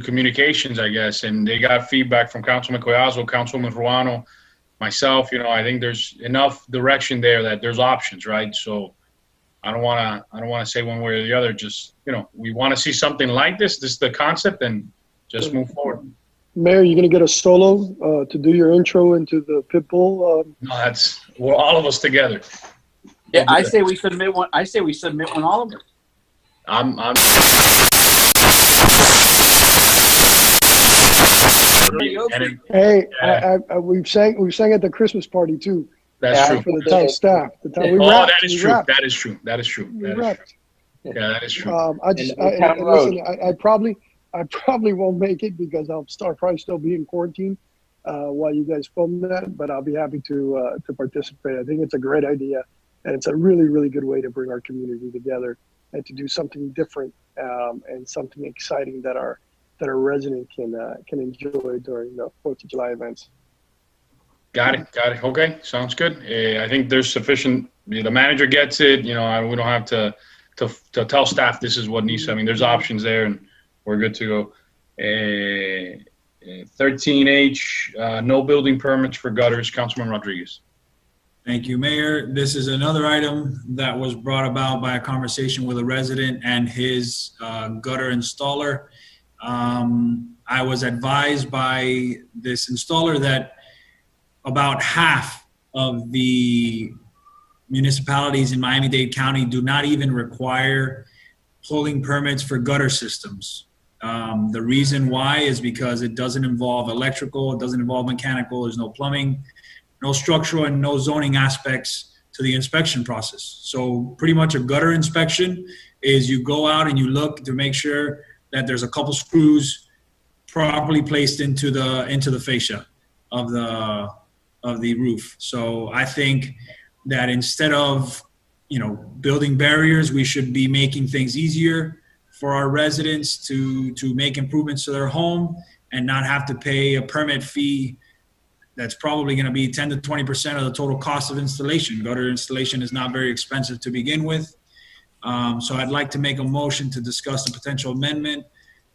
communications, I guess. And they got feedback from Councilman Collazo, Councilwoman Ruano, myself. I think there's enough direction there that there's options, right? So I don't want to say one way or the other. Just, we want to see something like this. This is the concept, and just move forward. Mayor, you're going to get a solo to do your intro into the Pitbull. No, we're all of us together. Yeah, I say we submit one. I say we submit one, all of us. Hey, yeah. we sang at the Christmas party too. That's true. For the town staff. That is true. That is true. That is true. Yeah, that is true. I probably won't make it because I'll probably still be in quarantine while you guys film that. But I'll be happy to participate. I think it's a great idea, and it's a really, really good way to bring our community together and to do something different and something exciting that our resident can enjoy during the 4th of July events. Got it. Okay, sounds good. I think there's sufficient. The manager gets it. We don't have to tell staff this is what needs. There's options there, and We're good to go. 13H, no building permits for gutters. Councilman Rodriguez. Thank you, Mayor. This is another item that was brought about by a conversation with a resident and his gutter installer. I was advised by this installer that about half of the municipalities in Miami-Dade County do not even require pulling permits for gutter systems. The reason why is because it doesn't involve electrical, it doesn't involve mechanical, there's no plumbing, no structural and no zoning aspects to the inspection process. So pretty much a gutter inspection is you go out and you look to make sure that there's a couple screws properly placed into the fascia of the roof. So I think that instead of, building barriers, we should be making things easier for our residents to make improvements to their home and not have to pay a permit fee that's probably going to be 10 to 20% of the total cost of installation. Gutter installation is not very expensive to begin with. So I'd like to make a motion to discuss a potential amendment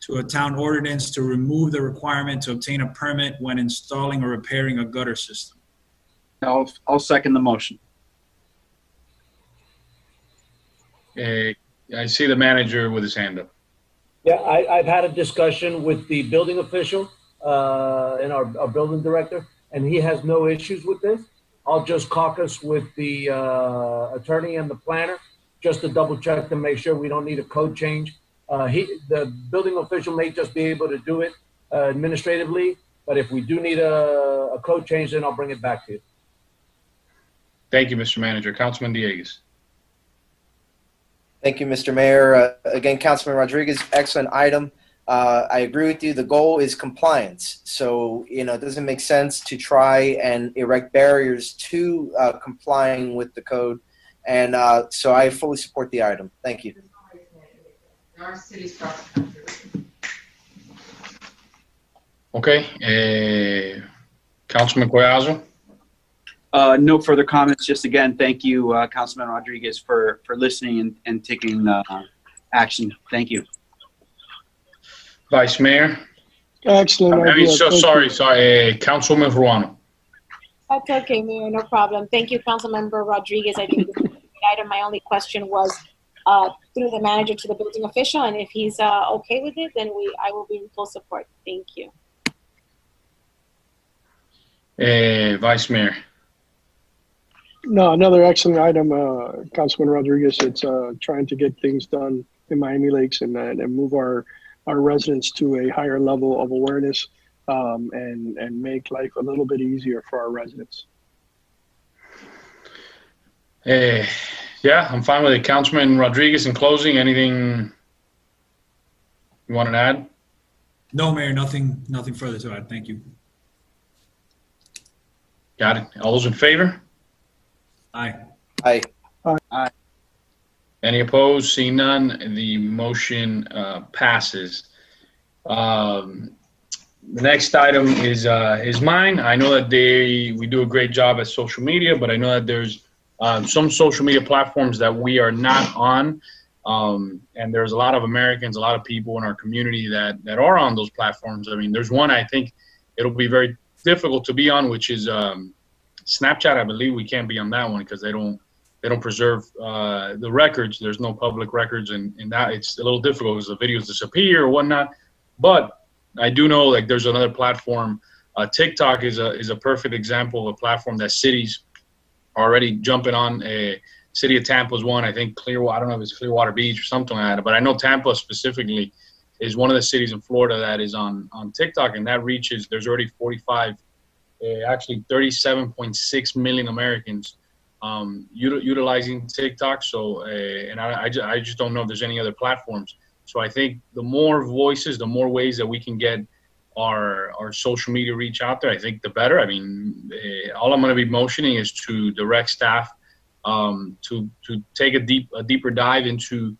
to a town ordinance to remove the requirement to obtain a permit when installing or repairing a gutter system. I'll second the motion. I see the manager with his hand up. Yeah, I've had a discussion with the building official and our building director, and he has no issues with this. I'll just caucus with the attorney and the planner just to double check to make sure we don't need a code change. The building official may just be able to do it administratively, but if we do need a code change, then I'll bring it back to you. Thank you, Mr. Manager. Councilman Dieguez. Thank you, Mr. Mayor. Again, Councilman Rodriguez, excellent item. I agree with you. The goal is compliance. So, it doesn't make sense to try and erect barriers to complying with the code. And so I fully support the item. Thank you. Okay. Councilman Collazo. No further comments. Just again, thank you, Councilman Rodriguez, for listening and taking action. Thank you. Vice Mayor. Excellent. Sorry. Councilman Ruano. That's okay, Mayor. No problem. Thank you, Councilmember Rodriguez. I think this is a good item. My only question was through the manager to the building official, and if he's okay with it, then I will be in full support. Thank you. Vice Mayor. No, another excellent item, Councilman Rodriguez. It's trying to get things done in Miami Lakes and move our residents to a higher level of awareness and make life a little bit easier for our residents. Yeah, I'm fine with it. Councilman Rodriguez, in closing, anything you want to add? No, Mayor, nothing further to add. Thank you. Got it. All those in favor? Aye. Aye. Aye. Any opposed? Seeing none, the motion passes. The next item is mine. I know that we do a great job at social media, but I know that there's some social media platforms that we are not on. And there's a lot of Americans, a lot of people in our community that are on those platforms. I mean, there's one I think it'll be very difficult to be on, which is Snapchat. I believe we can't be on that one because they don't preserve the records. There's no public records, and that it's a little difficult because the videos disappear or whatnot. But I do know like there's another platform. TikTok is a perfect example of a platform that cities are already jumping on. City of Tampa is one. I think Clearwater. I don't know if it's Clearwater Beach or something like that, but I know Tampa specifically is one of the cities in Florida that is on TikTok, and that reaches. There's already 37.6 million Americans utilizing TikTok. So, and I just don't know if there's any other platforms. So I think the more voices, the more ways that we can get our social media reach out there, I think the better. I mean, all I'm going to be motioning is to direct staff to take a deeper dive into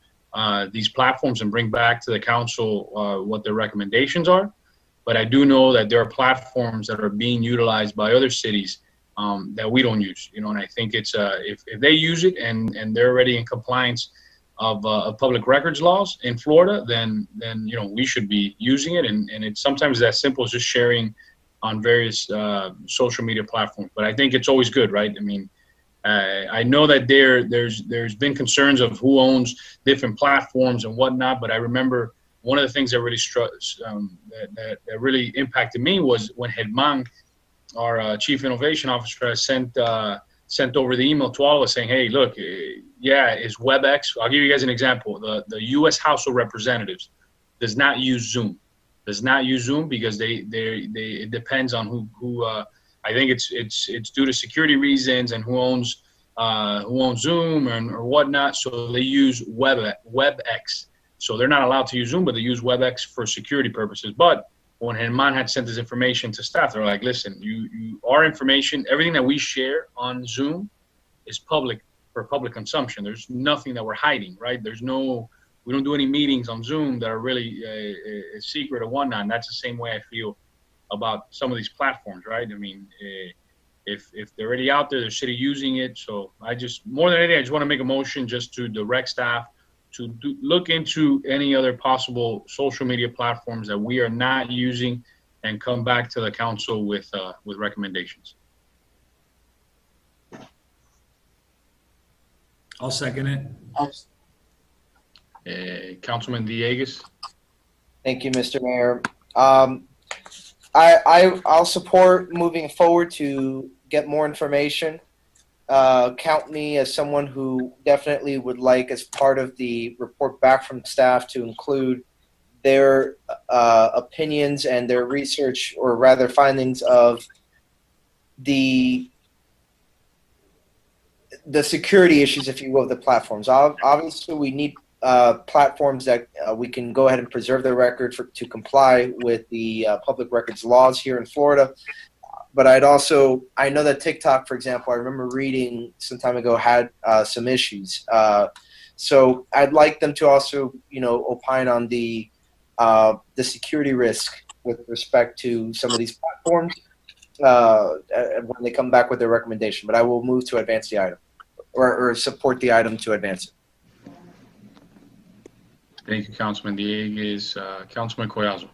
these platforms and bring back to the council what their recommendations are. But I do know that there are platforms that are being utilized by other cities that we don't use, and I think it's if they use it and they're already in compliance, of public records laws in Florida, then we should be using it. And it's sometimes as simple as just sharing on various social media platforms. But I think it's always good, right? I mean, I know that there's been concerns of who owns different platforms and whatnot, but I remember one of the things that really that really impacted me was when Germán, our Chief Innovation Officer, sent over the email to all of us saying, "Hey, look, is WebEx." I'll give you guys an example. The U.S. House of Representatives does not use Zoom. Does not use Zoom because it depends on who. I think it's due to security reasons and who owns Zoom or whatnot. So they use WebEx. So they're not allowed to use Zoom, but they use WebEx for security purposes. But when Germán had sent this information to staff, they're like, listen, our information, everything that we share on Zoom is public for public consumption. There's nothing that we're hiding, right? We don't do any meetings on Zoom that are really a secret or whatnot. And that's the same way I feel about some of these platforms, right? I mean, if they're already out there, they're city using it. So more than anything, I just want to make a motion just to direct staff to look into any other possible social media platforms that we are not using and come back to the council with recommendations. I'll second it. Councilman Dieguez. Thank you, Mr. Mayor. I'll support moving forward to get more information. Count me as someone who definitely would like, as part of the report back from staff, to include their opinions and their research, or rather findings of the security issues, if you will, of the platforms. Obviously, we need platforms that we can go ahead and preserve their record to comply with the public records laws here in Florida. But I know that TikTok, for example, I remember reading some time ago, had some issues. So I'd like them to also, opine on the security risk with respect to some of these platforms when they come back with their recommendation. But I will move to advance the item, or support the item to advance it. Thank you, Councilman Dieguez. Councilman Collazo.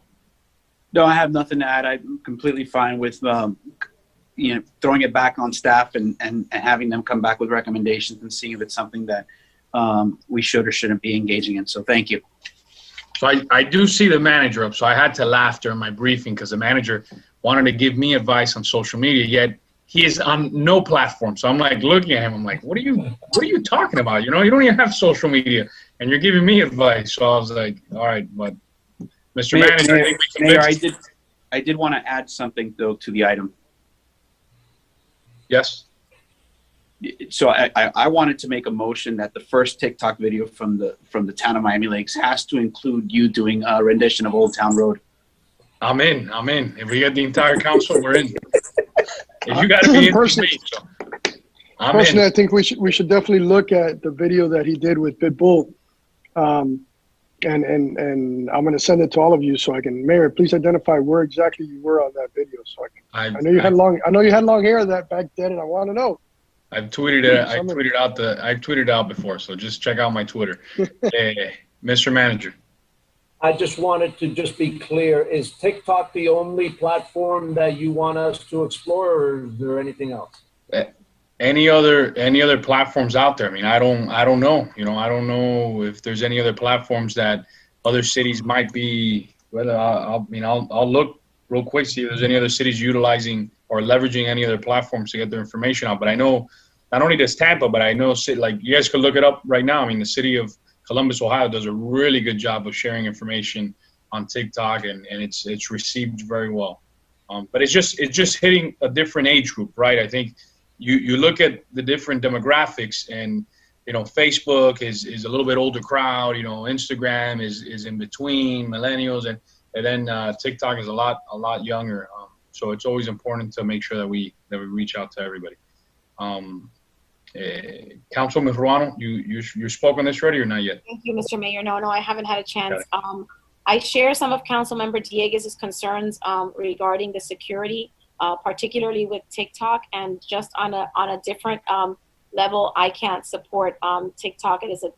No, I have nothing to add. I'm completely fine with throwing it back on staff and having them come back with recommendations and seeing if it's something that we should or shouldn't be engaging in. So thank you. So I do see the manager up, so I had to laugh during my briefing because the manager wanted to give me advice on social media, yet he is on no platform. So I'm like looking at him, I'm like, what are you talking about? You don't even have social media and you're giving me advice. So I was like, all right, but Mr. Manager, I think we Mayor, I did want to add something though to the item. Yes. So I wanted to make a motion that the first TikTok video from the town of Miami Lakes has to include you doing a rendition of Old Town Road. I'm in. If we get the entire council, we're in. If you got to be in for me, so personally, I think we should definitely look at the video that he did with Pitbull. And I'm going to send it to all of you so I can. Mayor, please identify where exactly you were on that video, so I can. I know you had long hair that back then, and I want to know. I've tweeted it. I've tweeted out before, so just check out my Twitter. Mr. Manager. I just wanted to be clear. Is TikTok the only platform that you want us to explore, or is there anything else? Any other platforms out there? I mean, I don't know. I don't know if there's any other platforms that other cities might be. Whether I'll look real quick, see if there's any other cities utilizing or leveraging any other platforms to get their information out. But I know not only does Tampa, but I know like you guys could look it up right now. I mean, the city of Columbus, Ohio, does a really good job of sharing information on TikTok, and it's received very well. But it's just hitting a different age group, right? I think. You look at the different demographics, and Facebook is a little bit older crowd. Instagram is in between millennials, and then TikTok is a lot younger. So it's always important to make sure that we reach out to everybody. Councilman Ruano, you spoke on this already or not yet? Thank you, Mr. Mayor. No, I haven't had a chance. I share some of Councilmember Dieguez's concerns regarding the security. Particularly with TikTok, and just on a different level, I can't support TikTok. It is a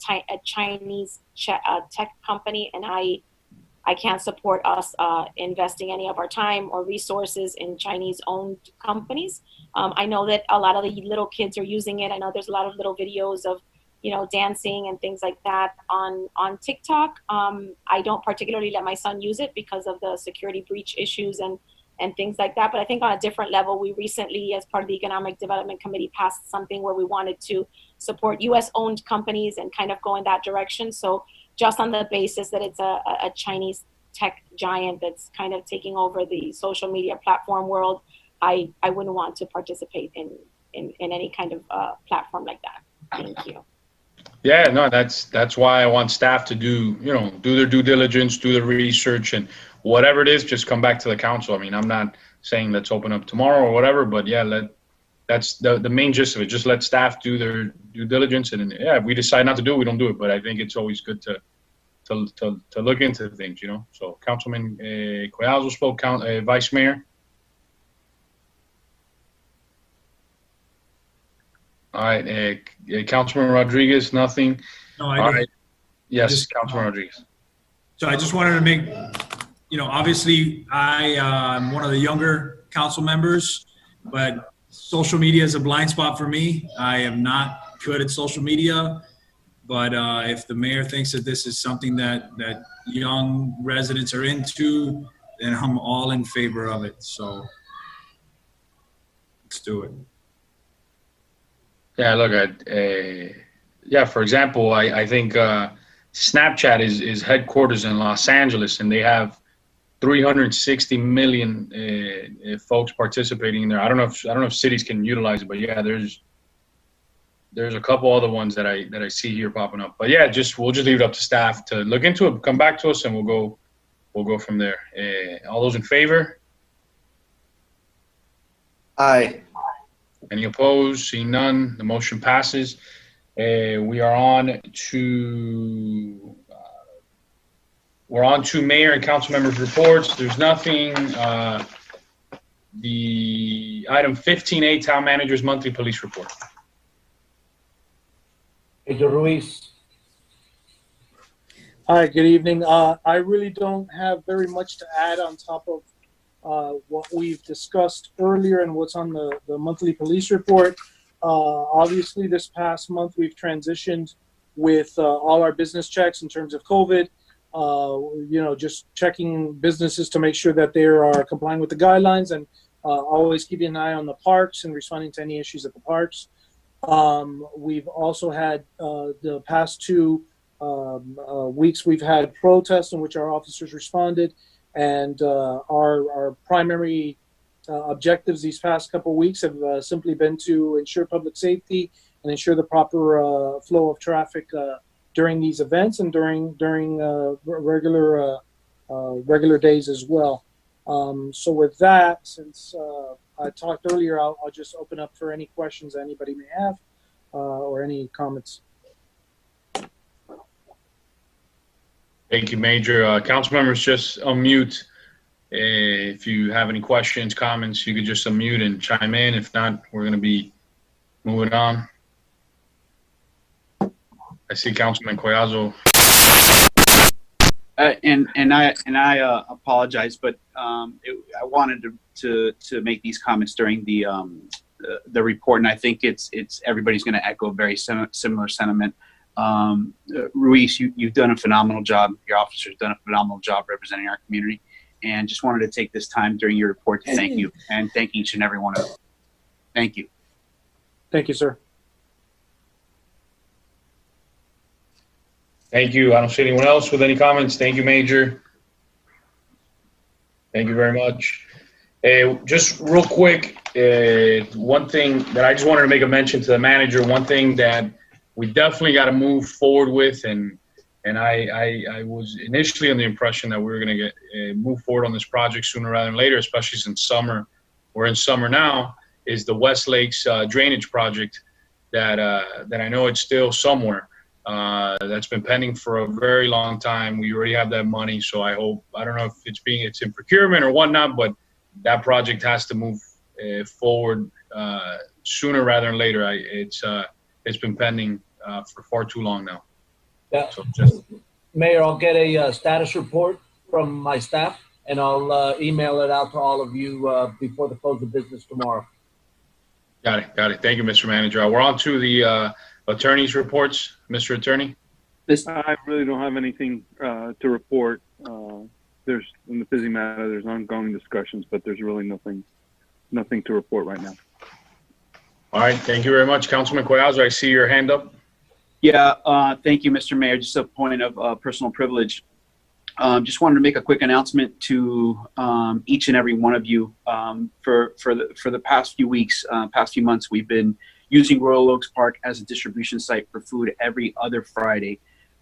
Chinese tech company, and I can't support us investing any of our time or resources in Chinese-owned companies. I know that a lot of the little kids are using it. I know there's a lot of little videos of, dancing and things like that on TikTok. I don't particularly let my son use it because of the security breach issues and things like that. But I think on a different level, we recently, as part of the Economic Development Committee, passed something where we wanted to support U.S.-owned companies and kind of go in that direction. So just on the basis that it's a Chinese tech giant that's kind of taking over the social media platform world, I wouldn't want to participate in any kind of platform like that. Thank you. Yeah, no, that's why I want staff to do their due diligence, do the research, and whatever it is, just come back to the council. I mean, I'm not saying let's open up tomorrow or whatever, but yeah, that's the main gist of it. Just let staff do their due diligence, and yeah, if we decide not to do it, we don't do it. But I think it's always good to look into things, So Councilman Collazo spoke, Vice Mayor. All right, Councilman Rodriguez, nothing. No, I All don't. right. Yes, Councilman Rodriguez. So I just wanted to make, obviously I'm one of the younger council members, but social media is a blind spot for me. I am not good at social media, but if the mayor thinks that this is something that young residents are into, then I'm all in favor of it. So let's do it. Yeah, look, for example, I think Snapchat is headquarters in Los Angeles, and they have 360 million folks participating in there. I don't know if cities can utilize it, but yeah, there's a couple other ones that I see here popping up. But yeah, we'll just leave it up to staff to look into it, come back to us, and we'll go from there. All those in favor? Aye. Any opposed? Seeing none, the motion passes. We are on to mayor and council members' reports. There's nothing. The item 15A, town manager's monthly police report. Pedro Ruiz. Hi, good evening. I really don't have very much to add on top of what we've discussed earlier and what's on the monthly police report. Obviously, this past month, we've transitioned with all our business checks in terms of COVID, just checking businesses to make sure that they are complying with the guidelines and always keeping an eye on the parks and responding to any issues at the parks. We've also had the past 2 weeks, we've had protests in which our officers responded. And our primary objectives these past couple of weeks have simply been to ensure public safety and ensure the proper flow of traffic during these events and during regular days as well. So with that, since I talked earlier, I'll just open up for any questions that anybody may have or any comments. Thank you, Major. Council members, just unmute. If you have any questions, comments, you could just unmute and chime in. If not, we're going to be moving on. I see Councilman Collazo. And I apologize, but I wanted to make these comments during the report, and I think it's everybody's going to echo a very similar sentiment. Ruiz, you've done a phenomenal job. Your officers done a phenomenal job representing our community, and just wanted to take this time during your report to thank you and thank each and every one of you. Thank you. Thank you, sir. Thank you. I don't see anyone else with any comments. Thank you, Major. Thank you very much. Just real quick, one thing that I just wanted to make a mention to the manager, one thing that we definitely got to move forward with, and I was initially on the impression that we were going to move forward on this project sooner rather than later, especially since summer. We're in summer now, is the West Lakes drainage project that I know it's still somewhere. That's been pending for a very long time. We already have that money, so I don't know if it's in procurement or whatnot, but that project has to move forward sooner rather than later. it's been pending for far too long now. Yeah. So just Mayor, I'll get a status report from my staff, and I'll email it out to all of you before the close of business tomorrow. got it. Thank you, Mr. Manager. We're on to the attorney's reports. Mr. Attorney? I really don't have anything to report. There's, in the busy matter, there's ongoing discussions, but there's really nothing to report right now. All right. Thank you very much. Councilman Collazo, I see your hand up. Yeah, thank you, Mr. Mayor. Just a point of personal privilege. Just wanted to make a quick announcement to each and every one of you. For the past few weeks, past few months, we've been using Royal Oaks Park as a distribution site for food every other Friday.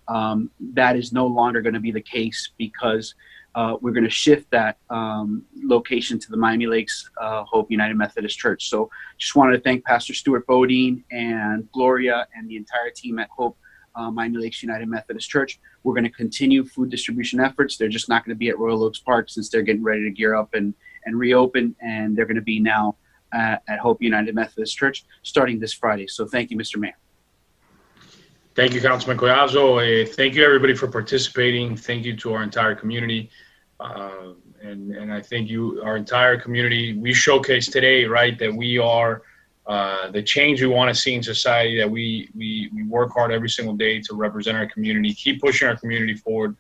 That is no longer going to be the case because we're going to shift that location to the Miami Lakes Hope United Methodist Church. So just wanted to thank Pastor Stuart Bodine and Gloria and the entire team at Hope Miami Lakes United Methodist Church. We're going to continue food distribution efforts. They're just not going to be at Royal Oaks Park since they're getting ready to gear up and reopen, and they're going to be now at Hope United Methodist Church starting this Friday. So thank you, Mr. Mayor. Thank you, Councilman Collazo. Thank you, everybody, for participating. Thank you to our entire community. And I thank you, our entire community. We showcased today, right, that we are the change we want to see in society, that we work hard every single day to represent our community, keep pushing our community forward.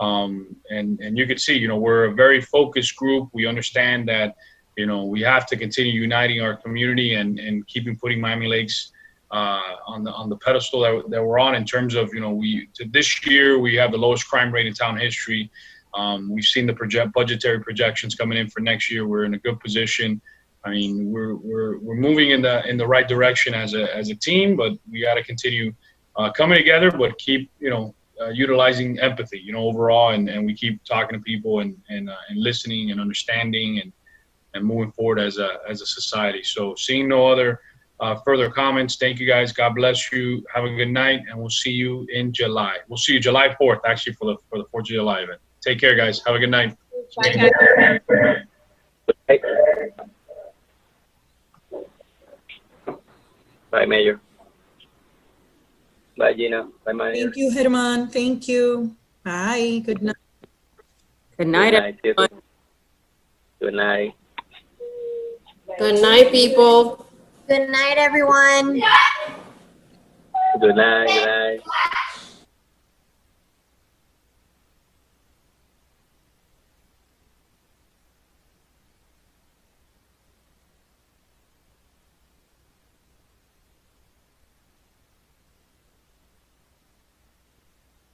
And you can see, we're a very focused group. We understand that, we have to continue uniting our community and keeping putting Miami Lakes on the pedestal that we're on in terms of, this year we have the lowest crime rate in town history. We've seen the budgetary projections coming in for next year. We're in a good position. I mean, we're moving in the right direction as a team, but we got to continue coming together, but keep utilizing empathy, overall, and we keep talking to people and listening and understanding and moving forward as a society. So, seeing no other further comments, thank you guys. God bless you. Have a good night, and we'll see you in July. We'll see you July 4th, actually, for the 4th of July event. Take care, guys. Have a good night. Bye, Mayor. Bye, Gina. Bye, Mayor. Thank you, Herman. Thank you. Bye. Good night. Good night, everyone. Good night. Good night, people. Good night, everyone. Good night. Good night.